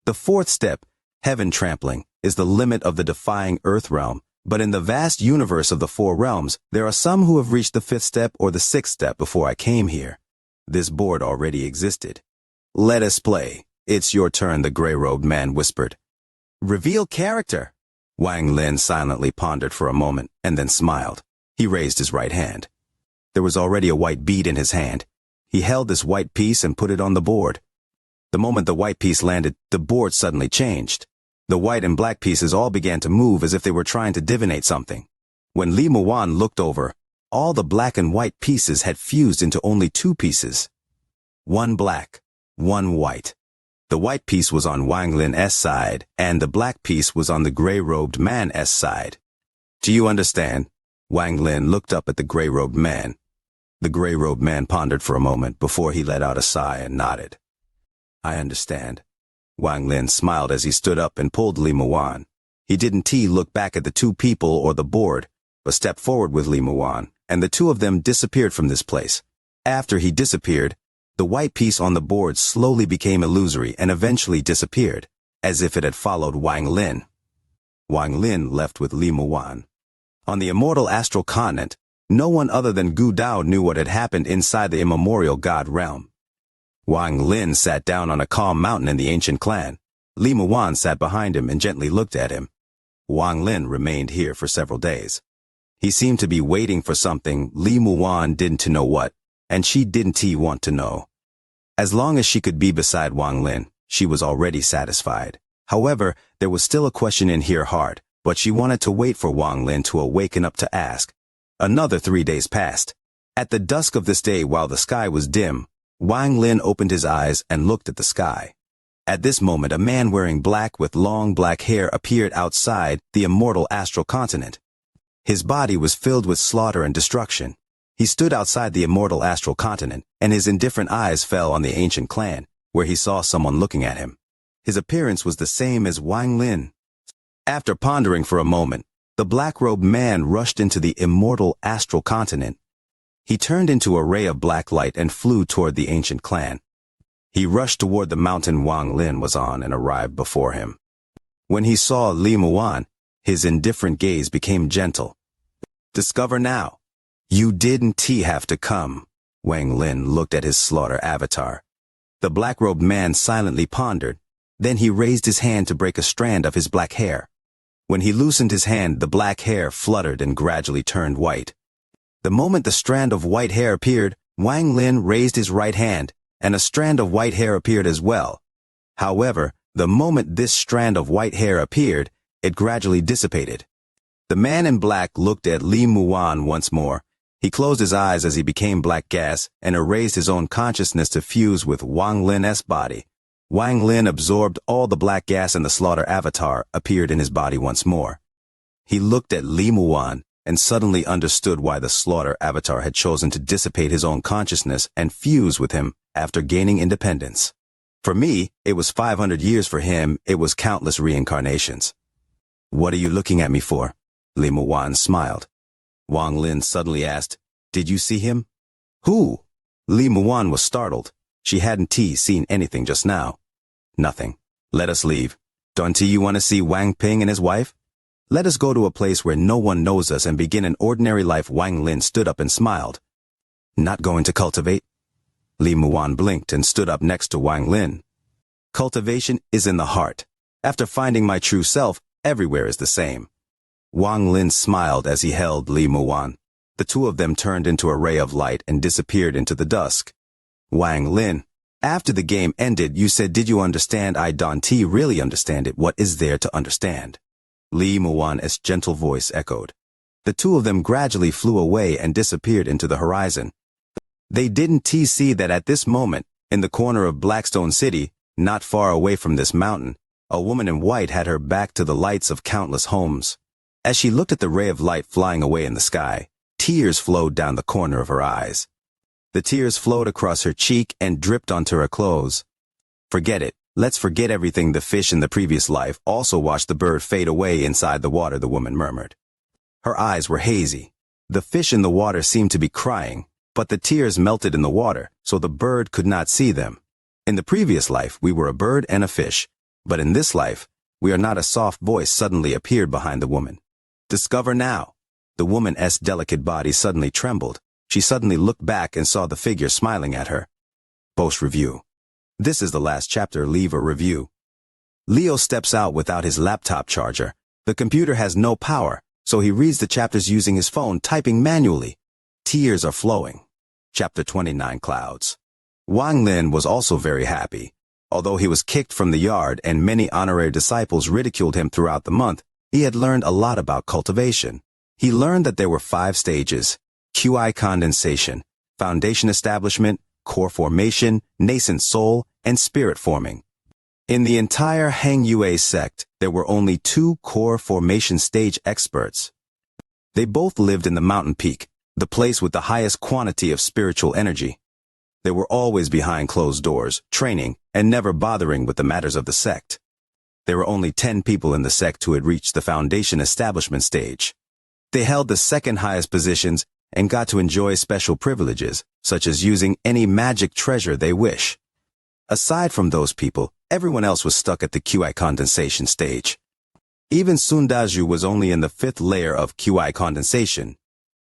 S1: The 4th step, heaven trampling, is the limit of the defying earth realm, but in the vast universe of the 4 realms, there are some who have reached the 5th step or the 6th step before I came here. This board already existed. "Let us play. It's your turn," the gray-robed man whispered. "Reveal character." Wang Lin silently pondered for a moment and then smiled. He raised his right hand. There was already a white bead in his hand. He held this white piece and put it on the board. The moment the white piece landed, the board suddenly changed. The white and black pieces all began to move as if they were trying to divinate something. When Li Muwan looked over, all the black and white pieces had fused into only 2 pieces. One black, one white. The white piece was on Wang Lin's side, and the black piece was on the gray-robed man's side. Do you understand? Wang Lin looked up at the gray-robed man. The gray-robed man pondered for a moment before he let out a sigh and nodded. I understand. Wang Lin smiled as he stood up and pulled Li Muan. He didn't look back at the two people or the board, but stepped forward with Li Muan, and the two of them disappeared from this place. After he disappeared, the white piece on the board slowly became illusory and eventually disappeared, as if it had followed Wang Lin. Wang Lin left with Li Muan. On the immortal astral continent, no one other than Gu Dao knew what had happened inside the immemorial god realm. Wang Lin sat down on a calm mountain in the ancient clan. Li Muan sat behind him and gently looked at him. Wang Lin remained here for several days. He seemed to be waiting for something. Li Muan didn't know what, and she didn't want to know. As long as she could be beside Wang Lin, she was already satisfied. However, there was still a question in her heart, but she wanted to wait for Wang Lin to awaken up to ask. Another 3 days passed. At the dusk of this day, while the sky was dim, Wang Lin opened his eyes and looked at the sky. At this moment, a man wearing black with long black hair appeared outside the immortal astral continent. His body was filled with slaughter and destruction. He stood outside the immortal astral continent, and his indifferent eyes fell on the ancient clan, where he saw someone looking at him. His appearance was the same as Wang Lin. After pondering for a moment, the black-robed man rushed into the immortal astral continent. He turned into a ray of black light and flew toward the ancient clan. He rushed toward the mountain Wang Lin was on and arrived before him. When he saw Li Muan, his indifferent gaze became gentle. Discover now. You didn't have to come. Wang Lin looked at his slaughter avatar. The black-robed man silently pondered. Then he raised his hand to break a strand of his black hair. When he loosened his hand, the black hair fluttered and gradually turned white. The moment the strand of white hair appeared, Wang Lin raised his right hand, and a strand of white hair appeared as well. However, the moment this strand of white hair appeared, it gradually dissipated. The man in black looked at Li Muan once more. He closed his eyes as he became black gas and erased his own consciousness to fuse with Wang Lin's body. Wang Lin absorbed all the black gas and the slaughter avatar appeared in his body once more. He looked at Li Muan and suddenly understood why the slaughter avatar had chosen to dissipate his own consciousness and fuse with him after gaining independence. For me, it was 500 years. For him, it was countless reincarnations. What are you looking at me for? Li Muan smiled. Wang Lin suddenly asked, Did you see him? Who? Li Muan was startled. She hadn't seen anything just now. Nothing. Let us leave. Don't you want to see Wang Ping and his wife? Let us go to a place where no one knows us and begin an ordinary life. Wang Lin stood up and smiled. Not going to cultivate? Li Muan blinked and stood up next to Wang Lin. Cultivation is in the heart. After finding my true self, everywhere is the same. Wang Lin smiled as he held Li Muan. The two of them turned into a ray of light and disappeared into the dusk. Wang Lin, after the game ended, you said, Did you understand? I don't really understand it. What is there to understand? Li Muan's gentle voice echoed. The two of them gradually flew away and disappeared into the horizon. They didn't see that at this moment, in the corner of Blackstone City, not far away from this mountain, a woman in white had her back to the lights of countless homes. As she looked at the ray of light flying away in the sky, tears flowed down the corner of her eyes. The tears flowed across her cheek and dripped onto her clothes. Forget it. Let's forget everything. The fish in the previous life also watched the bird fade away inside the water, the woman murmured. Her eyes were hazy. The fish in the water seemed to be crying, but the tears melted in the water, so the bird could not see them. In the previous life, we were a bird and a fish, but in this life, we are not. A soft voice suddenly appeared behind the woman. Discover now. The woman's delicate body suddenly trembled. She suddenly looked back and saw the figure smiling at her. Post review. This is the last chapter. Leave a review. Leo steps out without his laptop charger. The computer has no power, so he reads the chapters using his phone, typing manually. Tears are flowing. Chapter 29, Clouds. Wang Lin was also very happy. Although he was kicked from the yard and many honorary disciples ridiculed him throughout the month, he had learned a lot about cultivation. He learned that there were 5 stages: QI condensation, foundation establishment, core formation, nascent soul, and spirit forming. In the entire Hang Yue sect, there were only 2 core formation stage experts. They both lived in the mountain peak, the place with the highest quantity of spiritual energy. They were always behind closed doors, training, and never bothering with the matters of the sect. There were only 10 people in the sect who had reached the foundation establishment stage. They held the second highest positions and got to enjoy special privileges, such as using any magic treasure they wish. Aside from those people, everyone else was stuck at the QI condensation stage. Even Sun Daju was only in the 5th layer of QI condensation.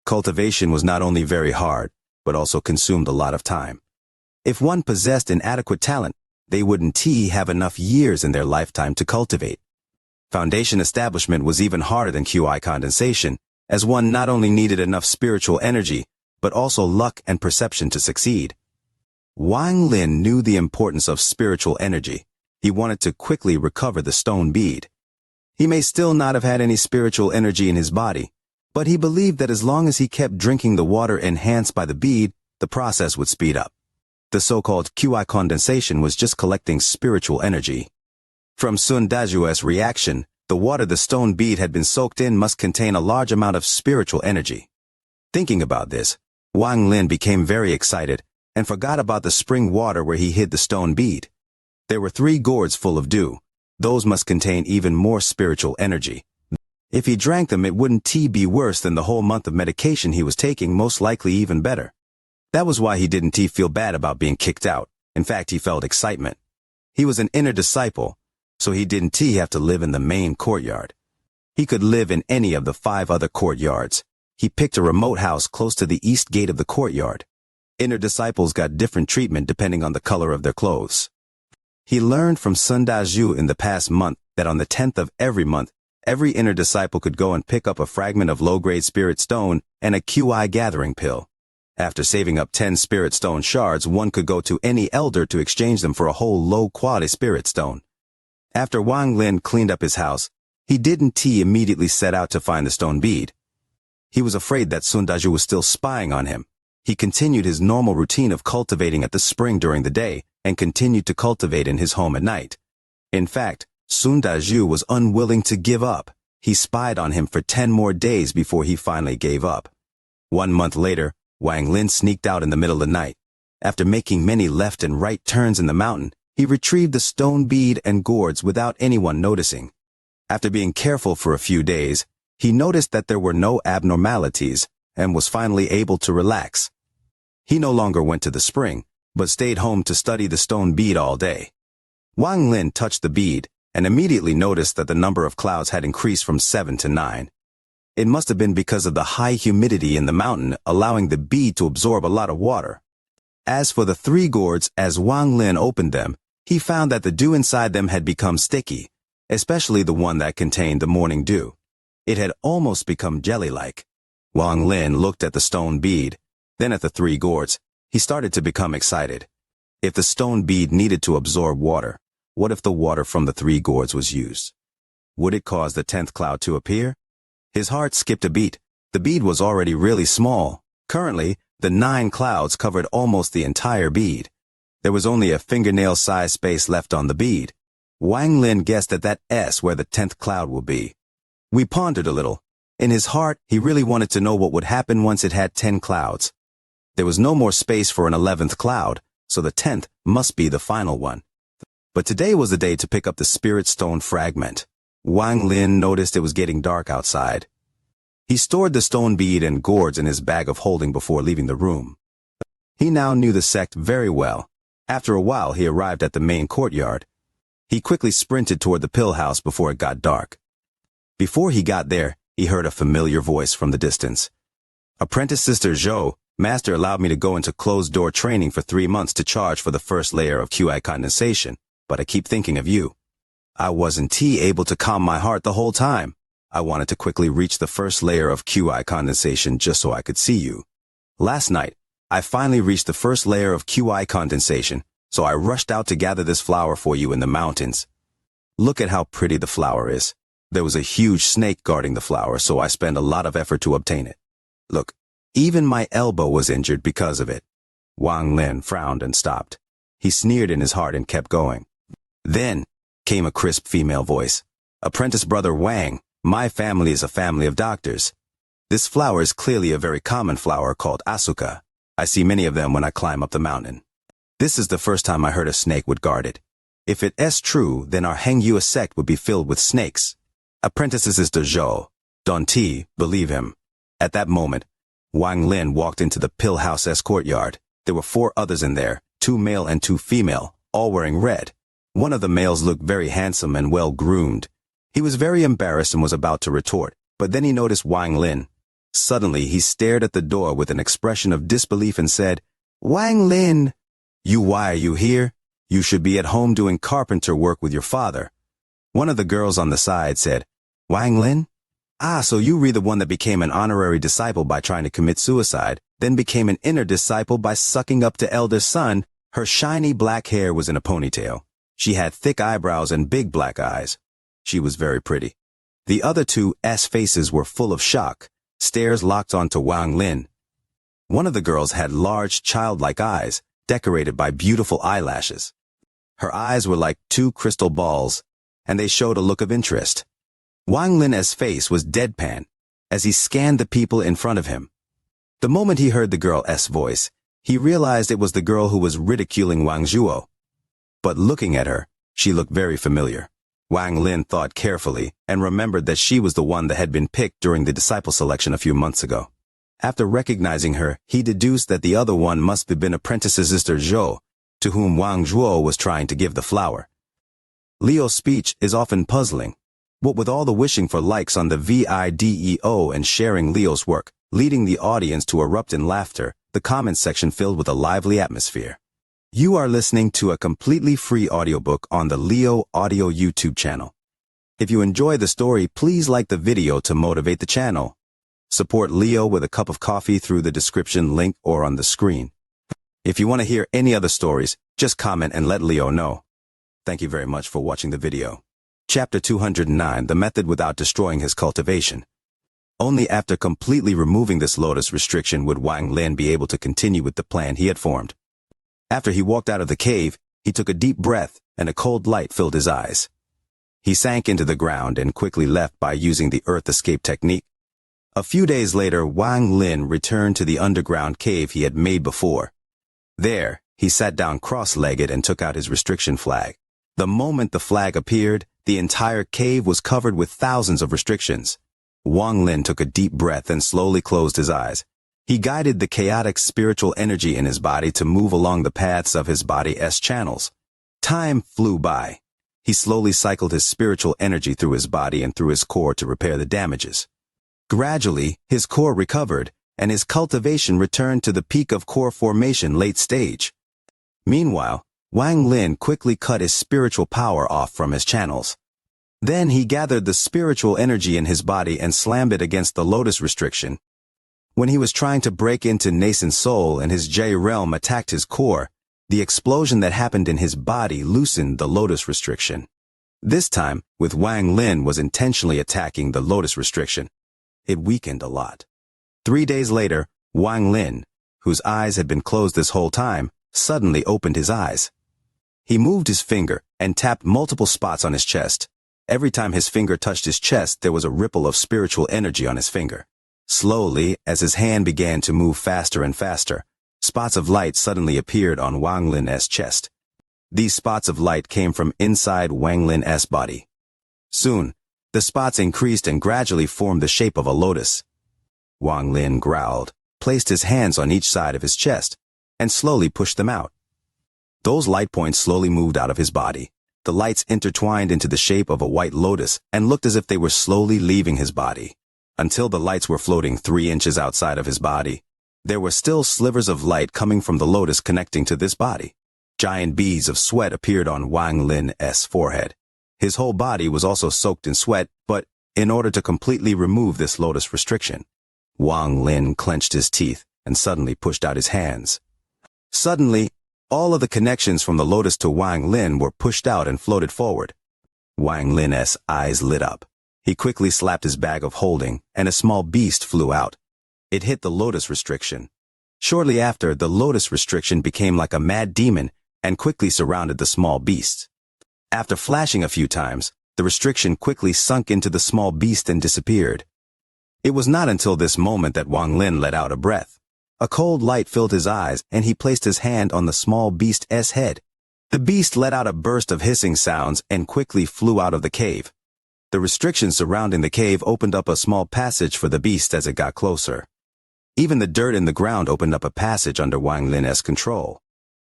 S1: Cultivation was not only very hard, but also consumed a lot of time. If one possessed inadequate talent, they wouldn't have enough years in their lifetime to cultivate. Foundation establishment was even harder than QI condensation, as one not only needed enough spiritual energy, but also luck and perception to succeed. Wang Lin knew the importance of spiritual energy. He wanted to quickly recover the stone bead. He may still not have had any spiritual energy in his body, but he believed that as long as he kept drinking the water enhanced by the bead, the process would speed up. The so-called QI condensation was just collecting spiritual energy. From Sun Daju's reaction, the water the stone bead had been soaked in must contain a large amount of spiritual energy. Thinking about this, Wang Lin became very excited and forgot about the spring water where he hid the stone bead. There were 3 gourds full of dew. Those must contain even more spiritual energy. If he drank them, it wouldn't be worse than the whole month of medication he was taking, most likely even better. That was why he didn't feel bad about being kicked out. In fact, he felt excitement. He was an inner disciple, so he didn't have to live in the main courtyard. He could live in any of the 5 other courtyards. He picked a remote house close to the east gate of the courtyard. Inner disciples got different treatment depending on the color of their clothes. He learned from Sun Daju in the past month that on the 10th of every month, every inner disciple could go and pick up a fragment of low-grade spirit stone and a QI gathering pill. After saving up 10 spirit stone shards, one could go to any elder to exchange them for a whole low-quality spirit stone. After Wang Lin cleaned up his house, he didn't immediately set out to find the stone bead. He was afraid that Sun Daju was still spying on him. He continued his normal routine of cultivating at the spring during the day and continued to cultivate in his home at night. In fact, Sun Daju was unwilling to give up. He spied on him for 10 more days before he finally gave up. 1 month later, Wang Lin sneaked out in the middle of the night. After making many left and right turns in the mountain, he retrieved the stone bead and gourds without anyone noticing. After being careful for a few days, he noticed that there were no abnormalities and was finally able to relax. He no longer went to the spring, but stayed home to study the stone bead all day. Wang Lin touched the bead and immediately noticed that the number of clouds had increased from 7 to 9. It must have been because of the high humidity in the mountain, allowing the bead to absorb a lot of water. As for the 3 gourds, as Wang Lin opened them, he found that the dew inside them had become sticky, especially the one that contained the morning dew. It had almost become jelly-like. Wang Lin looked at the stone bead, then at the 3 gourds. He started to become excited. If the stone bead needed to absorb water, what if the water from the 3 gourds was used? Would it cause the 10th cloud to appear? His heart skipped a beat. The bead was already really small. Currently, the 9 clouds covered almost the entire bead. There was only a fingernail-sized space left on the bead. Wang Lin guessed that that's where the 10th cloud will be. We pondered a little. In his heart, he really wanted to know what would happen once it had 10 clouds. There was no more space for an 11th cloud, so the 10th must be the final one. But today was the day to pick up the spirit stone fragment. Wang Lin noticed it was getting dark outside. He stored the stone bead and gourds in his bag of holding before leaving the room. He now knew the sect very well. After a while, he arrived at the main courtyard. He quickly sprinted toward the pill house before it got dark. Before he got there, he heard a familiar voice from the distance. "Apprentice Sister Zhou, Master allowed me to go into closed-door training for 3 months to charge for the first layer of QI condensation, but I keep thinking of you. I wasn't able to calm my heart the whole time. I wanted to quickly reach the first layer of QI condensation just so I could see you. Last night, I finally reached the first layer of QI condensation, so I rushed out to gather this flower for you in the mountains. Look at how pretty the flower is. There was a huge snake guarding the flower, so I spent a lot of effort to obtain it. Look, even my elbow was injured because of it. Wang Lin frowned and stopped. He sneered in his heart and kept going. Then came a crisp female voice. Apprentice brother Wang, my family is a family of doctors. This flower is clearly a very common flower called asuka. I see many of them when I climb up the mountain. This is the first time I heard a snake would guard it. If it is true, then our Hengyue sect would be filled with snakes. Apprentices is Zhou. Don't believe him. At that moment, Wang Lin walked into the pill house's courtyard. There were 4 others in there, 2 male and 2 female, all wearing red. One of the males looked very handsome and well-groomed. He was very embarrassed and was about to retort, but then he noticed Wang Lin. Suddenly, he stared at the door with an expression of disbelief and said, "Wang Lin, why are you here? You should be at home doing carpenter work with your father." One of the girls on the side said, "Wang Lin? Ah, so you were the one that became an honorary disciple by trying to commit suicide, then became an inner disciple by sucking up to elder son." Her shiny black hair was in a ponytail. She had thick eyebrows and big black eyes. She was very pretty. The other 2's faces were full of shock, stares locked onto Wang Lin. One of the girls had large, childlike eyes, decorated by beautiful eyelashes. Her eyes were like 2 crystal balls, and they showed a look of interest. Wang Lin's face was deadpan, as he scanned the people in front of him. The moment he heard the girl's voice, he realized it was the girl who was ridiculing Wang Zhuo. But looking at her, she looked very familiar. Wang Lin thought carefully and remembered that she was the one that had been picked during the disciple selection a few months ago. After recognizing her, he deduced that the other one must have been apprentice's sister Zhou, to whom Wang Zhuo was trying to give the flower. Leo's speech is often puzzling. What with all the wishing for likes on the video and sharing Leo's work, leading the audience to erupt in laughter, the comments section filled with a lively atmosphere. You are listening to a completely free audiobook on the Leo Audio YouTube channel. If you enjoy the story, please like the video to motivate the channel. Support Leo with a cup of coffee through the description link or on the screen. If you want to hear any other stories, just comment and let Leo know. Thank you very much for watching the video. Chapter 209, The Method Without Destroying His Cultivation. Only after completely removing this lotus restriction would Wang Lin be able to continue with the plan he had formed. After he walked out of the cave, he took a deep breath and a cold light filled his eyes. He sank into the ground and quickly left by using the earth escape technique. A few days later, Wang Lin returned to the underground cave he had made before. There, he sat down cross-legged and took out his restriction flag. The moment the flag appeared, the entire cave was covered with thousands of restrictions. Wang Lin took a deep breath and slowly closed his eyes. He guided the chaotic spiritual energy in his body to move along the paths of his body's channels. Time flew by. He slowly cycled his spiritual energy through his body and through his core to repair the damages. Gradually, his core recovered, and his cultivation returned to the peak of core formation late stage. Meanwhile, Wang Lin quickly cut his spiritual power off from his channels. Then he gathered the spiritual energy in his body and slammed it against the lotus restriction. When he was trying to break into nascent soul and his J realm attacked his core, the explosion that happened in his body loosened the lotus restriction. This time, with Wang Lin was intentionally attacking the lotus restriction. It weakened a lot. 3 days later, Wang Lin, whose eyes had been closed this whole time, suddenly opened his eyes. He moved his finger and tapped multiple spots on his chest. Every time his finger touched his chest, there was a ripple of spiritual energy on his finger. Slowly, as his hand began to move faster and faster, spots of light suddenly appeared on Wang Lin's chest. These spots of light came from inside Wang Lin's body. Soon, the spots increased and gradually formed the shape of a lotus. Wang Lin growled, placed his hands on each side of his chest, and slowly pushed them out. Those light points slowly moved out of his body. The lights intertwined into the shape of a white lotus and looked as if they were slowly leaving his body. Until the lights were floating 3 inches outside of his body. There were still slivers of light coming from the lotus connecting to this body. Giant beads of sweat appeared on Wang Lin's forehead. His whole body was also soaked in sweat, but in order to completely remove this lotus restriction, Wang Lin clenched his teeth and suddenly pushed out his hands. Suddenly, all of the connections from the lotus to Wang Lin were pushed out and floated forward. Wang Lin's eyes lit up. He quickly slapped his bag of holding, and a small beast flew out. It hit the lotus restriction. Shortly after, the lotus restriction became like a mad demon and quickly surrounded the small beast. After flashing a few times, the restriction quickly sunk into the small beast and disappeared. It was not until this moment that Wang Lin let out a breath. A cold light filled his eyes, and he placed his hand on the small beast's head. The beast let out a burst of hissing sounds and quickly flew out of the cave. The restrictions surrounding the cave opened up a small passage for the beast as it got closer. Even the dirt in the ground opened up a passage under Wang Lin's control.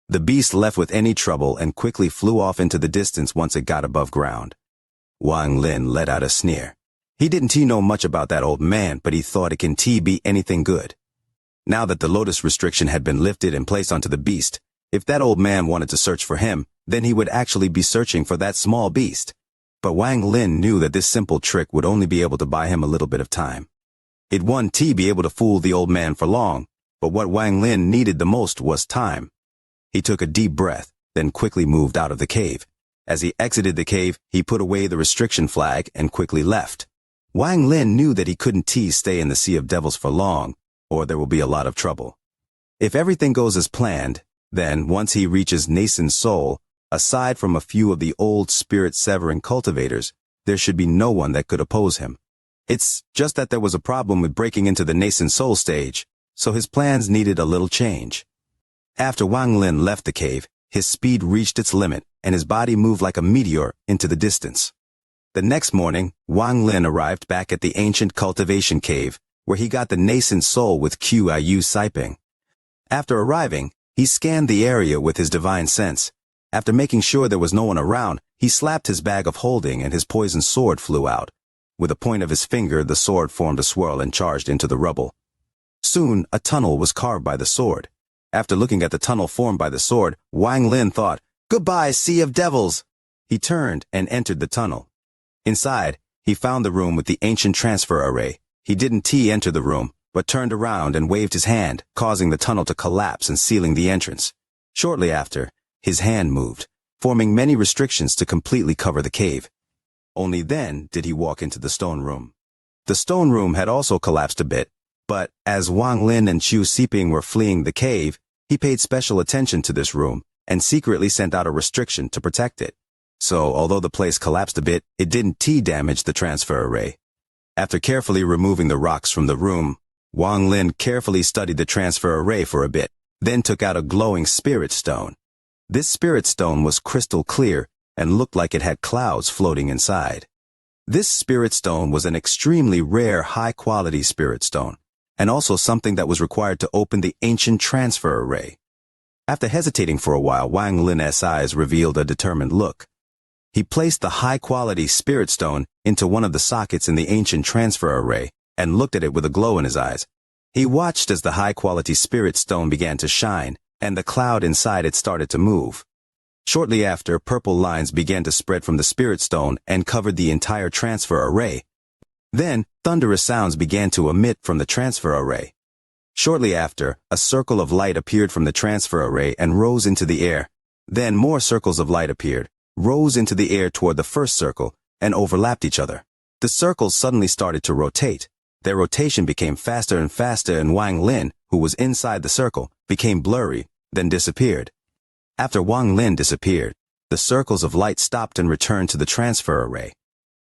S1: The beast left with any trouble and quickly flew off into the distance once it got above ground. Wang Lin let out a sneer. He didn't know much about that old man, but he thought it can be anything good. Now that the lotus restriction had been lifted and placed onto the beast, if that old man wanted to search for him, then he would actually be searching for that small beast. But Wang Lin knew that this simple trick would only be able to buy him a little bit of time. It wouldn't be able to fool the old man for long, but what Wang Lin needed the most was time. He took a deep breath, then quickly moved out of the cave. As he exited the cave, he put away the restriction flag and quickly left. Wang Lin knew that he couldn't stay in the Sea of Devils for long, or there will be a lot of trouble. If everything goes as planned, then once he reaches nascent soul, aside from a few of the old spirit-severing cultivators, there should be no one that could oppose him. It's just that there was a problem with breaking into the nascent soul stage, so his plans needed a little change. After Wang Lin left the cave, his speed reached its limit, and his body moved like a meteor into the distance. The next morning, Wang Lin arrived back at the ancient cultivation cave, where he got the nascent soul with Qiu Siping. After arriving, he scanned the area with his divine sense. After making sure there was no one around, he slapped his bag of holding and his poisoned sword flew out. With the point of his finger, the sword formed a swirl and charged into the rubble. Soon, a tunnel was carved by the sword. After looking at the tunnel formed by the sword, Wang Lin thought, "Goodbye, Sea of Devils!" He turned and entered the tunnel. Inside, he found the room with the ancient transfer array. He didn't enter the room, but turned around and waved his hand, causing the tunnel to collapse and sealing the entrance. Shortly after, his hand moved, forming many restrictions to completely cover the cave. Only then did he walk into the stone room. The stone room had also collapsed a bit, but as Wang Lin and Qiu Siping were fleeing the cave, he paid special attention to this room and secretly sent out a restriction to protect it. So, although the place collapsed a bit, it didn't damage the transfer array. After carefully removing the rocks from the room, Wang Lin carefully studied the transfer array for a bit, then took out a glowing spirit stone. This spirit stone was crystal clear and looked like it had clouds floating inside. This spirit stone was an extremely rare, high-quality spirit stone, and also something that was required to open the ancient transfer array. After hesitating for a while, Wang Lin's eyes revealed a determined look. He placed the high-quality spirit stone into one of the sockets in the ancient transfer array and looked at it with a glow in his eyes. He watched as the high-quality spirit stone began to shine, and the cloud inside it started to move. Shortly after, purple lines began to spread from the spirit stone and covered the entire transfer array. Then, thunderous sounds began to emit from the transfer array. Shortly after, a circle of light appeared from the transfer array and rose into the air. Then more circles of light appeared, rose into the air toward the first circle, and overlapped each other. The circles suddenly started to rotate. Their rotation became faster and faster, and Wang Lin, who was inside the circle, became blurry, then disappeared. After Wang Lin disappeared, the circles of light stopped and returned to the transfer array.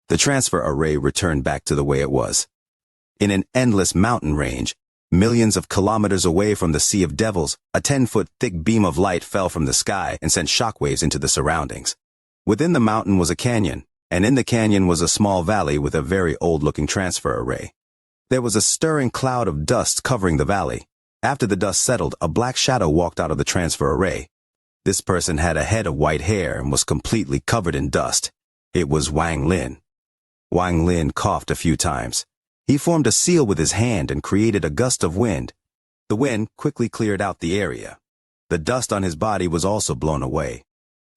S1: The transfer array returned back to the way it was. In an endless mountain range, millions of kilometers away from the Sea of Devils, a 10-foot thick beam of light fell from the sky and sent shockwaves into the surroundings. Within the mountain was a canyon, and in the canyon was a small valley with a very old-looking transfer array. There was a stirring cloud of dust covering the valley. After the dust settled, a black shadow walked out of the transfer array. This person had a head of white hair and was completely covered in dust. It was Wang Lin. Wang Lin coughed a few times. He formed a seal with his hand and created a gust of wind. The wind quickly cleared out the area. The dust on his body was also blown away.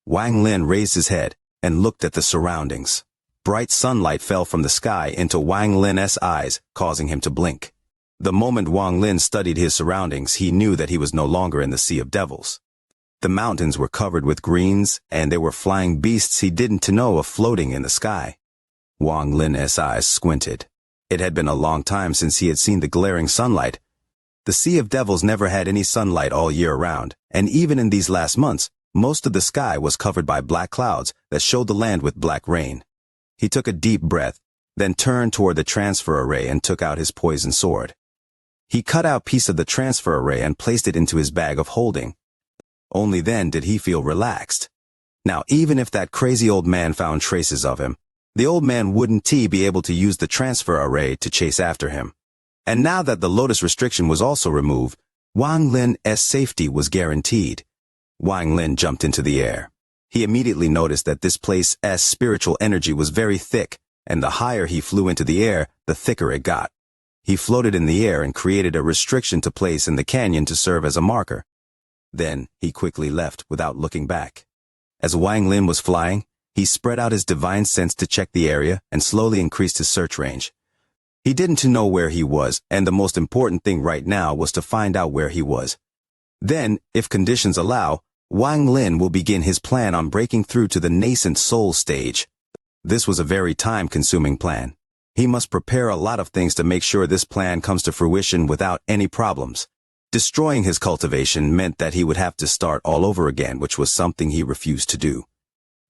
S1: Wang Lin raised his head and looked at the surroundings. Bright sunlight fell from the sky into Wang Lin's eyes, causing him to blink. The moment Wang Lin studied his surroundings, he knew that he was no longer in the Sea of Devils. The mountains were covered with greens, and there were flying beasts he didn't know of floating in the sky. Wang Lin's eyes squinted. It had been a long time since he had seen the glaring sunlight. The Sea of Devils never had any sunlight all year round, and even in these last months, most of the sky was covered by black clouds that showed the land with black rain. He took a deep breath, then turned toward the transfer array and took out his poison sword. He cut out a piece of the transfer array and placed it into his bag of holding. Only then did he feel relaxed. Now, even if that crazy old man found traces of him, the old man wouldn't be able to use the transfer array to chase after him. And now that the lotus restriction was also removed, Wang Lin's safety was guaranteed. Wang Lin jumped into the air. He immediately noticed that this place's spiritual energy was very thick, and the higher he flew into the air, the thicker it got. He floated in the air and created a restriction to place in the canyon to serve as a marker. Then he quickly left without looking back. As Wang Lin was flying, he spread out his divine sense to check the area and slowly increased his search range. He didn't know where he was, and the most important thing right now was to find out where he was. Then, if conditions allow, Wang Lin will begin his plan on breaking through to the nascent soul stage. This was a very time-consuming plan. He must prepare a lot of things to make sure this plan comes to fruition without any problems. Destroying his cultivation meant that he would have to start all over again, which was something he refused to do.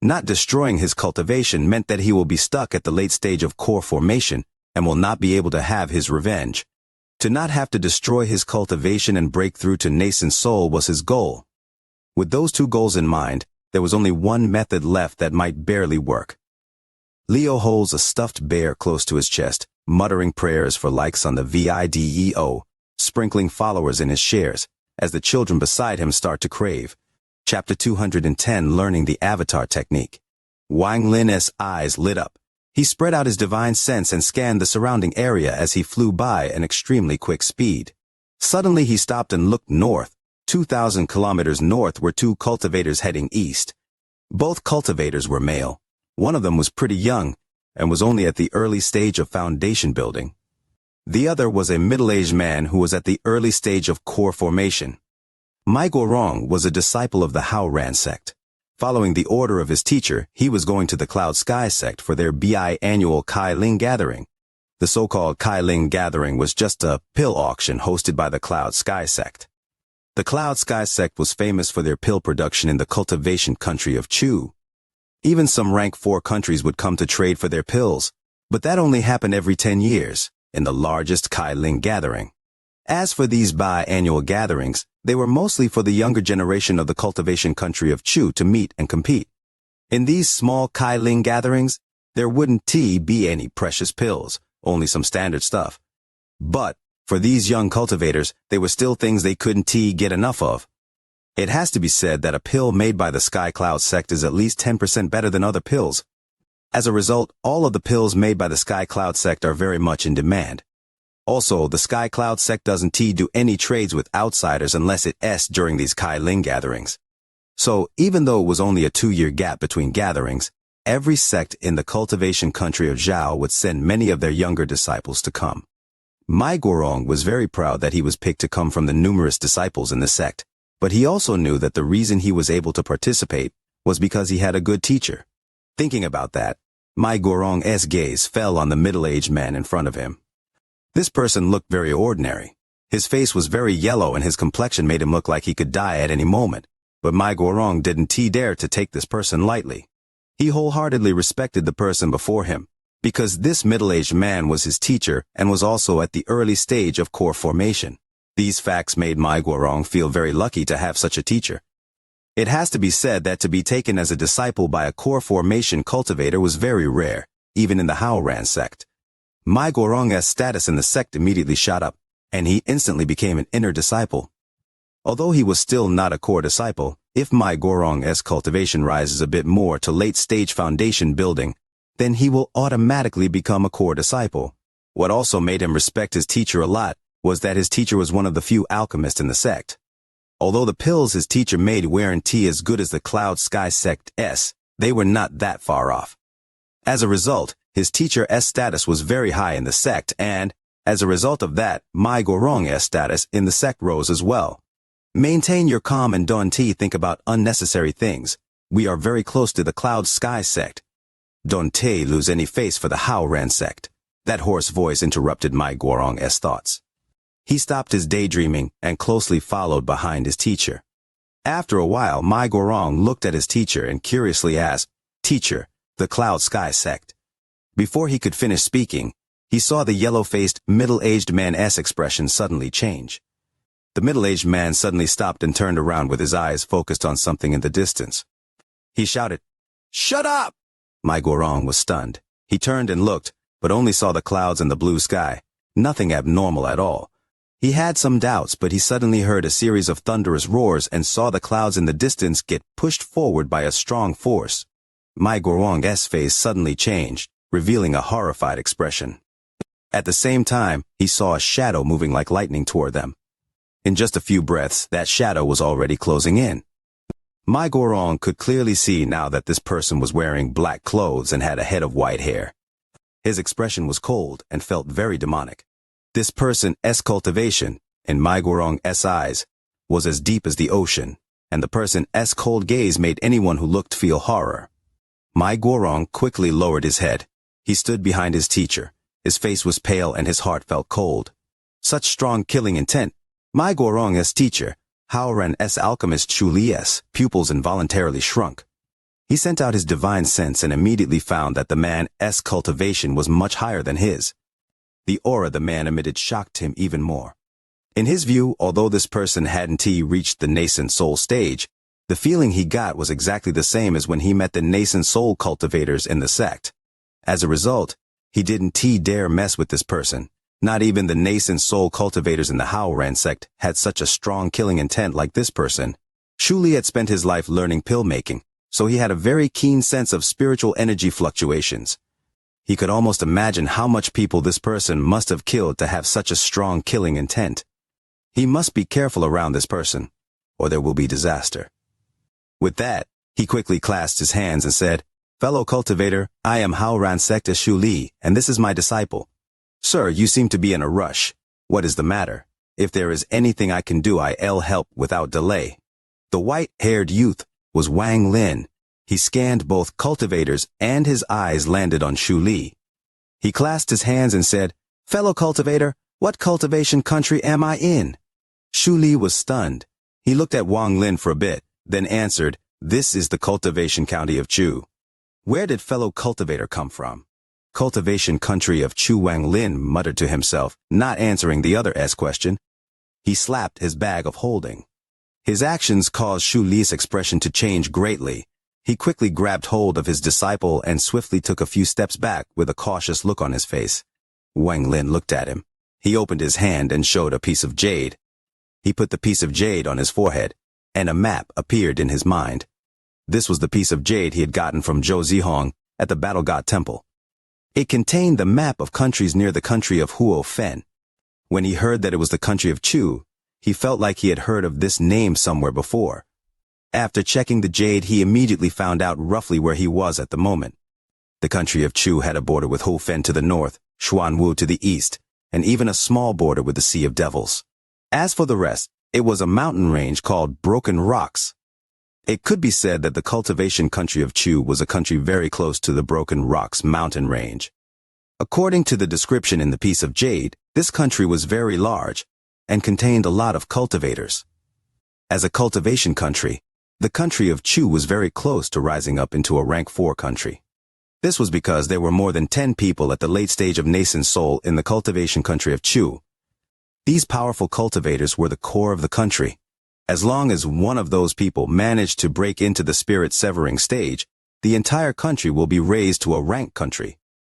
S1: Not destroying his cultivation meant that he will be stuck at the late stage of core formation and will not be able to have his revenge. To not have to destroy his cultivation and break through to nascent soul was his goal. With those two goals in mind, there was only one method left that might barely work. Leo holds a stuffed bear close to his chest, muttering prayers for likes on the video, sprinkling followers in his shares, as the children beside him start to crave. Chapter 210, Learning the Avatar Technique. Wang Lin's eyes lit up. He spread out his divine sense and scanned the surrounding area as he flew by at an extremely quick speed. Suddenly he stopped and looked north. 2,000 kilometers north were two cultivators heading east. Both cultivators were male. One of them was pretty young and was only at the early stage of foundation building. The other was a middle-aged man who was at the early stage of core formation. Mai Guorong was a disciple of the Harem sect. Following the order of his teacher, he was going to the Cloud Sky sect for their biannual Kai Ling gathering. The so-called Kai Ling gathering was just a pill auction hosted by the Cloud Sky sect. The Cloud Sky sect was famous for their pill production in the cultivation country of Chu. Even some rank 4 countries would come to trade for their pills, but that only happened every 10 years. In the largest Kai Ling gathering. As for these biannual gatherings, they were mostly for the younger generation of the cultivation country of Chu to meet and compete. In these small Kai Ling gatherings, there wouldn't be any precious pills, only some standard stuff. But, for these young cultivators, they were still things they couldn't get enough of. It has to be said that a pill made by the Sky Cloud sect is at least 10% better than other pills. As a result, all of the pills made by the Sky Cloud sect are very much in demand. Also, the Sky Cloud sect doesn't do any trades with outsiders unless it's during these Kai Ling gatherings. So, even though it was only a 2-year gap between gatherings, every sect in the cultivation country of Zhao would send many of their younger disciples to come. Mai Guorong was very proud that he was picked to come from the numerous disciples in the sect, but he also knew that the reason he was able to participate was because he had a good teacher. Thinking about that, Mai Guorong's gaze fell on the middle-aged man in front of him. This person looked very ordinary. His face was very yellow and his complexion made him look like he could die at any moment, but Mai Guorong didn't dare to take this person lightly. He wholeheartedly respected the person before him, because this middle-aged man was his teacher and was also at the early stage of core formation. These facts made Mai Guorong feel very lucky to have such a teacher. It has to be said that to be taken as a disciple by a core formation cultivator was very rare, even in the Harem sect. Mai Guorong's status in the sect immediately shot up, and he instantly became an inner disciple. Although he was still not a core disciple, if Mai Guorong's cultivation rises a bit more to late-stage foundation building, then he will automatically become a core disciple. What also made him respect his teacher a lot was that his teacher was one of the few alchemists in the sect. Although the pills his teacher made weren't as good as the Cloud Sky sect's, they were not that far off. As a result, his teacher's status was very high in the sect and, as a result of that, Mai Guorong's status in the sect rose as well. Maintain your calm and don't think about unnecessary things. We are very close to the Cloud Sky sect. Don't lose any face for the Harem sect. That hoarse voice interrupted Mai Guorong's thoughts. He stopped his daydreaming and closely followed behind his teacher. After a while, Mai Guorong looked at his teacher and curiously asked, "Teacher, the Cloud Sky sect." Before he could finish speaking, he saw the yellow-faced, middle-aged man's expression suddenly change. The middle-aged man suddenly stopped and turned around with his eyes focused on something in the distance. He shouted, "Shut up!" Mai Guorong was stunned. He turned and looked, but only saw the clouds and the blue sky. Nothing abnormal at all. He had some doubts, but he suddenly heard a series of thunderous roars and saw the clouds in the distance get pushed forward by a strong force. Mai Guorong's face suddenly changed, revealing a horrified expression. At the same time, he saw a shadow moving like lightning toward them. In just a few breaths, that shadow was already closing in. Mai Guorong could clearly see now that this person was wearing black clothes and had a head of white hair. His expression was cold and felt very demonic. This person's cultivation, in Mai Guorong's eyes, was as deep as the ocean, and the person's cold gaze made anyone who looked feel horror. Mai Guorong quickly lowered his head. He stood behind his teacher. His face was pale and his heart felt cold. Such strong killing intent. Mai Guorong's teacher, Harem's alchemist Chu Li's pupils involuntarily shrunk. He sent out his divine sense and immediately found that the man's cultivation was much higher than his. The aura the man emitted shocked him even more. In his view, although this person hadn't reached the nascent soul stage, the feeling he got was exactly the same as when he met the nascent soul cultivators in the sect. As a result, he didn't dare mess with this person. Not even the nascent soul cultivators in the Harem sect had such a strong killing intent like this person. Chu Li had spent his life learning pill making, so he had a very keen sense of spiritual energy fluctuations. He could almost imagine how much people this person must have killed to have such a strong killing intent. He must be careful around this person, or there will be disaster. With that, he quickly clasped his hands and said, "Fellow cultivator, I am Harem sect Chu Li, and this is my disciple. Sir, you seem to be in a rush. What is the matter? If there is anything I can do, I'll help without delay." The white-haired youth was Wang Lin. He scanned both cultivators and his eyes landed on Chu Li. He clasped his hands and said, "Fellow cultivator, what cultivation country am I in?" Chu Li was stunned. He looked at Wang Lin for a bit, then answered, "This is the cultivation county of Chu." Where did fellow cultivator come from? Cultivation country of Chu. Wang Lin muttered to himself, not answering the other's question. He slapped his bag of holding. His actions caused Chu Li's expression to change greatly. He quickly grabbed hold of his disciple and swiftly took a few steps back with a cautious look on his face. Wang Lin looked at him. He opened his hand and showed a piece of jade. He put the piece of jade on his forehead, and a map appeared in his mind. This was the piece of jade he had gotten from Zhou Zihong at the Battle God Temple. It contained the map of countries near the country of Huo Fen. When he heard that it was the country of Chu, he felt like he had heard of this name somewhere before. After checking the jade, he immediately found out roughly where he was at the moment. The country of Chu had a border with Huo Fen to the north, Xuanwu to the east, and even a small border with the Sea of Devils. As for the rest, it was a mountain range called Broken Rocks. It could be said that the cultivation country of Chu was a country very close to the Broken Rocks mountain range. According to the description in the piece of jade, this country was very large and contained a lot of cultivators. As a cultivation country, the country of Chu was very close to rising up into a rank 4 country. This was because there were more than 10 people at the late stage of nascent soul in the cultivation country of Chu. These powerful cultivators were the core of the country. As long as one of those people managed to break into the spirit severing stage, the entire country will be raised to a rank country.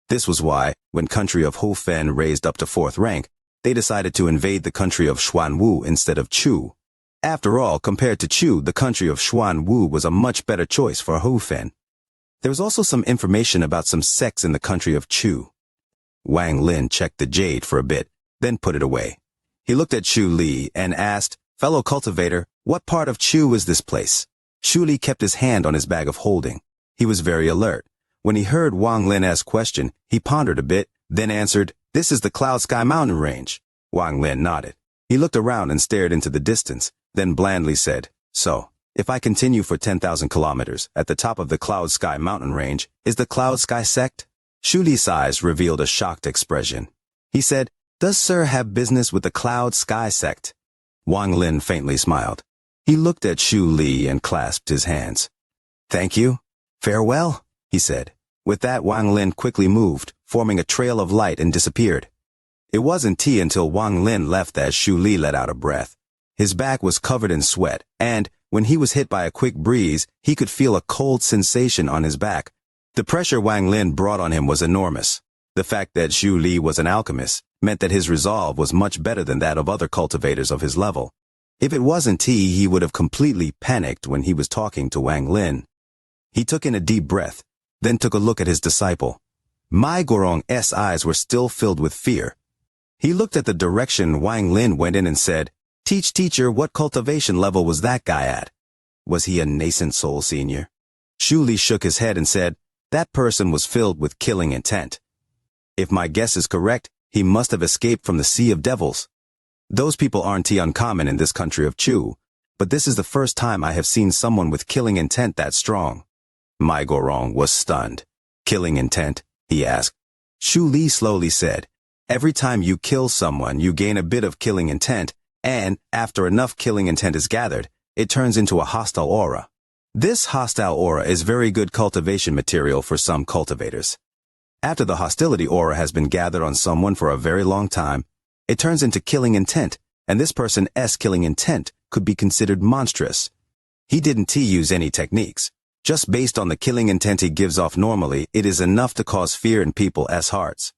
S1: This was why, when country of Huo Fen raised up to 4th rank, they decided to invade the country of Xuanwu instead of Chu. After all, compared to Chu, the country of Xuanwu was a much better choice for Huo Fen. There was also some information about some sects in the country of Chu. Wang Lin checked the jade for a bit, then put it away. He looked at Chu Li and asked, "Fellow cultivator, what part of Chu is this place?" Chu Li kept his hand on his bag of holding. He was very alert. When he heard Wang Lin's question, he pondered a bit, then answered, "This is the Cloud Sky mountain range." Wang Lin nodded. He looked around and stared into the distance, then blandly said, "So, if I continue for 10,000 kilometers at the top of the Cloud Sky mountain range, is the Cloud Sky sect?" Chu Li's eyes revealed a shocked expression. He said, Does sir have business with the Cloud Sky sect? Wang Lin faintly smiled. He looked at Shu Li and clasped his hands. Thank you. Farewell, he said. With that, Wang Lin quickly moved, forming a trail of light, and disappeared. It wasn't until Wang Lin left that Shu Li let out a breath. His back was covered in sweat, and, when he was hit by a quick breeze, he could feel a cold sensation on his back. The pressure Wang Lin brought on him was enormous. The fact that Shu Li was an alchemist meant that his resolve was much better than that of other cultivators of his level. If it wasn't he would have completely panicked when he was talking to Wang Lin. He took in a deep breath, then took a look at his disciple. Mai Gorong's eyes were still filled with fear. He looked at the direction Wang Lin went in and said, Teacher, what cultivation level was that guy at? Was he a nascent soul senior? Shu Li shook his head and said, that person was filled with killing intent. If my guess is correct, he must have escaped from the Sea of Devils. Those people aren't uncommon in this country of Chu, but this is the first time I have seen someone with killing intent that strong. Mai Gorong was stunned. Killing intent? He asked. Shu Li slowly said, every time you kill someone, you gain a bit of killing intent, and, after enough killing intent is gathered, it turns into a hostile aura. This hostile aura is very good cultivation material for some cultivators. After the hostility aura has been gathered on someone for a very long time, it turns into killing intent, and this person's killing intent could be considered monstrous. He didn't use any techniques. Just based on the killing intent he gives off normally, it is enough to cause fear in people's hearts.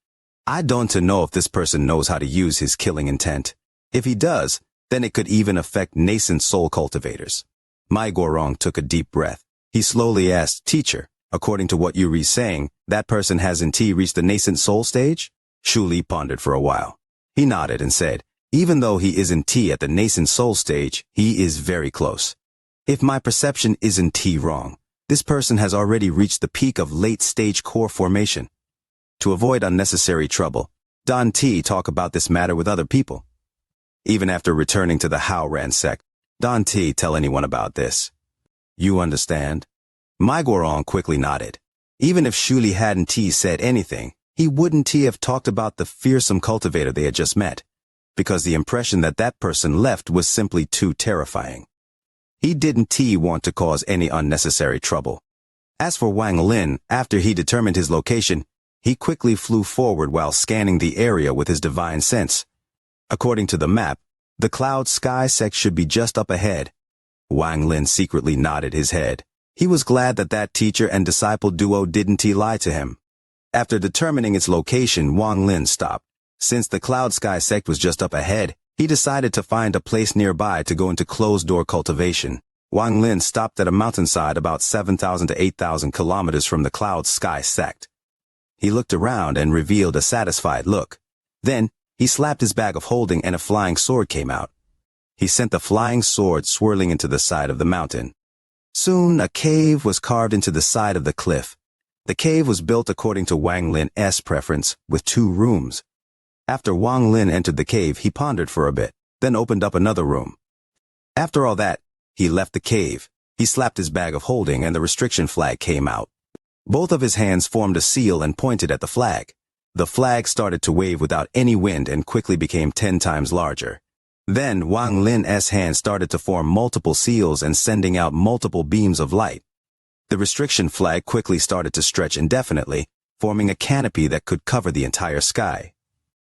S1: I don't know if this person knows how to use his killing intent. If he does, then it could even affect nascent soul cultivators. Mai Gorong took a deep breath. He slowly asked, Teacher, according to what you're saying, that person hasn't reached the nascent soul stage? Shu Li pondered for a while. He nodded and said, even though he isn't at the nascent soul stage, he is very close. If my perception isn't wrong, this person has already reached the peak of late-stage core formation. To avoid unnecessary trouble, Don T talk about this matter with other people. Even after returning to the Harem sect, Don T tell anyone about this. You understand? Mai Gorong quickly nodded. Even if Shu Li hadn't said anything, he wouldn't have talked about the fearsome cultivator they had just met, because the impression that that person left was simply too terrifying. He didn't want to cause any unnecessary trouble. As for Wang Lin, after he determined his location, he quickly flew forward while scanning the area with his divine sense. According to the map, the Cloud Sky sect should be just up ahead. Wang Lin secretly nodded his head. He was glad that that teacher and disciple duo didn't lie to him. After determining its location, Wang Lin stopped. Since the Cloud Sky sect was just up ahead, he decided to find a place nearby to go into closed-door cultivation. Wang Lin stopped at a mountainside about 7,000 to 8,000 kilometers from the Cloud Sky sect. He looked around and revealed a satisfied look. Then, he slapped his bag of holding and a flying sword came out. He sent the flying sword swirling into the side of the mountain. Soon, a cave was carved into the side of the cliff. The cave was built according to Wang Lin's preference, with 2 rooms. After Wang Lin entered the cave, he pondered for a bit, then opened up another room. After all that, he left the cave. He slapped his bag of holding and the restriction flag came out. Both of his hands formed a seal and pointed at the flag. The flag started to wave without any wind and quickly became 10 times larger. Then Wang Lin's hand started to form multiple seals and sending out multiple beams of light. The restriction flag quickly started to stretch indefinitely, forming a canopy that could cover the entire sky.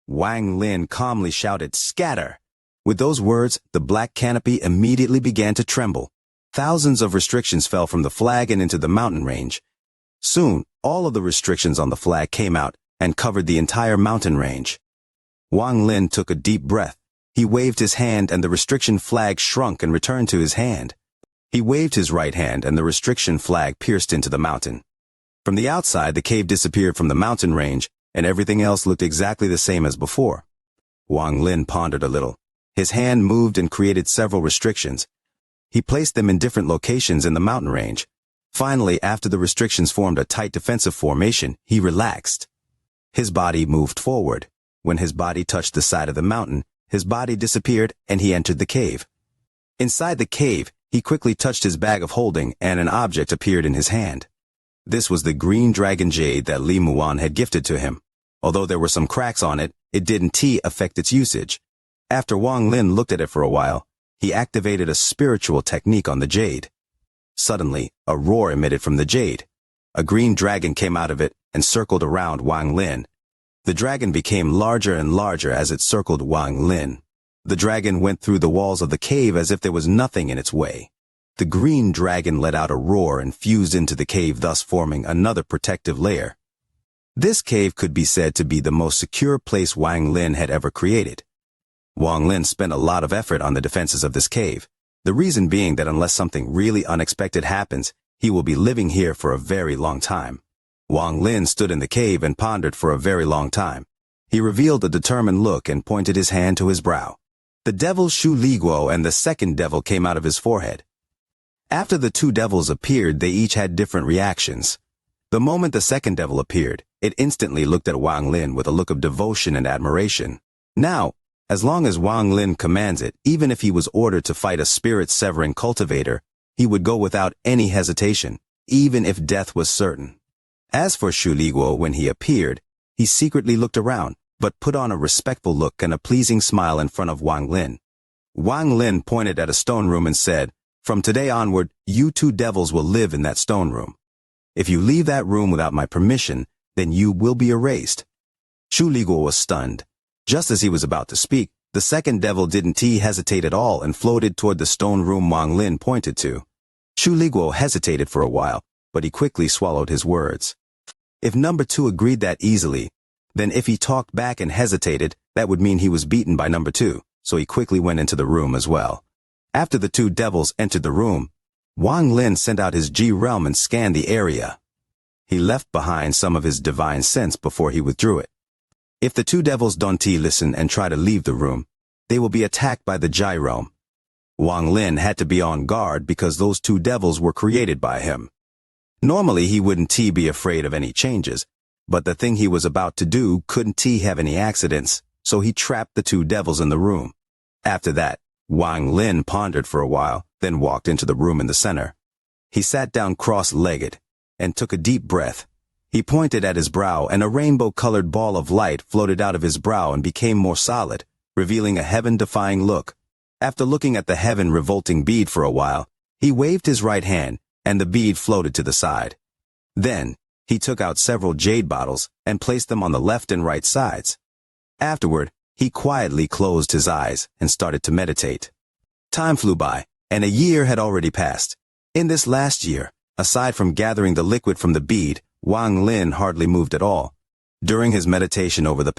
S1: Wang Lin calmly shouted, "Scatter!" With those words, the black canopy immediately began to tremble. Thousands of restrictions fell from the flag and into the mountain range. Soon, all of the restrictions on the flag came out and covered the entire mountain range. Wang Lin took a deep breath. He waved his hand and the restriction flag shrunk and returned to his hand. He waved his right hand and the restriction flag pierced into the mountain. From the outside, the cave disappeared from the mountain range and everything else looked exactly the same as before. Wang Lin pondered a little. His hand moved and created several restrictions. He placed them in different locations in the mountain range. Finally, after the restrictions formed a tight defensive formation, he relaxed. His body moved forward. When his body touched the side of the mountain, his body disappeared and he entered the cave. Inside the cave, he quickly touched his bag of holding and an object appeared in his hand. This was the green dragon jade that Li Muan had gifted to him. Although there were some cracks on it, it didn't affect its usage. After Wang Lin looked at it for a while, he activated a spiritual technique on the jade. Suddenly, a roar emitted from the jade. A green dragon came out of it and circled around Wang Lin. The dragon became larger and larger as it circled Wang Lin. The dragon went through the walls of the cave as if there was nothing in its way. The green dragon let out a roar and fused into the cave, thus forming another protective layer. This cave could be said to be the most secure place Wang Lin had ever created. Wang Lin spent a lot of effort on the defenses of this cave, the reason being that unless something really unexpected happens, he will be living here for a very long time. Wang Lin stood in the cave and pondered for a very long time. He revealed a determined look and pointed his hand to his brow. The devil Shu Liguo and the second devil came out of his forehead. After the two devils appeared, they each had different reactions. The moment the second devil appeared, it instantly looked at Wang Lin with a look of devotion and admiration. Now, as long as Wang Lin commands it, even if he was ordered to fight a spirit-severing cultivator, he would go without any hesitation, even if death was certain. As for Shu Liguo, when he appeared, he secretly looked around, but put on a respectful look and a pleasing smile in front of Wang Lin. Wang Lin pointed at a stone room and said, "From today onward, you two devils will live in that stone room. If you leave that room without my permission, then you will be erased." Shu Liguo was stunned. Just as he was about to speak, the second devil didn't hesitate at all and floated toward the stone room Wang Lin pointed to. Shu Liguo hesitated for a while, but he quickly swallowed his words. If number two agreed that easily, then if he talked back and hesitated, that would mean he was beaten by number two, so he quickly went into the room as well. After the two devils entered the room, Wang Lin sent out his G realm and scanned the area. He left behind some of his divine sense before he withdrew it. If the two devils don't listen and try to leave the room, they will be attacked by the Ji realm. Wang Lin had to be on guard because those two devils were created by him. Normally he wouldn't be afraid of any changes, but the thing he was about to do couldn't have any accidents, so he trapped the two devils in the room. After that, Wang Lin pondered for a while, then walked into the room in the center. He sat down cross-legged and took a deep breath. He pointed at his brow, and a rainbow-colored ball of light floated out of his brow and became more solid, revealing a heaven-defying look. After looking at the heaven-revolting bead for a while, he waved his right hand, and the bead floated to the side. Then, he took out several jade bottles and placed them on the left and right sides. Afterward, he quietly closed his eyes and started to meditate. Time flew by, and a year had already passed. In this last year, aside from gathering the liquid from the bead, Wang Lin hardly moved at all. During his meditation over the